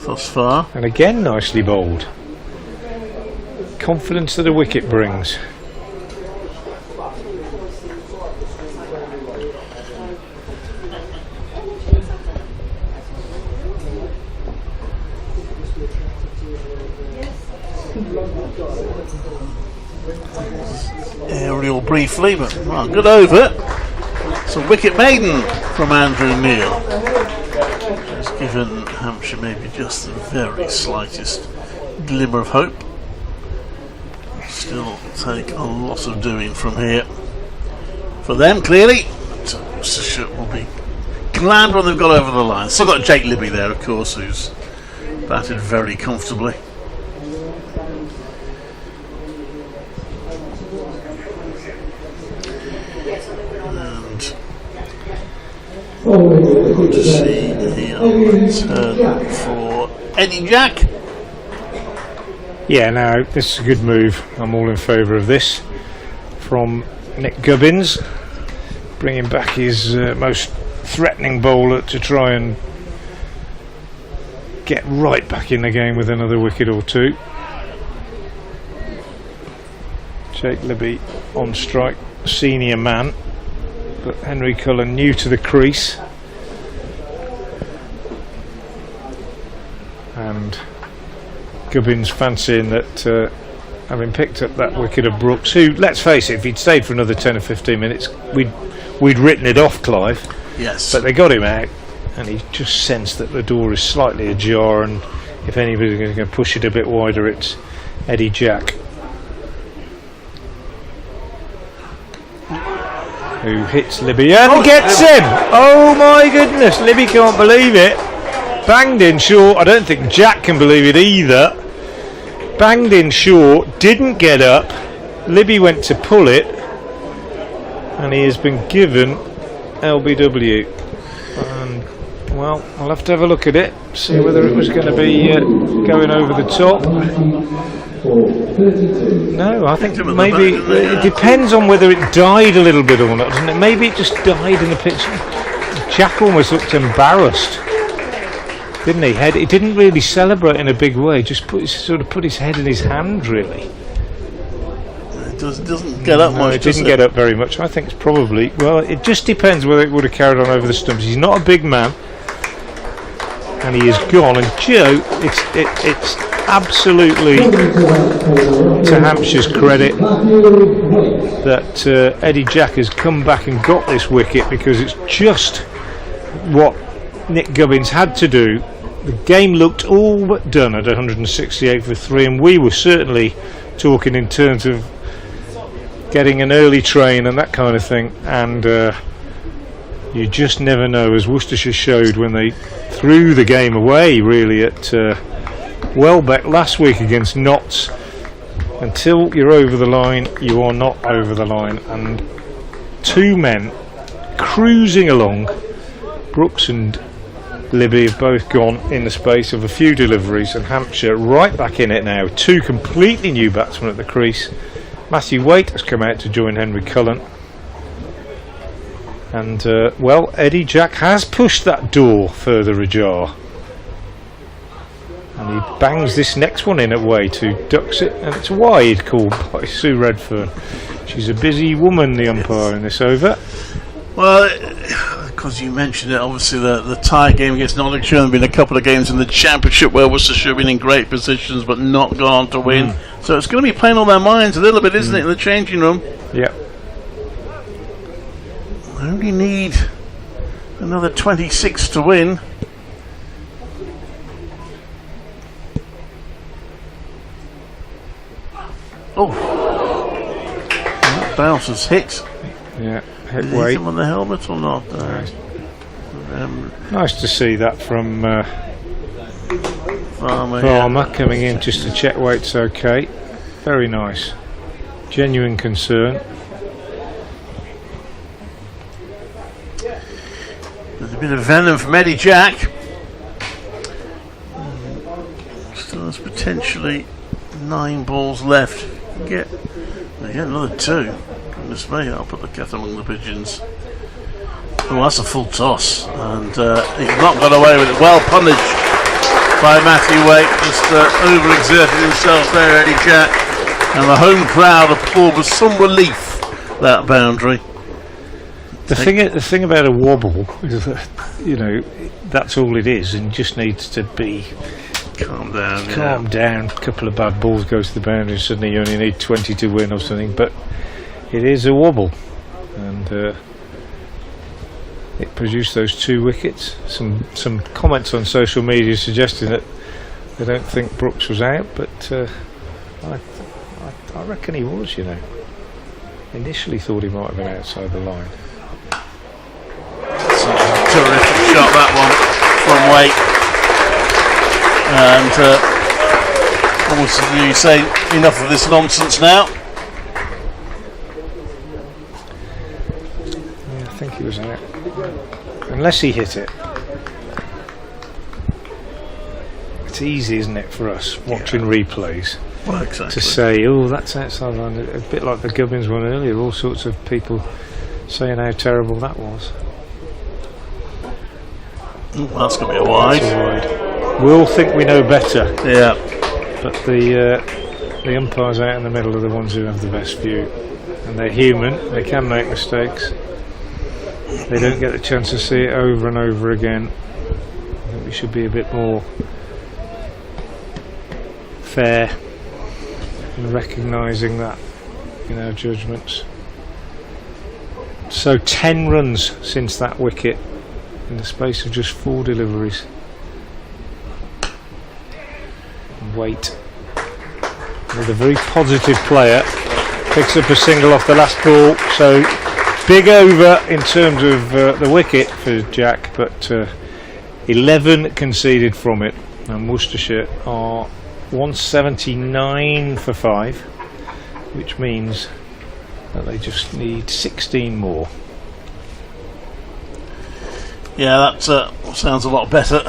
Speaker 5: thus far.
Speaker 4: And again nicely bowled. Confidence that a wicket brings.
Speaker 5: Aerial briefly, but well, good over. It's a wicket maiden from Andrew Neil. It's given Hampshire maybe just the very slightest glimmer of hope. Still take a lot of doing from here for them, clearly. But Worcestershire will be glad when they've got over the line. Still got Jake Libby there, of course, who's batted very comfortably. And good to see the return for Eddie Jack.
Speaker 4: Yeah, now this is a good move. I'm all in favour of this from Nick Gubbins, bringing back his most threatening bowler to try and get right back in the game with another wicket or 2. Jake Libby on strike, senior man, but Henry Cullen new to the crease, and Gubbins fancying that having picked up that wicket of Brooks, who, let's face it, if he'd stayed for another 10 or 15 minutes, we'd written it off, Clive.
Speaker 5: Yes.
Speaker 4: But they got him out, and he just sensed that the door is slightly ajar, and if anybody's going to push it a bit wider, it's Eddie Jack, who hits Libby and gets him. Oh my goodness, Libby can't believe it. Banged in short. I don't think Jack can believe it either. Banged in short, didn't get up. Libby went to pull it, and he has been given LBW. And well, I'll have to have a look at it, see whether it was going to be going over the top. No, I think maybe it depends on whether it died a little bit or not, doesn't it? Maybe it just died in the pitch. Jack almost looked embarrassed, didn't he? He didn't really celebrate in a big way, just put his head in his hand, really.
Speaker 5: It doesn't get up much.
Speaker 4: It didn't get up very much. I think it's probably, well, it just depends whether it would have carried on over the stumps. He's not a big man, and he is gone. And Joe, it's absolutely to Hampshire's credit that Eddie Jack has come back and got this wicket, because it's just what Nick Gubbins had to do. The game looked all but done at 168 for 3, and we were certainly talking in terms of getting an early train and that kind of thing, and you just never know, as Worcestershire showed when they threw the game away really at Welbeck last week against Notts. Until you're over the line, you are not over the line. And two men cruising along. Brooks and Libby have both gone in the space of a few deliveries, and Hampshire right back in it now. Two completely new batsmen at the crease. Matthew Waite has come out to join Henry Cullen. And, well, Eddie Jack has pushed that door further ajar. And he bangs this next one in away to ducks it, and it's wide, called by Sue Redfern. She's a busy woman, the umpire, in this over.
Speaker 5: Well, because you mentioned it, obviously the tie game against Nottinghamshire, there have been a couple of games in the Championship where Worcestershire have been in great positions but not gone to win. So it's going to be playing on their minds a little bit, isn't it, in the changing room?
Speaker 4: Yeah.
Speaker 5: Only need another 26 to win. Oh, that bounce has hit.
Speaker 4: Yeah, hit
Speaker 5: Did
Speaker 4: Waite.
Speaker 5: him on the helmet or not?
Speaker 4: Nice to see that from
Speaker 5: Farmer
Speaker 4: coming in just to check Waite's okay. Very nice. Genuine concern.
Speaker 5: There's a bit of venom from Eddie Jack. Still has potentially 9 balls left. Get another 2. Goodness me, I'll put the cat among the pigeons. Oh, that's a full toss, and he's not got away with it. Well punished by Matthew Waite, just overexerted himself there, Eddie Jack, and the home crowd applaud with some relief that boundary.
Speaker 4: The thing about a wobble is that, you know, that's all it is, and just needs to be
Speaker 5: calm down.
Speaker 4: Calm down. A couple of bad balls goes to the boundary, and suddenly you only need 20 to win or something. But it is a wobble, and it produced those 2 wickets. Some comments on social media suggesting that they don't think Brooks was out, but I reckon he was. You know, initially thought he might have been outside the line.
Speaker 5: Terrific shot, that one from Waite, and almost as you say, enough of this nonsense now.
Speaker 4: Yeah, I think he was out, unless he hit it. It's easy, isn't it, for us watching replays to say, oh, that's outside line, a bit like the Gubbins one earlier. All sorts of people saying how terrible that was.
Speaker 5: Ooh, that's going to be a wide.
Speaker 4: We all think we know better.
Speaker 5: Yeah.
Speaker 4: But the umpires out in the middle are the ones who have the best view. And they're human, they can make mistakes. They don't get the chance to see it over and over again. I think we should be a bit more fair in recognising that in our judgments. So 10 runs since that wicket in the space of just 4 deliveries. Waite, with a very positive player, picks up a single off the last ball, so big over in terms of the wicket for Jack, but 11 conceded from it, and Worcestershire are 179 for 5, which means that they just need 16 more.
Speaker 5: Yeah, that sounds a lot better.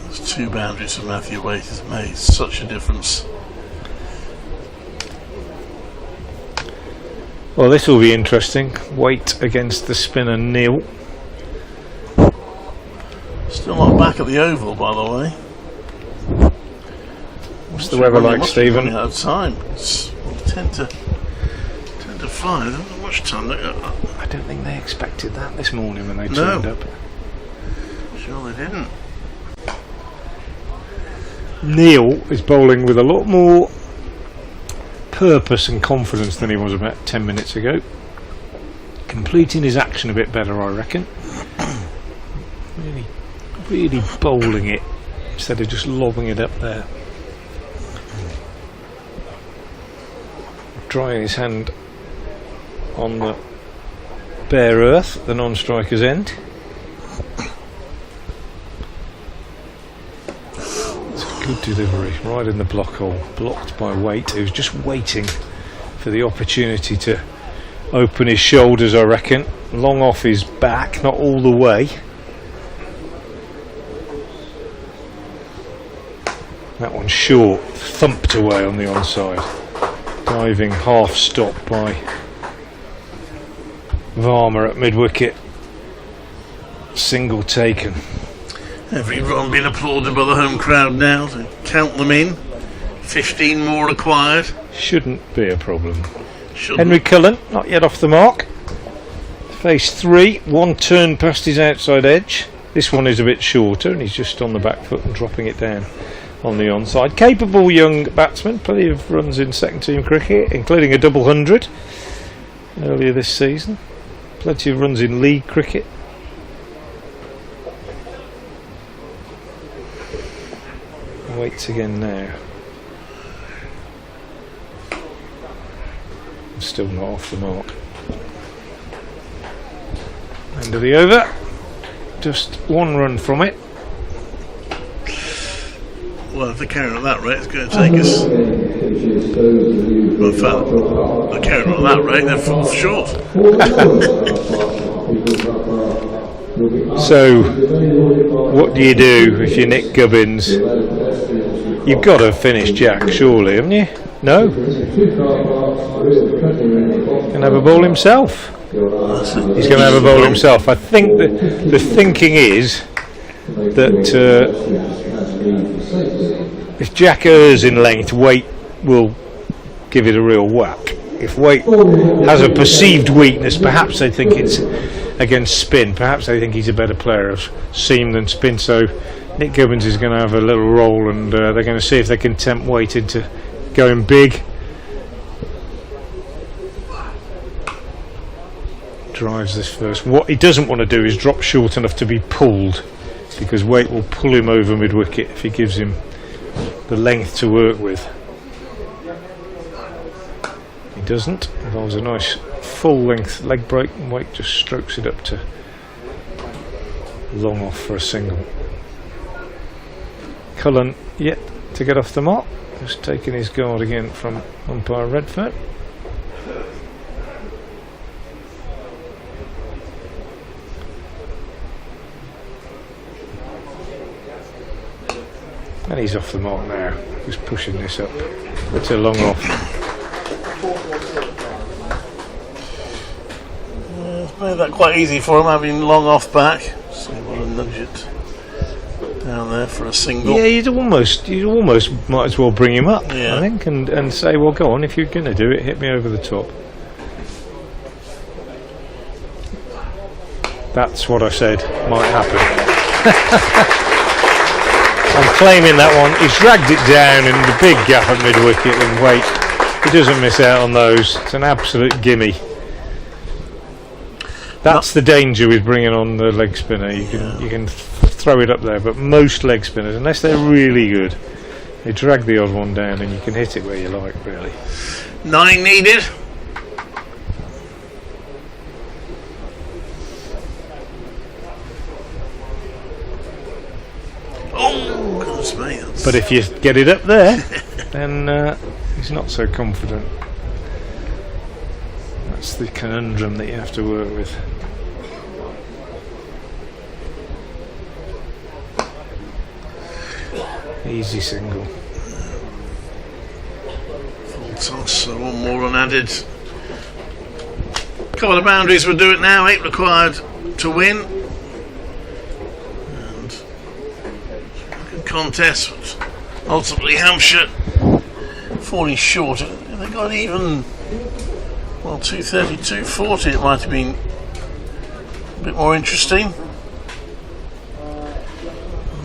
Speaker 5: Those 2 boundaries for Matthew Waite has made such a difference.
Speaker 4: Well, this will be interesting. Waite against the spinner Neil.
Speaker 5: Still not back at the Oval, by the way.
Speaker 4: What's the weather like, Stephen?
Speaker 5: Running out of time. It's 10 to 5. There's not much time.
Speaker 4: I don't think they expected that this morning when they turned up.
Speaker 5: Sure they didn't.
Speaker 4: Neil is bowling with a lot more purpose and confidence than he was about 10 minutes ago. Completing his action a bit better, I reckon. Really bowling it instead of just lobbing it up there. Drying his hand on the bare earth, the non-striker's end. Good delivery, right in the block hole, blocked by Waite, who's just waiting for the opportunity to open his shoulders, I reckon. Long off his back, not all the way. That one's short, thumped away on the onside. Diving half stop by Varma at mid-wicket. Single taken.
Speaker 5: Every run being applauded by the home crowd now, so count them in. 15 more required.
Speaker 4: Shouldn't be a problem.
Speaker 5: Shouldn't.
Speaker 4: Henry Cullen, not yet off the mark. Face 3, one turn past his outside edge. This one is a bit shorter and he's just on the back foot and dropping it down on the onside. Capable young batsman, plenty of runs in second team cricket, including a double 100 earlier this season. Plenty of runs in league cricket. Waits again now. Still not off the mark. End of the over. Just one run from it.
Speaker 5: Well, if they're carrying at that rate, it's going to take us. Well, in fact, they're carrying at that rate, they're full short.
Speaker 4: So, what do you do if you're Nick Gubbins? You've got to finish Jack, surely, haven't you? No? Can have a ball himself. He's going to have a ball himself. I think that the thinking is that if Jack errs in length, Waite will give it a real whack. If Waite has a perceived weakness, perhaps they think it's against spin. Perhaps they think he's a better player of seam than spin. So Nick Gubbins is going to have a little roll, and they're going to see if they can tempt Waite into going big. Drives this first. What he doesn't want to do is drop short enough to be pulled, because Waite will pull him over mid-wicket if he gives him the length to work with. He doesn't. Involves a nice full length leg break, and Waite just strokes it up to long off for a single. Cullen yet to get off the mark, just taking his guard again from umpire Redfern. And he's off the mark now, just pushing this up. It's a long off.
Speaker 5: It's made that quite easy for him, having long off back. So we'll nudge it down there for a single.
Speaker 4: Yeah, you'd almost might as well bring him up,
Speaker 5: yeah.
Speaker 4: I think, and say, well, go on, if you're going to do it, hit me over the top. That's what I said might happen. I'm claiming that one. He's dragged it down in the big gap at mid-wicket, and Waite, he doesn't miss out on those. It's an absolute gimme. That's the danger with bringing on the leg spinner. You can throw it up there, but most leg spinners, unless they're really good, they drag the odd one down, and you can hit it where you like, really.
Speaker 5: 9 needed. Oh, goodness me.
Speaker 4: But if you get it up there, then he's not so confident. That's the conundrum that you have to work with. Easy single.
Speaker 5: Full toss, so one more unadded. Couple of boundaries will do it now. 8 required to win. Contest, but ultimately Hampshire falling short. If they got even, well, 230, 240, it might have been a bit more interesting.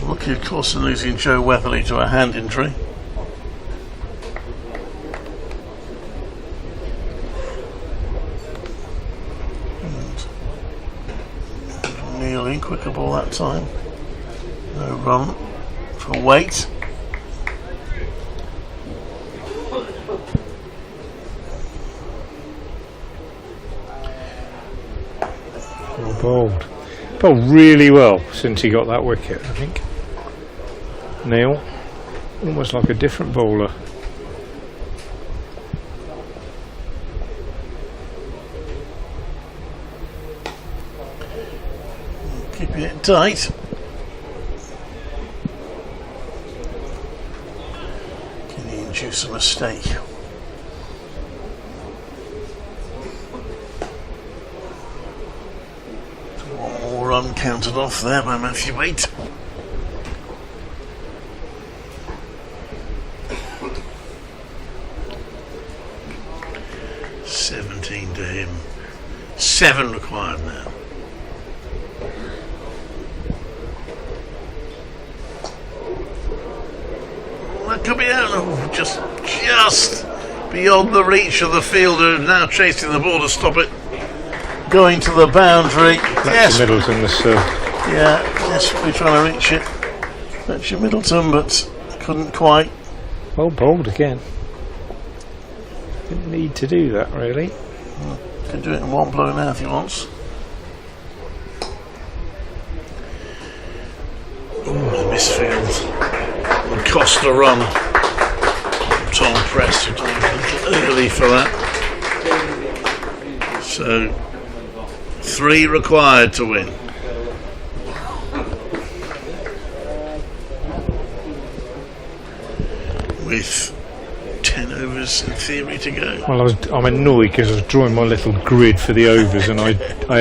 Speaker 5: Lucky, of course, in losing Joe Weatherly to a hand injury. And Neil, quicker ball that time. No run. For Waite.
Speaker 4: Well bowled. Bowled really well since he got that wicket, I think. Neil. almost like a different bowler.
Speaker 5: Keeping it tight. Can he induce a mistake? One more run counted off there by Matthew Waite. To him. 7 required now. That could be out. Oh, just beyond the reach of the fielder. Now chasing the ball to stop it going to the boundary.
Speaker 4: That's Middleton.
Speaker 5: Desperately trying to reach it. That's your Middleton, but couldn't quite.
Speaker 4: Well bowled again. Didn't need to do that really.
Speaker 5: Can do it in one blow now if he wants. The misfield would cost a run. Tom Press a little early for that. So 3 required to win. With 10 overs in theory to go.
Speaker 4: Well, I'm annoyed because I was drawing my little grid for the overs and I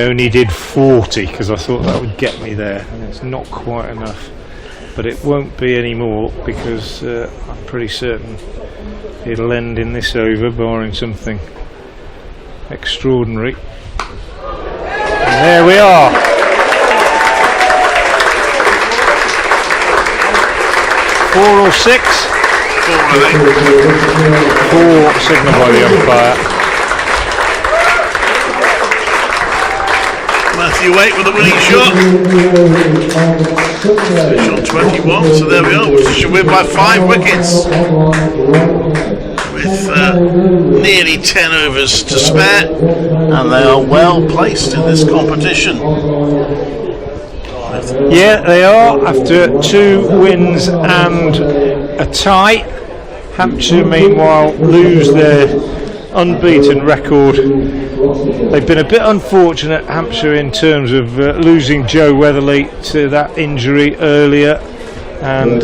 Speaker 4: only did 40 because I thought that would get me there, and it's not quite enough. But it won't be any more because I'm pretty certain it'll end in this over, barring something extraordinary. And there we are. 4 or 6.
Speaker 5: 4, I think.
Speaker 4: 4 signalled by the umpire.
Speaker 5: Matthew Waite with a winning shot. Shot 21, so there we are. Worcestershire win by 5 wickets. With nearly 10 overs to spare. And they are well placed in this competition.
Speaker 4: Yeah, they are, after 2 wins and a tie. Hampshire, meanwhile, lose their unbeaten record. They've been a bit unfortunate, Hampshire, in terms of losing Joe Weatherly to that injury earlier, and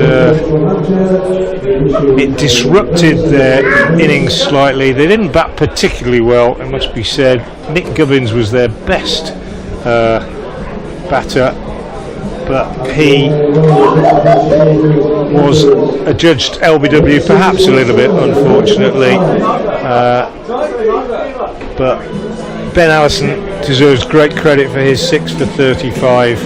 Speaker 4: it disrupted their innings slightly. They didn't bat particularly well, it must be said. Nick Gubbins was their best batter, but he was adjudged LBW perhaps a little bit, unfortunately. But Ben Allison deserves great credit for his 6 for 35.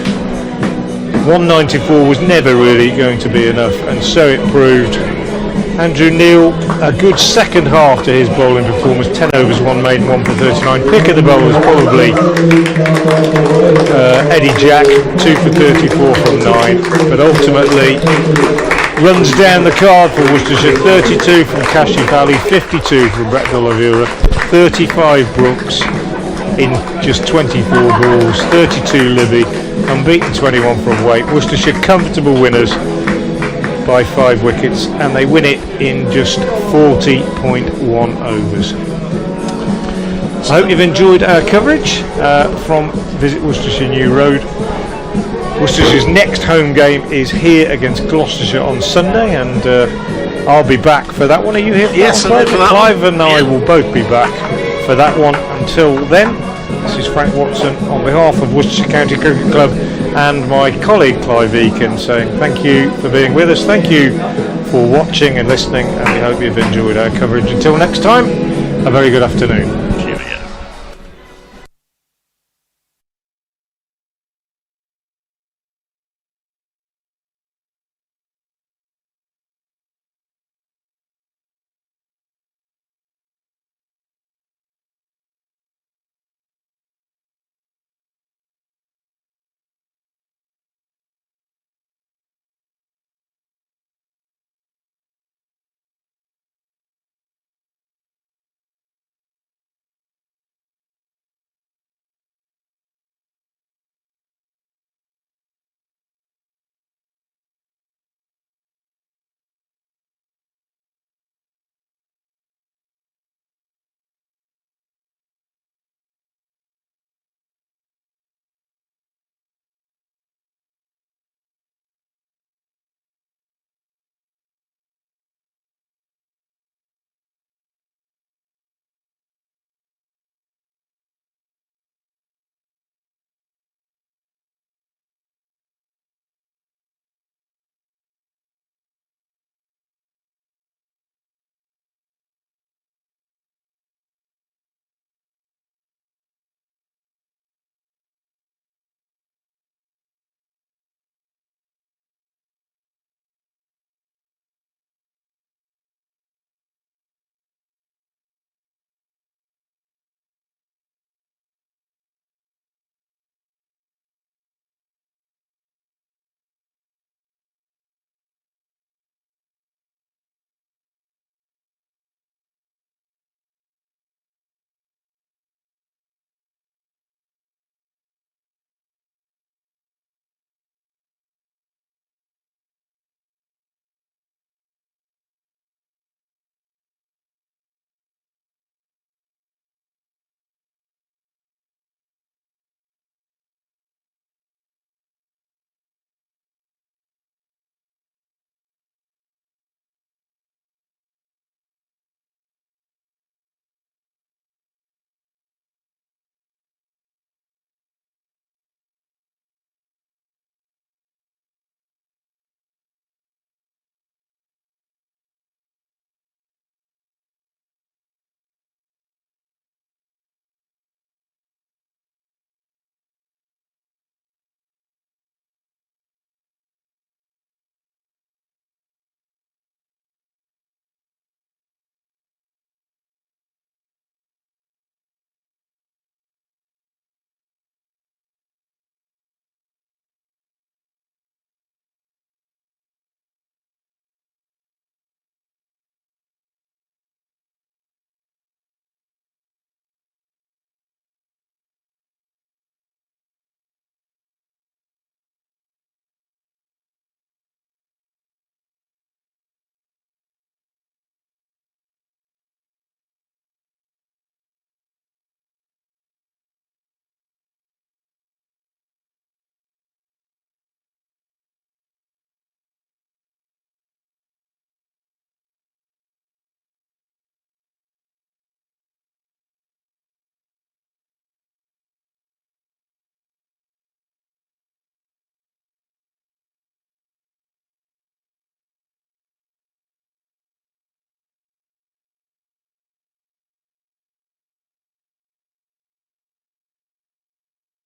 Speaker 4: 194 was never really going to be enough, and so it proved. Andrew Neil, a good second half to his bowling performance. 10 overs, 1 made, 1 for 39. Pick of the bowlers probably Eddie Jack, 2 for 34 from 9. But ultimately runs down the card for Worcestershire. 32 from Kashi Valley, 52 from Brett D'Oliveira, 35 Brooks in just 24 balls, 32 Libby, unbeaten 21 from Waite. Worcestershire comfortable winners by 5 wickets, and they win it in just 40.1 overs. I hope you've enjoyed our coverage from Visit Worcestershire New Road. Worcestershire's next home game is here against Gloucestershire on Sunday, and I'll be back for that one. Are you here?
Speaker 5: Yes, I'm here for that
Speaker 4: Clive
Speaker 5: one.
Speaker 4: And I will both be back for that one. Until then, this is Frank Watson on behalf of Worcestershire County Cricket Club and my colleague Clive Eakin saying thank you for being with us, thank you for watching and listening, and we hope you've enjoyed our coverage. Until next time, a very good afternoon.